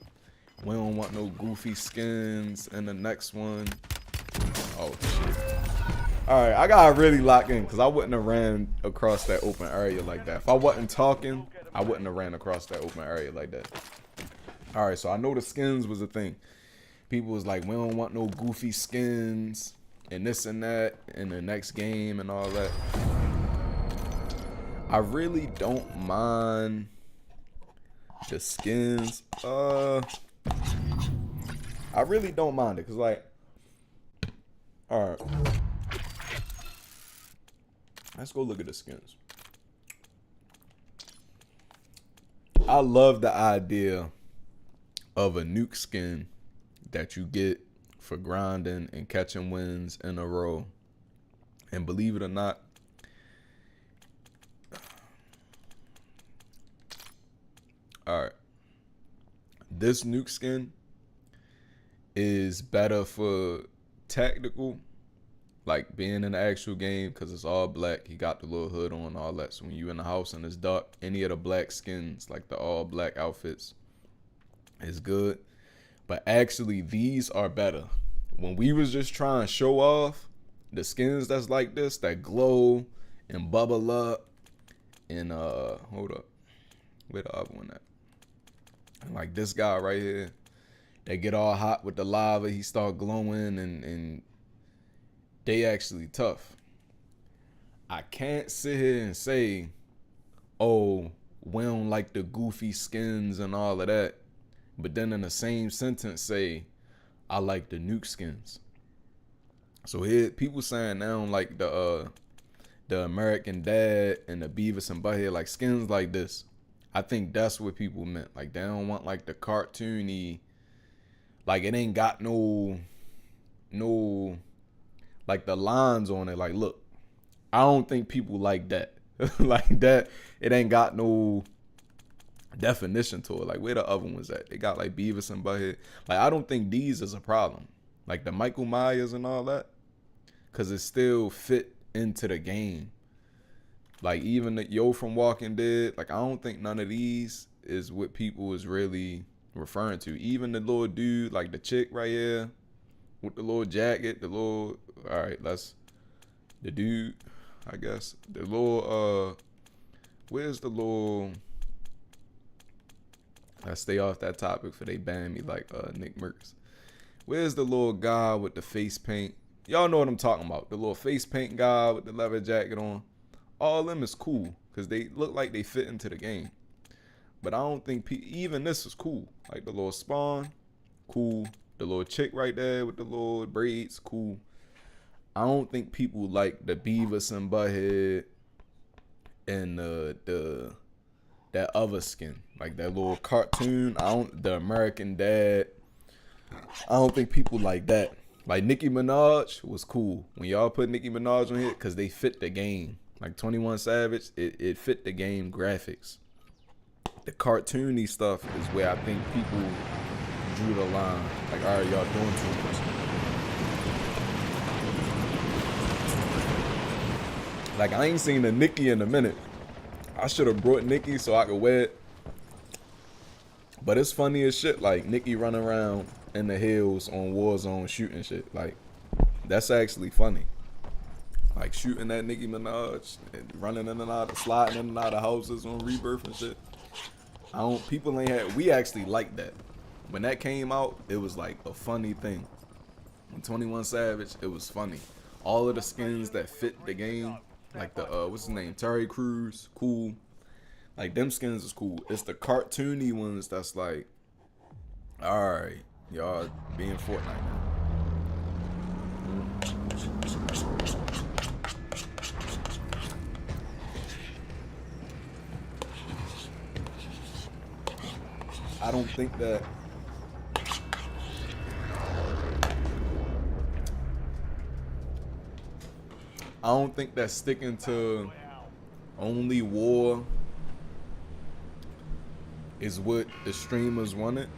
we don't want no goofy skins in the next one. Oh, shit. All right, I got to really lock in because I wouldn't have ran across that open area like that. If I wasn't talking, I wouldn't have ran across that open area like that. All right, so I know the skins was a thing. People was like, we don't want no goofy skins and this and that in the next game and all that. I really don't mind the skins. I really don't mind it, cause like, all right, let's go look at the skins. I love the idea of a Nuke skin that you get for grinding and catching wins in a row. And believe it or not, all right, this Nuke skin is better for tactical, like being in the actual game, because it's all black. He got the little hood on and all that. So when you in the house and it's dark, any of the black skins, like the all black outfits, is good. But actually, these are better. When we was just trying to show off the skins that's like this, that glow and bubble up, and hold up, where the other one at? And like this guy right here, they get all hot with the lava, he start glowing, and they actually tough. I can't sit here and say, oh, we don't like the goofy skins and all of that, but then in the same sentence say, I like the Nuke skins. So here, people saying they don't like the American Dad and the Beavis and Butthead, like skins like this. I think that's what people meant. Like they don't want like the cartoony, like it ain't got no like the lines on it. Like, look, I don't think people like that. Like that, it ain't got no definition to it. Like where the other ones at? They got like Beavis and Butthead. Like I don't think these is a problem. Like the Michael Myers and all that, cause it still fit into the game. Like even the Yo from Walking Dead. Like I don't think none of these is what people is really referring to. Even the little dude, like the chick right here with the little jacket, the little, all right, that's the dude, I guess. The little, where's the little, I stay off that topic for they ban me like Nick Merckx. Where's the little guy with the face paint? Y'all know what I'm talking about. The little face paint guy with the leather jacket on. All of them is cool because they look like they fit into the game. But I don't think even this is cool. Like the little Spawn, cool. The little chick right there with the little braids, cool. I don't think people like the Beavis and Butthead and that other skin, like that little cartoon. The American Dad. I don't think people like that. Like Nicki Minaj was cool when y'all put Nicki Minaj on here because they fit the game. Like 21 Savage, it fit the game graphics. The cartoony stuff is where I think people drew the line. Like, all right, y'all doing too much. Like, I ain't seen a Nicki in a minute. I should have brought Nicki so I could wear it. But it's funny as shit, like Nicki running around in the hills on Warzone shooting shit. Like, that's actually funny. Like shooting at Nicki Minaj and running in and out, sliding in and out of houses on Rebirth and shit. People ain't had, we actually liked that. When that came out, it was like a funny thing. When 21 Savage, it was funny. All of the skins that fit the game, like the, what's his name, Terry Crews, cool. Like them skins is cool. It's the cartoony ones that's like, all right, y'all being Fortnite now. I don't think that sticking to only war is what the streamers wanted.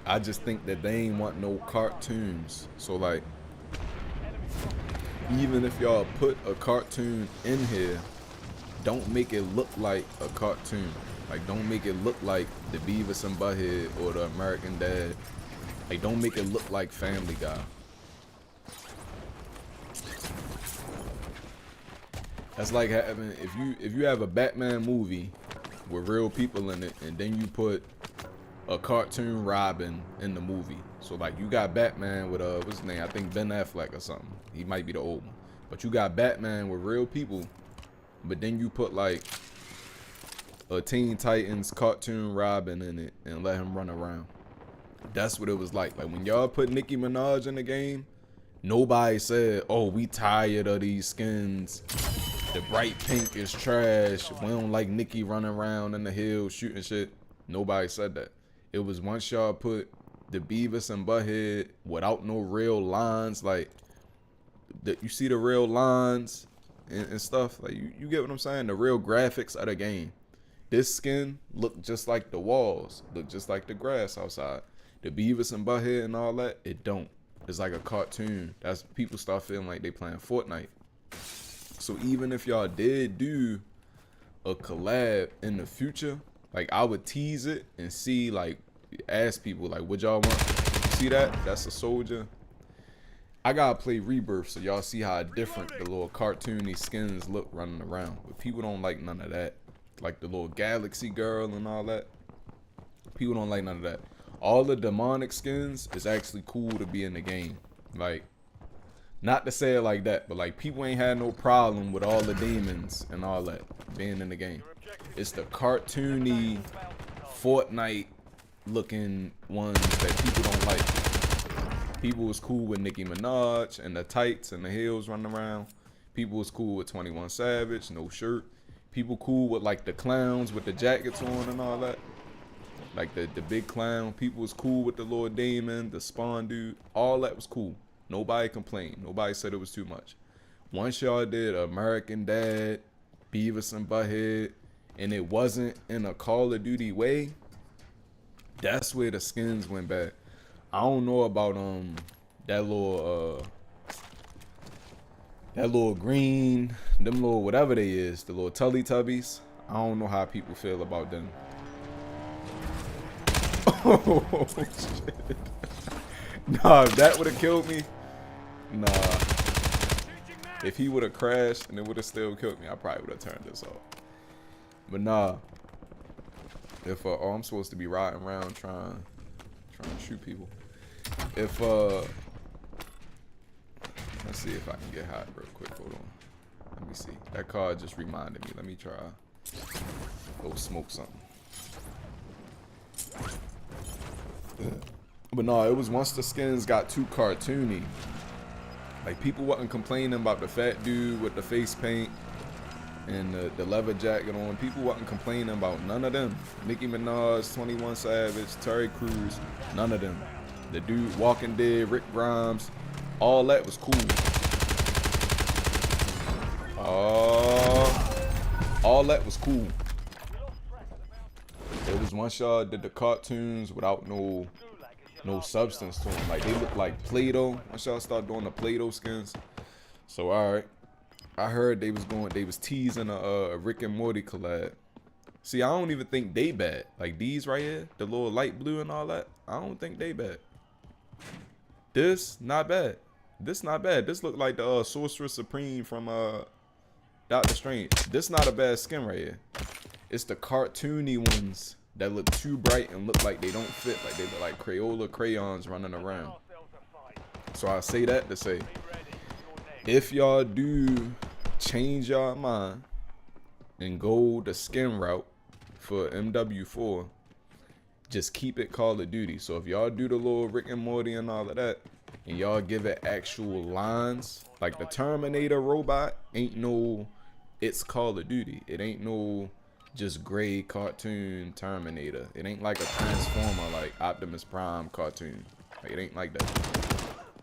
I just think that they ain't want no cartoons. So like, even if y'all put a cartoon in here, don't make it look like a cartoon. Like, don't make it look like the Beavis and Butthead or the American Dad. Like, don't make it look like Family Guy. That's like having, if you have a Batman movie with real people in it, and then you put a cartoon Robin in the movie. So like you got Batman with what's his name? I think Ben Affleck or something. He might be the old one. But you got Batman with real people, but then you put like a Teen Titans cartoon Robin in it and let him run around. That's what it was like. Like when y'all put Nicki Minaj in the game, nobody said, "Oh, we tired of these skins. The bright pink is trash. We don't like Nicki running around in the hills shooting shit." Nobody said that. It was once y'all put the Beavis and Butthead without no real lines, like that you see the real lines and stuff. Like you get what I'm saying? The real graphics of the game. This skin looked just like the walls, looked just like the grass outside. The Beavis and Butthead and all that, it don't. It's like a cartoon. That's people start feeling like they playing Fortnite. So even if y'all did do a collab in the future, like I would tease it and see, like ask people like, would y'all want? See that? That's a soldier. I gotta play Rebirth so y'all see how different the little cartoony skins look running around. But people don't like none of that. Like the little Galaxy Girl and all that. People don't like none of that. All the demonic skins is actually cool to be in the game. Like, not to say it like that, but like people ain't had no problem with all the demons and all that being in the game. It's the cartoony Fortnite looking ones that people don't like. People was cool with Nicki Minaj and the tights and the heels running around. People was cool with 21 Savage, no shirt. People cool with like the clowns with the jackets on and all that. Like the big clown. People was cool with the Lord Damon, the Spawn dude. All that was cool. Nobody complained. Nobody said it was too much. Once y'all did American Dad, Beavis and Butthead, and it wasn't in a Call of Duty way, that's where the skins went bad. I don't know about that little green, them little whatever they is, the little Teletubbies. I don't know how people feel about them. Oh shit. Nah, if that would have killed me, nah. If he would have crashed and it would have still killed me, I probably would have turned this off. But nah. If I'm supposed to be riding around trying to shoot people. If let's see if I can get hot real quick. Hold on. Let me see. That car just reminded me. Let me try. Go smoke something. But no, it was once the skins got too cartoony. Like people wasn't complaining about the fat dude with the face paint and the leather jacket on. People wasn't complaining about none of them. Nicki Minaj, 21 Savage, Terry Crews, none of them. The dude Walking Dead, Rick Grimes, all that was cool. All that was cool. It was once y'all did the cartoons without no substance to them. Like they look like Play-Doh. Once y'all start doing the Play-Doh skins. So alright. I heard they was teasing a Rick and Morty collab. See, I don't even think they bad. Like these right here, the little light blue and all that, I don't think they bad. This not bad. This not bad. This look like the Sorcerer Supreme from Doctor Strange. This not a bad skin right here. It's the cartoony ones that look too bright and look like they don't fit. Like they look like Crayola crayons running around. So I say that to say, if y'all do change y'all mind and go the skin route for MW4, just keep it Call of Duty. So if y'all do the little Rick and Morty and all of that, and y'all give it actual lines, like the Terminator robot ain't no, it's Call of Duty. It ain't no just gray cartoon Terminator. It ain't like a Transformer like Optimus Prime cartoon. Like it ain't like that.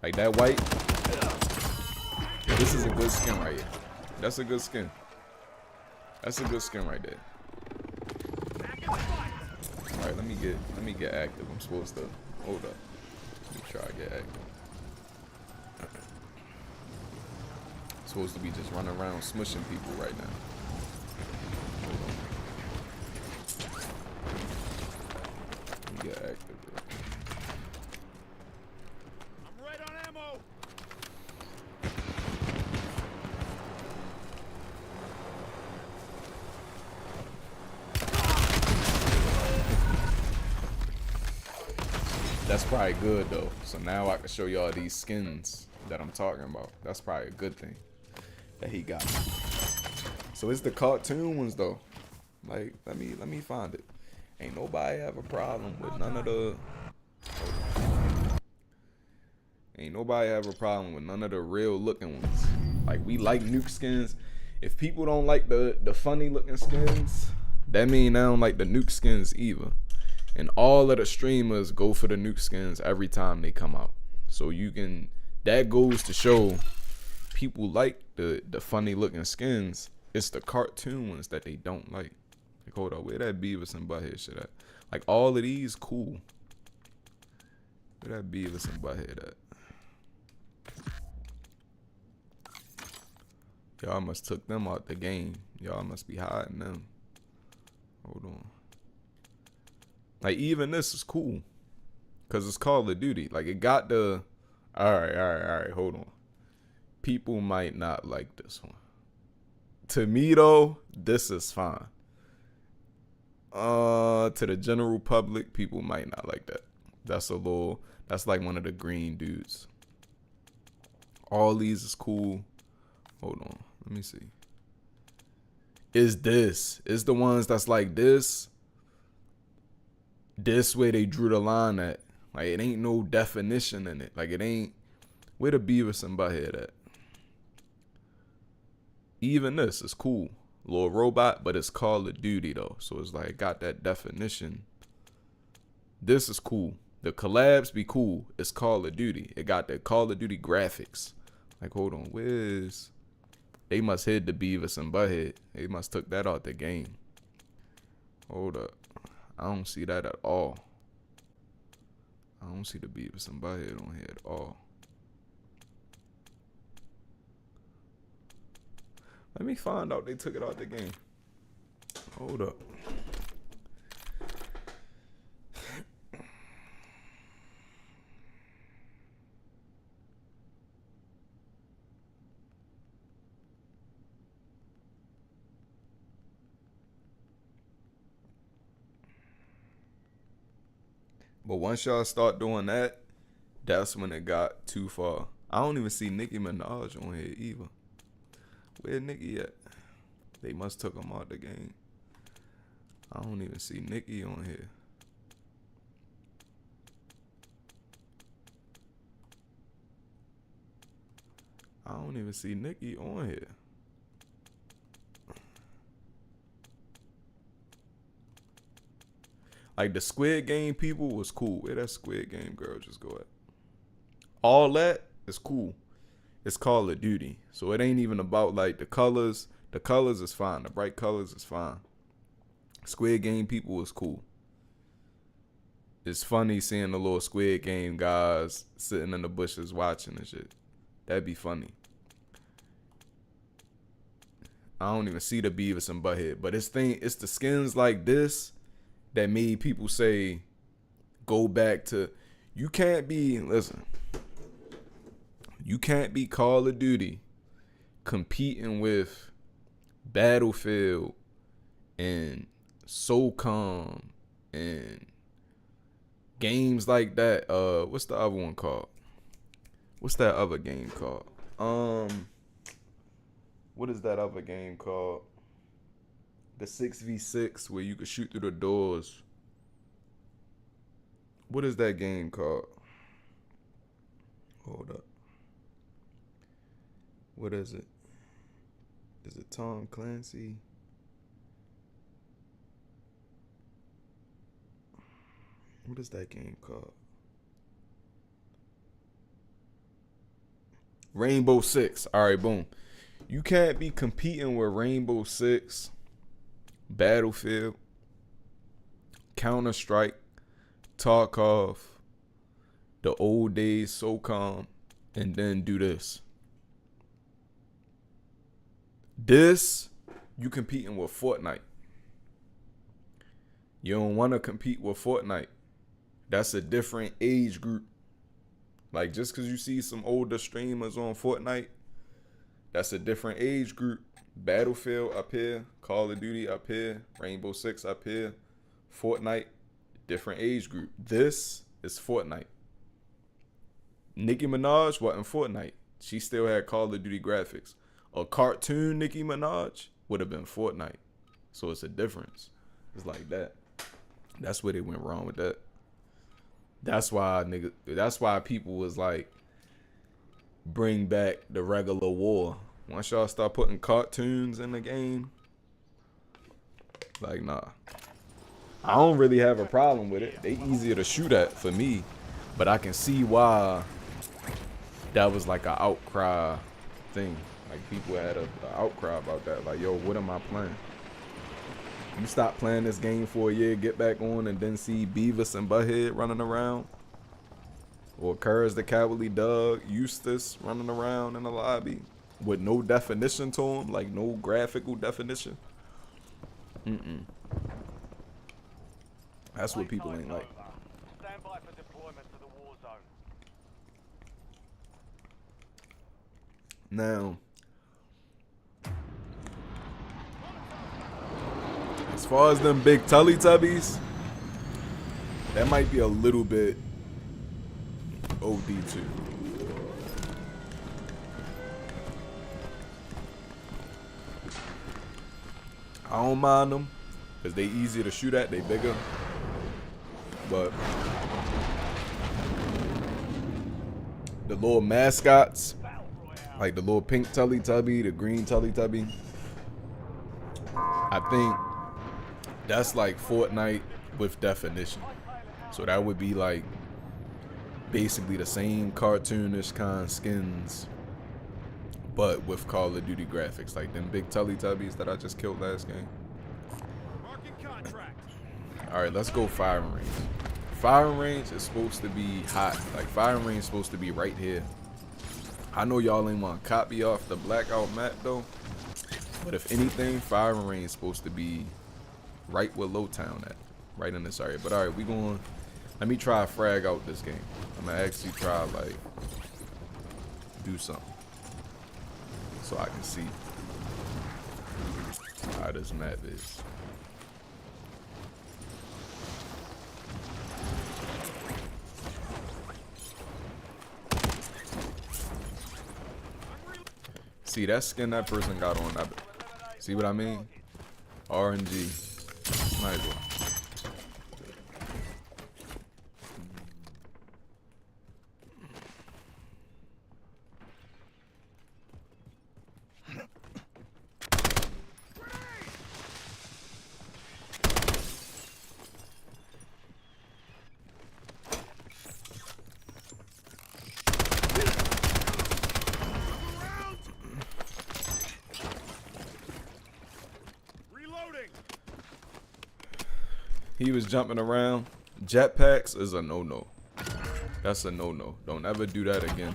Like that white. This is a good skin right here. That's a good skin. That's a good skin right there. Alright, let me get active. I'm supposed to hold up. Let me try to get active. I'm supposed to be just running around smushing people right now. Hold on. Let me get active. I'm red on ammo. That's probably good though. So now I can show y'all these skins that I'm talking about. That's probably a good thing that he got. So it's the cartoon ones though. Like, let me find it. Ain't nobody have a problem with none of the. Ain't nobody have a problem with none of the real looking ones. Like, we like Nuke skins. If people don't like the funny looking skins, that mean they don't like the Nuke skins either. And all of the streamers go for the Nuke skins every time they come out. So you can, that goes to show people like the funny looking skins. It's the cartoon ones that they don't like. Like, hold on, where that Beavis and Butthead shit at? Like, all of these cool. Where that Beavis and Butthead at? Y'all must took them out the game. Y'all must be hiding them. Hold on. Like, even this is cool. Because it's Call of Duty. Like, it got the... Alright, hold on. People might not like this one. To me, though, this is fine. To the general public, people might not like that. That's a little... That's like one of the green dudes. All these is cool. Hold on. Let me see. Is the ones that's like this. This way they drew the line at. Like, it ain't no definition in it. Like, it ain't. Where the Beavis and Butthead at? Even this is cool. Little robot, but it's Call of Duty though. So it's like, got that definition. This is cool. The collabs be cool. It's Call of Duty. It got the Call of Duty graphics. Like, hold on. Where's... They must hid the Beavis and Butthead. They must took that out the game. Hold up. I don't see that at all. I don't see the Beavis and Butthead on here at all. Let me find out they took it out the game. Hold up. But once y'all start doing that, that's when it got too far. I don't even see Nicki Minaj on here either. Where Nicki at? They must took him out the game. I don't even see Nicki on here. I don't even see Nicki on here. Like, the Squid Game people was cool. Where that Squid Game girl just go at? All that is cool. It's Call of Duty. So it ain't even about, like, the colors. The colors is fine. The bright colors is fine. Squid Game people is cool. It's funny seeing the little Squid Game guys sitting in the bushes watching and shit. That'd be funny. I don't even see the Beavis and Butthead. But it's the skins like this that made people say, go back to, you can't be Call of Duty competing with Battlefield and SOCOM and games like that. What's the other one called? What's that other game called? What is that other game called? The 6v6 where you can shoot through the doors. What is that game called? Hold up. What is it? Is it Tom Clancy? What is that game called? Rainbow Six. All right, boom. You can't be competing with Rainbow Six, Battlefield, Counter-Strike, Tarkov, the old days SOCOM, and then do this. This, you competing with Fortnite. You don't want to compete with Fortnite. That's a different age group. Like, just because you see some older streamers on Fortnite, that's a different age group. Battlefield up here, Call of Duty up here, Rainbow Six up here, Fortnite, different age group. This It's Fortnite. Nicki Minaj wasn't Fortnite. She still had Call of Duty graphics. A cartoon Nicki Minaj would have been Fortnite. So it's a difference. It's like that. That's where they went wrong with that. That's why people was like, bring back the regular war. Once y'all start putting cartoons in the game, like, nah. I don't really have a problem with it. They easier to shoot at for me. But I can see why that was like an outcry thing. Like, people had a outcry about that. Like, yo, what am I playing? You stop playing this game for a year, get back on, and then see Beavis and Butthead running around. Or Courage the Cowardly Dog, Eustace running around in the lobby with no definition to him, like no graphical definition. That's what people ain't like. Stand by for deployment to the war zone. Now, as far as them big Teletubbies, that might be a little bit OD too. I don't mind them because they easier to shoot at, they bigger. But the little mascots, like the little pink Teletubby, the green Teletubby, I think that's like Fortnite with definition. So that would be like basically the same cartoonish kind of skins, but with Call of Duty graphics, like them big Teletubbies that I just killed last game. All right, let's go firing range. Firing range is supposed to be hot. Like, firing range is supposed to be right here. I know y'all ain't want to copy off the blackout map though, but if anything, firing range is supposed to be right where Lowtown at, right in this area. But all right, let me try frag out this game. I'm gonna actually try like do something so I can see how this map is. See that skin that person got on that. See what I mean? RNG. Sniper. He was jumping around. Jetpacks is a no-no. That's a no-no. Don't ever do that again.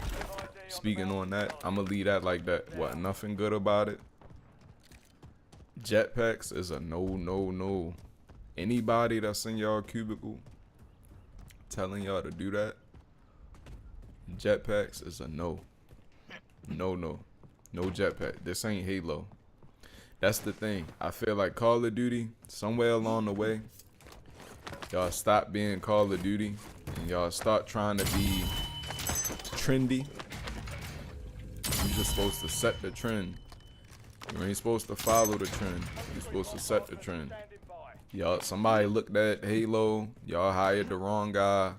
Speaking on that, I'm gonna leave that like that. What, nothing good about it? Jetpacks is a no. Anybody that's in y'all cubicle telling y'all to do that, jetpacks is a no. No jetpack. This ain't Halo. That's the thing. I feel like Call of Duty, somewhere along the way, y'all stop being Call of Duty and y'all start trying to be trendy. You're just supposed to set the trend. You ain't supposed to follow the trend. You're supposed to set the trend. Y'all, somebody looked at Halo, y'all hired the wrong guy,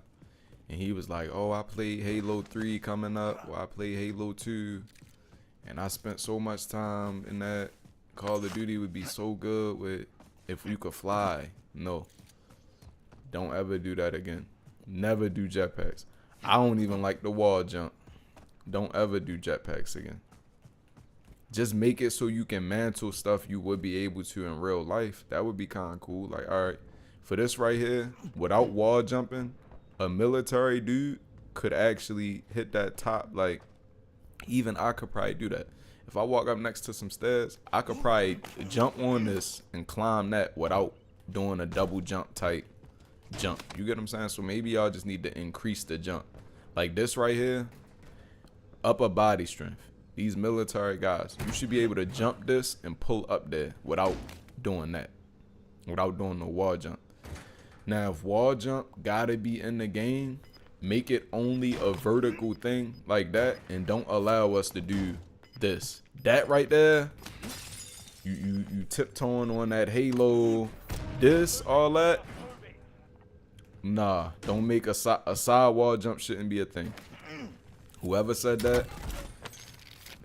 and he was like, oh, I played Halo 3 coming up, or I played Halo 2, and I spent so much time in that. Call of Duty would be so good with if you could fly. No. Don't ever do that again. Never do jetpacks. I don't even like the wall jump. Don't ever do jetpacks again. Just make it so you can mantle stuff you would be able to in real life. That would be kind of cool. Like, all right, for this right here, without wall jumping, a military dude could actually hit that top. Like, even I could probably do that. If I walk up next to some stairs, I could probably jump on this and climb that without doing a double jump type jump. You get what I'm saying? So maybe y'all just need to increase the jump. Like this right here, upper body strength. These military guys, you should be able to jump this and pull up there without doing that. Without doing the wall jump. Now, if wall jump gotta be in the game, make it only a vertical thing like that, and don't allow us to do this. That right there, you tiptoeing on that halo, this, all that. Nah, don't make a side wall jump shouldn't be a thing. Whoever said that,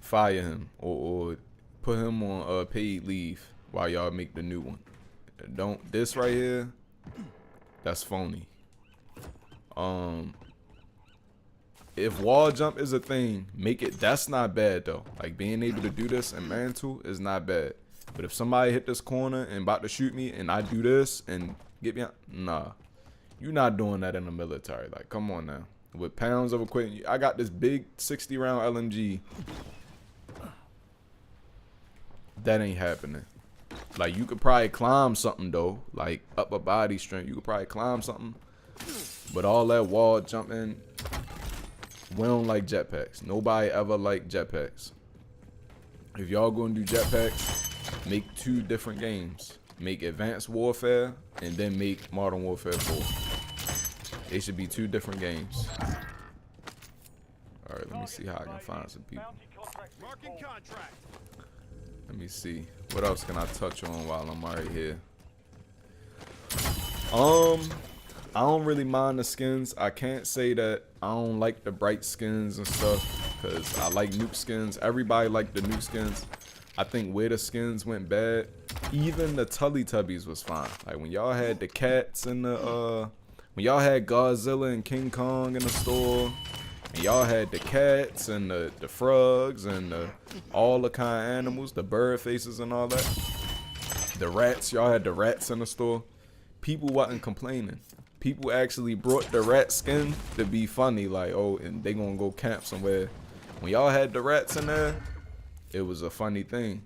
fire him or put him on paid leave while y'all make the new one. Don't, this right here, that's phony. If wall jump is a thing, make it, that's not bad though. Like being able to do this in Mantle is not bad. But if somebody hit this corner and about to shoot me and I do this and get me, nah. You're not doing that in the military. Like, come on now. With pounds of equipment, I got this big 60 round LMG. That ain't happening. Like, you could probably climb something though. Like upper body strength, you could probably climb something. But all that wall jumping, we don't like jetpacks. Nobody ever liked jetpacks. If y'all gonna do jetpacks, make 2 different games. Make Advanced Warfare and then make Modern Warfare 4. They should be 2 different games. Alright, let me see how I can find some people. Marking contract. Let me see. What else can I touch on while I'm right here? I don't really mind the skins. I can't say that I don't like the bright skins and stuff, because I like Nuke skins. Everybody liked the Nuke skins. I think where the skins went bad, even the Teletubbies was fine. Like when y'all had the cats and the when y'all had Godzilla and King Kong in the store, and y'all had the cats and the frogs and all the kind of animals, the bird faces and all that. The rats, y'all had the rats in the store. People wasn't complaining. People actually brought the rat skin to be funny, like, oh, and they gonna go camp somewhere. When y'all had the rats in there, it was a funny thing.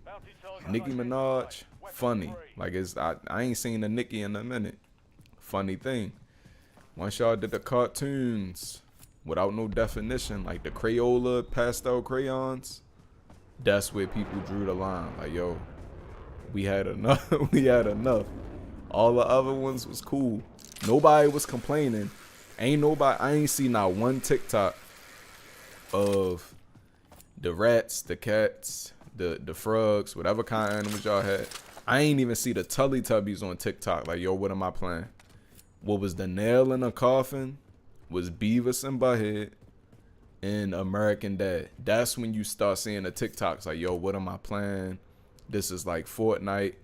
Nicki Minaj, funny. Like, I ain't seen a Nicki in a minute. Funny thing. Once y'all did the cartoons without no definition, like the Crayola pastel crayons, that's where people drew the line. Like, yo, we had enough. We had enough. All the other ones was cool. Nobody was complaining. I ain't seen not one TikTok of the rats, the cats, the frogs, whatever kind of animals y'all had. I ain't even see the Teletubbies on TikTok. Like, yo, what am I playing? What was the nail in the coffin was Beavis and Butthead and American Dad. That's when you start seeing the TikToks. Like, yo, what am I playing? This is like Fortnite.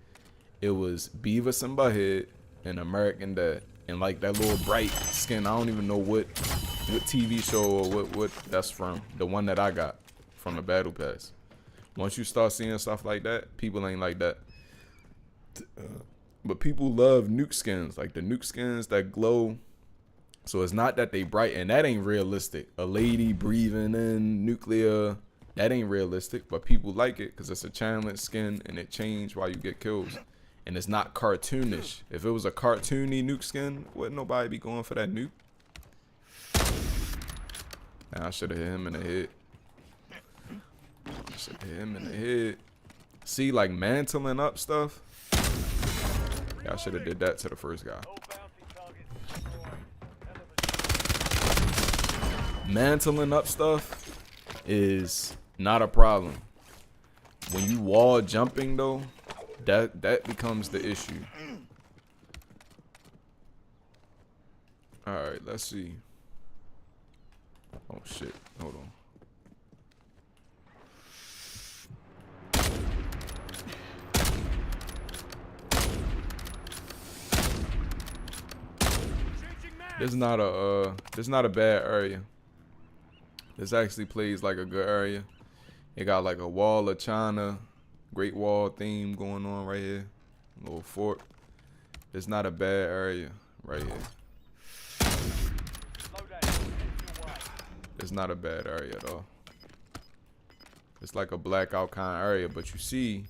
It was Beavis and Butthead and American Dad. And like that little bright skin, I don't even know what TV show or what that's from. The one that I got from the Battle Pass. Once you start seeing stuff like that, people ain't like that. But people love Nuke skins, like the Nuke skins that glow. So it's not that they bright, and that ain't realistic. A lady breathing in nuclear, that ain't realistic. But people like it because it's a challenge skin and it changes while you get kills. And it's not cartoonish. If it was a cartoony Nuke skin, wouldn't nobody be going for that Nuke? Man, I should have hit him in the head. I should have hit him in the head. See, like mantling up stuff. Yeah, I should have did that to the first guy. Mantling up stuff is not a problem. When you wall jumping though, that becomes the issue. Alright, let's see. Oh shit, hold on. This is not a bad area. This actually plays like a good area. It got like a wall of China, Great Wall theme going on right here. Little fort. It's not a bad area right here. It's not a bad area at all. It's like a blackout kind of area, but you see,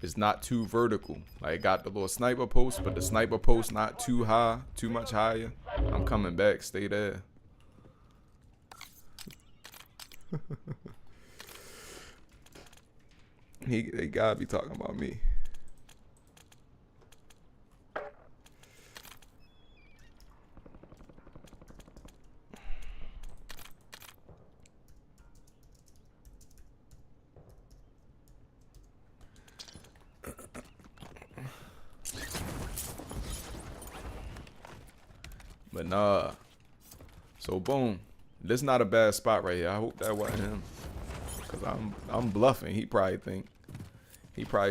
it's not too vertical. Like, it got the little sniper post, but the sniper post not too high, too much higher. I'm coming back. Stay there. They gotta be talking about me. But nah. So boom. This not a bad spot right here. I hope that wasn't him. Cause I'm bluffing. He probably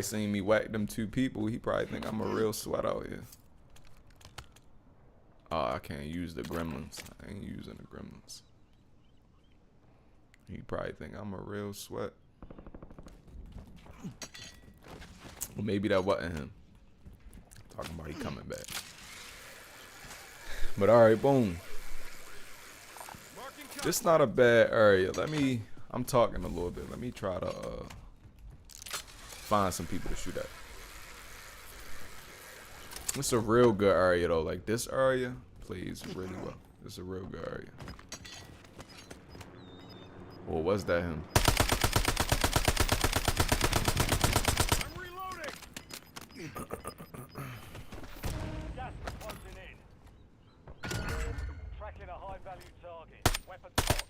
seen me whack them 2 people. He probably think I'm a real sweat out here. Oh, I can't use the gremlins. I ain't using the gremlins. He probably think I'm a real sweat. Well, maybe that wasn't him. Talking about he coming back. But alright, boom. This not a bad area. I'm talking a little bit. Let me try to find some people to shoot at. It's a real good area though. Like this area plays really well. It's a real good area. Well, was that him? I'm reloading. Gas is closing in. Tracking a high-value target. Weapon spot.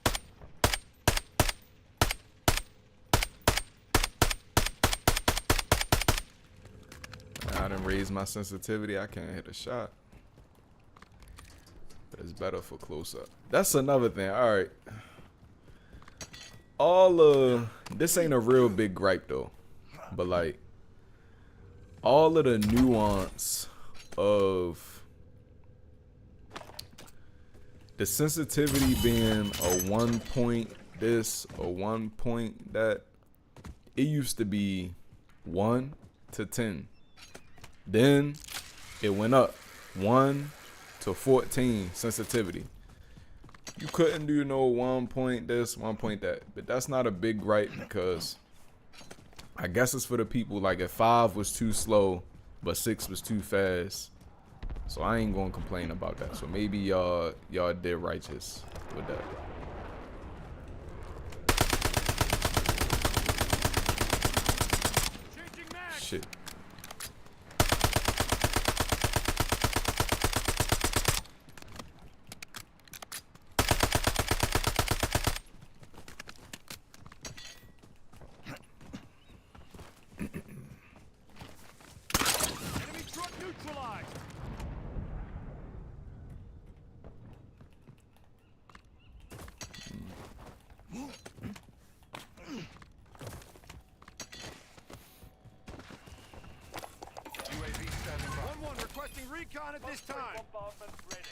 I didn't raise my sensitivity. I can't hit a shot. But it's better for close up. That's another thing. Alright. This ain't a real big gripe though. But like all of the nuance of the sensitivity being a 1 point this or 1 point that, it used to be 1 to 10. Then it went up 1 to 14 sensitivity. You couldn't do no 1 point this, 1 point that. But that's not a big gripe because I guess it's for the people like if 5 was too slow but 6 was too fast. So I ain't gonna complain about that. So maybe y'all did righteous with that. Changing mag. Shit. Enemy truck neutralized. UAV standing by. 1-1 requesting recon at this time. Bombardment ready.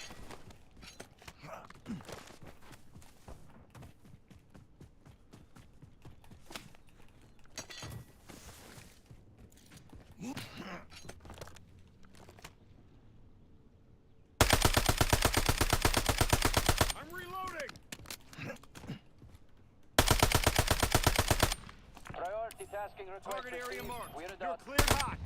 I'm reloading. Priority tasking request Target area received. marked. We're You're done. cleared hot.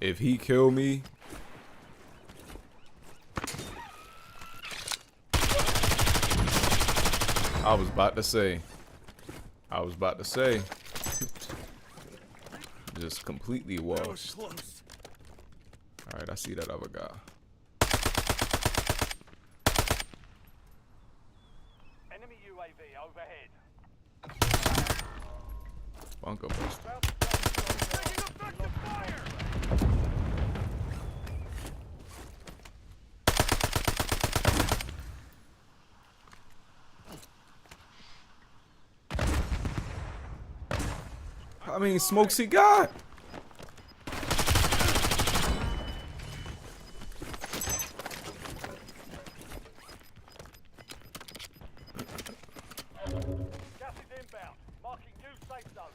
If he kill me, I was about to say, just completely That was washed. close. All right, I see that other guy. Enemy UAV overhead. Bunker buster. Taking effective fire. How many smokes he got? Gas is inbound. Marking new safe zone.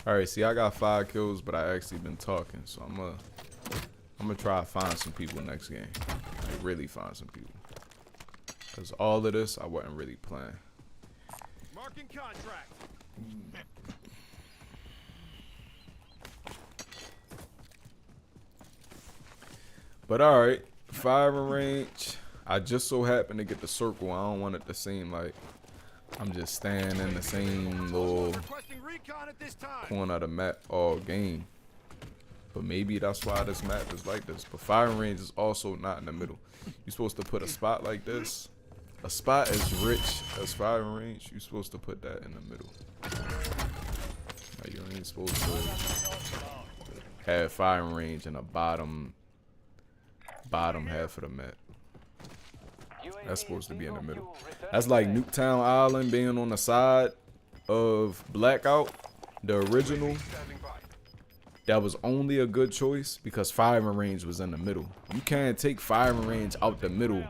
All right, see, I got 5 kills, but I actually been talking, so I'm gonna try to find some people next game. Like really find some people. Cause all of this I wasn't really playing. Marking contract. But all right, firing range. I just so happen to get the circle. I don't want it to seem like I'm just standing in the same little Requesting recon at this time. corner of the map all game. But maybe that's why this map is like this. But firing range is also not in the middle. You're supposed to put a spot like this. A spot as rich as firing range, you're supposed to put that in the middle. Like, you ain't supposed to have firing range in the bottom half of the map. That's supposed to be in the middle. That's like Nuketown Island being on the side of Blackout, the original. That was only a good choice because firing range was in the middle. You can't take firing range out the middle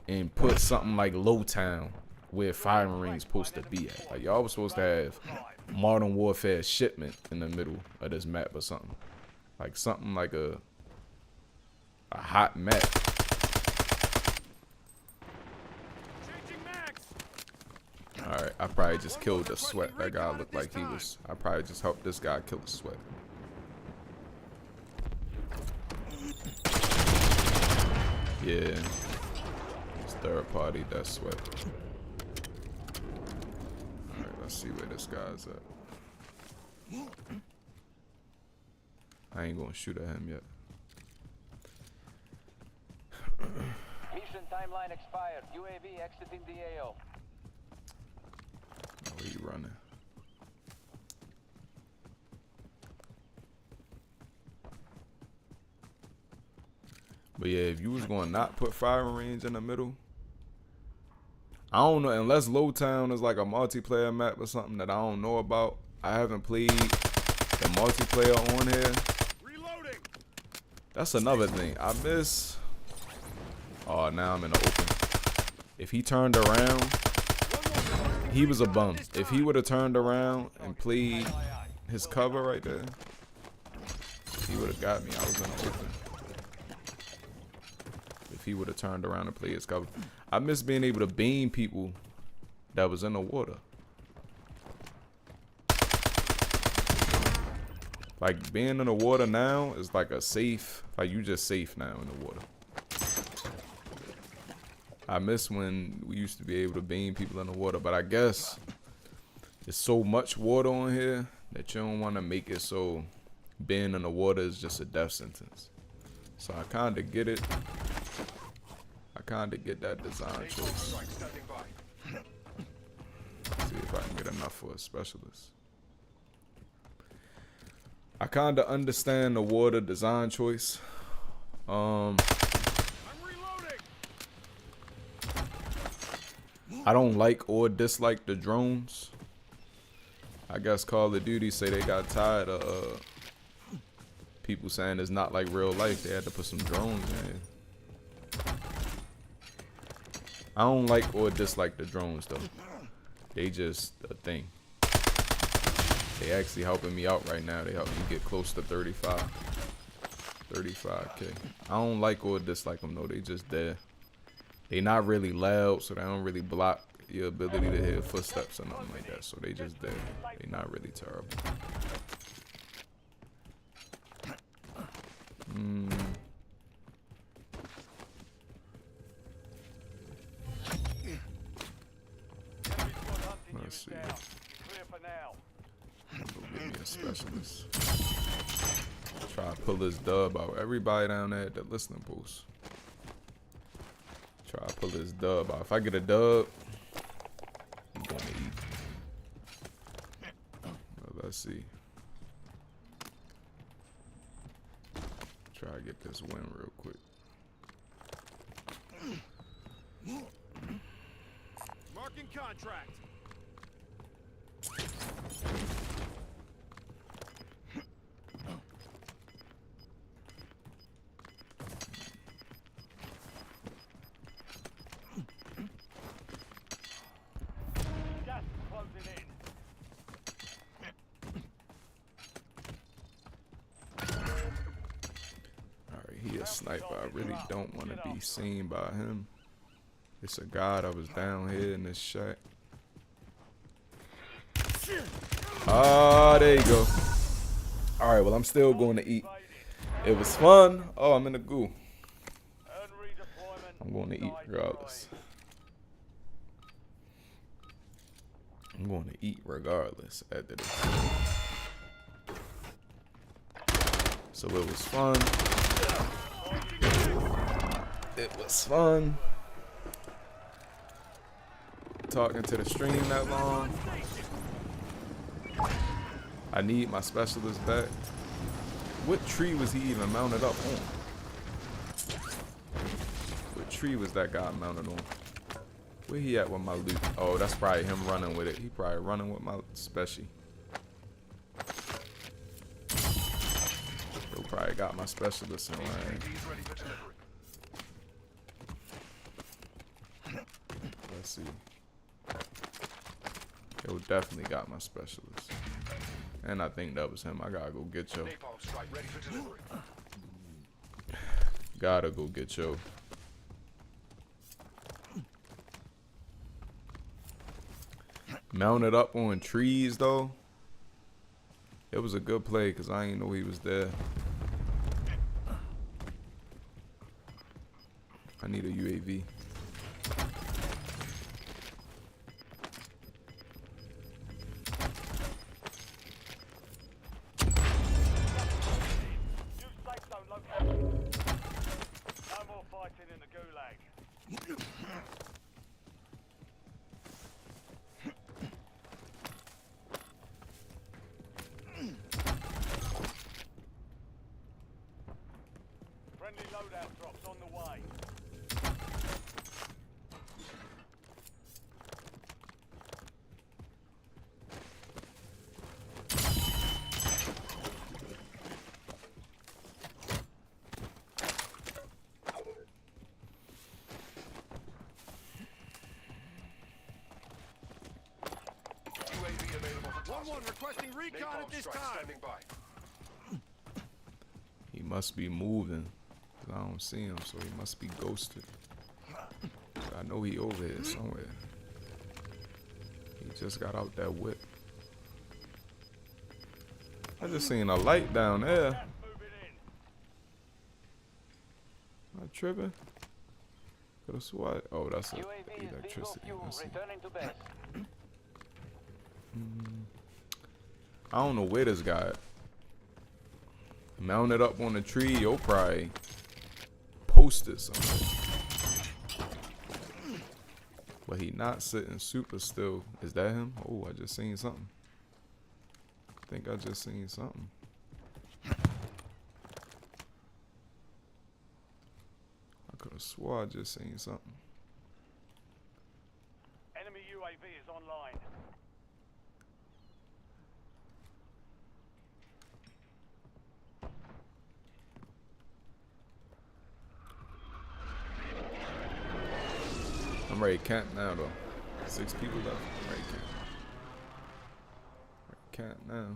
and put something like Lowtown where firing range is supposed to be at. Like, y'all was supposed to have Modern Warfare shipment in the middle of this map or something. Like something like a hot map. Alright, I probably just killed the sweat. That guy looked like he was. I probably just helped this guy kill the sweat. Yeah. It's third party, that's sweat. Alright, let's see where this guy's at. I ain't gonna shoot at him yet. Mission timeline expired. UAV exiting the AO. Where you running? But yeah, if you was going to not put firing range in the middle, I don't know, unless Lowtown is like a multiplayer map or something that I don't know about. I haven't played the multiplayer on here. Reloading. That's another thing. I miss. Oh, now I'm in the open. If he turned around, he was a bum. If he would have turned around and played his cover right there, he would have got me. I was in the open. If he would have turned around and played his cover. I miss being able to beam people that was in the water. Like, being in the water now is like a safe, like you just safe now in the water. I miss when we used to be able to beam people in the water, but I guess there's so much water on here that you don't want to make it so being in the water is just a death sentence. So I kind of get it. I kind of get that design choice. See if I can get enough for a specialist. I kind of understand the water design choice. I don't like or dislike the drones. I guess Call of Duty say they got tired of people saying it's not like real life. They had to put some drones in here. I don't like or dislike the drones though. They just a thing. They actually helping me out right now. They help me get close to 35k. I don't like or dislike them though. They just there. They not really loud, so they don't really block your ability to hear footsteps or nothing like that. So they just there. They not really terrible. Let's see. Clear for now. Go get me a specialist. Try to pull this dub out. Everybody down there at the listening post. Try to pull this dub out. If I get a dub, I'm gonna eat. Well, let's see. Try to get this win real quick. Marking contract. Gas is closing in. Alright, he a sniper. I really don't want to be seen by him. It's a guy that was down here in this shack. Ah, there you go. Alright, well, I'm still going to eat. It was fun. Oh, I'm in the goo. Earn redeployment I'm going to eat regardless. I'm going to eat regardless after this. So it was fun. It was fun. Talking to the stream that long. I need my specialist back. What tree was he even mounted up on? What tree was that guy mounted on? Where he at with my loot? Oh, that's probably him running with it. He probably running with my special. He probably got my specialist in line. Let's see. Yo, definitely got my specialist. And I think that was him. I gotta go get yo. Gotta go get yo. Mounted up on trees though. It was a good play because I didn't know he was there. I need a UAV. Friendly loadout drops on the way. UAV available for 1-1 requesting recon at this time. Standing by. He must be moving. I don't see him, so he must be ghosted. I know he over here somewhere. He just got out that whip. I just seen a light down there. Am I tripping? Could've swore. Oh, that's a electricity. Returning to base. I don't know where this guy at. Mounted up on the tree, yo, probably posted something. But he not sitting super still. Is that him? Oh, I just seen something. I think I just seen something. I could have swore I just seen something. Enemy UAV is online. I'm ready to camp now though. 6 people left. I'm ready to camp. Ready to camp now.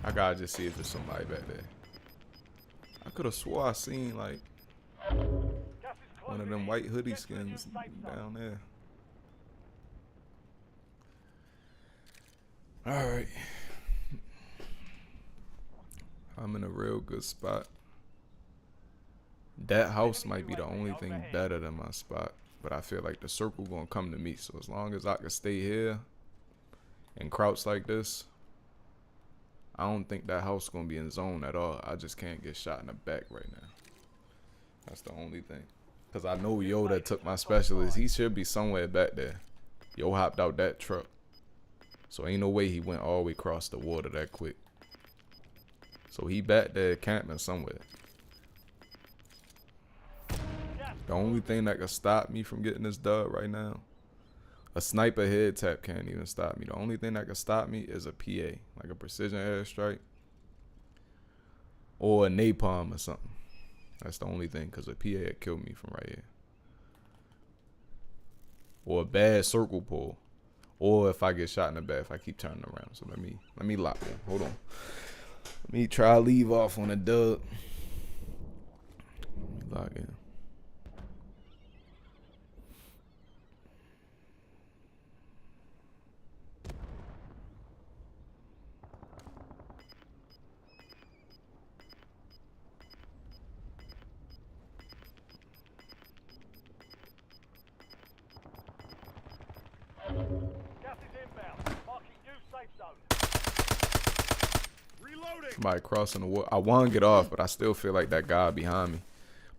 I gotta just see if there's somebody back there. I could have swore I seen like one of them white hoodie skins down there. Alright. I'm in a real good spot. That house might be the only thing better than my spot. But I feel like the circle gonna come to me. So as long as I can stay here and crouch like this, I don't think that house gonna be in zone at all. I just can't get shot in the back right now. That's the only thing. Cause I know Yo that took my specialist. He should be somewhere back there. Yo hopped out that truck. So ain't no way he went all the way across the water that quick. So he back there camping somewhere. The only thing that can stop me from getting this dub right now, a sniper head tap can't even stop me. The only thing that can stop me is a PA, like a precision airstrike, or a napalm or something. That's the only thing, because a PA would kill me from right here. Or a bad circle pull. Or if I get shot in the back, if I keep turning around. So let me lock in. Hold on. Let me try to leave off on a dub. Let me lock in. safe zone. Reloading. Somebody crossing the wall. I want to get off, but I still feel like that guy behind me.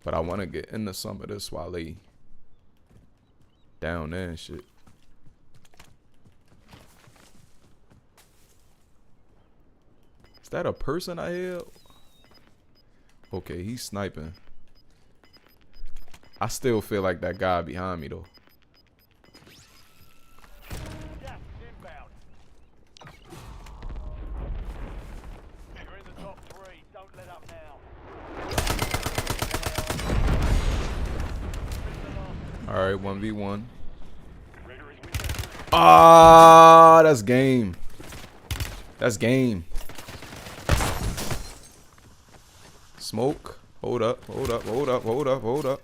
But I want to get into some of this while they down there and shit. Is that a person I hear? Okay, he's sniping. I still feel like that guy behind me though. Gas is inbound. You're in the top 3. Don't let up now. All right, 1v1. Ah, that's game. That's game. Smoke. Hold up, hold up, hold up, hold up, hold up.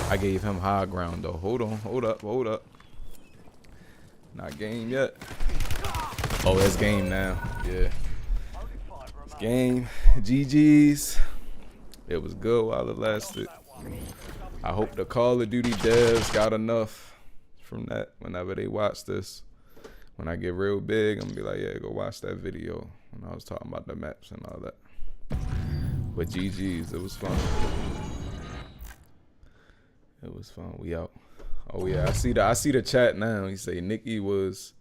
I gave him high ground though. Hold on, hold up, hold up. Not game yet. Oh, it's game now. Yeah. It's game. GG's. It was good while it lasted. I hope the Call of Duty devs got enough from that whenever they watch this. When I get real big, I'm gonna be like, yeah, go watch that video when I was talking about the maps and all that. But GG's, it was fun. It was fun. We out. Oh yeah, I see the chat now. He say Nikki was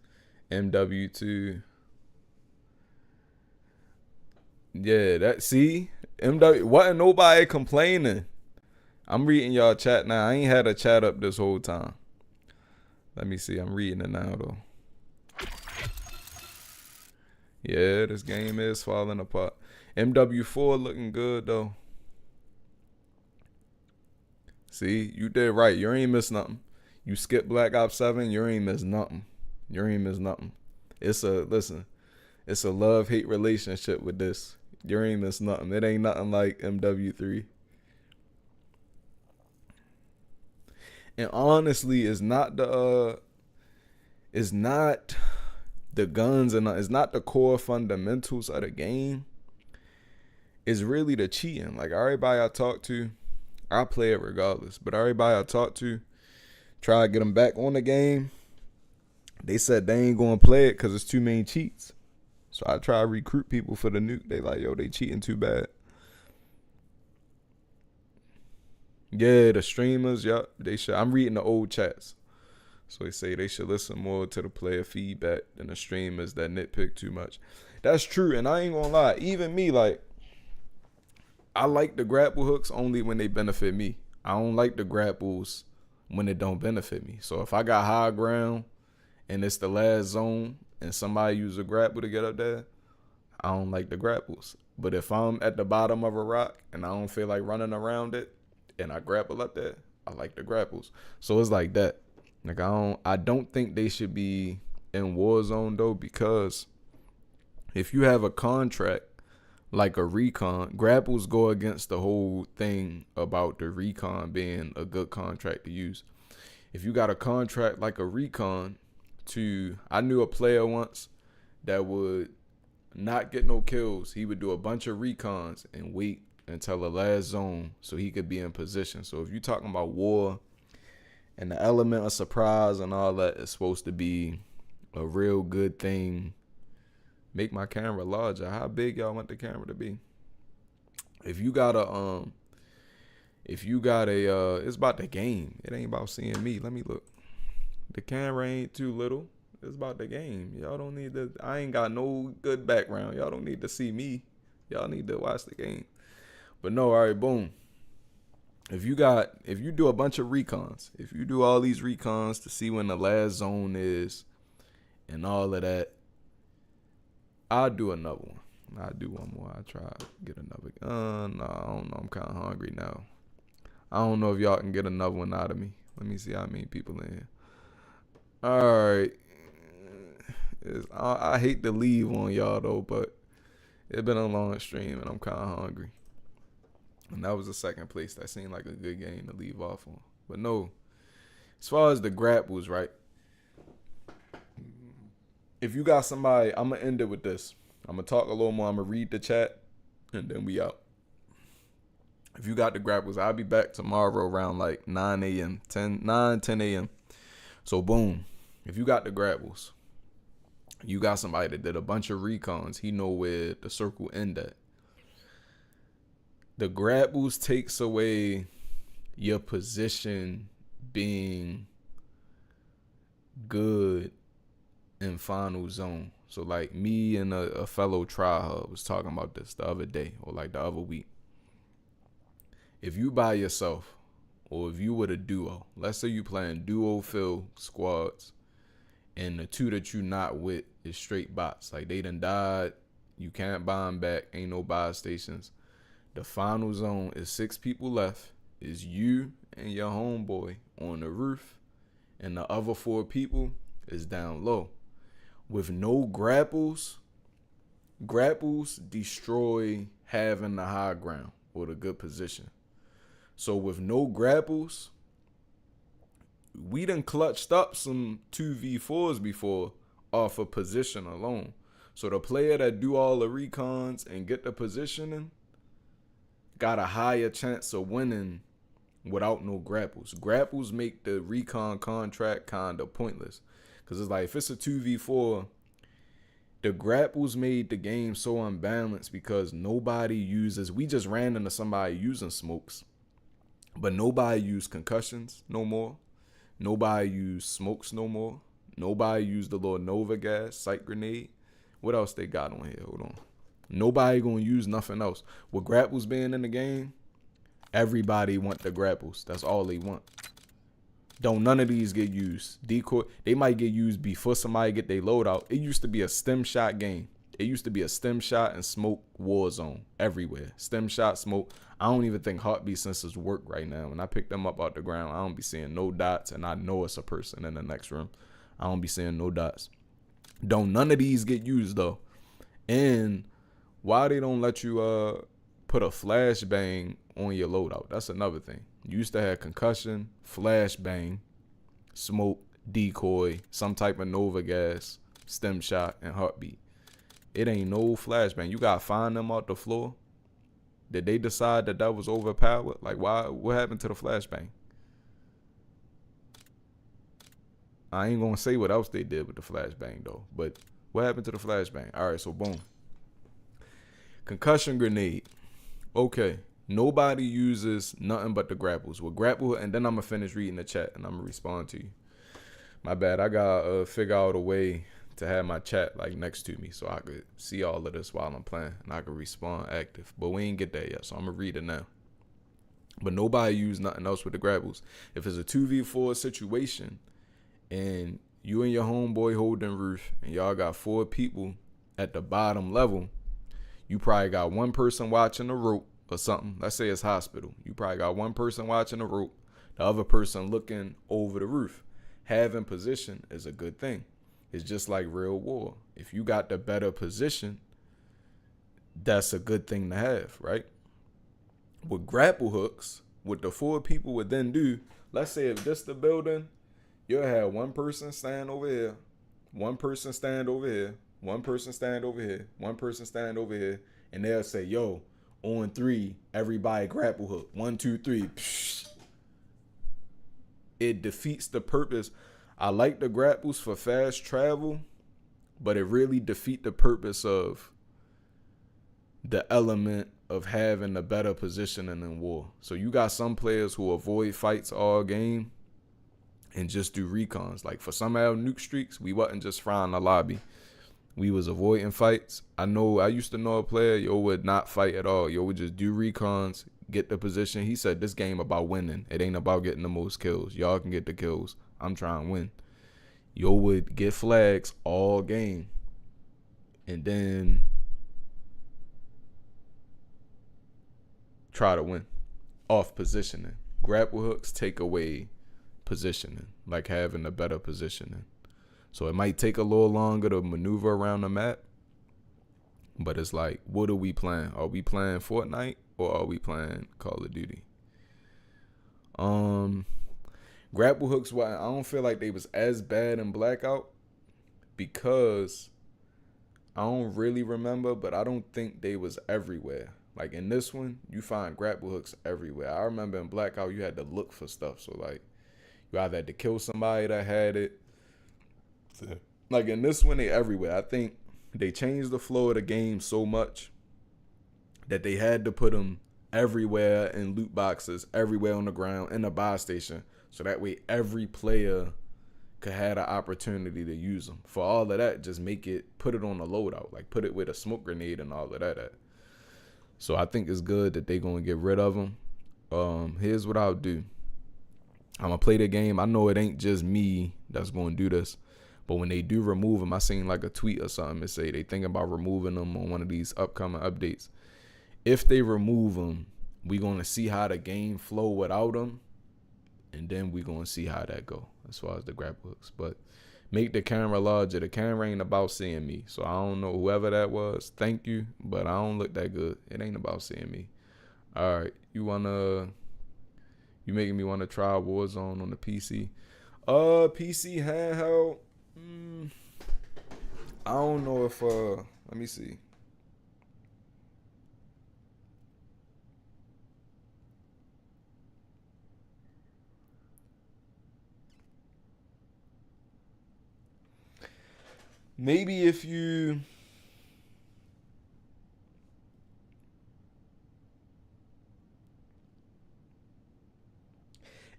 MW2. Yeah, that see? MW wasn't nobody complaining. I'm reading y'all chat now. I ain't had a chat up this whole time. Let me see. I'm reading it now though. Yeah, this game is falling apart. MW4 looking good though. See, you did right. You ain't miss nothing. You skip Black Ops 7, you ain't miss nothing. You ain't miss nothing. It's a love-hate relationship with this. You ain't miss nothing. It ain't nothing like MW3. And honestly, it's not the guns and it's not the core fundamentals of the game. It's really the cheating. Like everybody I talk to, I play it regardless. But everybody I talk to, try to get them back on the game. They said they ain't gonna play it because it's too many cheats. So I try to recruit people for the nuke. They like, yo, they cheating too bad. Yeah, the streamers, yup, they should. I'm reading the old chats. So they say they should listen more to the player feedback than the streamers that nitpick too much. That's true, and I ain't gonna lie. Even me, like, I like the grapple hooks only when they benefit me. I don't like the grapples when it don't benefit me. So if I got high ground and it's the last zone and somebody use a grapple to get up there, I don't like the grapples. But if I'm at the bottom of a rock and I don't feel like running around it and I grapple up there, I like the grapples. So it's like that. Like I don't think they should be in Warzone though, because if you have a contract like a recon, grapples go against the whole thing about the recon being a good contract to use. If you got a contract like a recon I knew a player once that would not get no kills. He would do a bunch of recons and wait until the last zone so he could be in position. So if you're talking about war and the element of surprise and all that is supposed to be a real good thing. Make my camera larger. How big y'all want the camera to be? If you got a it's about the game. It ain't about seeing me. Let me look. The camera ain't too little. It's about the game. Y'all don't need to. I ain't got no good background. Y'all don't need to see me. Y'all need to watch the game. But no, all right, boom. If you do a bunch of recons, if you do all these recons to see when the last zone is and all of that, I'll do another one. I'll do one more. I'll try to get another. No, I don't know. I'm kind of hungry now. I don't know if y'all can get another one out of me. Let me see how many people in here. All right. I hate to leave on y'all though, but it's been a long stream and I'm kind of hungry. And that was the second place. That seemed like a good game to leave off on. But no, as far as the grapples, right? If you got somebody, I'm going to end it with this. I'm going to talk a little more. I'm going to read the chat, and then we out. If you got the grapples, I'll be back tomorrow around like 9 a.m., 10 a.m. So, boom. If you got the grapples, You got somebody that did a bunch of recons. He know where the circle end at. The grapbles takes away your position being good in final zone. So like me and a fellow tryhard was talking about this the other day or like the other week. If you by yourself or if you were a duo, let's say you playing duo fill squads and the two that you not with is straight bots. Like they done died, you can't buy them back, ain't no buy stations. The final zone is 6 people left. Is you and your homeboy on the roof, and the other 4 people is down low. With no grapples destroy having the high ground or the good position. So with no grapples, we done clutched up some 2v4s before off of position alone. So the player that do all the recons and get the positioning got a higher chance of winning without no grapples. Grapples make the recon contract kind of pointless. Because it's like, if it's a 2v4, the grapples made the game so unbalanced because nobody uses, we just ran into somebody using smokes, but nobody used concussions no more. Nobody used smokes no more. Nobody used the little Nova gas, sight grenade. What else they got on here? Hold on. Nobody gonna use nothing else. With grapples being in the game, everybody want the grapples. That's all they want. Don't none of these get used. Decoy, they might get used before somebody get their loadout. It used to be a stem shot game. It used to be a stem shot and smoke Warzone everywhere. Stem shot, smoke. I don't even think heartbeat sensors work right now. When I pick them up out the ground, I don't be seeing no dots, and I know it's a person in the next room. I don't be seeing no dots. Don't none of these get used though. And why they don't let you put a flashbang on your loadout? That's another thing. You used to have concussion, flashbang, smoke, decoy, some type of Nova gas, stem shot, and heartbeat. It ain't no flashbang. You gotta find them off the floor. Did they decide that was overpowered? Like, why? What happened to the flashbang? I ain't gonna say what else they did with the flashbang though. But what happened to the flashbang? All right, so boom. Concussion grenade. Okay. Nobody uses nothing but the grapples. With grapple, and then I'm gonna finish reading the chat and I'm gonna respond to you. My bad. I gotta figure out a way to have my chat like next to me so I could see all of this while I'm playing and I could respond active. But we ain't get there yet, so I'm gonna read it now. But nobody use nothing else with the grapples. If it's a 2v4 situation and you and your homeboy holding roof and y'all got 4 people at the bottom level, you probably got one person watching the rope or something. Let's say it's hospital. You probably got one person watching the rope, the other person looking over the roof. Having position is a good thing. It's just like real war. If you got the better position, that's a good thing to have, right? With grapple hooks, what the 4 people would then do, let's say if this the building, you'll have one person stand over here, one person stand over here, one person stand over here, one person stand over here, and they'll say, yo, on 3, everybody grapple hook. 1, 2, 3. Psh. It defeats the purpose. I like the grapples for fast travel, but it really defeat the purpose of the element of having a better positioning in war. So you got some players who avoid fights all game and just do recons. Like for some of our nuke streaks, we wasn't just frying the lobby. We was avoiding fights. I used to know a player, yo would not fight at all. Yo would just do recons, get the position. He said, this game about winning. It ain't about getting the most kills. Y'all can get the kills. I'm trying to win. Yo would get flags all game. And then try to win off positioning. Grapple hooks take away positioning, like having a better positioning. So it might take a little longer to maneuver around the map, but it's like, what are we playing? Are we playing Fortnite or are we playing Call of Duty? Grapple hooks, I don't feel like they was as bad in Blackout because I don't really remember, but I don't think they was everywhere. Like in this one, you find grapple hooks everywhere. I remember in Blackout, you had to look for stuff. So like, you either had to kill somebody that had it, like in this one, they everywhere. I think they changed the flow of the game so much that they had to put them everywhere in loot boxes, everywhere on the ground, in the buy station, so that way every player could have the opportunity to use them. For all of that, just put it on a loadout, like put it with a smoke grenade and all of that at. So I think it's good that they're going to get rid of them. Here's what I'll do. I'm going to play the game. I know it ain't just me that's going to do this, but when they do remove them, I seen like a tweet or something that say they thinking about removing them on one of these upcoming updates. If they remove them, we're going to see how the game flow without them, and then we're going to see how that go as far as the grapple hooks. But make the camera larger. The camera ain't about seeing me. So I don't know whoever that was. Thank you, but I don't look that good. It ain't about seeing me. All right, you making me want to try Warzone on the PC. PC handheld. I don't know if let me see. Maybe if you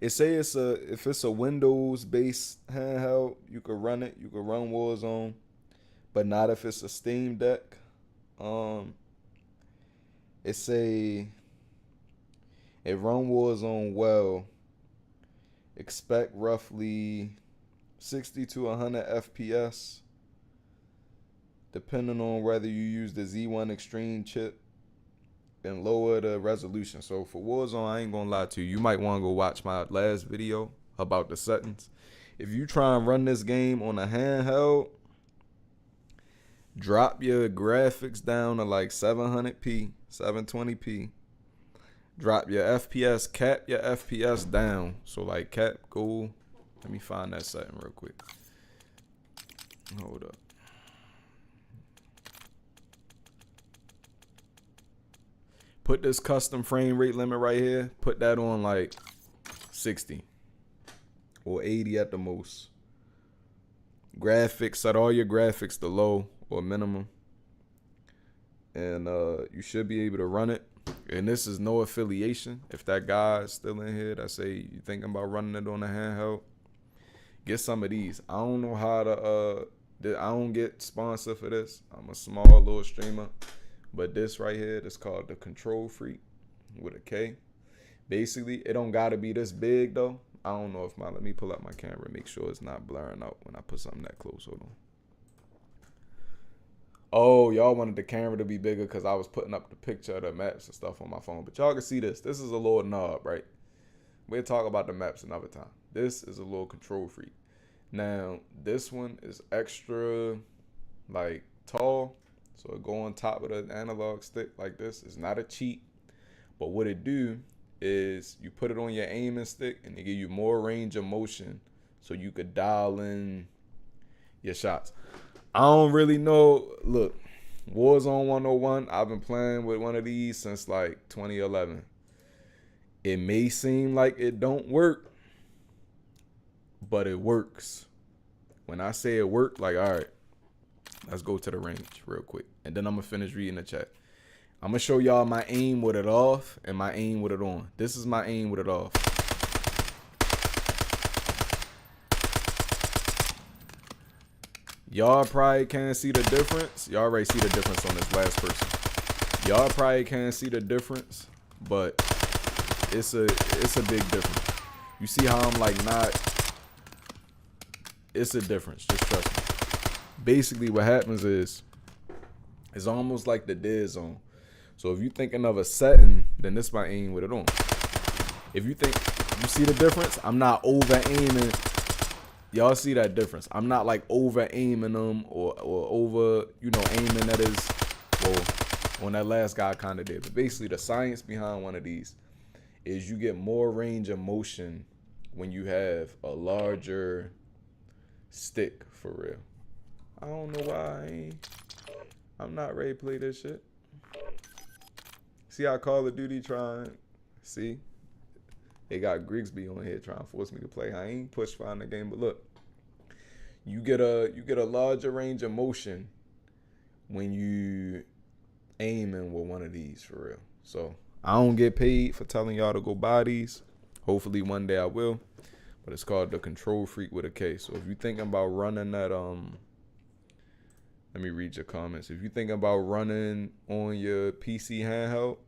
if it's a Windows based handheld, you could run it. You could run Warzone, but not if it's a Steam Deck. It run Warzone well. Expect roughly 60 to 100 FPS. Depending on whether you use the Z1 Extreme chip and lower the resolution. So for Warzone, I ain't gonna lie to you. You might want to go watch my last video about the settings. If you try and run this game on a handheld, drop your graphics down to like 700p, 720p. Drop your FPS, cap your FPS down. So like let me find that setting real quick. Hold up. Put this custom frame rate limit right here. Put that on like 60 or 80 at the most. Graphics, set all your graphics to low or minimum. And you should be able to run it. And this is no affiliation. If that guy is still in here that say you thinking about running it on a handheld, get some of these. I don't know how to I don't get sponsored for this. I'm a small little streamer. But this right here, this called the Control Freak with a K. Basically, it don't gotta be this big though. I don't know if let me pull up my camera and make sure it's not blurring out when I put something that close. Hold on. Oh, y'all wanted the camera to be bigger because I was putting up the picture of the maps and stuff on my phone. But y'all can see this. This is a little knob, right? We'll talk about the maps another time. This is a little Control Freak. Now, this one is extra, like, tall. So it go on top of the analog stick like this. It's not a cheat. But what it do is you put it on your aiming stick and they give you more range of motion so you could dial in your shots. I don't really know. Look, Warzone 101, I've been playing with one of these since like 2011. It may seem like it don't work, but it works. When I say it worked, like, all right, let's go to the range real quick. And then I'm going to finish reading the chat. I'm going to show y'all my aim with it off and my aim with it on. This is my aim with it off. Y'all probably can't see the difference. Y'all already see the difference on this last person. Y'all probably can't see the difference, but it's a big difference. You see how I'm like not... It's a difference. Just trust me. Basically, what happens is it's almost like the dead zone. So if you're thinking of a setting, then this my aim with it on. If you think you see the difference, I'm not over aiming. Y'all see that difference? I'm not like over aiming them or over, aiming that is. Well, on that last guy kind of did. But basically, the science behind one of these is you get more range of motion when you have a larger stick, for real. I don't know why I'm not ready to play this shit. See how Call of Duty trying? See? They got Grigsby on here trying to force me to play. I ain't push find the game, but look. you get a larger range of motion when you aiming with one of these, for real. So I don't get paid for telling y'all to go buy these. Hopefully one day I will. But it's called the Control Freak with a K. So if you're thinking about running that, let me read your comments. If you're thinking about running on your PC handheld,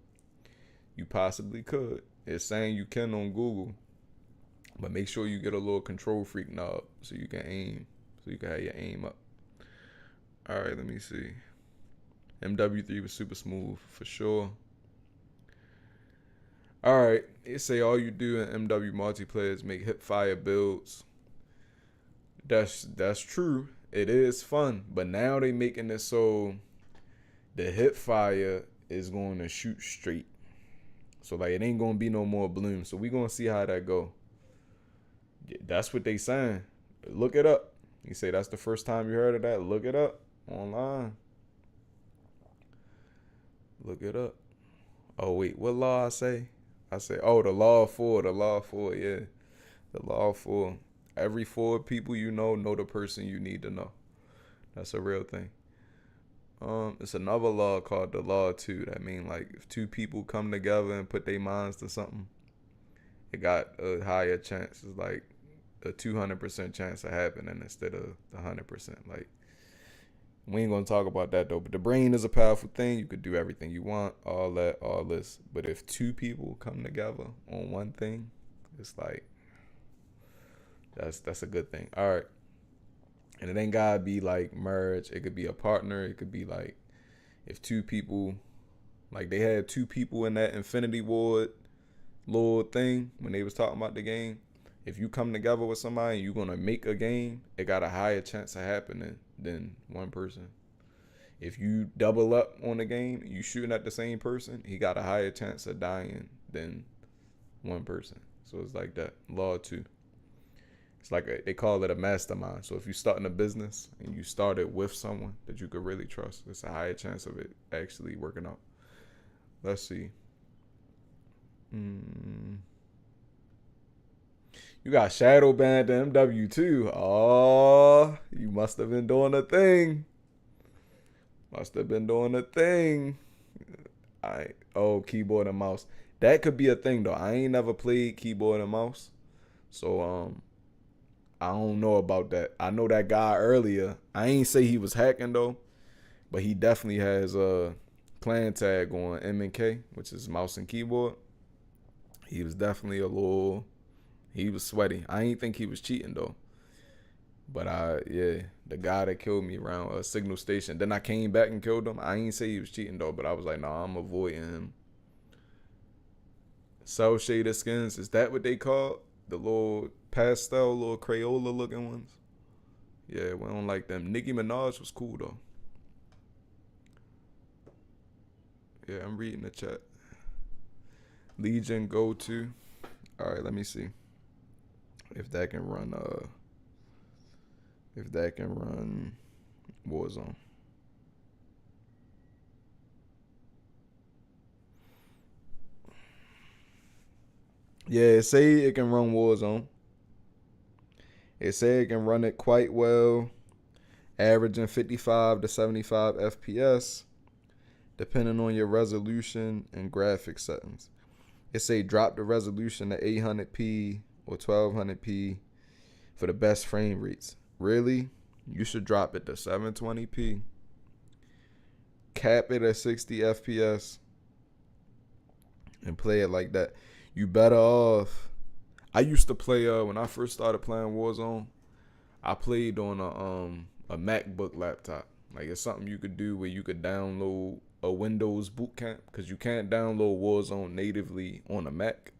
you possibly could. It's saying you can on Google. But make sure you get a little Control Freak knob so you can aim. So you can have your aim up. All right, let me see. MW3 was super smooth for sure. All right, it say all you do in MW multiplayer is make hip fire builds. That's true. It is fun, but now they making it so the hip fire is going to shoot straight. So like it ain't gonna be no more bloom. So we gonna see how that go. Yeah, that's what they saying. Look it up. You say that's the first time you heard of that? Look it up online. Look it up. Oh wait, what law I say? I say, oh, the law of 4, yeah. The law of 4. Every 4 people you know the person you need to know. That's a real thing. It's another law called the law of 2. That mean like if 2 people come together and put their minds to something, it got a higher chance. It's like a 200% chance of happening instead of the 100%. Like, we ain't gonna talk about that though. But the brain is a powerful thing. You could do everything you want, all that, all this. But if 2 people come together on one thing, it's like that's a good thing. All right. And it ain't gotta be like merge. It could be a partner. It could be like if 2 people, like they had 2 people in that Infinity Ward little thing when they was talking about the game. If you come together with somebody and you're gonna make a game, it got a higher chance of happening than one person. If you double up on the game, you shooting at the same person, he got a higher chance of dying than one person. So it's like that. Law of 2. It's like they call it a mastermind. So if you're starting a business and you started with someone that you could really trust, it's a higher chance of it actually working out. Let's see. You got shadow banned to MW2. Oh, you must have been doing a thing. Oh, keyboard and mouse. That could be a thing though. I ain't never played keyboard and mouse. So I don't know about that. I know that guy earlier. I ain't say he was hacking though, but he definitely has a clan tag on M&K, which is mouse and keyboard. He was definitely he was sweaty. I ain't think he was cheating though. But the guy that killed me around a signal station. Then I came back and killed him. I ain't say he was cheating though, but I was like, nah, I'm avoiding him. Cell shaded skins, is that what they call the little pastel, little Crayola looking ones? Yeah, we don't like them. Nicki Minaj was cool though. Yeah, I'm reading the chat. Legion go to. All right, let me see if that can run Warzone. Yeah, it say it can run Warzone. It say it can run it quite well, averaging 55 to 75 FPS, depending on your resolution and graphic settings. It say drop the resolution to 800p or 1200p for the best frame rates. Really? You should drop it to 720p. Cap it at 60 FPS and play it like that. You better off. I used to play when I first started playing Warzone. I played on a MacBook laptop. Like it's something you could do where you could download a Windows boot camp because you can't download Warzone natively on a Mac.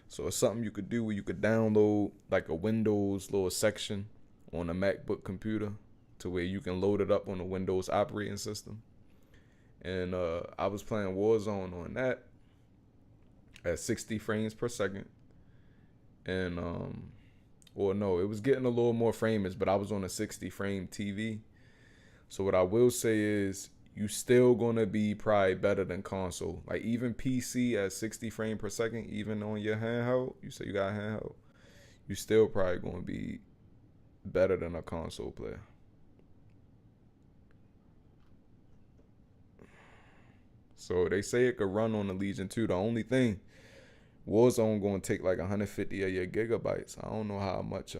So it's something you could do where you could download like a Windows little section on a MacBook computer to where you can load it up on a Windows operating system. And I was playing Warzone on that at 60 frames per second. And or no, it was getting a little more frames, but I was on a 60 frame TV. So what I will say is you still gonna be probably better than console. Like even PC at 60 frames per second, even on your handheld, you say you got a handheld, you still probably gonna be better than a console player. So they say it could run on the Legion 2. The only thing, Warzone gonna take like 150 of your gigabytes. I don't know how much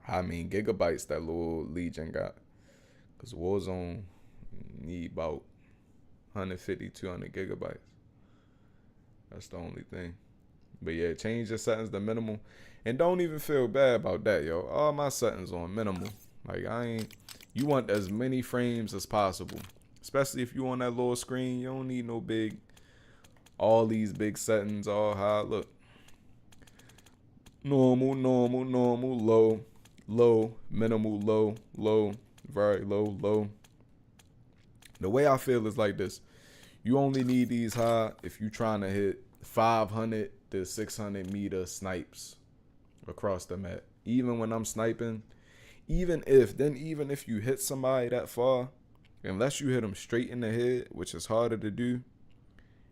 gigabytes that little Legion got. Cause Warzone need about 150, 200 gigabytes. That's the only thing. But yeah, change your settings to minimal. And don't even feel bad about that, yo. All my settings on minimal. Like you want as many frames as possible. Especially if you on that little screen, you don't need no all these big settings, all high. Look. Normal, normal, normal, low, low, minimal, low, low, very low, low. The way I feel is like this. You only need these high if you're trying to hit 500 to 600 meter snipes across the map. Even when I'm sniping, even if you hit somebody that far, unless you hit them straight in the head, which is harder to do,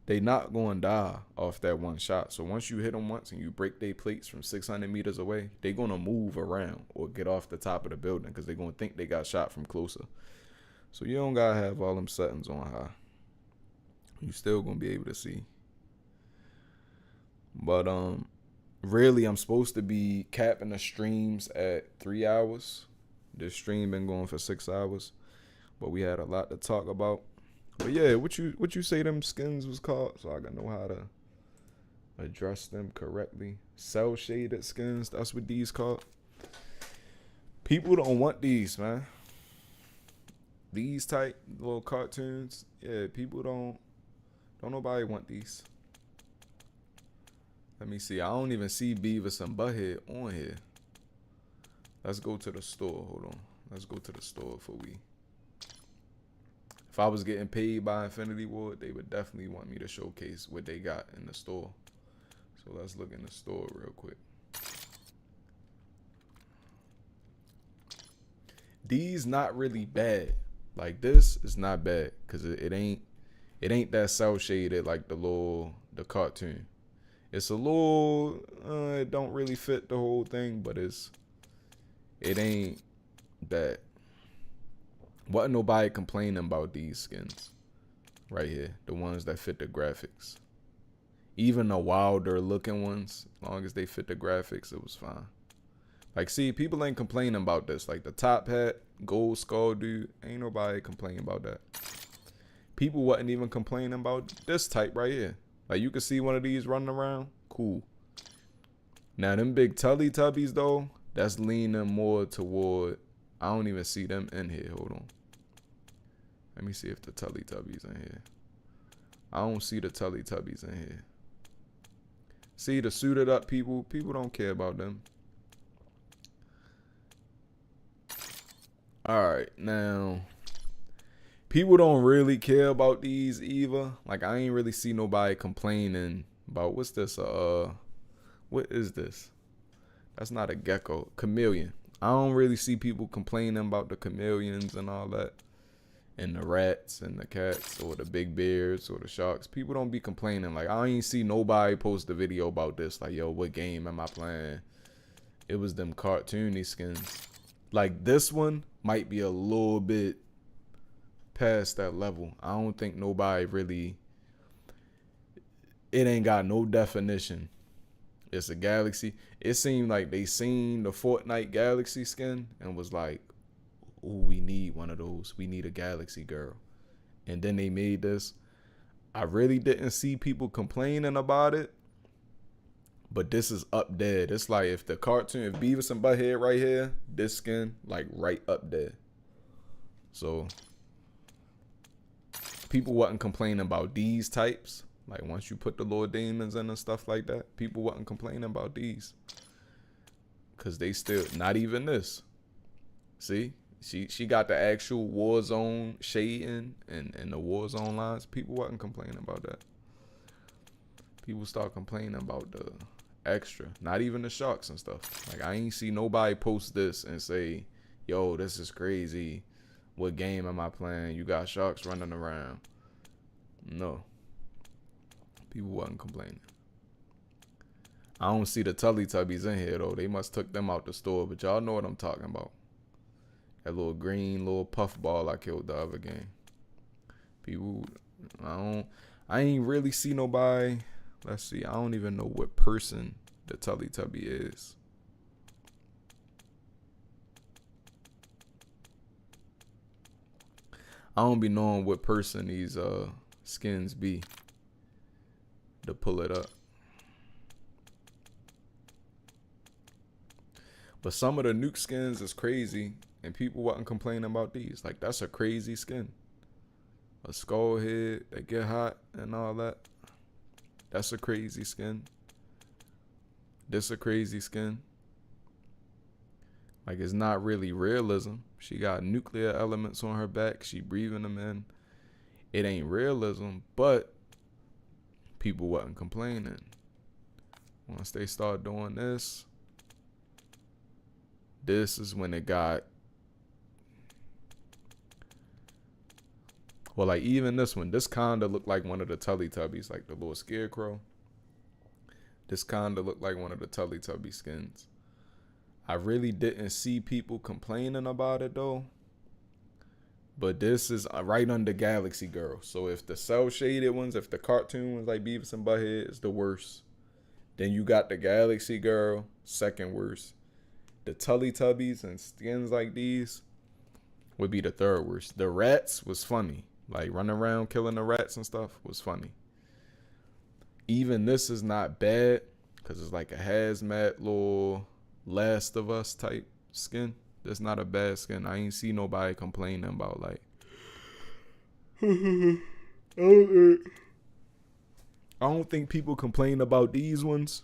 they not going to die off that one shot. So once you hit them once and you break their plates from 600 meters away, they going to move around or get off the top of the building because they going to think they got shot from closer. So you don't got to have all them settings on high. You still going to be able to see. But really, I'm supposed to be capping the streams at 3 hours. This stream been going for 6 hours. But we had a lot to talk about. But yeah, what you say them skins was called, so I gotta know how to address them correctly. Cell shaded skins, that's what these called. People don't want these, man. These type little cartoons, yeah, people don't nobody want these. Let me see. I don't even see Beavis and Butthead on here. Let's go to the store. Hold on. Let's go to the store for we. If I was getting paid by Infinity Ward, they would definitely want me to showcase what they got in the store. So let's look in the store real quick. These not really bad. Like this is not bad because it ain't that cell shaded like the cartoon. It's a little it don't really fit the whole thing, but it ain't bad. Wasn't nobody complaining about these skins right here, the ones that fit the graphics. Even the wilder looking ones, as long as they fit the graphics, it was fine. Like, see, people ain't complaining about this. Like the top hat, gold skull dude, ain't nobody complaining about that. People wasn't even complaining about this type right here. Like, you can see one of these running around, cool. Now, them big Teletubbies, though, that's leaning more toward, I don't even see them in here. Hold on. Let me see if the Teletubbies in here. I don't see the Teletubbies in here. See, the suited up people don't care about them. Alright, now, people don't really care about these either. Like, I ain't really see nobody complaining about, what's this? What is this? That's not a gecko. Chameleon. I don't really see people complaining about the chameleons and all that. And the rats and the cats or the big bears or the sharks. People don't be complaining. Like, I ain't see nobody post a video about this. Like, yo, what game am I playing? It was them cartoony skins. Like, this one might be a little bit past that level. I don't think nobody really... It ain't got no definition. It's a galaxy. It seemed like they seen the Fortnite galaxy skin and was like, ooh, we need one of those. We need a galaxy girl. And then they made this. I really didn't see people complaining about it. But this is up there. It's like if the cartoon, if Beavis and Butthead right here, this skin, like right up there. So, people wasn't complaining about these types. Like once you put the little demons in and stuff like that, people wasn't complaining about these. Because they still, not even this. See? She got the actual Warzone shading and the Warzone lines. People wasn't complaining about that. People start complaining about the extra. Not even the sharks and stuff. Like, I ain't see nobody post this and say, yo, this is crazy. What game am I playing? You got sharks running around. No. People wasn't complaining. I don't see the Teletubbies in here though. They must took them out the store, but y'all know what I'm talking about. That little green little puff ball I killed the other game. People, I ain't really see nobody. Let's see, I don't even know what person the Teletubby is. I don't be knowing what person these skins be to pull it up. But some of the Nuke skins is crazy, and people wasn't complaining about these. Like, that's a crazy skin. A skull head that get hot and all that. That's a crazy skin. This a crazy skin. Like, it's not really realism. She got nuclear elements on her back. She breathing them in. It ain't realism, but people wasn't complaining. Once they start doing this, this is when it got, well, like even this one, this kind of looked like one of the Teletubbies, like the little scarecrow. This kind of looked like one of the Teletubby skins. I really didn't see people complaining about it though. But this is right under Galaxy Girl. So if the cell shaded ones, if the cartoon ones like Beavis and Butthead is the worst, then you got the Galaxy Girl, second worst. The Teletubbies and skins like these would be the third worst. The rats was funny. Like running around killing the rats and stuff was funny. Even this is not bad because it's like a hazmat little Last of Us type skin. That's not a bad skin. I ain't see nobody complaining about like I don't think people complain about these ones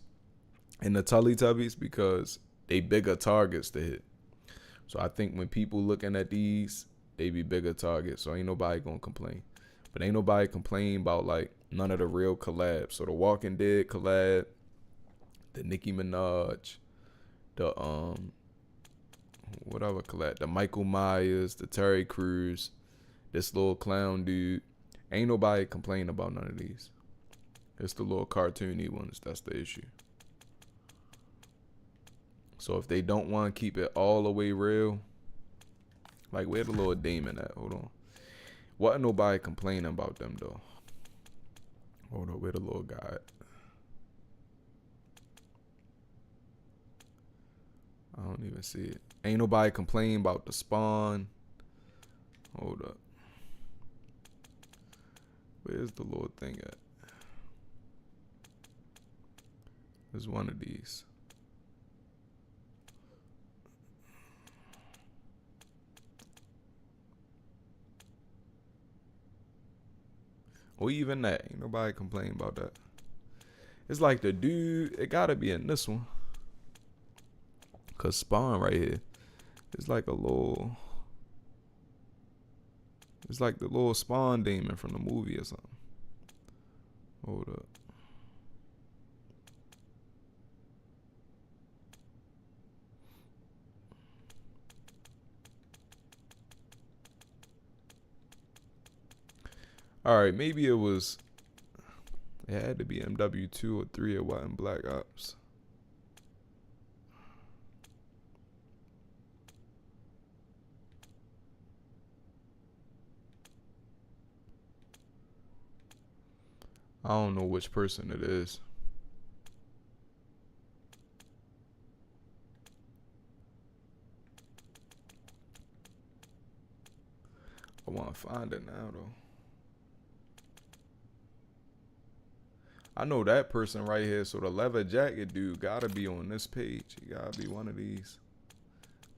and the Teletubbies because they bigger targets to hit. So I think when people looking at these, they be bigger targets. So ain't nobody gonna complain. But ain't nobody complain about like none of the real collabs. So the Walking Dead collab, the Nicki Minaj, the whatever collab, the Michael Myers, the Terry Crews, this little clown dude. Ain't nobody complain about none of these. It's the little cartoony ones that's the issue. So if they don't want to keep it all the way real, like where the little Damon at? Hold on. Wasn't nobody complaining about them though. Hold on, where the little guy at? I don't even see it. Ain't nobody complaining about the spawn. Hold up. Where's the little thing at? There's one of these. Or even that. Ain't nobody complaining about that. It's like the dude, it gotta be in this one. Cause spawn right here. It's like a little, it's like the little spawn demon from the movie or something. Hold up. Alright, maybe it was, it had to be MW2 or 3 or what in Black Ops. I don't know which person it is. I want to find it now though. I know that person right here. So the leather jacket dude gotta be on this page. He gotta be one of these.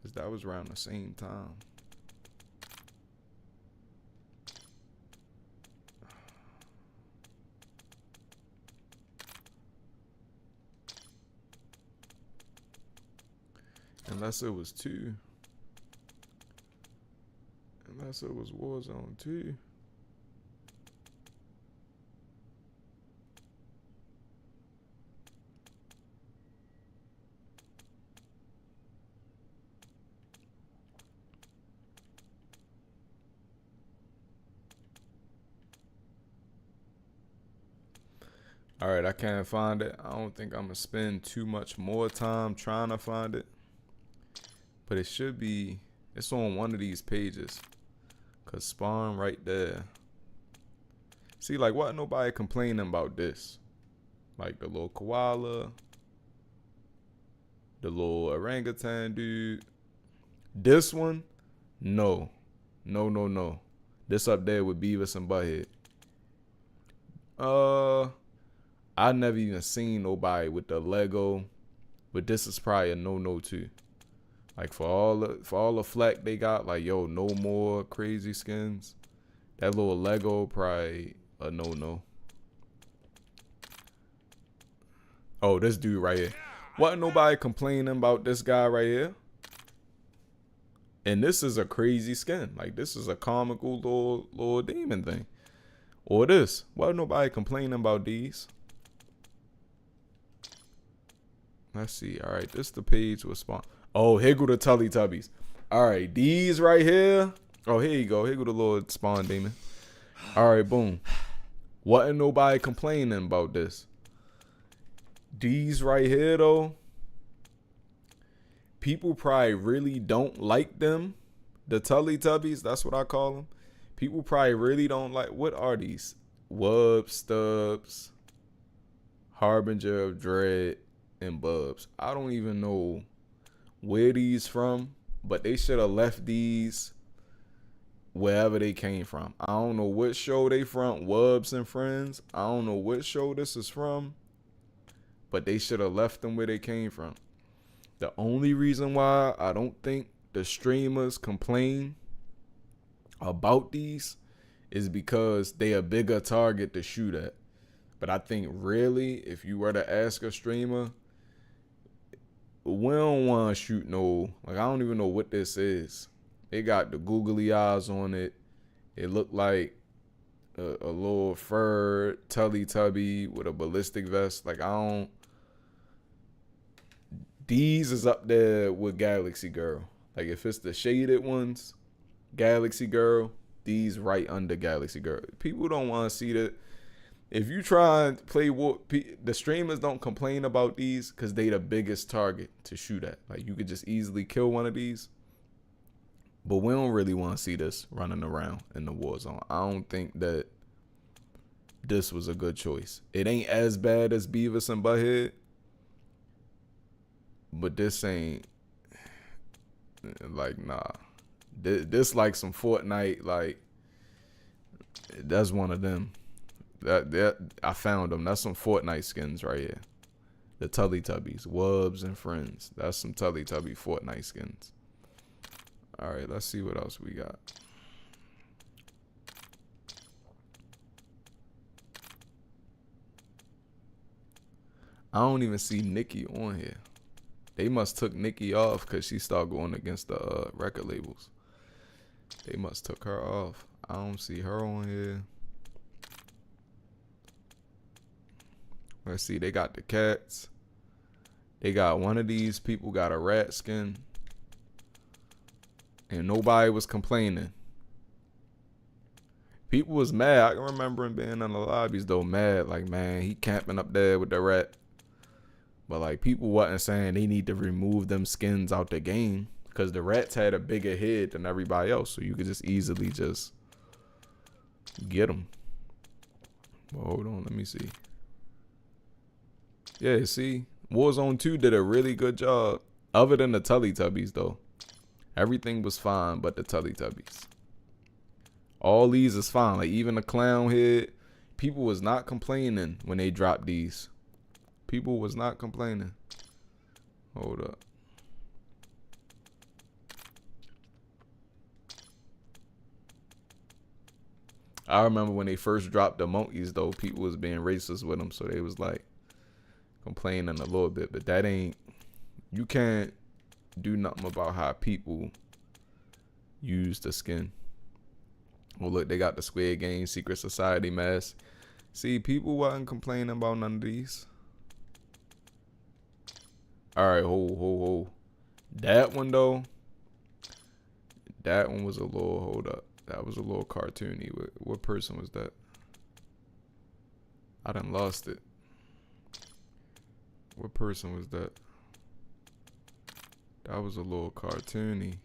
Cause that was around the same time. Unless it was 2. Unless it was Warzone 2. All right, I can't find it. I don't think I'm gonna spend too much more time trying to find it, but it should be. It's on one of these pages. Cause spawn right there. See, like, what nobody complaining about this? Like the little koala, the little orangutan dude. This one, no. This up there with Beavis and Butthead. I never even seen nobody with the Lego, but this is probably a no too. Like for all the flack they got, like yo, no more crazy skins. That little Lego probably a no. Oh, this dude right here. Wasn't nobody complaining about this guy right here? And this is a crazy skin. Like this is a comical little demon thing. Or this. Wasn't nobody complaining about these? Let's see. All right, this is the page with spawn. Oh, here go the Teletubbies. All right, these right here. Oh, here you go. Here go the little spawn demon. All right, boom. Wasn't nobody complaining about this. These right here, though. People probably really don't like them. The Teletubbies, that's what I call them. People probably really don't like. What are these? Wub Stubs, Harbinger of Dread, and Bubs. I don't even know where these from, but they should have left these wherever they came from. I don't know what show they from. Wubs and Friends. I don't know what show this is from, but they should have left them where they came from. The only reason why I don't think the streamers complain about these is because they a bigger target to shoot at. But I think really, if you were to ask a streamer, we don't want to shoot no, like I don't even know what this is. It got the googly eyes on it. It looked like a little fur Teletubby with a ballistic vest. Like I don't. These is up there with Galaxy Girl. Like if it's the shaded ones, Galaxy Girl, these right under Galaxy Girl. People don't want to see that. If you try and play war, the streamers don't complain about these because they the biggest target to shoot at. Like you could just easily kill one of these. But we don't really want to see this running around in the Warzone. I don't think that this was a good choice. It ain't as bad as Beavis and Butthead. But this ain't like, nah. This like some Fortnite, like that's one of them. That I found them. That's some Fortnite skins right here. The Teletubbies, Wubs and Friends. That's some Teletubby Fortnite skins. All right, let's see what else we got. I don't even see Nikki on here. They must took Nikki off because she started going against the record labels. They must took her off. I don't see her on here. Let's see. They got the cats. They got one of these people got a rat skin. And nobody was complaining. People was mad. I can remember him being in the lobbies though, mad. Like, man, he camping up there with the rat. But like people wasn't saying they need to remove them skins out the game because the rats had a bigger head than everybody else, so you could just easily just get them. Well, hold on, let me see. Yeah, see, Warzone 2 did a really good job. Other than the Teletubbies though, everything was fine but the Teletubbies. All these is fine, like even the clown head. People was not complaining when they dropped these. People was not complaining. Hold up. I remember when they first dropped the monkeys though, people was being racist with them, so they was like complaining a little bit, but that ain't, you can't do nothing about how people use the skin. Well, look, they got the Squid Game Secret Society mask. See, people wasn't complaining about none of these. All right, hold. That one though, that one was a little, hold up. That was a little cartoony. What person was that? I done lost it. What person was that? That was a little cartoony.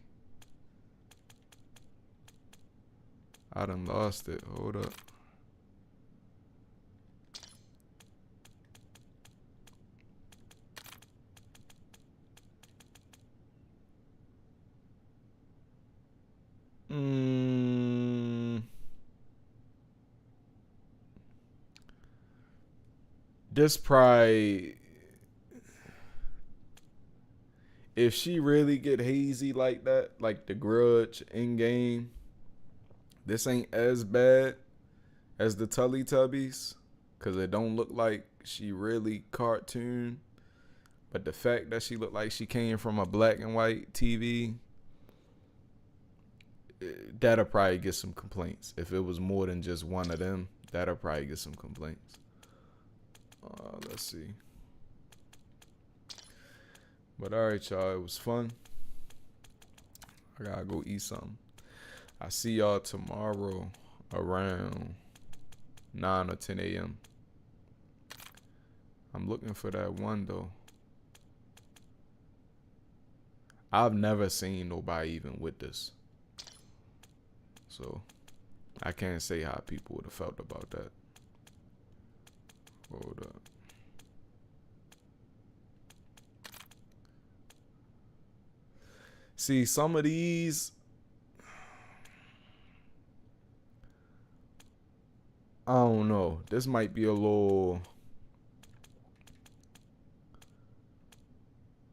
I done lost it. Hold up. This probably, if she really get hazy like that, like the Grudge in game, this ain't as bad as the Teletubbies, cause it don't look like she really cartoon. But the fact that she looked like she came from a black and white TV, that'll probably get some complaints. If it was more than just one of them, that'll probably get some complaints. Let's see. But all right, y'all, it was fun. I gotta go eat something. I see y'all tomorrow around 9 or 10 a.m. I'm looking for that one though. I've never seen nobody even with this, so I can't say how people would have felt about that. Hold up. See, some of these, I don't know. This might be a little.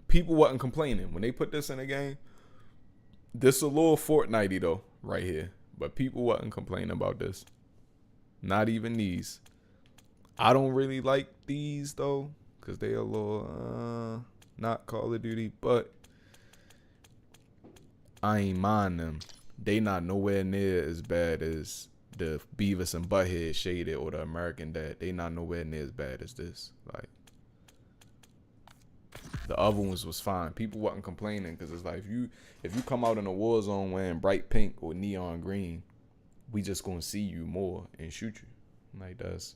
People wasn't complaining when they put this in the game. This a little Fortnite-y though, right here. But people wasn't complaining about this. Not even these. I don't really like these though, cause they a little not Call of Duty, but I ain't mind them. They not nowhere near as bad as the Beavis and Butthead shaded or the American Dad. They not nowhere near as bad as this. Like, the other ones was fine. People wasn't complaining because it's like if you come out in a war zone wearing bright pink or neon green, we just gonna see you more and shoot you. Like that's.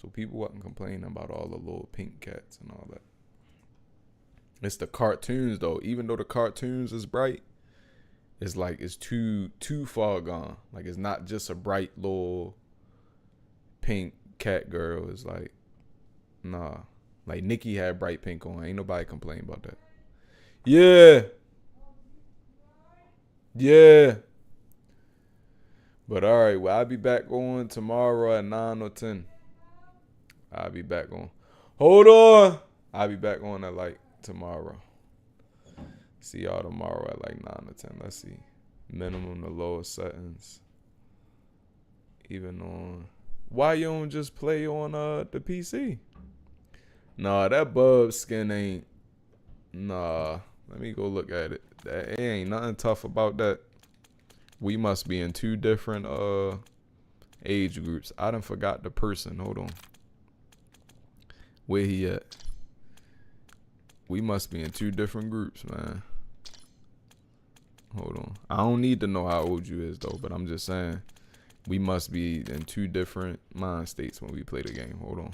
So people wasn't complaining about all the little pink cats and all that. It's the cartoons though. Even though the cartoons is bright, it's like it's too far gone. Like it's not just a bright little pink cat girl. It's like, nah. Like Nikki had bright pink on. Ain't nobody complain about that. Yeah. Yeah. But all right, well, I'll be back on tomorrow at 9 or 10. I'll be back on. Hold on. I'll be back on at like tomorrow. See y'all tomorrow at like 9 or 10. Let's see. Minimum to lowest settings. Even on. Why you don't just play on the PC? Nah, that Bub skin ain't. Nah. Let me go look at it. It ain't nothing tough about that. We must be in two different age groups. I done forgot the person. Hold on. Where he at? We must be in two different groups, man. Hold on. I don't need to know how old you is though, but I'm just saying we must be in two different mind states when we play the game. Hold on.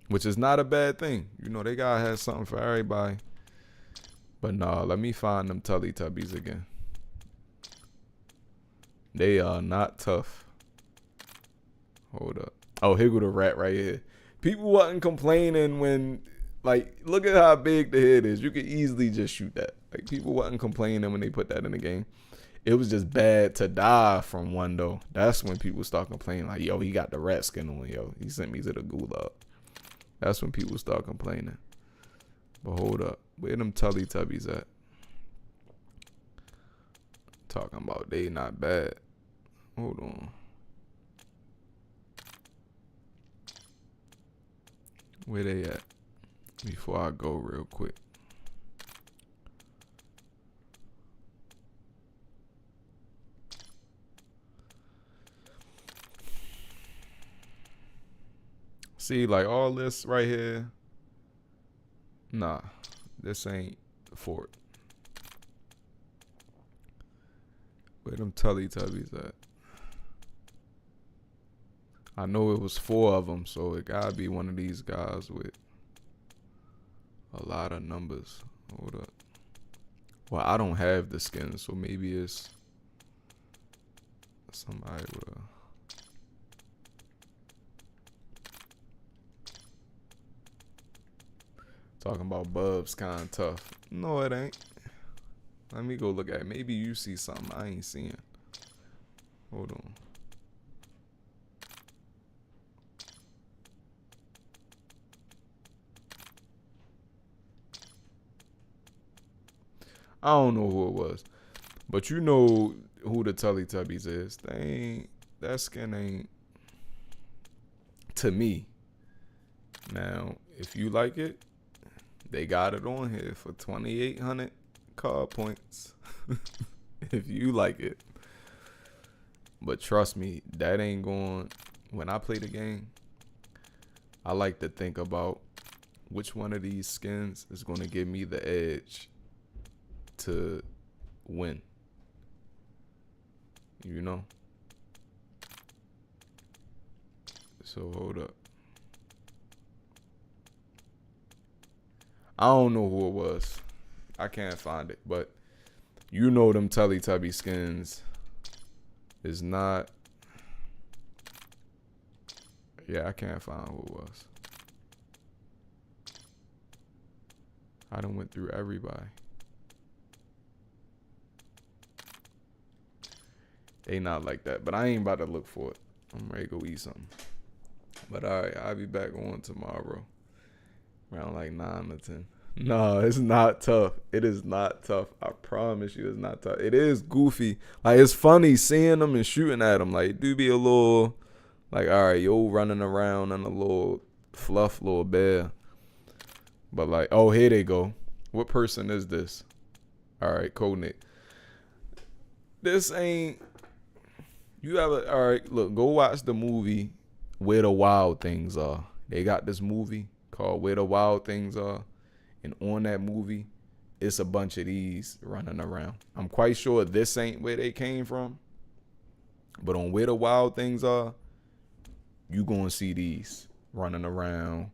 Which is not a bad thing. You know, they gotta have something for everybody. But nah, let me find them Teletubbies again. They are not tough. Hold up. Oh, here go the rat right here. People wasn't complaining when, like, look at how big the head is. You could easily just shoot that. Like, people wasn't complaining when they put that in the game. It was just bad to die from one, though. That's when people start complaining. Like, yo, he got the rat skin on, yo. He sent me to the gulag. That's when people start complaining. But hold up. Where them Teletubbies at? Talking about they not bad. Hold on. Where they at? Before I go real quick. See, like all this right here. Nah, this ain't the fort. Where them Teletubbies at? I know it was 4 of them, so it gotta be one of these guys with A lot of numbers. Hold up. Well, I don't have the skin, so maybe it's somebody with a... Talking about Bub's kind of tough. No, it ain't. Let me go look at it. Maybe you see something I ain't seeing. Hold on. I don't know who it was. But you know who the Teletubbies is. That skin ain't to me. Now, if you like it, they got it on here for 2,800 card points. If you like it. But trust me, that ain't going. When I play the game, I like to think about which one of these skins is going to give me the edge to win. You know? So hold up. I don't know who it was. I can't find it, but you know them Teletubby skins is not. Yeah, I can't find who it was. I done went through everybody. They not like that, but I ain't about to look for it. I'm ready to go eat something. But alright, I'll be back on tomorrow. Around like 9 or 10. No, it's not tough. It is not tough. I promise you it's not tough. It is goofy. Like, it's funny seeing them and shooting at them. Like, it do be a little, like, alright, yo running around in a little fluff little bear. But like, oh, here they go. What person is this? Alright, Codename. This ain't, you ever, alright, look, go watch the movie Where the Wild Things Are. They got this movie called Where the Wild Things Are. And on that movie, it's a bunch of these running around. I'm quite sure this ain't where they came from. But on Where the Wild Things Are, you gonna see these running around.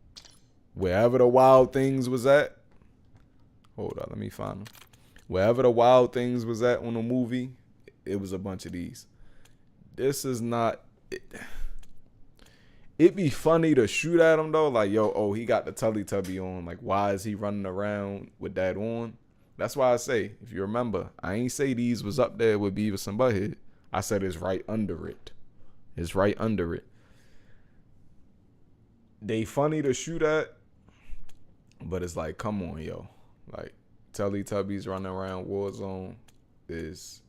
Wherever the wild things was at. Hold on, let me find them. Wherever the wild things was at on the movie, it was a bunch of these. This is not... It'd be funny to shoot at him, though. Like, yo, oh, he got the Teletubby on. Like, why is he running around with that on? That's why I say, if you remember, I ain't say these was up there with Beavis and Butthead. I said it's right under it. It's right under it. They funny to shoot at, but it's like, come on, yo. Like, Teletubbies running around Warzone is...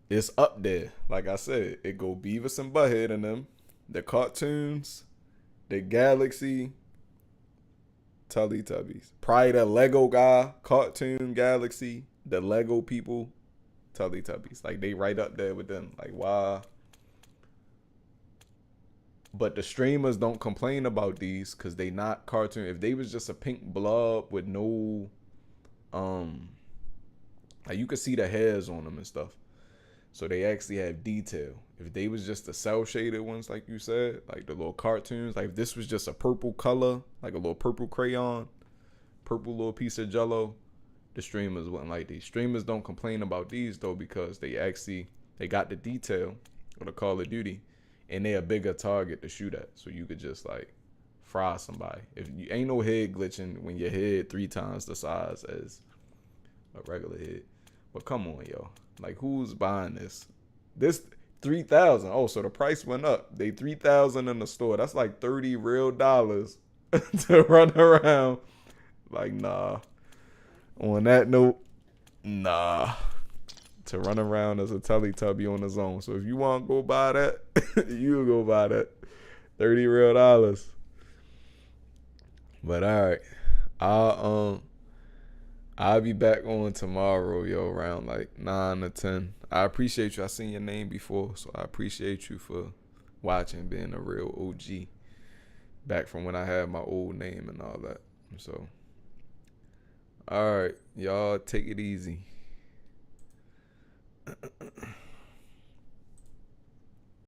It's up there. Like I said, it go Beavis and Butthead in them. The cartoons, the Galaxy, Teletubbies. Probably the Lego guy, Cartoon Galaxy, the Lego people, Teletubbies. Like, they right up there with them. Like, why? But the streamers don't complain about these because they not cartoon. If they was just a pink blob with no, like, you could see the hairs on them and stuff. So they actually have detail. If they was just the cell shaded ones, like you said, like the little cartoons, like if this was just a purple color, like a little purple crayon, purple little piece of jello, the streamers wouldn't like these. Streamers don't complain about these though because they got the detail of the Call of Duty and they're a bigger target to shoot at. So you could just like fry somebody. If you ain't no head glitching when your head 3 times the size as a regular head. But come on, yo. Like, who's buying this? This 3,000. Oh, so the price went up. They 3,000 in the store. That's like $30 real to run around. Like, nah. On that note, nah. To run around as a Teletubby on his own. So if you want to go buy that, you go buy that. $30 real. But all right. I'll be back on tomorrow, yo, around like 9 or 10. I appreciate you. I seen your name before, so I appreciate you for watching, being a real OG. Back from when I had my old name and all that. So, all right, y'all, take it easy.